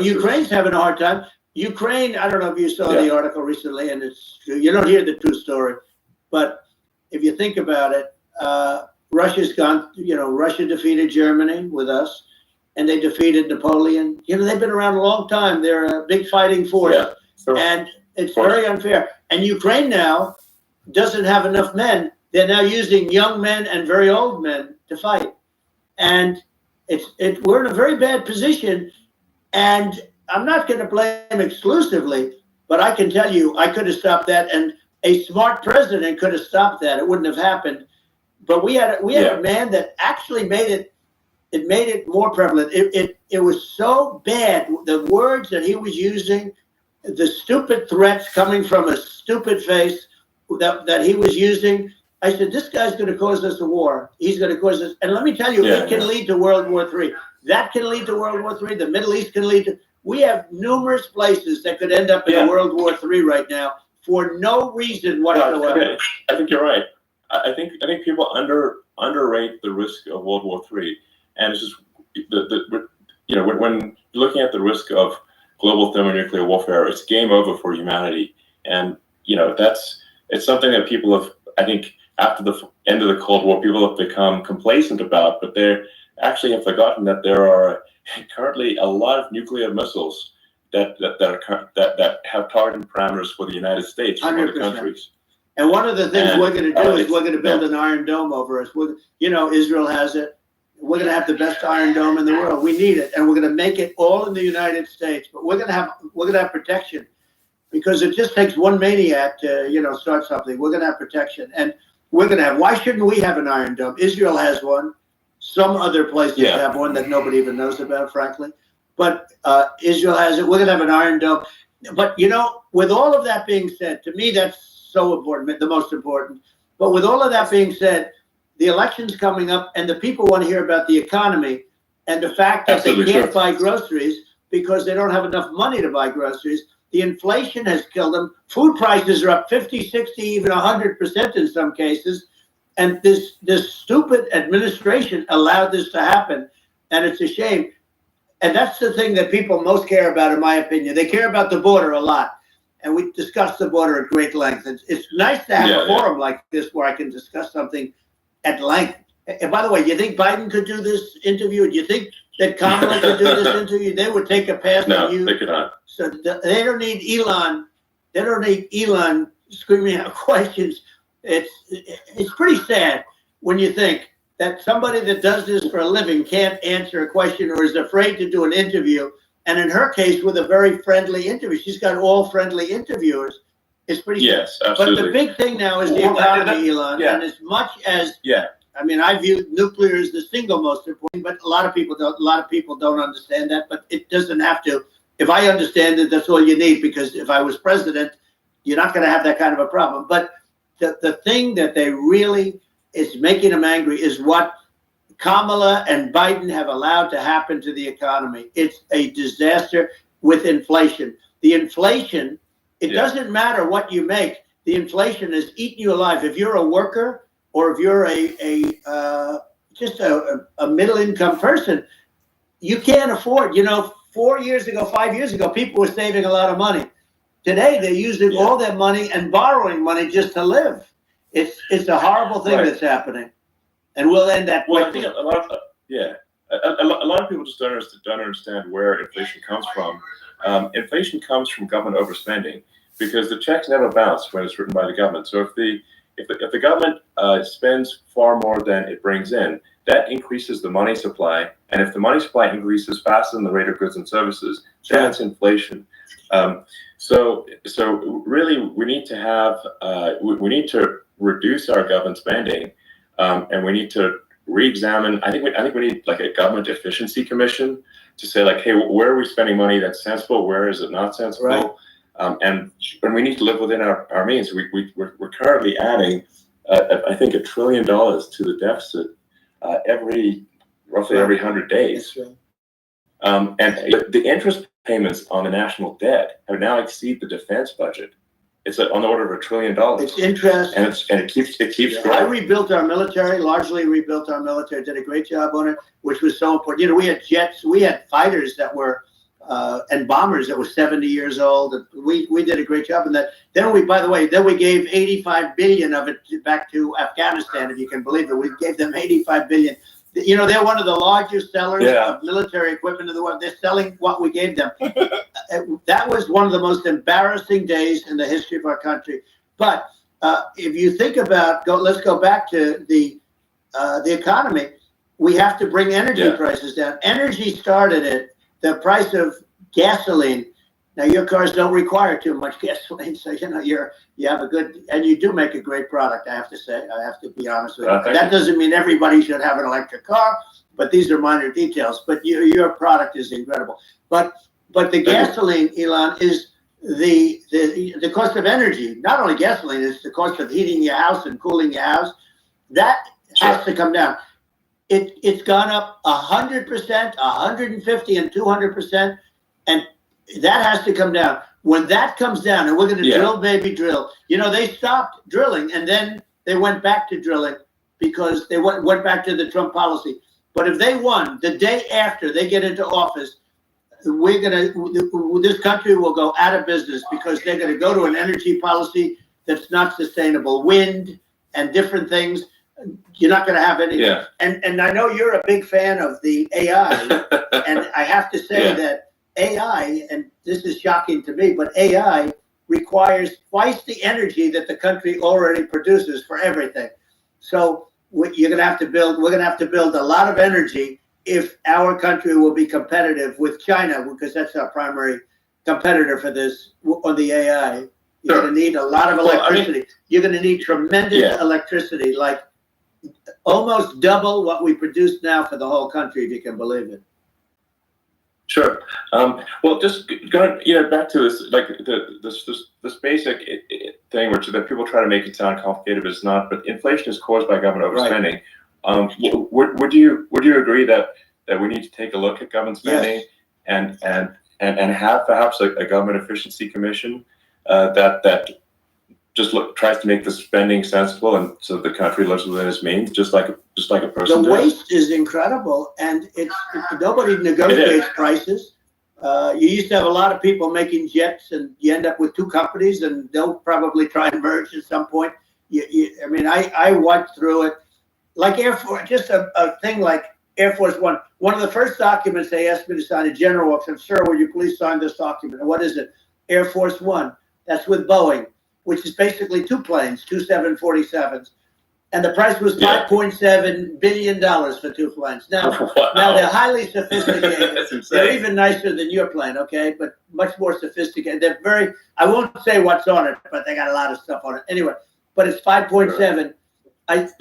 Ukraine's having a hard time. Ukraine, I don't know if you saw the article recently, and it's true. You don't hear the true story. But if you think about it, Russia's gone, Russia defeated Germany with us, and they defeated Napoleon. They've been around a long time. They're a big fighting force. Yeah, sure. And it's very unfair. And Ukraine now doesn't have enough men. They're now using young men and very old men to fight. And we're in a very bad position. And I'm not going to blame exclusively, but I can tell you I could have stopped that. And a smart president could have stopped that. It wouldn't have happened. But we had a man that actually made it more prevalent. It was so bad. The words that he was using, the stupid threats coming from a stupid face that he was using. I said, this guy's going to cause us a war. He's going to cause us. And let me tell you, it can lead to World War III. That can lead to World War III. The Middle East can lead to. We have numerous places that could end up in a World War III right now for no reason whatsoever. Okay. I think you're right. I think people underrate the risk of World War III, and it's just when you're looking at the risk of global thermonuclear warfare, it's game over for humanity, and it's something that people have. I think after the end of the Cold War, people have become complacent about, but they actually have forgotten that there are currently a lot of nuclear missiles that have targeting parameters for the United States from other 100%. countries. And one of the things we're going to do is we're going to build an Iron Dome over us. Israel has it. We're going to have the best Iron Dome in the world. We need it, and we're going to make it all in the United States. But we're going to have protection, because it just takes one maniac to start something. We're going to have protection, and we're going to have. Why shouldn't we have an Iron Dome? Israel has one. Some other places have one that nobody even knows about, frankly. But Israel has it. We're going to have an Iron Dome. But with all of that being said, to me that's so important, the most important. But with all of that being said, the election's coming up, and the people want to hear about the economy and the fact that they can't buy groceries because they don't have enough money to buy groceries. The inflation has killed them. Food prices are up 50, 60, even 100% in some cases. And this stupid administration allowed this to happen, and it's a shame. And that's the thing that people most care about, in my opinion. They care about the border a lot. And we discussed the border at great length. It's nice to have a forum like this where I can discuss something at length. And by the way, do you think Biden could do this interview? Do you think that Kamala could do this interview? They would take a pass on you. No, they could not. So they don't need Elon. They don't need Elon screaming out questions. It's pretty sad when you think that somebody that does this for a living can't answer a question or is afraid to do an interview. And in her case, with a very friendly interview, she's got all friendly interviewers. It's pretty sad. Yes, absolutely. But the big thing now is the economy, Elon. And as much as I mean, I view nuclear as the single most important, but a lot of people don't. A lot of people don't understand that. But it doesn't have to. If I understand it, that's all you need. Because if I was president, you're not going to have that kind of a problem. But the thing that they really is making them angry is what Kamala and Biden have allowed to happen to the economy. It's a disaster with inflation. The inflation, it doesn't matter what you make. The inflation is eating you alive. If you're a worker or if you're just a middle income person, you can't afford. 4 years ago, 5 years ago, people were saving a lot of money. Today, they're using all their money and borrowing money just to live. It's a horrible thing that's happening, and we'll end that. Well, I think a lot of people just don't understand where inflation comes from. Inflation comes from government overspending because the checks never bounce when it's written by the government. So if the government spends far more than it brings in, that increases the money supply, and if the money supply increases faster than the rate of goods and services, that's inflation. So really, we need to have we need to reduce our government spending, and we need to re-examine. I think we need like a government efficiency commission to say like, hey, where are we spending money that's sensible? Where is it not sensible? Right. And we need to live within our means. We're currently adding, I think, $1 trillion to the deficit roughly every 100 days. And the interest payments on the national debt have now exceed the defense budget. It's on the order of $1 trillion. It's interest, and it keeps growing. I rebuilt our military, largely rebuilt our military. Did a great job on it, which was so important. We had jets, we had fighters that were and bombers that were 70 years old. We did a great job in that. Then we, by the way, then we gave 85 billion of it back to Afghanistan, if you can believe it. We gave them 85 billion. You know, they're one of the largest sellers of military equipment in the world. They're selling what we gave them. That was one of the most embarrassing days in the history of our country. But if you think about, let's go back to the economy. We have to bring energy prices down. Energy started at the price of gasoline. Now your cars don't require too much gasoline, so you know you have a good, and you do make a great product. I have to say, I have to be honest with you. That doesn't mean everybody should have an electric car, but these are minor details. But your product is incredible. But the gasoline, Elon, is the cost of energy. Not only gasoline, it's the cost of heating your house and cooling your house. That has to come down. It's gone up 100%, 150, and 200%, and that has to come down. When that comes down, and we're going to drill, baby, drill. You know, they stopped drilling, and then they went back to drilling because they went back to the Trump policy. But if they won, the day after they get into office, this country will go out of business because they're going to go to an energy policy that's not sustainable. Wind and different things. You're not going to have any. Yeah. And I know you're a big fan of the AI, and I have to say that AI, and this is shocking to me, but AI requires twice the energy that the country already produces for everything. So you're going to have to build. We're going to have to build a lot of energy if our country will be competitive with China, because that's our primary competitor for this on the AI. You're going to need a lot of electricity. You're going to need tremendous electricity, like almost double what we produce now for the whole country, if you can believe it. Sure. Well, just going back to this, like this basic thing, which that people try to make it sound complicated, but it's not. But inflation is caused by government overspending. Right. Would you agree that we need to take a look at government spending and have perhaps a government efficiency commission that just tries to make the spending sensible, and so the country lives within its means, just like a person. The waste is incredible, and nobody negotiates prices. You used to have a lot of people making jets, and you end up with two companies, and they'll probably try and merge at some point. I mean, I went through it, like Air Force, just a thing like Air Force One. One of the first documents they asked me to sign, a general said, "Sir, will you please sign this document?" And what is it? Air Force One. That's with Boeing, which is basically two planes, two 747s. And the price was $5.7 billion for two planes. Now they're highly sophisticated. They're even nicer than your plane, okay? But much more sophisticated. They're very, I won't say what's on it, but they got a lot of stuff on it. Anyway, but it's 5.7. That's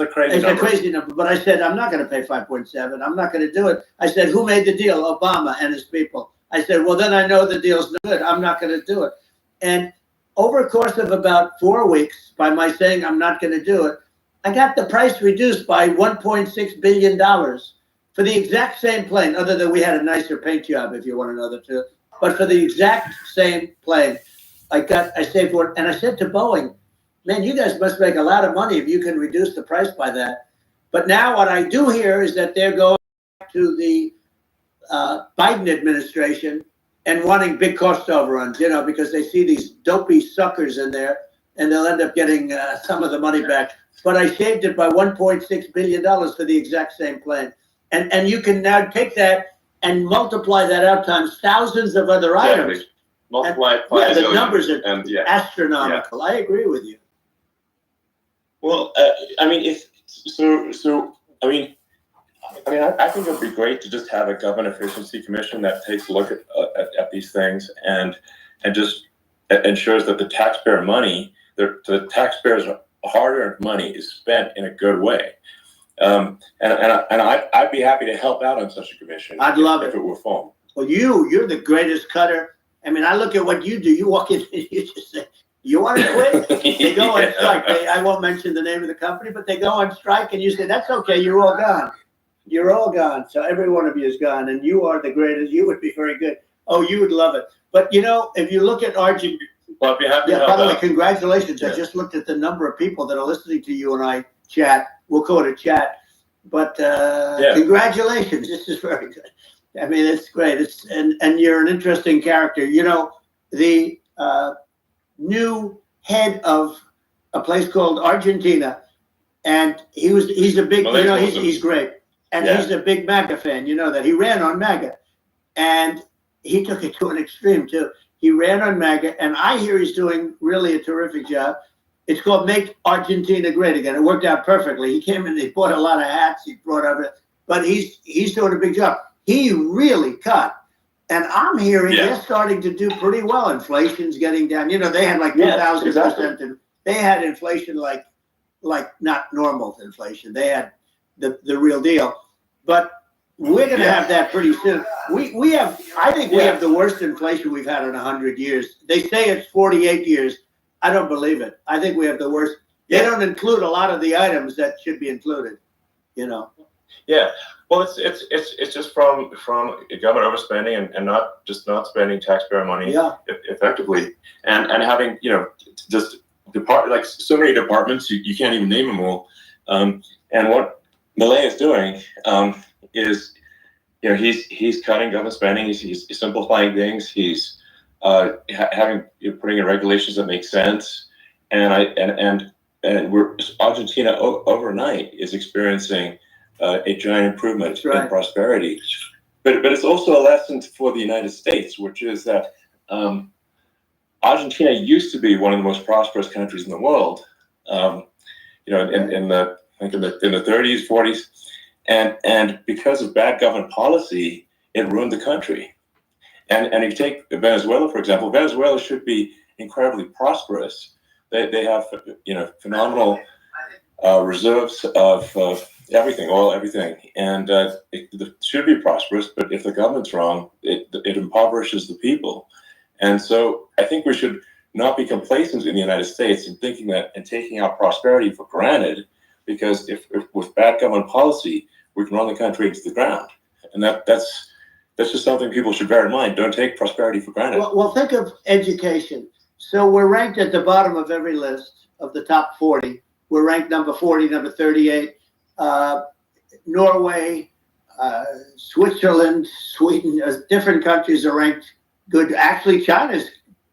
a crazy number. It's a crazy number. But I said, I'm not going to pay 5.7. I'm not going to do it. I said, who made the deal? Obama and his people. I said, well, then I know the deal's good. I'm not going to do it. And over a course of about 4 weeks, by my saying I'm not going to do it, I got the price reduced by $1.6 billion for the exact same plane, other than we had a nicer paint job, if you want to know the truth. But for the exact same plane, I saved for it. And I said to Boeing, man, you guys must make a lot of money if you can reduce the price by that. But now what I do hear is that they're going to the Biden administration and wanting big cost overruns, because they see these dopey suckers in there, and they'll end up getting some of the money back. But I saved it by $1.6 billion for the exact same plane. And you can now take that and multiply that out times thousands of other items. Multiply it by the numbers are astronomical. I agree with you. Well, I mean, I think it would be great to just have a government efficiency commission that takes a look at these things and just ensures that the taxpayer money, the taxpayers' hard-earned money, is spent in a good way. And I'd be happy to help out on such a commission. I'd love it if it were formed. Well, you're the greatest cutter. I mean, I look at what you do. You walk in and you just say, "You want to quit?" They go on strike. I won't mention the name of the company, but they go on strike, and you say, "That's okay. You're all gone. You're all gone." So every one of you is gone, and you are the greatest. You would be very good. Oh, you would love it. But if you look at Arjun, well, I'd be happy to help by the way, out. congratulations. I just looked at the number of people that are listening to you and I chat. We'll call it a chat, but congratulations. This is very good. I mean, it's great. And you're an interesting character. You know, the new head of a place called Argentina, and he's a big, Well, you know, he's great, and Yeah. he's a big MAGA fan. You know that he ran on MAGA, and he took it to an extreme too. He ran on MAGA, and I hear he's doing really a terrific job. It's called Make Argentina Great Again. It worked out perfectly. He came in, he bought a lot of hats, he brought over, but he's doing a big job. He really cut. And I'm hearing they're starting to do pretty well. Inflation's getting down. You know, they had like 2,000%. And they had inflation like not normal inflation. They had the real deal. But we're going to have that pretty soon. We have, I think we have the worst inflation we've had in 100 years. They say it's 48 years. I don't believe it. I think we have the worst. They don't include a lot of the items that should be included, you know. Yeah. Well, it's just from government overspending and not spending taxpayer money effectively, and having, you know, just like so many departments you can't even name them all. And what Milei is doing is, you know, he's cutting government spending. He's simplifying things. He's putting in regulations that make sense. And Argentina overnight is experiencing a giant improvement in prosperity, but it's also a lesson for the United States, which is that Argentina used to be one of the most prosperous countries in the world. You know, in the 30s, 40s, and because of bad government policy, it ruined the country. And if you take Venezuela, for example, Venezuela should be incredibly prosperous. They have, you know, phenomenal reserves of everything, oil, everything, and it should be prosperous. But if the government's wrong, it impoverishes the people. And so I think we should not be complacent in the United States in thinking that and taking our prosperity for granted, because if with bad government policy, we can run the country into the ground. And that's just something people should bear in mind. Don't take prosperity for granted. Well, think of education. So we're ranked at the bottom of every list of the top 40. We're ranked number 40, number 38. Norway, Switzerland, Sweden, different countries are ranked good. Actually, China's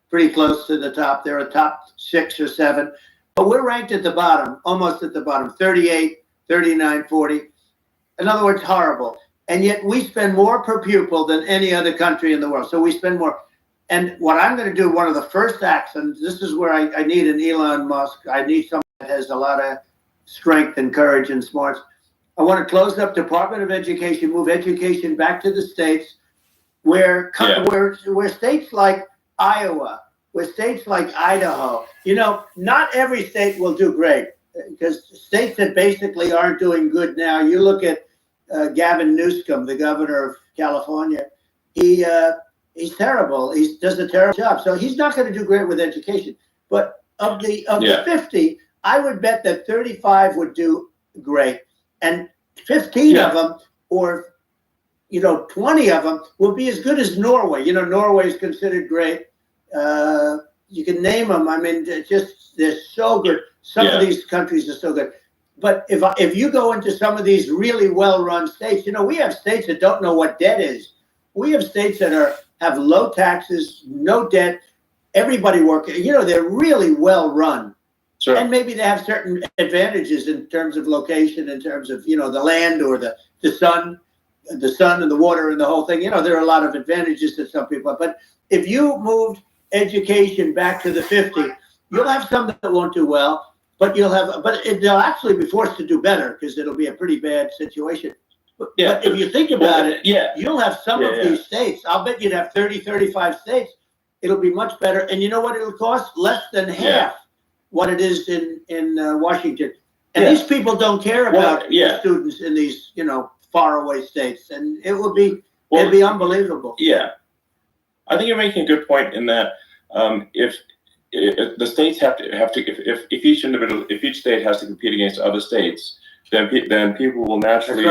pretty close to the top. They're a top 6 or 7. But we're ranked at the bottom, almost at the bottom, 38, 39, 40. In other words, horrible. And yet we spend more per pupil than any other country in the world. So we spend more. And what I'm going to do, one of the first acts, and this is where I need an Elon Musk. I need someone that has a lot of strength and courage and smarts. I want to close up Department of Education, move education back to the states, where states like Iowa, where states like Idaho, you know, not every state will do great, because states that basically aren't doing good now, you look at Gavin Newsom, the governor of California, he's terrible. He does a terrible job. So he's not going to do great with education. But of the 50, I would bet that 35 would do great. And 15 of them, or, you know, 20 of them will be as good as Norway. You know, Norway is considered great. You can name them. I mean, they're so good. Some of these countries are so good. But if you go into some of these really well-run states, you know, we have states that don't know what debt is. We have states that have low taxes, no debt, everybody working. You know, they're really well-run. Sure. And maybe they have certain advantages in terms of location, in terms of, you know, the land or the sun and the water and the whole thing. You know, there are a lot of advantages to some people. But if you moved education back to the 50, you'll have some that won't do well, but they'll actually be forced to do better, because it'll be a pretty bad situation. But if you think about it, you'll have some of these states. I'll bet you'd have 30, 35 states. It'll be much better. And you know what it'll cost? Less than half what it is in Washington. And these people don't care about the students in these, you know, faraway states. And it would be, it'd be unbelievable. Yeah. I think you're making a good point in that if the states have to if each state has to compete against other states, then people will naturally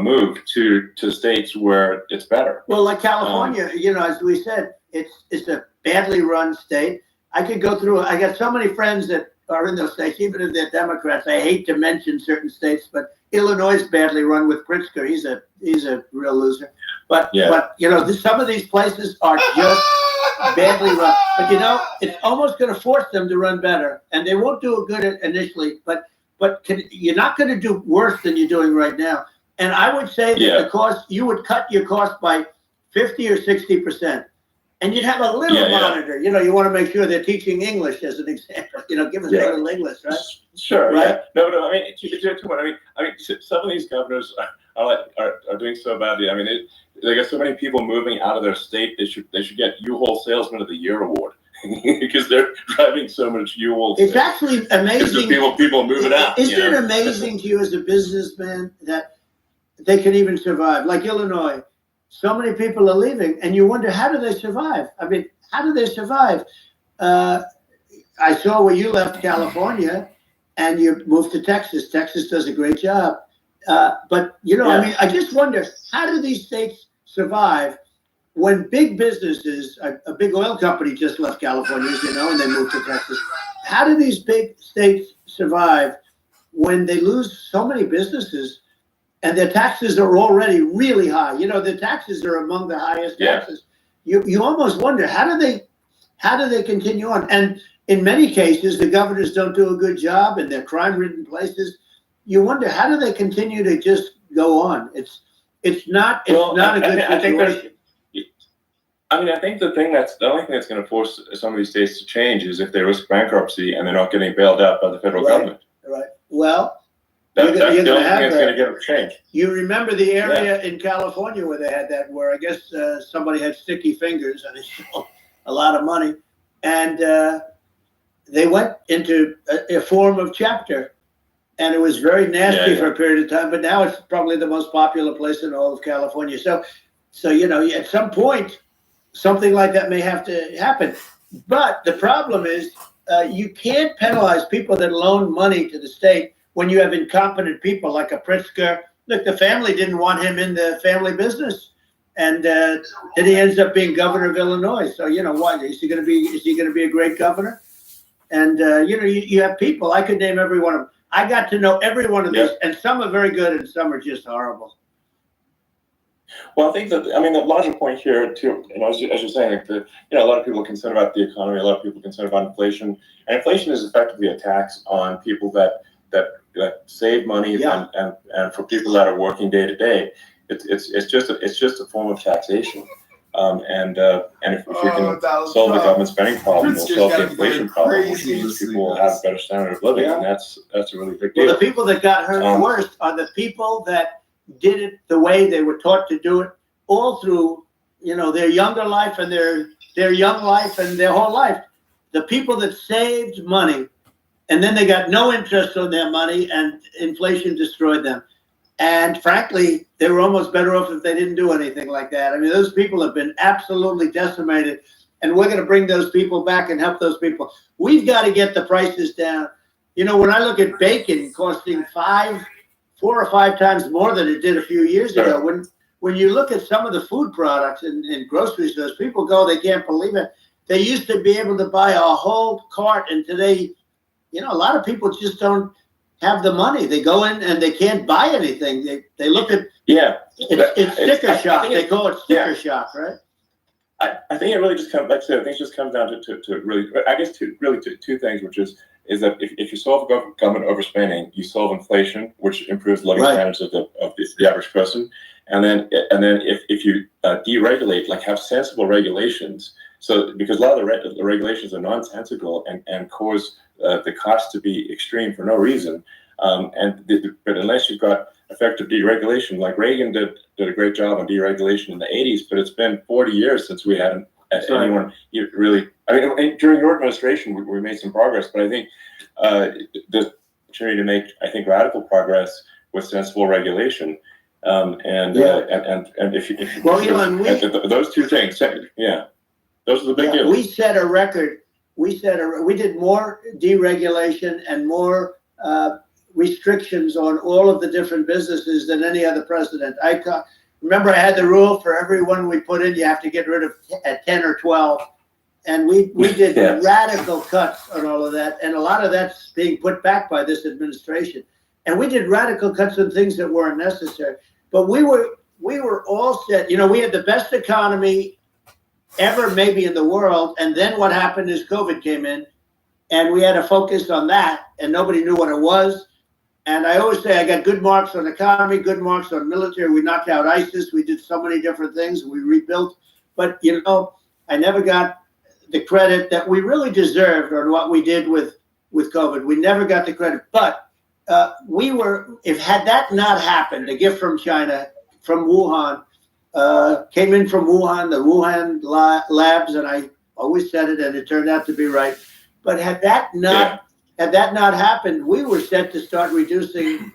move to states where it's better. Well, like California, you know, as we said, it's a badly run state. I could go through. I got so many friends that are in those states, even if they're Democrats. I hate to mention certain states, but Illinois is badly run with Pritzker. He's a real loser. But some of these places are just badly run. But it's almost going to force them to run better, and they won't do it good initially. But you're not going to do worse than you're doing right now. And I would say that the cost, you would cut your cost by 50 or 60%. And you'd have a little monitor. You want to make sure they're teaching English as an example. Give us a little English, right? Sure. Right? Yeah. No. I mean, too much. I mean, some of these governors are doing so badly. I mean, they got so many people moving out of their state. They should get U-Haul Salesman of the Year award because they're driving so much U-Haul. It's actually amazing. People moving out. Isn't it amazing to you as a businessman that they can even survive? Like Illinois. So many people are leaving, and you wonder, how do they survive? I mean, how do they survive? I saw where you left California, and you moved to Texas. Texas does a great job. But, I mean, I just wonder, how do these states survive when big businesses, a big oil company just left California, as you know, and they moved to Texas. How do these big states survive when they lose so many businesses? And their taxes are already really high. The taxes are among the highest taxes. You almost wonder, how do they continue on? And in many cases, the governors don't do a good job in their crime-ridden places. You wonder, how do they continue to just go on? It's not a good situation. I think the only thing that's going to force some of these states to change is if they risk bankruptcy and they're not getting bailed out by the federal government. Right. Well. That's the only thing that's going to get them change. You remember the area in California where they had that, where I guess somebody had sticky fingers and they stole a lot of money, and they went into a form of chapter, and it was very nasty for a period of time. But now it's probably the most popular place in all of California. So at some point, something like that may have to happen. But the problem is you can't penalize people that loan money to the state when you have incompetent people like a Pritzker. Look, the family didn't want him in the family business, and then he ends up being governor of Illinois. So what is he going to be? Is he going to be a great governor? And you have people. I could name every one of them. I got to know every one of these, and some are very good, and some are just horrible. Well, I think that the larger point here too, as you're saying, like a lot of people are concerned about the economy. A lot of people are concerned about inflation, and inflation is effectively a tax on people that save money, and for people that are working day to day, it's just a form of taxation. And if you can solve the government spending problem, we'll solve the inflation problem, which means people will have a better standard of living, and that's a really big deal. Well, the people that got hurt worst are the people that did it the way they were taught to do it all through, their younger life and their young life and their whole life. The people that saved money, and then they got no interest on their money, and inflation destroyed them. And frankly, they were almost better off if they didn't do anything like that. I mean, those people have been absolutely decimated, and we're going to bring those people back and help those people. We've got to get the prices down. When I look at bacon costing 4 or 5 times more than it did a few years ago, when you look at some of the food products in grocery stores, people go, they can't believe it. They used to be able to buy a whole cart, and today, a lot of people just don't have the money. They go in and they can't buy anything. They look at it's sticker shock. They call it sticker shock, right? I think it really just comes. Like I said, I think it just comes down to really, I guess, two things, which is that if you solve government overspending, you solve inflation, which improves the living standards of the average person, and then if you deregulate, like have sensible regulations. So because a lot of the regulations are nonsensical and cause the cost to be extreme for no reason, but unless you've got effective deregulation, like Reagan did a great job on deregulation in the 80s, but it's been 40 years since we had anyone really. During your administration, we made some progress, but I think the opportunity to make radical progress with sensible regulation, and if Elon, those two things, those are the big deals. We set a record. We did more deregulation and more restrictions on all of the different businesses than any other president. Remember, I had the rule for everyone we put in, you have to get rid of 10 or 12. And we did Yes. radical cuts on all of that, and a lot of that's being put back by this administration. And we did radical cuts on things that weren't necessary. But we were all set. You know, we had the best economy ever, maybe in the world. And then what happened is COVID came in, and we had to focus on that, and nobody knew what it was. And I always say I got good marks on economy, good marks on military. We knocked out ISIS. We did so many different things. We rebuilt. But, you know, I never got the credit that we really deserved on what we did with COVID. We never got the credit. But had that not happened, a gift from China, from Wuhan, came in from Wuhan, the Wuhan labs, and I always said it, and it turned out to be right. But had that not happened, we were set to start reducing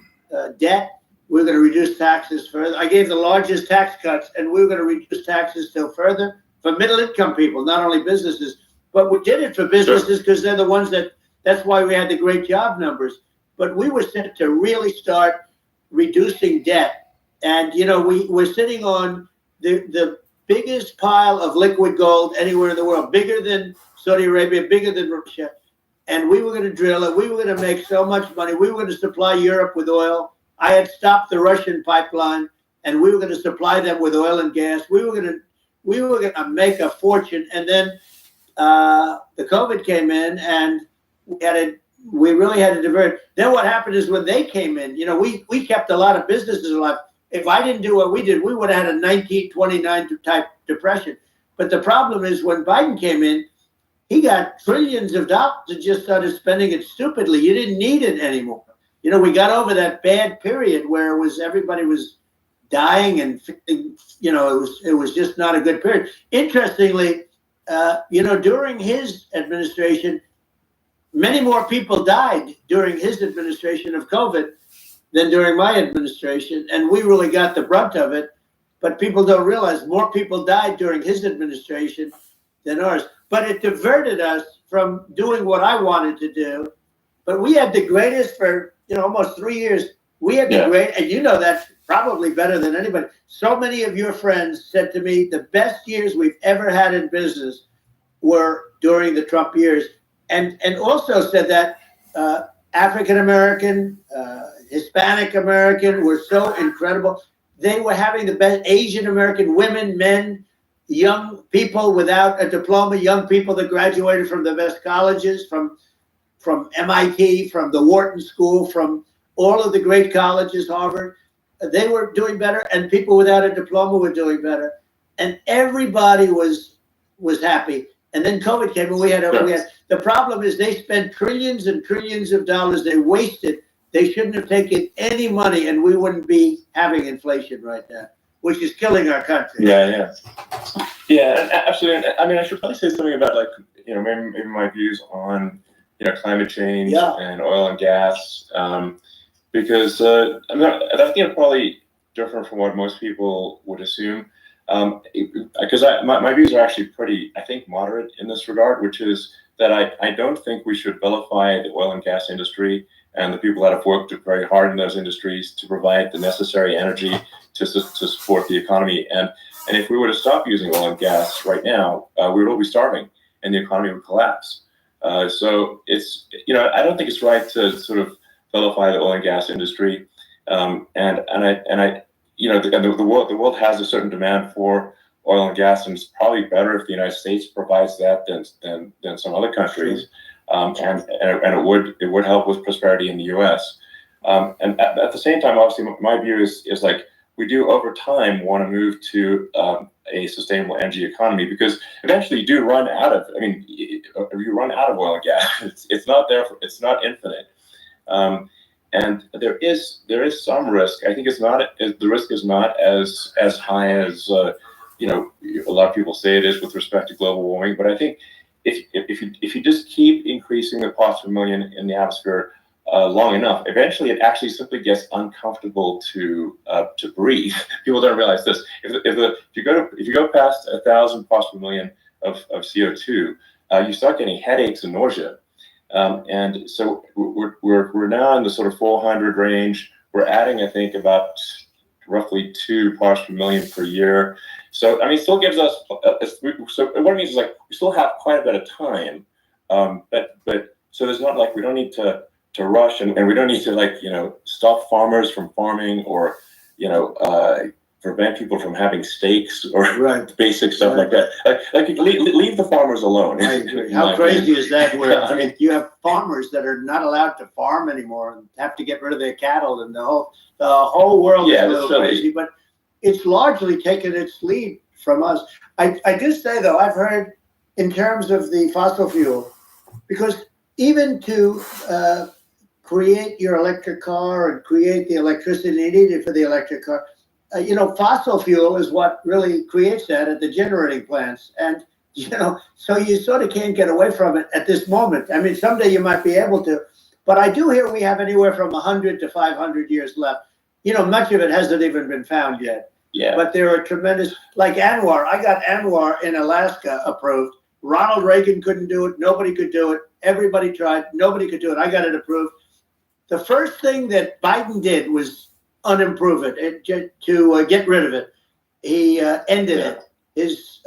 debt. We were going to reduce taxes further. I gave the largest tax cuts, and we were going to reduce taxes still further for middle-income people, not only businesses. But we did it for businesses because they're the ones that's why we had the great job numbers. But we were set to really start reducing debt. And, you know, we're sitting on the biggest pile of liquid gold anywhere in the world, bigger than Saudi Arabia, bigger than Russia. And we were going to drill it. We were going to make so much money. We were going to supply Europe with oil. I had stopped the Russian pipeline, and we were going to supply them with oil and gas. We were going to make a fortune. And then the COVID came in, and we really had to divert. Then what happened is when they came in, you know, we kept a lot of businesses alive. If I didn't do what we did, we would have had a 1929 type depression. But the problem is when Biden came in, he got trillions of dollars and just started spending it stupidly. You didn't need it anymore. You know, we got over that bad period where everybody was dying, and, you know, it was just not a good period. Interestingly, you know, during his administration, many more people died during his administration of COVID than during my administration, and we really got the brunt of it. But people don't realize more people died during his administration than ours. But it diverted us from doing what I wanted to do. But we had the greatest for, you know, almost 3 years. We had the great, and you know that probably better than anybody. So many of your friends said to me, the best years we've ever had in business were during the Trump years. And also said that African American, Hispanic American were so incredible. They were having the best. Asian American women, men, young people without a diploma, young people that graduated from the best colleges, from MIT, from the Wharton School, from all of the great colleges, Harvard. They were doing better, and people without a diploma were doing better, and everybody was happy. And then COVID came, and we had the problem is they spent trillions and trillions of dollars. They wasted. They shouldn't have taken any money, and we wouldn't be having inflation right now, which is killing our country. Yeah, absolutely. I mean, I should probably say something about, like, you know, maybe my views on, you know, climate change and oil and gas, because I think it's probably different from what most people would assume. Because my views are actually pretty, I think, moderate in this regard, which is that I don't think we should vilify the oil and gas industry and the people that have worked very hard in those industries to provide the necessary energy to support the economy. And if we were to stop using oil and gas right now, we would all be starving, and the economy would collapse. So it's, you know, I don't think it's right to sort of vilify the oil and gas industry. And I you know, the world has a certain demand for oil and gas, and it's probably better if the United States provides that than some other countries. And it would help with prosperity in the U.S. And at the same time, obviously, my view is like we do over time want to move to a sustainable energy economy, because eventually you do run out of. I mean, you run out of oil and gas. It's not there. It's not infinite. And there is some risk. I think the risk is not as high as you know, a lot of people say it is with respect to global warming. But I think if you just keep increasing the parts per million in the atmosphere long enough, eventually it actually simply gets uncomfortable to breathe. People don't realize this. If you go past 1,000 parts per million of CO2, you start getting headaches and nausea. And so we're now in the sort of 400 range. We're adding, I think, about roughly 2 parts per million per year. So I mean, it still gives us. So what it means is like we still have quite a bit of time, but so there's not like we don't need to rush and we don't need to like stop farmers from farming or prevent people from having steaks or basic stuff like that. Like leave the farmers alone. I agree. How crazy is that? Where I mean, you have farmers that are not allowed to farm anymore and have to get rid of their cattle, and the whole world is a little crazy. But it's largely taken its lead from us. I do say though, I've heard in terms of the fossil fuel, because even to create your electric car and create the electricity needed for the electric car. Fossil fuel is what really creates that at the generating plants. And, so you sort of can't get away from it at this moment. I mean, someday you might be able to, but I do hear we have anywhere from 100 to 500 years left. Much of it hasn't even been found yet. Yeah. But there are tremendous, like Anwar. I got Anwar in Alaska approved. Ronald Reagan couldn't do it. Nobody could do it. Everybody tried. Nobody could do it. I got it approved. The first thing that Biden did was unimprove it, to get rid of it. He ended it. His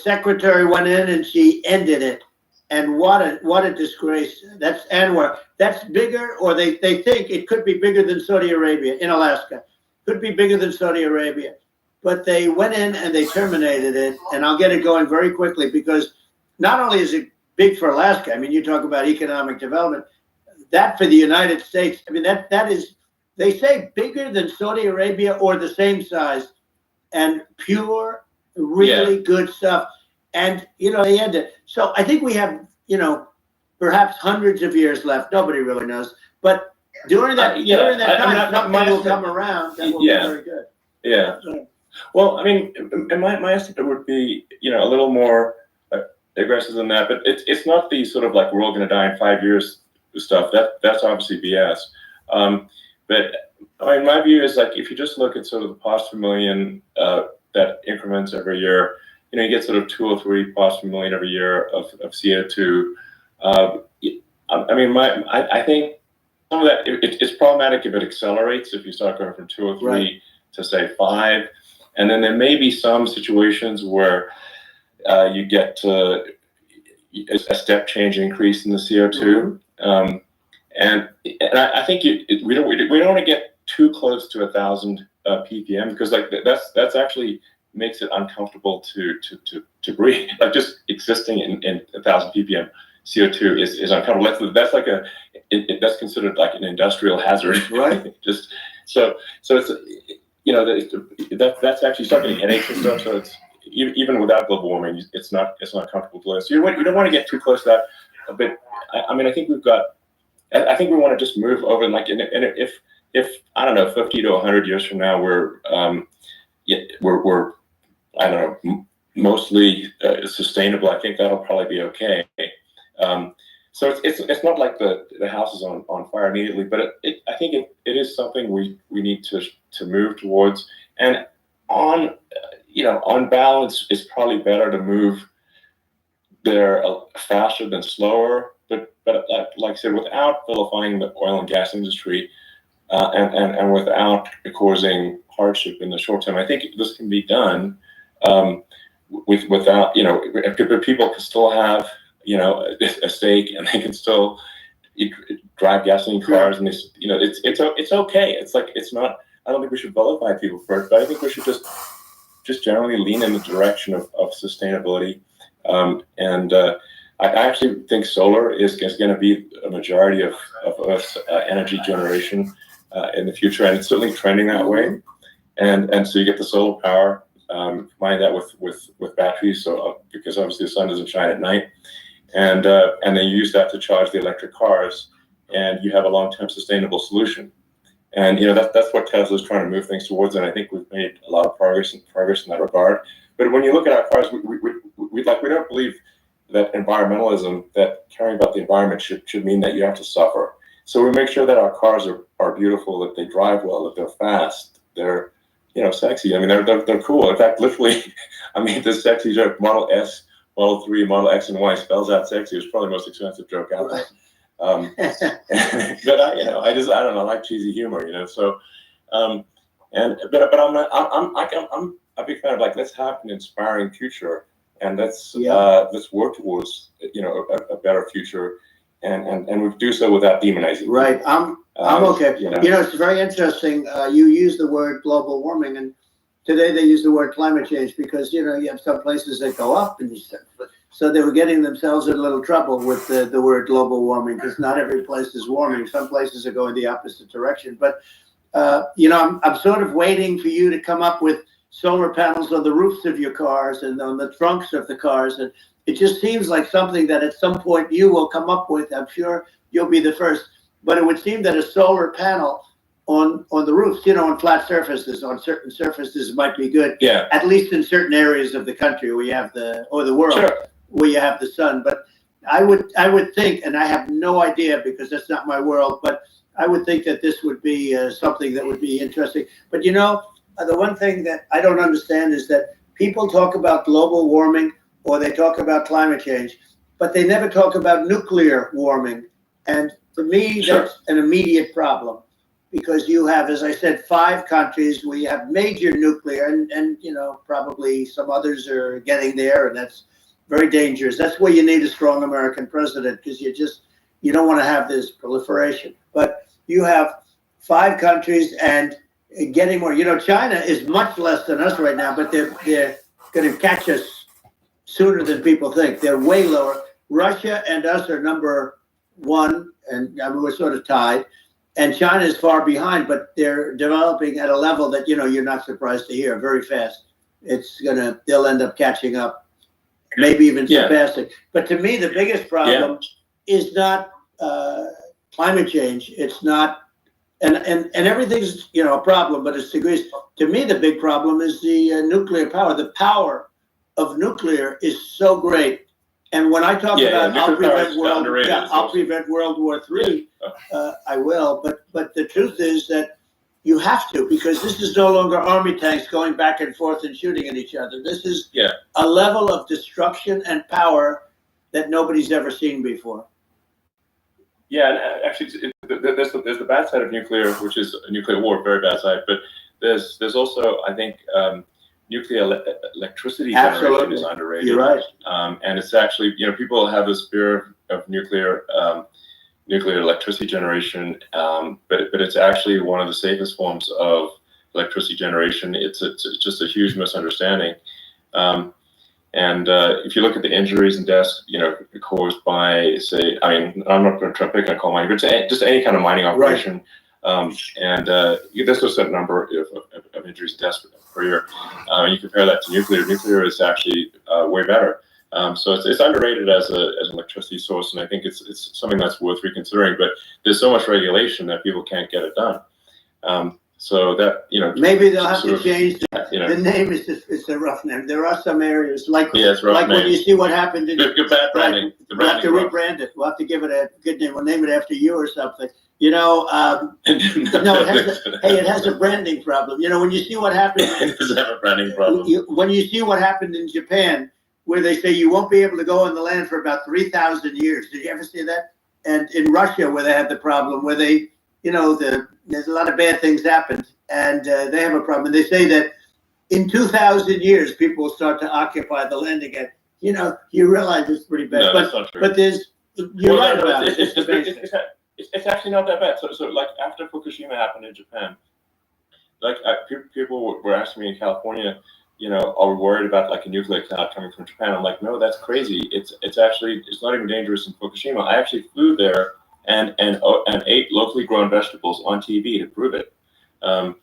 secretary went in and she ended it. And what a disgrace. That's Anwar. That's bigger, or they think it could be bigger than Saudi Arabia in Alaska. Could be bigger than Saudi Arabia. But they went in and they terminated it. And I'll get it going very quickly, because not only is it big for Alaska, I mean, you talk about economic development, that for the United States, I mean, that is, they say bigger than Saudi Arabia or the same size, and pure, really good stuff. And, they end it. So I think we have, perhaps hundreds of years left. Nobody really knows. But during that time, something will come around that will be very good. Yeah. Well, I mean, my estimate would be, a little more aggressive than that. But it's not the sort of like we're all going to die in 5 years stuff. That's obviously BS. But I mean, my view is like if you just look at sort of the parts per million that increments every year, you get sort of 2 or 3 parts per million every year of CO2. I mean, I think some of that it's problematic if it accelerates. If you start going from 2 or 3 to say 5, and then there may be some situations where you get to a step change increase in the CO2. And I think we don't want to get too close to 1,000 ppm, because like that's actually makes it uncomfortable to breathe. Like just existing in 1,000 ppm CO2 is uncomfortable. That's like that's considered like an industrial hazard, right? Just so it's that's actually starting getting headaches and stuff. So it's even without global warming, it's not comfortable to live. So you don't want to get too close to that. But I mean, I think we want to just move over and like, and if I don't know, 50 to 100 years from now, we're I don't know, mostly sustainable. I think that'll probably be okay. So it's not like the house is on fire immediately, but I think it is something we need to move towards. And on balance, it's probably better to move there faster than slower. But like I said, without vilifying the oil and gas industry, and without causing hardship in the short term, I think this can be done without people can still have a stake, and they can still drive gasoline cars, and it's okay. It's like it's not. I don't think we should vilify people for it, but I think we should just generally lean in the direction of sustainability. I actually think solar is going to be a majority of Earth's energy generation in the future, and it's certainly trending that way. And so you get the solar power, combine that with batteries, so because obviously the sun doesn't shine at night, and then you use that to charge the electric cars, and you have a long-term sustainable solution. And that's what Tesla's trying to move things towards, and I think we've made a lot of progress in that regard. But when you look at our cars, we don't believe that environmentalism, that caring about the environment should mean that you have to suffer. So we make sure that our cars are beautiful, that they drive well, that they're fast, they're sexy. I mean, they're cool. In fact, literally, I mean, the sexy joke, Model S, Model 3, Model X, and Y spells out sexy. It's probably the most expensive joke out there. But I don't know. I like cheesy humor, So, but I'm a big fan of like, let's have an inspiring future, and let's work towards a better future, and we do so without demonizing. Right. I'm okay. It's very interesting. You use the word global warming, and today they use the word climate change because you have some places that go up, and so they were getting themselves in a little trouble with the word global warming because not every place is warming. Some places are going the opposite direction. But I'm sort of waiting for you to come up with solar panels on the roofs of your cars and on the trunks of the cars, and it just seems like something that at some point you will come up with. I'm sure you'll be the first. But it would seem that a solar panel on the roofs, on flat surfaces, on certain surfaces might be good. Yeah. At least in certain areas of the country where you have the world where you have the sun. But I would think, and I have no idea because that's not my world, but I would think that this would be something that would be interesting. But the one thing that I don't understand is that people talk about global warming or they talk about climate change, but they never talk about nuclear warming. And to me, that's an immediate problem because you have, as I said, 5 countries where you have major nuclear and probably some others are getting there, and that's very dangerous. That's where you need a strong American president because you don't want to have this proliferation. But you have 5 countries and getting more. China is much less than us right now, but they're going to catch us sooner than people think. They're way lower. Russia and us are number 1, and we're sort of tied. And China is far behind, but they're developing at a level that you're not surprised to hear very fast. They'll end up catching up, maybe even surpassing. But to me, the biggest problem is not climate change. It's not, and everything's a problem, but it's degrees. To me, the big problem is the nuclear power. The power of nuclear is so great. And when I talk about I'll prevent World War III, I will. But the truth is that you have to, because this is no longer army tanks going back and forth and shooting at each other. This is a level of destruction and power that nobody's ever seen before. Yeah, and actually, there's the bad side of nuclear, which is a nuclear war, very bad side. But there's also, I think, nuclear electricity generation is underrated. You're right. And it's actually, people have this fear of nuclear electricity generation, but it's actually one of the safest forms of electricity generation. It's just a huge misunderstanding. And if you look at the injuries and deaths, caused by, say, I'm not going to try to pick on coal mining, but just any kind of mining operation. And there's a certain number of injuries and deaths per year. You compare that to nuclear. Nuclear is actually way better. So it's underrated as an electricity source, and I think it's something that's worth reconsidering. But there's so much regulation that people can't get it done. So that maybe they'll have to change the name. It's a rough name. There are some areas like when you see what happened in good bad branding. We'll have to rebrand it. We'll have to give it a good name. We'll name it after you or something. No, it has a branding problem. When you see what happened, it does have a branding problem. When you see what happened in Japan, where they say you won't be able to go on the land for about 3,000 years. Did you ever see that? And in Russia, where they had the problem, where they, there's a lot of bad things happened, and they have a problem. And they say that in 2,000 years, people will start to occupy the land again. You realize it's pretty bad. No, that's not true. But you're right about it. It's actually not that bad. So like after Fukushima happened in Japan, like people were asking me in California, are we worried about like a nuclear cloud coming from Japan? I'm like, no, that's crazy. It's not even dangerous in Fukushima. I actually flew there and ate locally grown vegetables on TV to prove it. And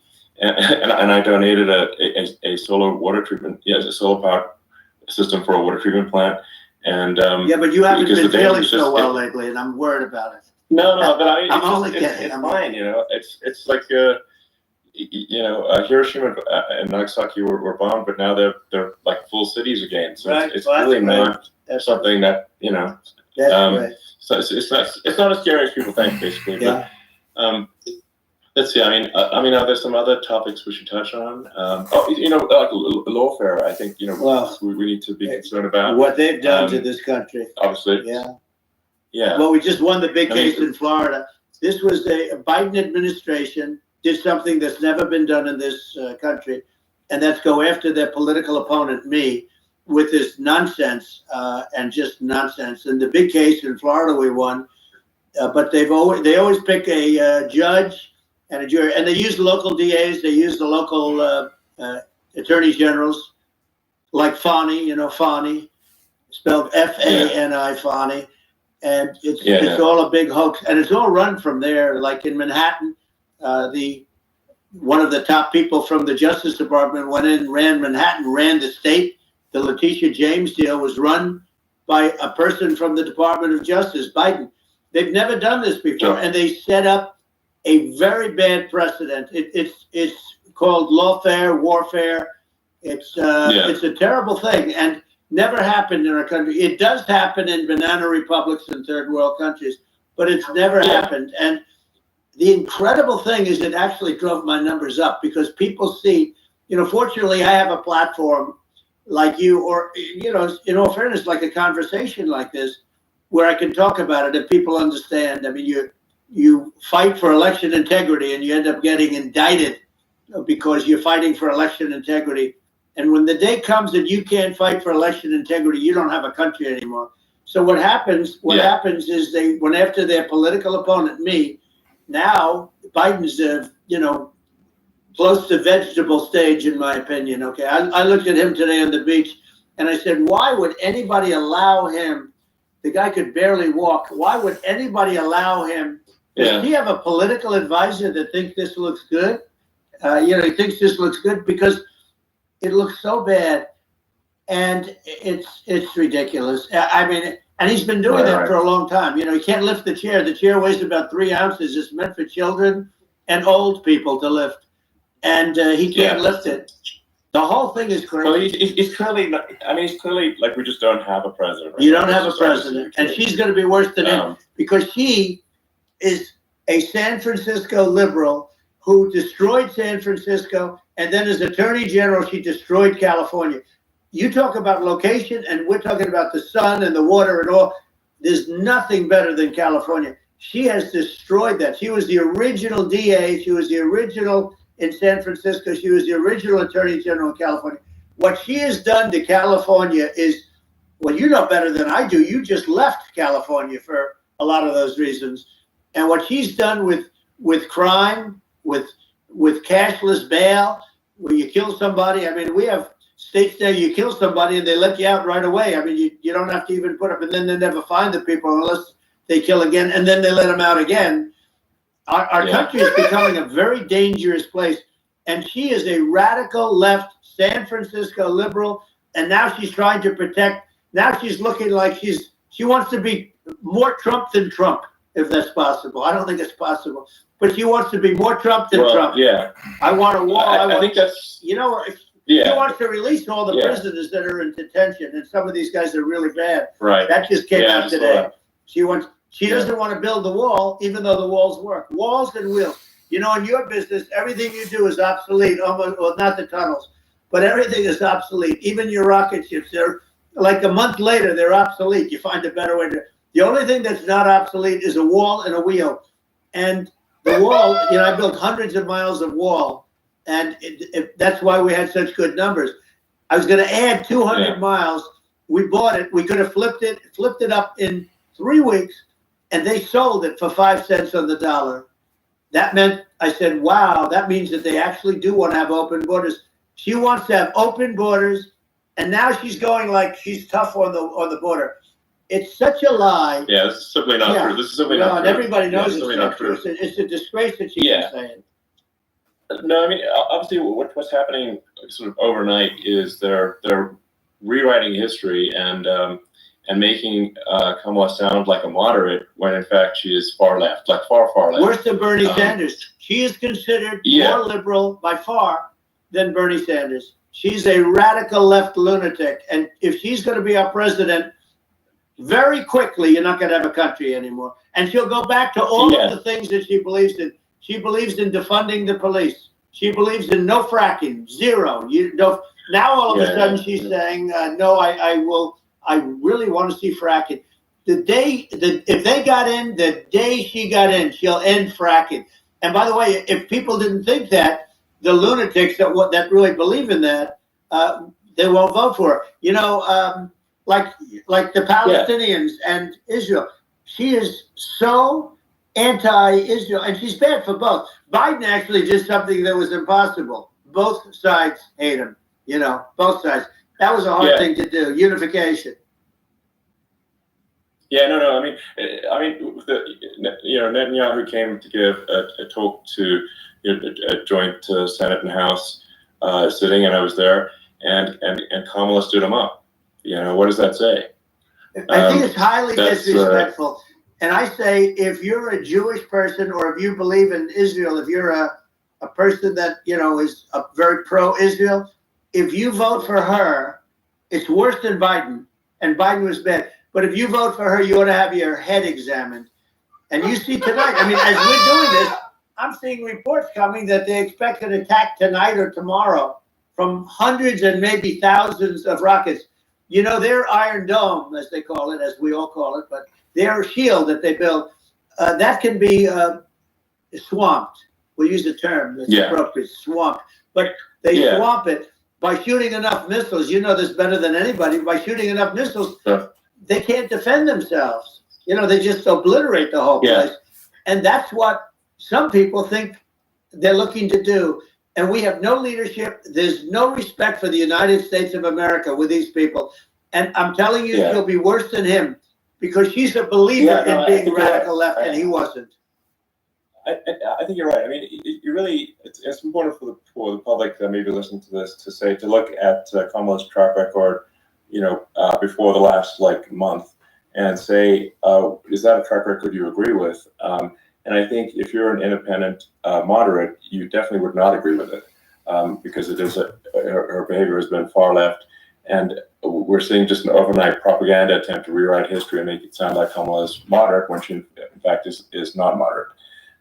I donated a solar water treatment, a solar power system for a water treatment plant. And but you haven't been feeling so well lately, and I'm worried about it. No, but I'm only kidding. It's fine. It's like Hiroshima and Nagasaki were bombed, but now they're like full cities again. So it's really not something that That's So it's not as scary as people think, basically. Yeah. But let's see. I mean, are there some other topics we should touch on? Like lawfare. I think we need to be concerned about what they've done to this country. Obviously. Yeah. Well, we just won the big case in Florida. This was a Biden administration did something that's never been done in this country, and that's go after their political opponent, me, with this nonsense and just nonsense. In the big case in Florida, we won, but they always pick a judge and a jury, and they use the local DAs, they use the local attorney generals, like Fani, Fani, spelled Fani, Fani, and it's all a big hoax, and it's all run from there. Like in Manhattan, one of the top people from the Justice Department went in, ran Manhattan, ran the state. The Letitia James deal was run by a person from the Department of Justice, Biden. They've never done this before, and they set up a very bad precedent. It's called lawfare, warfare. It's a terrible thing, and never happened in our country. It does happen in banana republics and third world countries, but it's never happened. And the incredible thing is it actually drove my numbers up because people see, fortunately I have a platform like you, or, in all fairness, like a conversation like this, where I can talk about it and people understand. I mean, you fight for election integrity and you end up getting indicted because you're fighting for election integrity. And when the day comes that you can't fight for election integrity, you don't have a country anymore. So what happens is they went after their political opponent, me. Now Biden's, close to vegetable stage, in my opinion. Okay, I looked at him today on the beach and I said, why would anybody allow him? The guy could barely walk. Why would anybody allow him? Does he have a political advisor that thinks this looks good? He thinks this looks good because it looks so bad, and it's ridiculous. I mean, and he's been doing that for a long time. He can't lift the chair. The chair weighs about 3 ounces. It's meant for children and old people to lift, and he can't lift it. The whole thing is crazy. Well, he's clearly not, he's clearly like, we just don't have a president. Right? You don't have a president, and she's going to be worse than him because she is a San Francisco liberal who destroyed San Francisco, and then as Attorney General, she destroyed California. You talk about location, and we're talking about the sun and the water and all. There's nothing better than California. She has destroyed that. She was the original DA. She was the original in San Francisco. She was the original Attorney General in California. What she has done to California is, well, you know better than I do. You just left California for a lot of those reasons. And what she's done with crime, with cashless bail, where you kill somebody. I mean, we have states there you kill somebody and they let you out right away. I mean, you don't have to even put up, and then they never find the people unless they kill again, and then they let them out again. Our country is becoming a very dangerous place, and she is a radical left San Francisco liberal, and now she's trying to protect. Now she's looking like she wants to be more Trump than Trump, if that's possible. I don't think it's possible, but she wants to be more Trump than Trump. Yeah, I want a wall. I think that's she wants to release all the prisoners that are in detention, and some of these guys are really bad. Right. That just came out today. She doesn't want to build the wall, even though the walls work. Walls and wheels. In your business, everything you do is obsolete. Almost, well, not the tunnels, but everything is obsolete. Even your rocket ships, they're like a month later, they're obsolete. You find a better way to. The only thing that's not obsolete is a wall and a wheel. And the wall, I built hundreds of miles of wall, and that's why we had such good numbers. I was going to add 200 miles. We bought it. We could have flipped it up in 3 weeks, and they sold it for 5 cents on the dollar. That meant, I said, wow, that means that they actually do want to have open borders. She wants to have open borders, and now she's going like she's tough on the border. It's such a lie. Yeah, this is simply not true. This is simply not and true. Everybody knows it's it's not true. It's a disgrace that she can say it. No, obviously what's happening sort of overnight is they're rewriting history and making Kamala sound like a moderate when in fact she is far left, like far left. Worse than Bernie Sanders. She is considered more liberal by far than Bernie Sanders. She's a radical left lunatic, and if she's going to be our president, very quickly you're not going to have a country anymore. And she'll go back to all of the things that she believes in. She believes in defunding the police. She believes in no fracking, zero. Now all of a sudden she's saying, no, I really want to see fracking. If they got in, the day she got in, she'll end fracking. And by the way, if people didn't think that, the lunatics that really believe in that, they won't vote for her. You know, like the Palestinians and Israel. She is so anti-Israel, and she's bad for both. Biden actually did something that was impossible. Both sides hate him. You know, both sides. That was a hard thing to do. Unification. Yeah, no. I mean, Netanyahu came to give a talk to a joint Senate and House sitting, and I was there, and Kamala stood him up. You know, what does that say? I think it's highly disrespectful. And I say, if you're a Jewish person, or if you believe in Israel, if you're a person that is very pro-Israel, if you vote for her, it's worse than Biden, and Biden was bad. But if you vote for her, you ought to have your head examined. And you see tonight, I mean, as we're doing this, I'm seeing reports coming that they expect an attack tonight or tomorrow from hundreds and maybe thousands of rockets. You know, their Iron Dome, as they call it, as we all call it, but their shield that they build, that can be swamped. We'll use the term that's appropriate, swamped. But they swamp it by shooting enough missiles. You know this better than anybody. By shooting enough missiles, they can't defend themselves. You know, they just obliterate the whole place. And that's what some people think they're looking to do. And we have no leadership. There's no respect for the United States of America with these people. And I'm telling you, she'll be worse than him, because she's a believer in being radical left, and he wasn't. I think you're right. I mean, you really, it's important for the public that maybe listen to this to look at Kamala's track record, before the last month, and say, is that a track record you agree with? And I think if you're an independent moderate, you definitely would not agree with it, because it is her behavior has been far left, and we're seeing just an overnight propaganda attempt to rewrite history and make it sound like Kamala is moderate when she in fact is not moderate.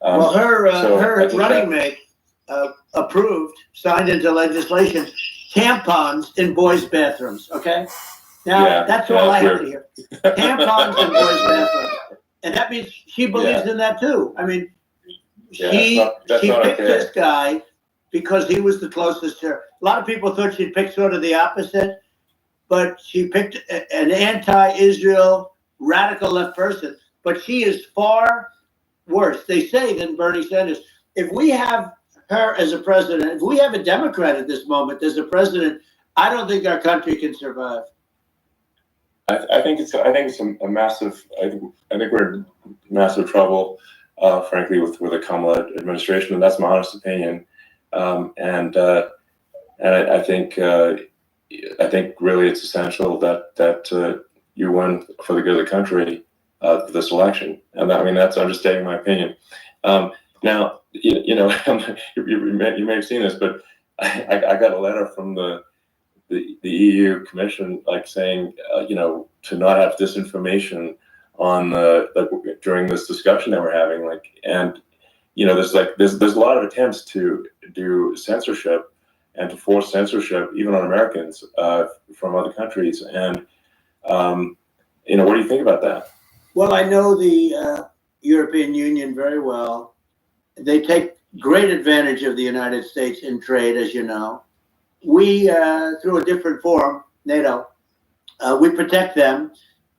Well, her running mate approved, signed into legislation, tampons in boys' bathrooms. Okay, now that's all I have to hear. Tampons in boys' bathrooms, and that means she believes in that too. I mean, she picked this guy because he was the closest to her. A lot of people thought she'd pick sort of the opposite, but she picked an anti-Israel radical left person. But she is far worse, they say, than Bernie Sanders. If we have her as a president, if we have a Democrat at this moment as a president, I don't think our country can survive. I think it's a massive. I think we're in massive trouble, frankly, with the Kamala administration, and that's my honest opinion. And I think really it's essential that you win for the good of the country this election, and that's understating my opinion. Now, you may have seen this, but I got a letter from the EU Commission, saying, to not have disinformation on during this discussion that we're having, and there's a lot of attempts to do censorship and to force censorship even on Americans from other countries, and what do you think about that? Well, I know the European Union very well. They take great advantage of the United States in trade, as you know. We, through a different forum, NATO, we protect them.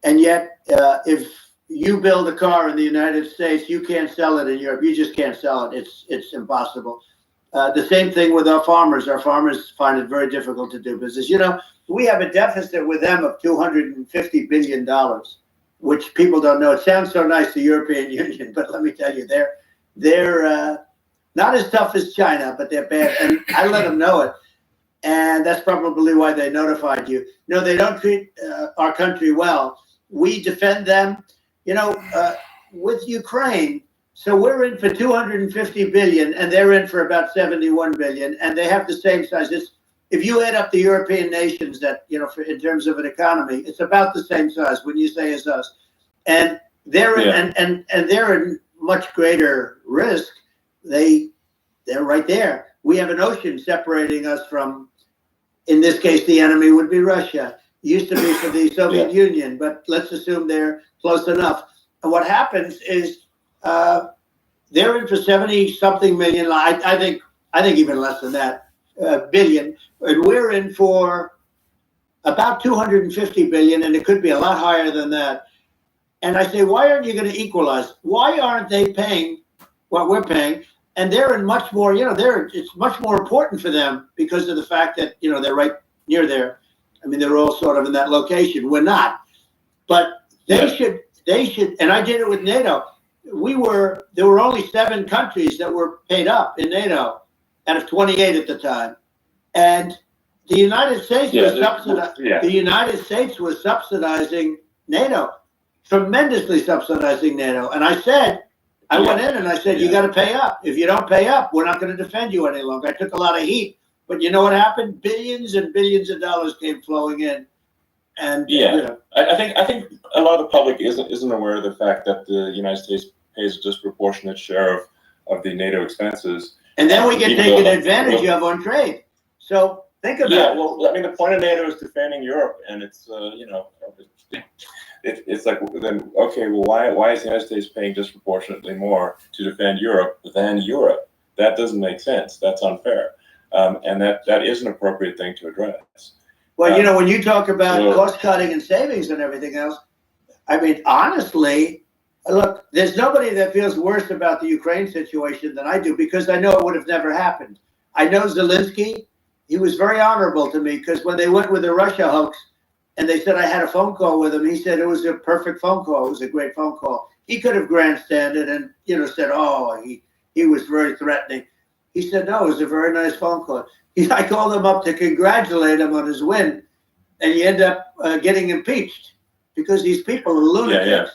And yet, if you build a car in the United States, you can't sell it in Europe. You just can't sell it. It's impossible. The same thing with our farmers. Our farmers find it very difficult to do business. We have a deficit with them of $250 billion, which people don't know. It sounds so nice, the European Union, but let me tell you, they're not as tough as China, but they're bad. And I let them know it. And that's probably why they notified you. No, they don't treat our country well. We defend them, with Ukraine. So we're in for $250 billion, and they're in for about $71 billion, and they have the same size. If you add up the European nations that, in terms of an economy, it's about the same size when you say as us. And they're in, and they're in much greater risk. They're right there. We have an ocean separating us from, in this case, the enemy would be Russia. It used to be for the Soviet Union, but let's assume they're close enough. And what happens is they're in for 70 something million. I think even less than that, billion, and we're in for about 250 billion, and it could be a lot higher than that. And I say, why aren't you going to equalize? Why aren't they paying what we're paying? And they're in much more, it's much more important for them because of the fact that, they're right near there. I mean, they're all sort of in that location. We're not. But they should, and I did it with NATO. There were only 7 countries that were paid up in NATO out of 28 at the time. And the United States the United States was subsidizing NATO, tremendously subsidizing NATO. And I went in and I said, you got to pay up. If you don't pay up, we're not going to defend you any longer. I took a lot of heat, but you know what happened? Billions and billions of dollars came flowing in. And I think a lot of the public isn't aware of the fact that the United States pays a disproportionate share of the NATO expenses. And then we get taken advantage of on trade. So think about it. Yeah, well, I mean, the point of NATO is defending Europe, and it's it's like, then okay, well, why is the United States paying disproportionately more to defend Europe than Europe? That doesn't make sense. That's unfair, and that is an appropriate thing to address. Well, when you talk about cost cutting and savings and everything else, I mean, honestly, look, there's nobody that feels worse about the Ukraine situation than I do, because I know it would have never happened. I know Zelensky. He was very honorable to me, because when they went with the Russia hoax and they said I had a phone call with him, he said it was a perfect phone call. It was a great phone call. He could have grandstanded and, said, oh, he was very threatening. He said, no, it was a very nice phone call. I called him up to congratulate him on his win, and you end up getting impeached because these people are lunatics.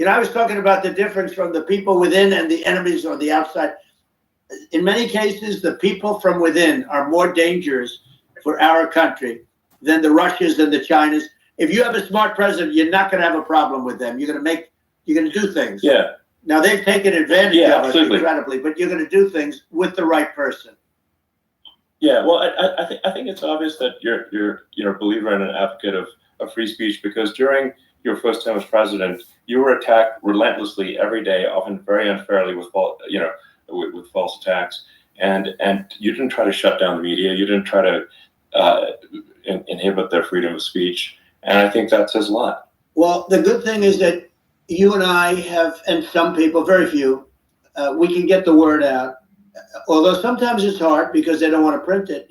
I was talking about the difference from the people within and the enemies on the outside. In many cases, the people from within are more dangerous for our country than the Russians and the Chinas. If you have a smart president, you're not going to have a problem with them. You're going to do things. Yeah. Now they've taken advantage of us absolutely. incredibly, but you're going to do things with the right person. Yeah, well, I think it's obvious that you're a believer and an advocate of free speech, because during your first term as president, you were attacked relentlessly every day, often very unfairly with false attacks, and you didn't try to shut down the media. You didn't try to inhibit their freedom of speech, and I think that says a lot. Well, the good thing is that you and I have, and some people, very few, we can get the word out. Although sometimes it's hard because they don't want to print it,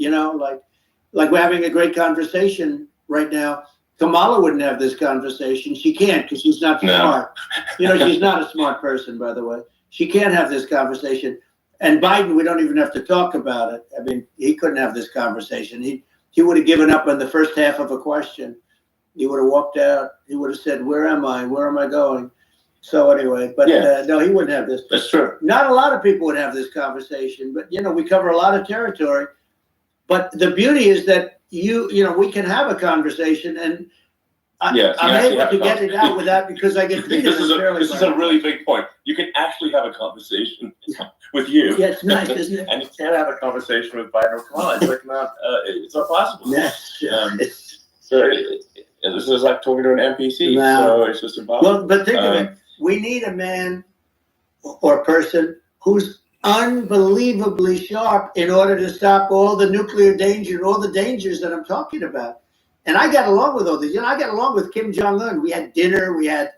like we're having a great conversation right now. Kamala wouldn't have this conversation. She can't, because she's not smart. She's not a smart person, by the way. She can't have this conversation. And Biden, we don't even have to talk about it. I mean, he couldn't have this conversation. He would have given up on the first half of a question. He would have walked out. He would have said, where am I? Where am I going? So anyway, but no, he wouldn't have this. That's true. Not a lot of people would have this conversation, but we cover a lot of territory. But the beauty is that we can have a conversation, and I'm able to get it out without, because I get treated unfairly. This is a really big point. You can actually have a conversation with you. Yeah, it's nice, isn't it? And you can't have a conversation with Biden or Kamala. It's like it's not possible. Yes. So this is like talking to an NPC. Wow. So it's just impossible. Well, but think of it. We need a man or person who's unbelievably sharp in order to stop all the nuclear danger and all the dangers that I'm talking about. And I got along with all these. I got along with Kim Jong-un. We had dinner. We had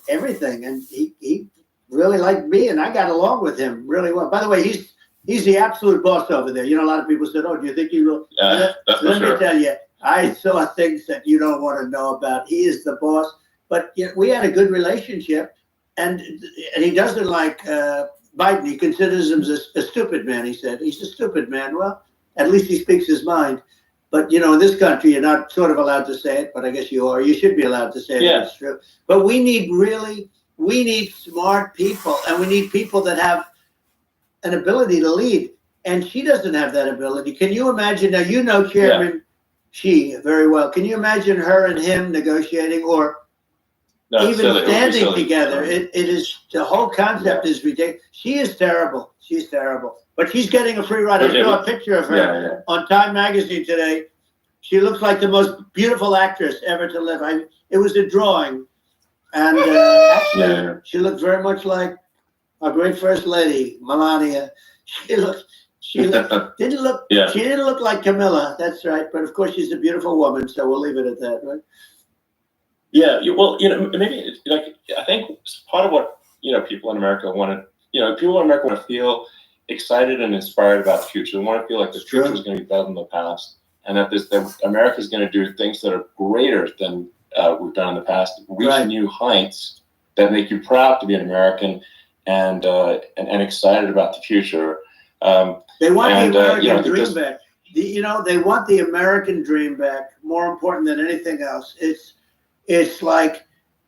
everything. And he really liked me, and I got along with him really well. By the way, he's the absolute boss over there. A lot of people said, oh, do you think he will? That's Let for me tell you, I saw things that you don't want to know about. He is the boss. But we had a good relationship. And he doesn't like Biden. He considers him a stupid man, he said. He's a stupid man. Well, at least he speaks his mind. But, in this country, you're not sort of allowed to say it, but I guess you are. You should be allowed to say it. Yeah. It's true. But we need smart people, and we need people that have an ability to lead. And she doesn't have that ability. Can you imagine? Now, Chairman Xi very well. Can you imagine her and him negotiating, or even standing together? It is, the whole concept is ridiculous. She is terrible. She's terrible. But she's getting a free ride. I saw a picture of her on Time Magazine today. She looks like the most beautiful actress ever to live. It was a drawing. And actually, she looked very much like our great First Lady, Melania. She didn't look Yeah. She didn't look like Camilla. That's right. But of course, she's a beautiful woman, so we'll leave it at that, right? Yeah. Well, maybe like I think part of what people in America want to, people in America want to feel excited and inspired about the future. They want to feel like the future is going to be better than the past, and that America is going to do things that are greater than we've done in the past, reach new heights that make you proud to be an American and excited about the future. They want the American dream back. They want the American dream back. More important than anything else. It's like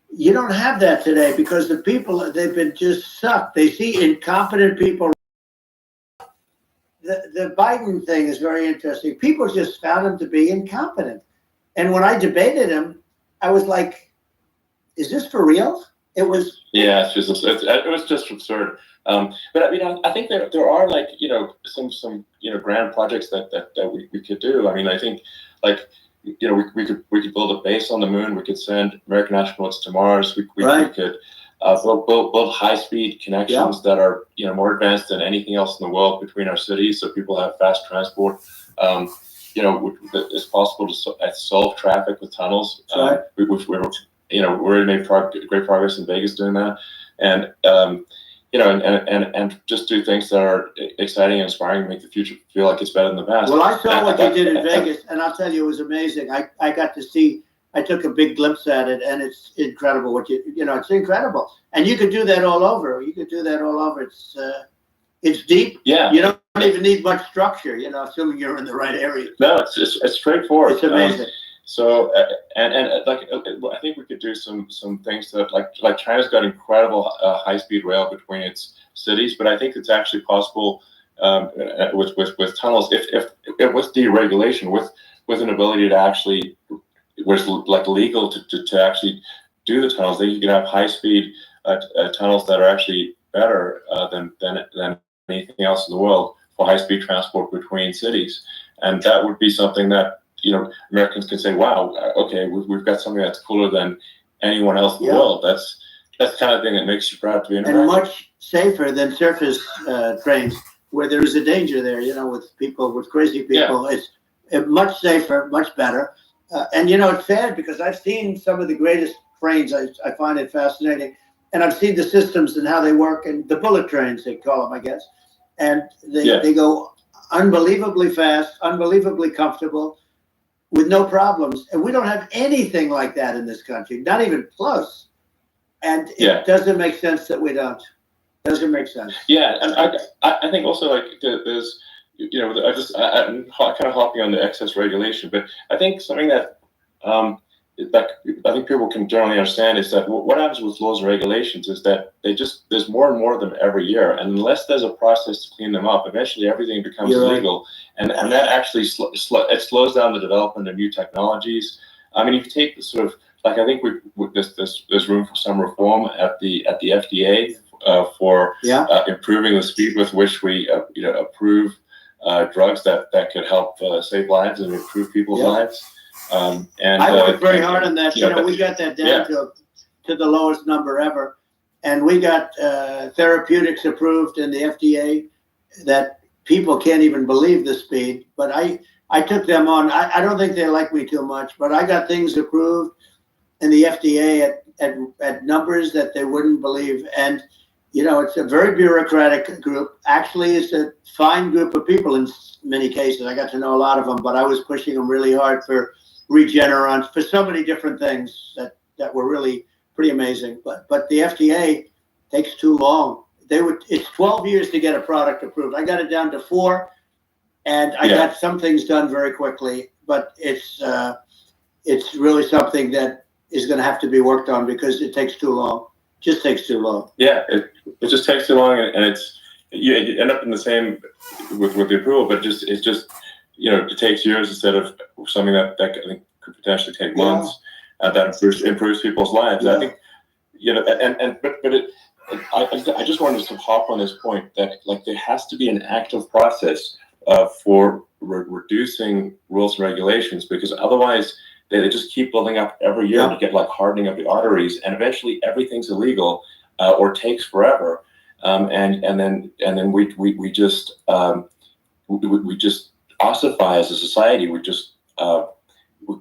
you don't have that today because the people, they've been just sucked. They see incompetent people. The Biden thing is very interesting. People just found him to be incompetent. And when I debated him, I was like, is this for real? It was. Yeah, it was just absurd. But I mean, I think there are like some grand projects that we could do. I mean, I think like we could build a base on the moon. We could send American astronauts to Mars. We could build high-speed connections that are more advanced than anything else in the world between our cities, so people have fast transport. It's possible to solve traffic with tunnels. We already made great progress in Vegas doing that, and and just do things that are exciting and inspiring and make the future feel like it's better than the past. Well, I saw what you did in Vegas, and I'll tell you, it was amazing. I got to see. I took a big glimpse at it, and it's incredible. It's incredible, and you could do that all over. It's deep. Yeah. You don't even need much structure. Assuming you're in the right area. No, it's straightforward. It's amazing. So like I think we could do some things that like China's got incredible high-speed rail between its cities, but I think it's actually possible with tunnels if with deregulation, with an ability to actually where it's like legal to actually do the tunnels. Then you can have high-speed tunnels that are actually better than anything else in the world for high-speed transport between cities, and that would be something that Americans can say, wow, okay, we've got something that's cooler than anyone else in the world. That's the kind of thing that makes you proud to be an American. And much safer than surface trains, where there is a danger there, with crazy people. Yeah. It's much safer, much better. And it's sad because I've seen some of the greatest trains. I find it fascinating. And I've seen the systems and how they work, and the bullet trains, they call them, I guess. And they go unbelievably fast, unbelievably comfortable, with no problems. And we don't have anything like that in this country, not even close. And it doesn't make sense that we don't. Doesn't make sense. Yeah, and I think also like there's, I'm kind of hopping on the excess regulation, but I think something that I think people can generally understand is that what happens with laws and regulations is that there's more and more of them every year, and unless there's a process to clean them up, eventually everything becomes illegal, and that actually it slows down the development of new technologies. I mean, if you take the sort of like I think there's room for some reform at the FDA for improving the speed with which we approve drugs that could help save lives and improve people's lives. And I worked very hard on that. We got that down to the lowest number ever, and we got therapeutics approved in the FDA that people can't even believe the speed. But I took them on. I don't think they like me too much, but I got things approved in the FDA at numbers that they wouldn't believe. And it's a very bureaucratic group. Actually, it's a fine group of people in many cases. I got to know a lot of them, but I was pushing them really hard for Regeneron, for so many different things that were really pretty amazing. But the FDA takes too long. It's 12 years to get a product approved. I got it down to 4, and I got some things done very quickly. But it's really something that is going to have to be worked on because it takes too long. Just takes too long. Yeah, it just takes too long, and you end up in the same with the approval, but it takes years instead of something that I think could potentially take months. That improves people's lives. I think I just wanted to hop on this point that like there has to be an active process for reducing rules and regulations, because otherwise they just keep building up every year to get like hardening of the arteries, and eventually everything's illegal or takes forever. and then we just ossify as a society.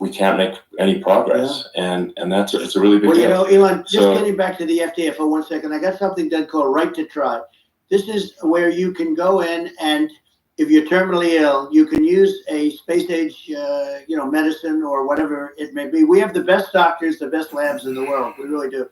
We can't make any progress, and it's a really big Well, deal. Elon, just getting back to the FDA for 1 second, I got something done called Right to Try. This is where you can go in, and if you're terminally ill, you can use a space age, medicine or whatever it may be. We have the best doctors, the best labs in the world. We really do.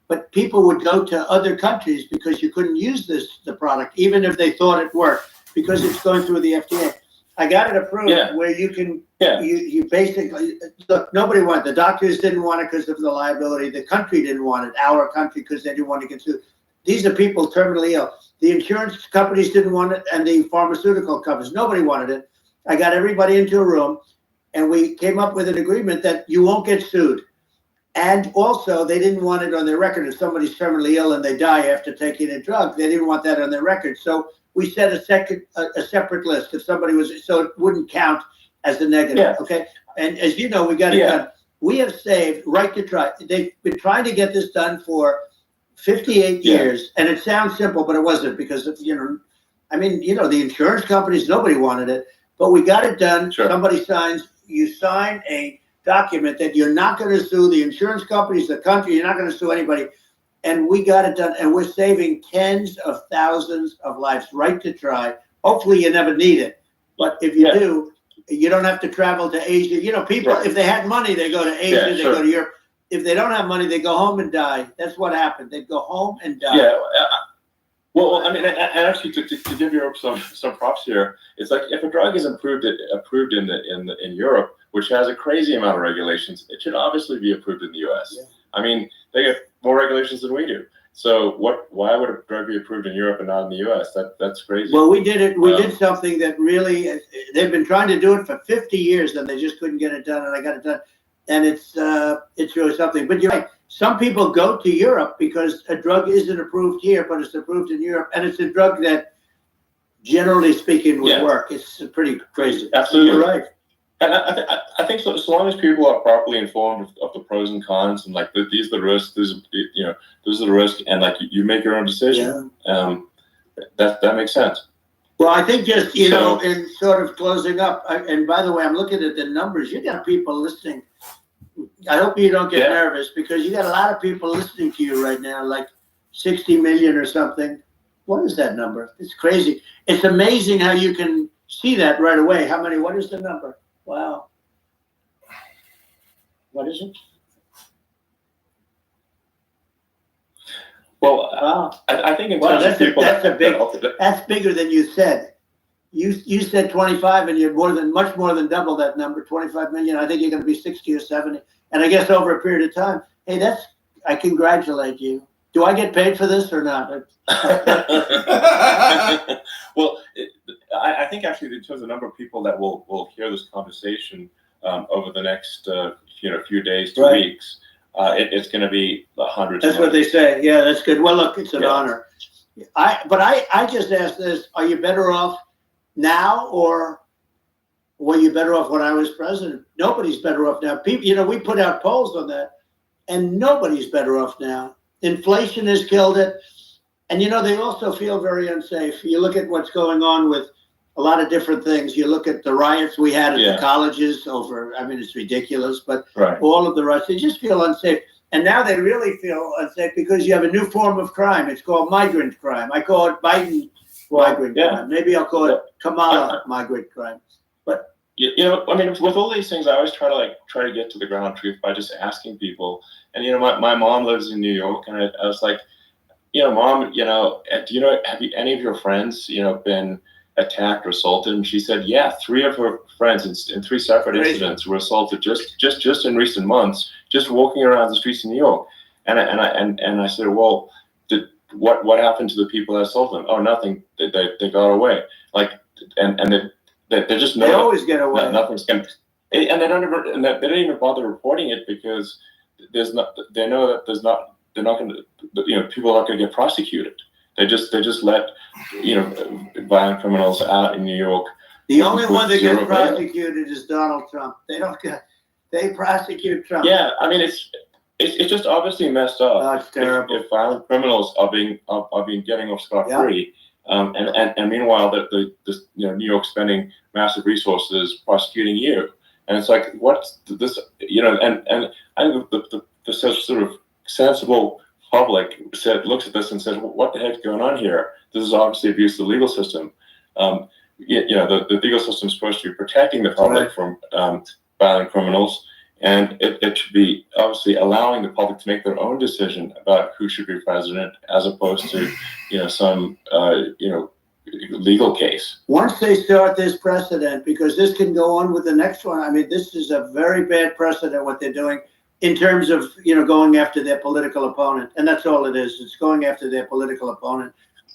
But people would go to other countries because you couldn't use the product, even if they thought it worked, because it's going through the FDA. I got it approved where you can, you basically, look, nobody wanted it. The doctors didn't want it because of the liability. The country didn't want it, our country, because they didn't want to get sued. These are people terminally ill. The insurance companies didn't want it, and the pharmaceutical companies, nobody wanted it. I got everybody into a room, and we came up with an agreement that you won't get sued. And also, they didn't want it on their record. If somebody's terminally ill and they die after taking a drug, they didn't want that on their record. So we set a separate list. If somebody was, so it wouldn't count as a negative. Okay. And as you know, we got it done. We have saved Right to Try. They've been trying to get this done for 58 years, and it sounds simple, but it wasn't, because of, the insurance companies, nobody wanted it, but we got it done. Somebody signs, you sign a document that you're not going to sue the insurance companies, the country, you're not going to sue anybody. And we got it done, and we're saving tens of thousands of lives. Right to Try. Hopefully you never need it, but if you do, you don't have to travel to Asia. People, if they had money, they go to Asia, they go to Europe. If they don't have money, they go home and die. That's what happened. They go home and die. Well, I mean, and actually, to give Europe some props here, it's like if a drug is approved in Europe, which has a crazy amount of regulations, it should obviously be approved in the U.S. I mean, they get more regulations than we do. So why would a drug be approved in Europe and not in the U.S.? That's crazy. Well, we did it. We did something that really, they've been trying to do it for 50 years, and they just couldn't get it done, and I got it done. And it's really something. But you're right. Some people go to Europe because a drug isn't approved here, but it's approved in Europe, and it's a drug that, generally speaking, would work. It's pretty crazy. Absolutely. You're right. And I think so long as people are properly informed of the pros and cons, and like these are the risks, these are the risks, and like you make your own decision. That makes sense. Well, I think just in sort of closing up, and by the way, I'm looking at the numbers. You got people listening. I hope you don't get nervous, because you got a lot of people listening to you right now, like 60 million or something. What is that number? It's crazy. It's amazing how you can see that right away. How many? What is the number? Wow. What is it? Well, I think in terms of people, that's bigger than you said. You said 25, and you're much more than double that number, 25 million. I think you're going to be 60 or 70, and I guess over a period of time. Hey, I congratulate you. Do I get paid for this or not? Well, I think actually in terms of the number of people that will hear this conversation over the next few days to weeks, it's going to be hundreds. That's what they say. Yeah, that's good. Well, look, it's an honor. I just asked this: are you better off now, or were you better off when I was president? Nobody's better off now. People, we put out polls on that, and nobody's better off now. Inflation has killed it. And, they also feel very unsafe. You look at what's going on with a lot of different things. You look at the riots we had at the colleges over, it's ridiculous, but all of the riots, they just feel unsafe. And now they really feel unsafe because you have a new form of crime. It's called migrant crime. I call it Biden migrant crime. Maybe I'll call it Kamala migrant crime. But with all these things, I always try to get to the ground truth by just asking people. And my mom lives in New York, and I was like, Mom, have any of your friends, been attacked or assaulted? And she said, yeah, 3 of her friends in 3 separate incidents were assaulted just in recent months, just walking around the streets in New York. And I said, well, what happened to the people that assaulted them? Oh, nothing. They got away. They just know. They always get away. Nothing's going. And they don't even bother reporting it because they know that they're not going to, people are not going to get prosecuted. They just let, violent criminals out in New York. The only one that gets prosecuted is Donald Trump. They prosecute Trump. Yeah, it's just obviously messed up. That's terrible. If violent criminals are being getting off scot free, and meanwhile the New York spending massive resources prosecuting you, and it's like what's this and I think the sort of sensible public looks at this and says, well, what the heck's going on here? This is obviously abuse of the legal system. The legal system is supposed to be protecting the public from violent criminals. And it should be obviously allowing the public to make their own decision about who should be president, as opposed to, some legal case. Once they start this precedent, because this can go on with the next one. I mean, this is a very bad precedent what they're doing in terms of going after their political opponent, and that's all it is. It's going after their political opponent,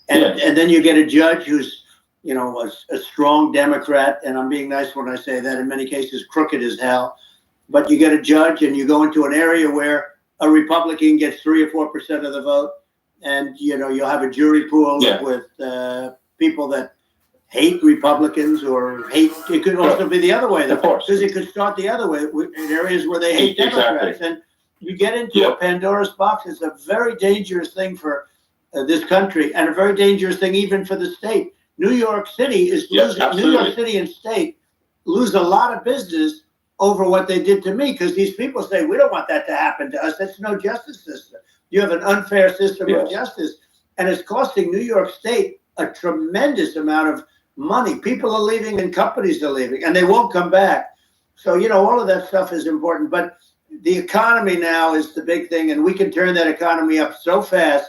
and then you get a judge who's a strong Democrat, and I'm being nice when I say that. In many cases, crooked as hell. But you get a judge and you go into an area where a Republican gets 3 or 4% of the vote, and you'll have a jury pool with people that hate Republicans or hate. It could also be the other way, of course, because it could start the other way in areas where they hate Democrats, and you get into a Pandora's box. It's a very dangerous thing for this country, and a very dangerous thing even for the state. New York City is losing. New York City and state lose a lot of business over what they did to me, because these people say, we don't want that to happen to us. That's no justice system. You have an unfair system of justice, and it's costing New York State a tremendous amount of money. People are leaving and companies are leaving, and they won't come back. So, all of that stuff is important, but the economy now is the big thing, and we can turn that economy up so fast,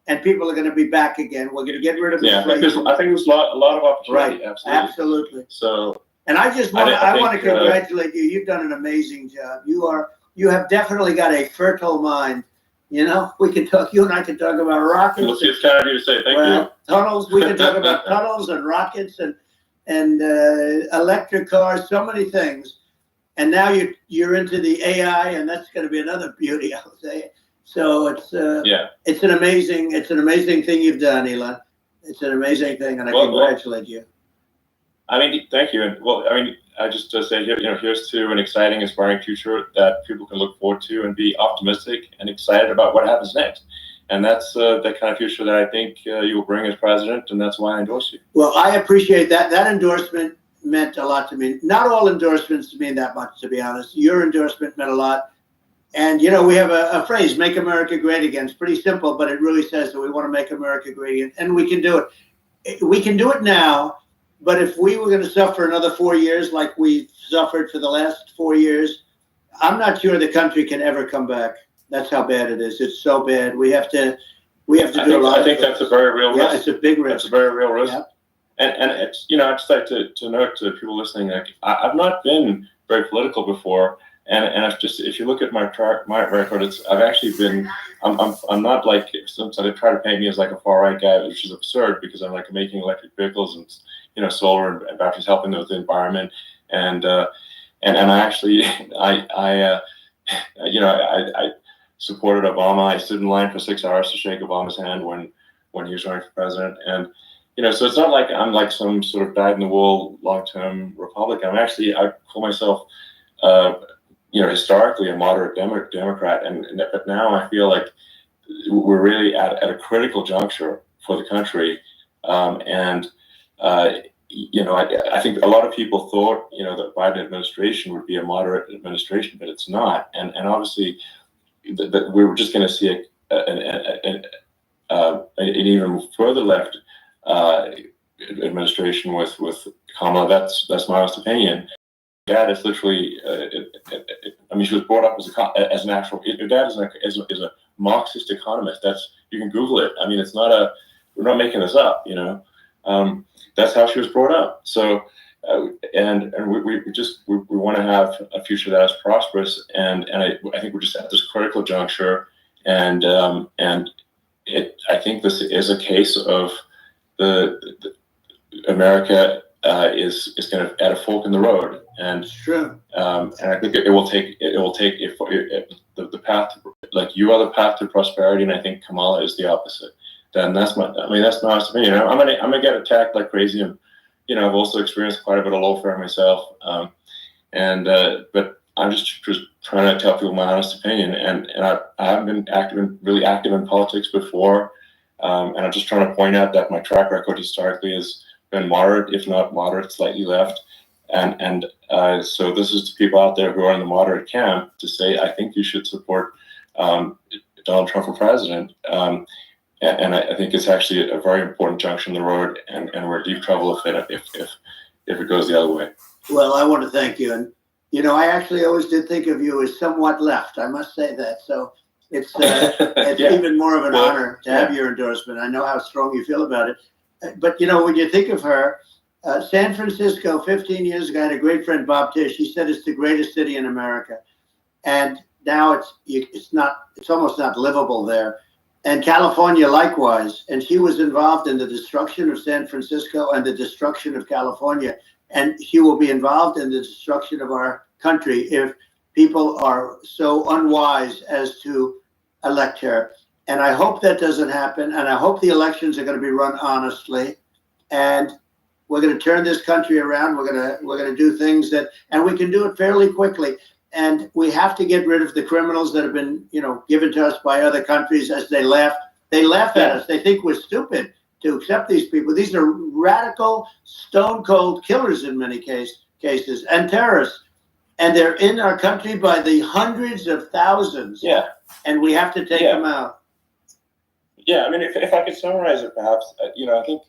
and people are going to be back again. We're going to get rid of inflation. I think there's a lot of opportunity. Right, absolutely. So. And I just want to congratulate you. You've done an amazing job. You have definitely got a fertile mind. We can talk. You and I can talk about rockets. Well, it's kind of you to say. Thank you. Tunnels. We can talk about tunnels and rockets and electric cars. So many things. And now you're into the AI, and that's going to be another beauty, I would say. So it's an amazing thing you've done, Elon. It's an amazing thing, and I congratulate you. I mean, thank you. And I just say here's to an exciting, inspiring future that people can look forward to and be optimistic and excited about what happens next. And that's the kind of future that I think you will bring as president, and that's why I endorse you. Well, I appreciate that. That endorsement meant a lot to me. Not all endorsements mean that much, to be honest. Your endorsement meant a lot. And, we have a phrase, make America great again. It's pretty simple, but it really says that we want to make America great again. And we can do it. We can do it now. But if we were going to suffer another 4 years like we suffered for the last 4 years, I'm not sure the country can ever come back. That's how bad it is. It's so bad. We have to do a lot. I think that's a very real risk. Yeah, it's a big risk. It's a very real risk. Yeah. And it's I'd just like to note to people listening, like I've not been very political before, and it's just, if you look at my record, I've actually been. I'm not like, sometimes they try to paint me as like a far right guy, which is absurd, because I'm like making electric vehicles and solar and batteries, helping with the environment, and I actually I supported Obama. I stood in line for 6 hours to shake Obama's hand when he was running for president, and so it's not like I'm like some sort of dyed-in-the-wool long-term Republican. I call myself historically a moderate Democrat, but now I feel like we're really at a critical juncture for the country, and I think a lot of people thought, the Biden administration would be a moderate administration, but it's not. And obviously, that we were just going to see an even further left administration with Kamala. That's my honest opinion. Dad is literally. She was brought up as an actual. Your dad is a Marxist economist. You can Google it. It's not we're not making this up. That's how she was brought up. So, and we want to have a future that is prosperous, and I think we're just at this critical juncture, and I think this is a case of the America is kind of at a fork in the road, and it's true. And I think it will take the path, like you are the path to prosperity, and I think Kamala is the opposite. Then that's my honest opinion. I'm gonna get attacked like crazy, and I've also experienced quite a bit of lawfare myself. But I'm just trying to tell people my honest opinion, and I haven't been really active in politics before, and I'm just trying to point out that my track record historically has been moderate, if not moderate, slightly left, and so this is to people out there who are in the moderate camp to say, I think you should support Donald Trump for president. And I think it's actually a very important junction in the road, and we're in deep trouble if it goes the other way. Well, I want to thank you. And, you know, I actually always did think of you as somewhat left. I must say that. So it's Yeah. even more of an honor to have your endorsement. I know how strong you feel about it. But, you know, when you think of her, San Francisco, 15 years ago, I had a great friend, Bob Tish. He said it's the greatest city in America. And now it's almost not livable there. And California likewise. And she was involved in the destruction of San Francisco and the destruction of California. And she will be involved in the destruction of our country if people are so unwise as to elect her. And I hope that doesn't happen. And I hope the elections are going to be run honestly. And we're going to turn this country around. We're going to do things and we can do it fairly quickly. And we have to get rid of the criminals that have been, you know, given to us by other countries as they laugh. They laugh at us. They think we're stupid to accept these people. These are radical, stone cold killers in many cases and terrorists. And they're in our country by the hundreds of thousands. Yeah. And we have to take them out. Yeah, I mean, if I could summarize it, perhaps, you know, I think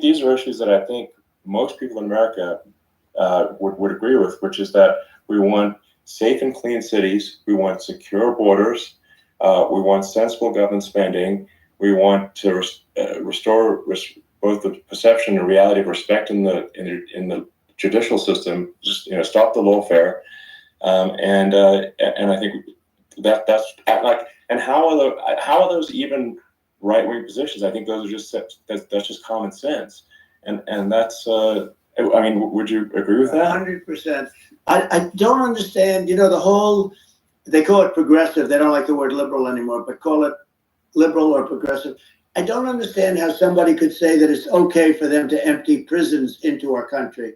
these are issues that I think most people in America would agree with, which is that we want safe and clean cities, we want secure borders, we want sensible government spending, we want to restore both the perception and reality of respect in the judicial system. Just, you know, stop the lawfare, and I think that's like. And how are those even right wing positions? I think those are that's just common sense, and that's. I mean, would you agree with that? 100%. I don't understand. You know, they call it progressive. They don't like the word liberal anymore, but call it liberal or progressive. I don't understand how somebody could say that it's okay for them to empty prisons into our country.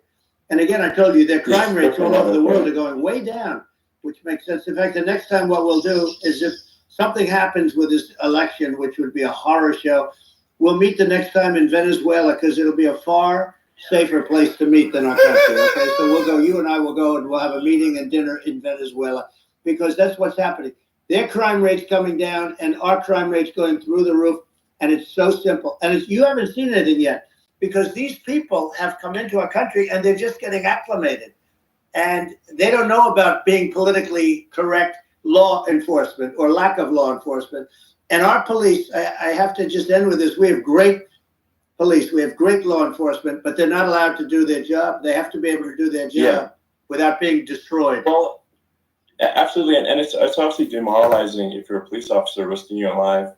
And again, I told you, their crime rates all over the world are going way down, which makes sense. In fact, the next time what we'll do is if something happens with this election, which would be a horror show, we'll meet the next time in Venezuela because it'll be a far safer place to meet than our country. Okay, so we'll go, you and I will go and we'll have a meeting and dinner in Venezuela because that's what's happening. Their crime rate's coming down and our crime rate's going through the roof. And it's so simple. And you haven't seen anything yet because these people have come into our country and they're just getting acclimated. And they don't know about being politically correct law enforcement or lack of law enforcement. And our police, I have to just end with this. We have great police. We have great law enforcement, but they're not allowed to do their job. They have to be able to do their job without being destroyed. Well, absolutely. And it's obviously demoralizing if you're a police officer risking your life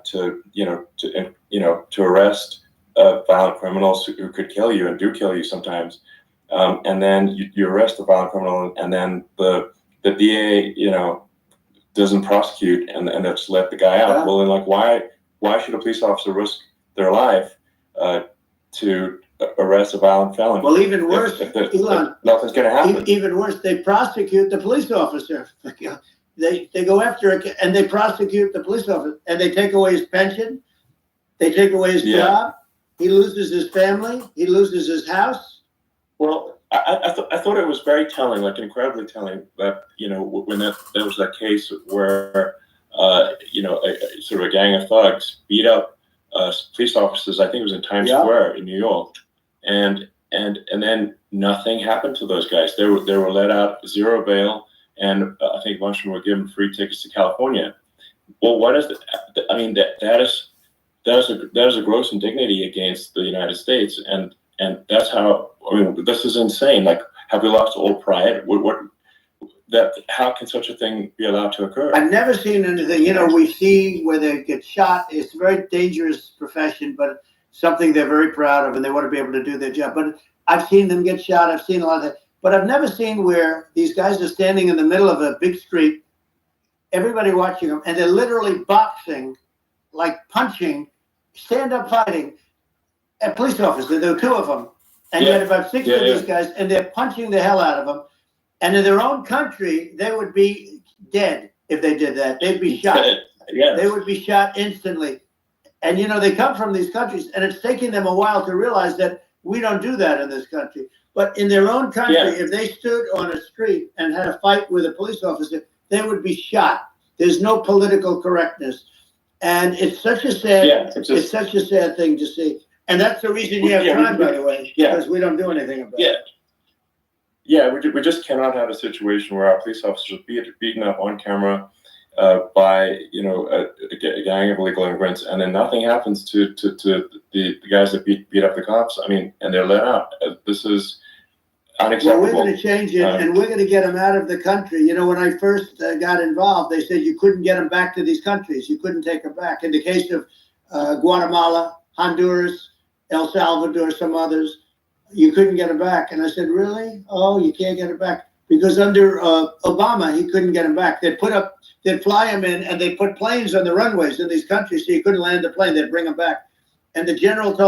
to arrest violent criminals who could kill you and do kill you sometimes. And then you arrest the violent criminal and then the DA, doesn't prosecute and just let the guy out. Yeah. Well, then, like, why should a police officer risk their life to arrest a violent felon? Well, even worse, Elon, nothing's going to happen. Even worse, they prosecute the police officer. They go after it and they prosecute the police officer and they take away his pension. They take away his job. He loses his family. He loses his house. Well, I thought it was very telling, like incredibly telling, that when there was that case where sort of a gang of thugs beat up police officers. I think it was in Times Square in New York, and then nothing happened to those guys. They were let out, zero bail, and I think a bunch of them were given free tickets to California. Well, what is that? I mean, that is a gross indignity against the United States, and that's how. I mean, this is insane. Like, have we lost all pride? How can such a thing be allowed to occur? I've never seen anything. We see where they get shot. It's a very dangerous profession, but something they're very proud of, and they want to be able to do their job. But I've seen them get shot. I've seen a lot of that. But I've never seen where these guys are standing in the middle of a big street, everybody watching them, and they're literally boxing, like punching, stand-up fighting, a police officer. There were two of them. And you had about 6 of these guys, and they're punching the hell out of them. And in their own country, they would be dead if they did that. They'd be shot. Yes. They would be shot instantly. And they come from these countries, and it's taking them a while to realize that we don't do that in this country. But in their own country, if they stood on a street and had a fight with a police officer, they would be shot. There's no political correctness. And it's such a sad, it's such a sad thing to see. And that's the reason you have crime, by the way, because we don't do anything about it. Yeah, we just cannot have a situation where our police officers are beaten up on camera by a gang of illegal immigrants, and then nothing happens to the guys that beat up the cops. I mean, and they're let out. This is unacceptable. Well, we're going to change it, and we're going to get them out of the country. When I first got involved, they said you couldn't get them back to these countries. You couldn't take them back. In the case of Guatemala, Honduras, El Salvador, some others, you couldn't get them back. And I said, really? Oh, you can't get them back? Because under Obama, he couldn't get them back. They'd fly them in, and they put planes on the runways in these countries, so you couldn't land the plane. They'd bring them back. And the generals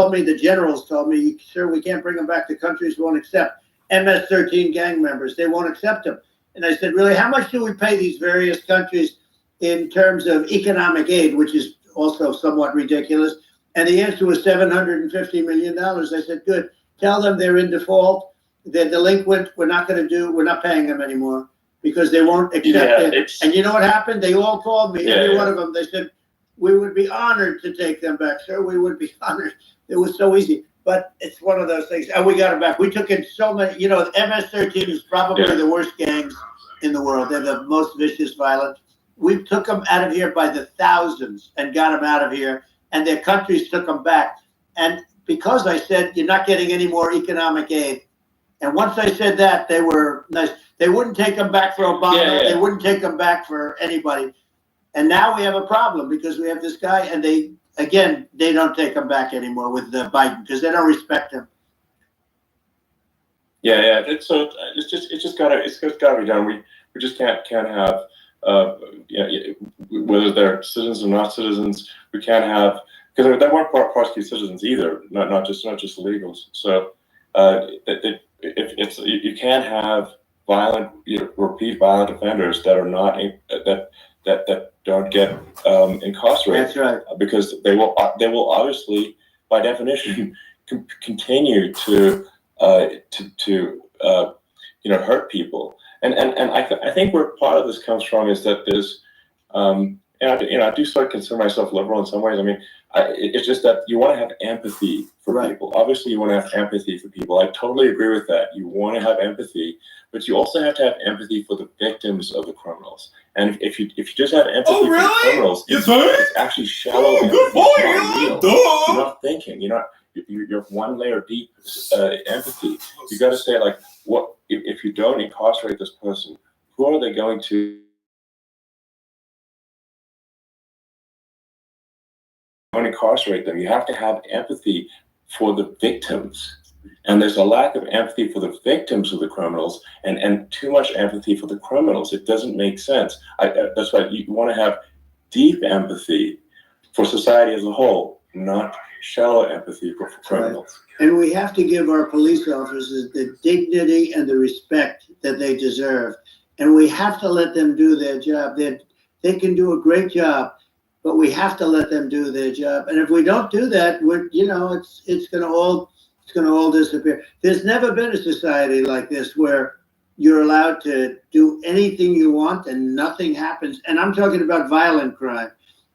told me, sir, we can't bring them back. The countries won't accept MS-13 gang members. They won't accept them. And I said, really, how much do we pay these various countries in terms of economic aid, which is also somewhat ridiculous? And the answer was $750 million. I said, good. Tell them they're in default. They're delinquent. We're not paying them anymore because they won't accept it. And you know what happened? They all called me, every one of them. They said, we would be honored to take them back, sir. We would be honored. It was so easy. But it's one of those things. And we got them back. We took in so many, the MS-13 is probably the worst gangs in the world. They're the most vicious, violent. We took them out of here by the thousands and got them out of here. And their countries took them back. And because I said, you're not getting any more economic aid. And once I said that, they were nice. They wouldn't take them back for Obama. They wouldn't take them back for anybody. And now we have a problem because we have this guy, and they don't take him back anymore with Biden because they don't respect him. It's just gotta be done. We just can't have whether they're citizens or not citizens. We can't have, because they won't prosecute citizens either, not just illegals. So you can't have violent, repeat violent offenders that are not that don't get incarcerated. That's right. Because they will obviously, by definition, continue to hurt people. And I think where part of this comes from is that there's I do sort of consider myself liberal in some ways. I mean, it's just that you want to have empathy for people. Obviously, you want to have empathy for people. I totally agree with that. You want to have empathy, but you also have to have empathy for the victims of the criminals. And if you just have empathy for the criminals, it's actually shallow. Good boy, you're not thinking. You're one layer deep empathy. You got to say, like, what if you don't incarcerate this person? Who are they going to? Don't incarcerate them. You have to have empathy for the victims. And there's a lack of empathy for the victims of the criminals and too much empathy for the criminals. It doesn't make sense. That's why you want to have deep empathy for society as a whole, not shallow empathy for criminals. And we have to give our police officers the dignity and the respect that they deserve. And we have to let them do their job. They can do a great job, but we have to let them do their job. And if we don't do that, it's going to all disappear. There's never been a society like this where you're allowed to do anything you want and nothing happens. And I'm talking about violent crime.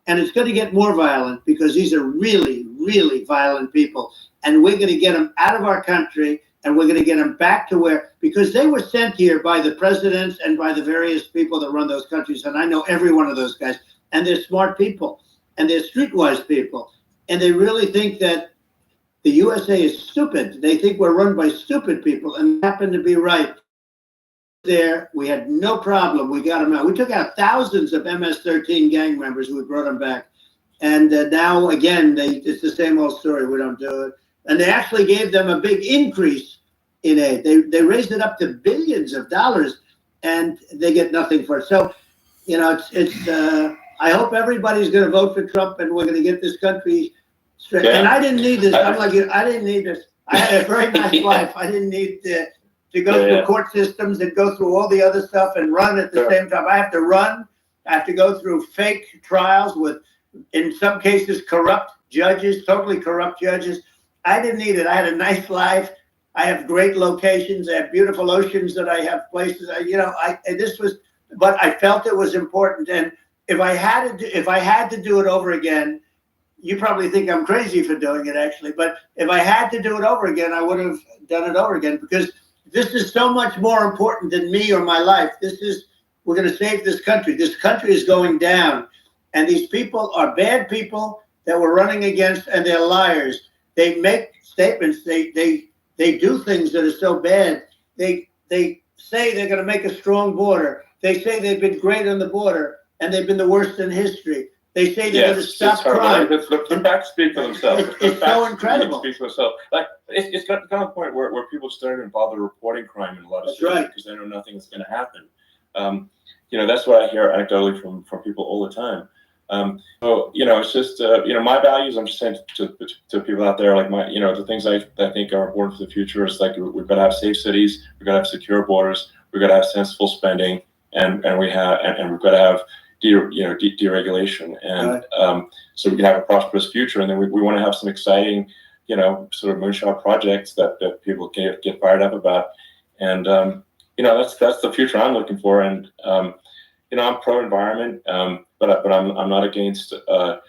And it's going to get more violent because these are really, really violent people. And we're going to get them out of our country, and we're going to get them back to because they were sent here by the presidents and by the various people that run those countries. And I know every one of those guys. And they're smart people, and they're streetwise people. And they really think that the USA is stupid. They think we're run by stupid people, and they happen to be right. There, we had no problem. We got them out. We took out thousands of MS-13 gang members. We brought them back. And now, again, it's the same old story. We don't do it. And they actually gave them a big increase in aid. They raised it up to billions of dollars, and they get nothing for it. So, I hope everybody's going to vote for Trump, and we're going to get this country straight. Yeah. And I didn't need this. I'm like, I didn't need this. I had a very nice life. I didn't need to go through court systems and go through all the other stuff and run at the same time. I have to run. I have to go through fake trials with, in some cases, corrupt judges, totally corrupt judges. I didn't need it. I had a nice life. I have great locations. I have beautiful oceans that I have places. But I felt it was important. And if I had to do it over again, you probably think I'm crazy for doing it, actually. But if I had to do it over again, I would have done it over again, because this is so much more important than me or my life. We're going to save this country. This country is going down. And these people are bad people that we're running against, and they're liars. They make statements. They do things that are so bad. They say they're going to make a strong border. They say they've been great on the border, and they've been the worst in history. They say they're going to stop crime. The facts speak for themselves. It's so incredible. Speak for themselves. Like it's got to the point where people start to bother reporting crime in a lot of cities because they know nothing is going to happen. That's what I hear anecdotally from people all the time. So it's just my values. I'm just saying to people out there, like the things I think are important for the future is like we've got to have safe cities, we've got to have secure borders, we've got to have sensible spending, and we've got to have deregulation, and so we can have a prosperous future. And then we want to have some exciting sort of moonshot projects that people can get fired up about, and that's the future I'm looking for. And I'm pro-environment, but I'm not against. I'm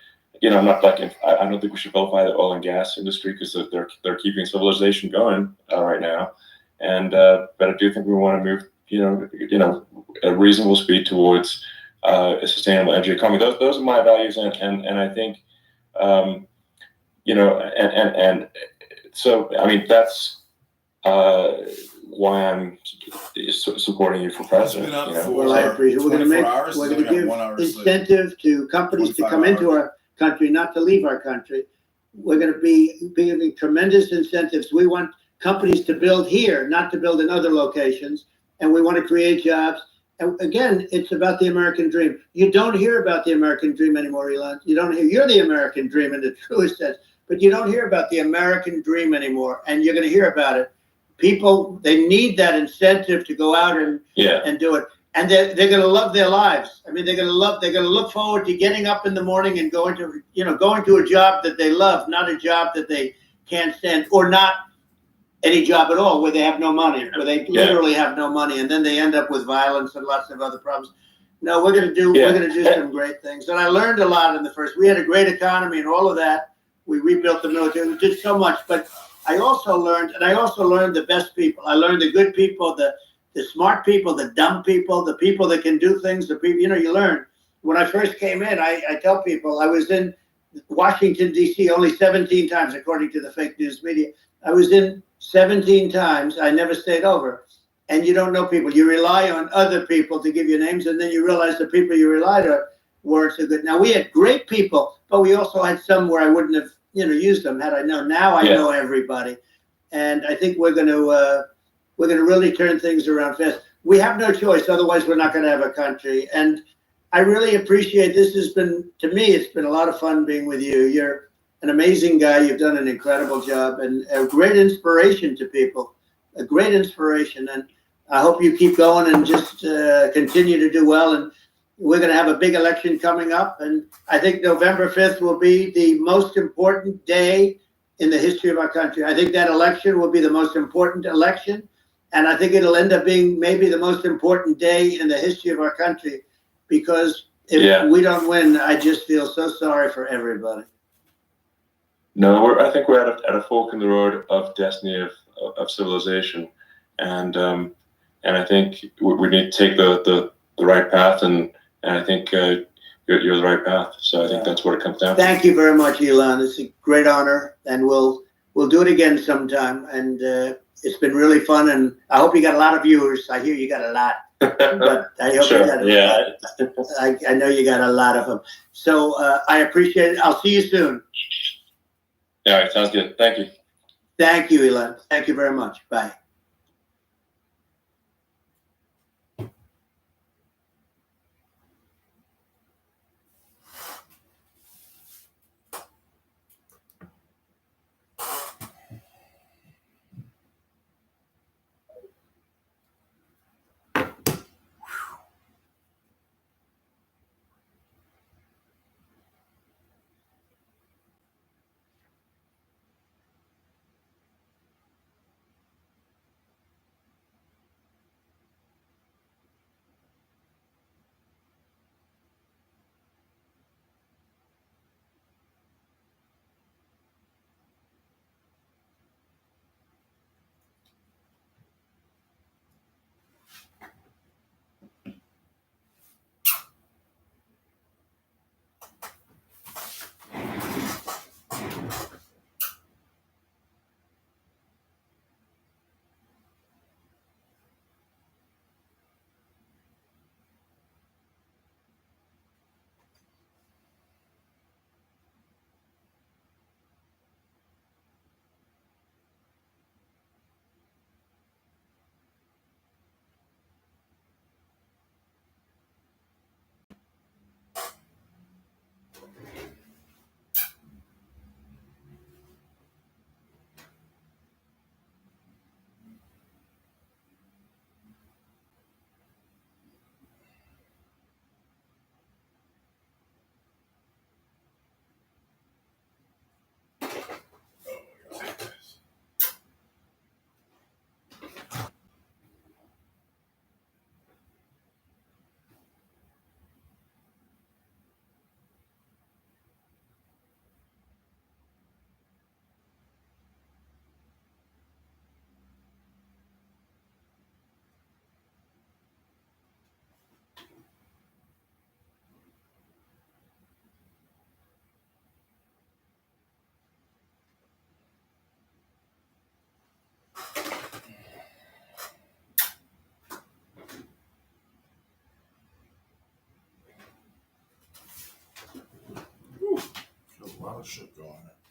not like I don't think we should vilify the oil and gas industry because they're keeping civilization going right now, and but I do think we want to move at a reasonable speed towards a sustainable energy economy. Those are my values, and I think and so I mean that's why I'm supporting you for president. Well, I appreciate it. We're going to give incentive to companies to come into our country, not to leave our country. We're going to be giving tremendous incentives. We want companies to build here, not to build in other locations, and we want to create jobs. And again, it's about the American dream. You don't hear about the American dream anymore, Elon. You don't hear. You're the American dream in the truest sense, but you don't hear about the American dream anymore, and you're going to hear about it. People, they need that incentive to go out and do it, and they're going to love their lives. I mean, they're going to look forward to getting up in the morning and going to a job that they love, not a job that they can't stand, or not any job at all where they have no money, where they literally have no money, and then they end up with violence and lots of other problems. No, we're going to do some great things, and I learned a lot in the first. We had a great economy and all of that. We rebuilt the military. We did so much, but I also learned the best people. I learned the good people, the smart people, the dumb people, the people that can do things. The people, you learn. When I first came in, I tell people I was in Washington, D.C. only 17 times, according to the fake news media. I was in 17 times. I never stayed over. And you don't know people. You rely on other people to give you names, and then you realize the people you relied on weren't so good. Now, we had great people, but we also had some where I wouldn't have used them had I known. Now I know everybody, and I think we're going to really turn things around fast. We have no choice, otherwise we're not going to have a country. And I really appreciate this. Has been, to me, it's been a lot of fun being with you. You're an amazing guy. You've done an incredible job and a great inspiration to people. A great inspiration, and I hope you keep going and just continue to do well. And we're going to have a big election coming up, and I think November 5th will be the most important day in the history of our country. I think that election will be the most important election, and I think it'll end up being maybe the most important day in the history of our country, because if we don't win, I just feel so sorry for everybody. No, I think we're at a fork in the road of destiny of civilization, and I think we need to take the right path, and I think you're the right path. So I think that's what it comes down to. Thank you very much, Elon. It's a great honor, and we'll do it again sometime. And it's been really fun, and I hope you got a lot of viewers. I hear you got a lot, but I hope you got a lot. I know you got a lot of them. So I appreciate it. I'll see you soon. All right, sounds good. Thank you. Thank you, Elon. Thank you very much. Bye. scholarship going.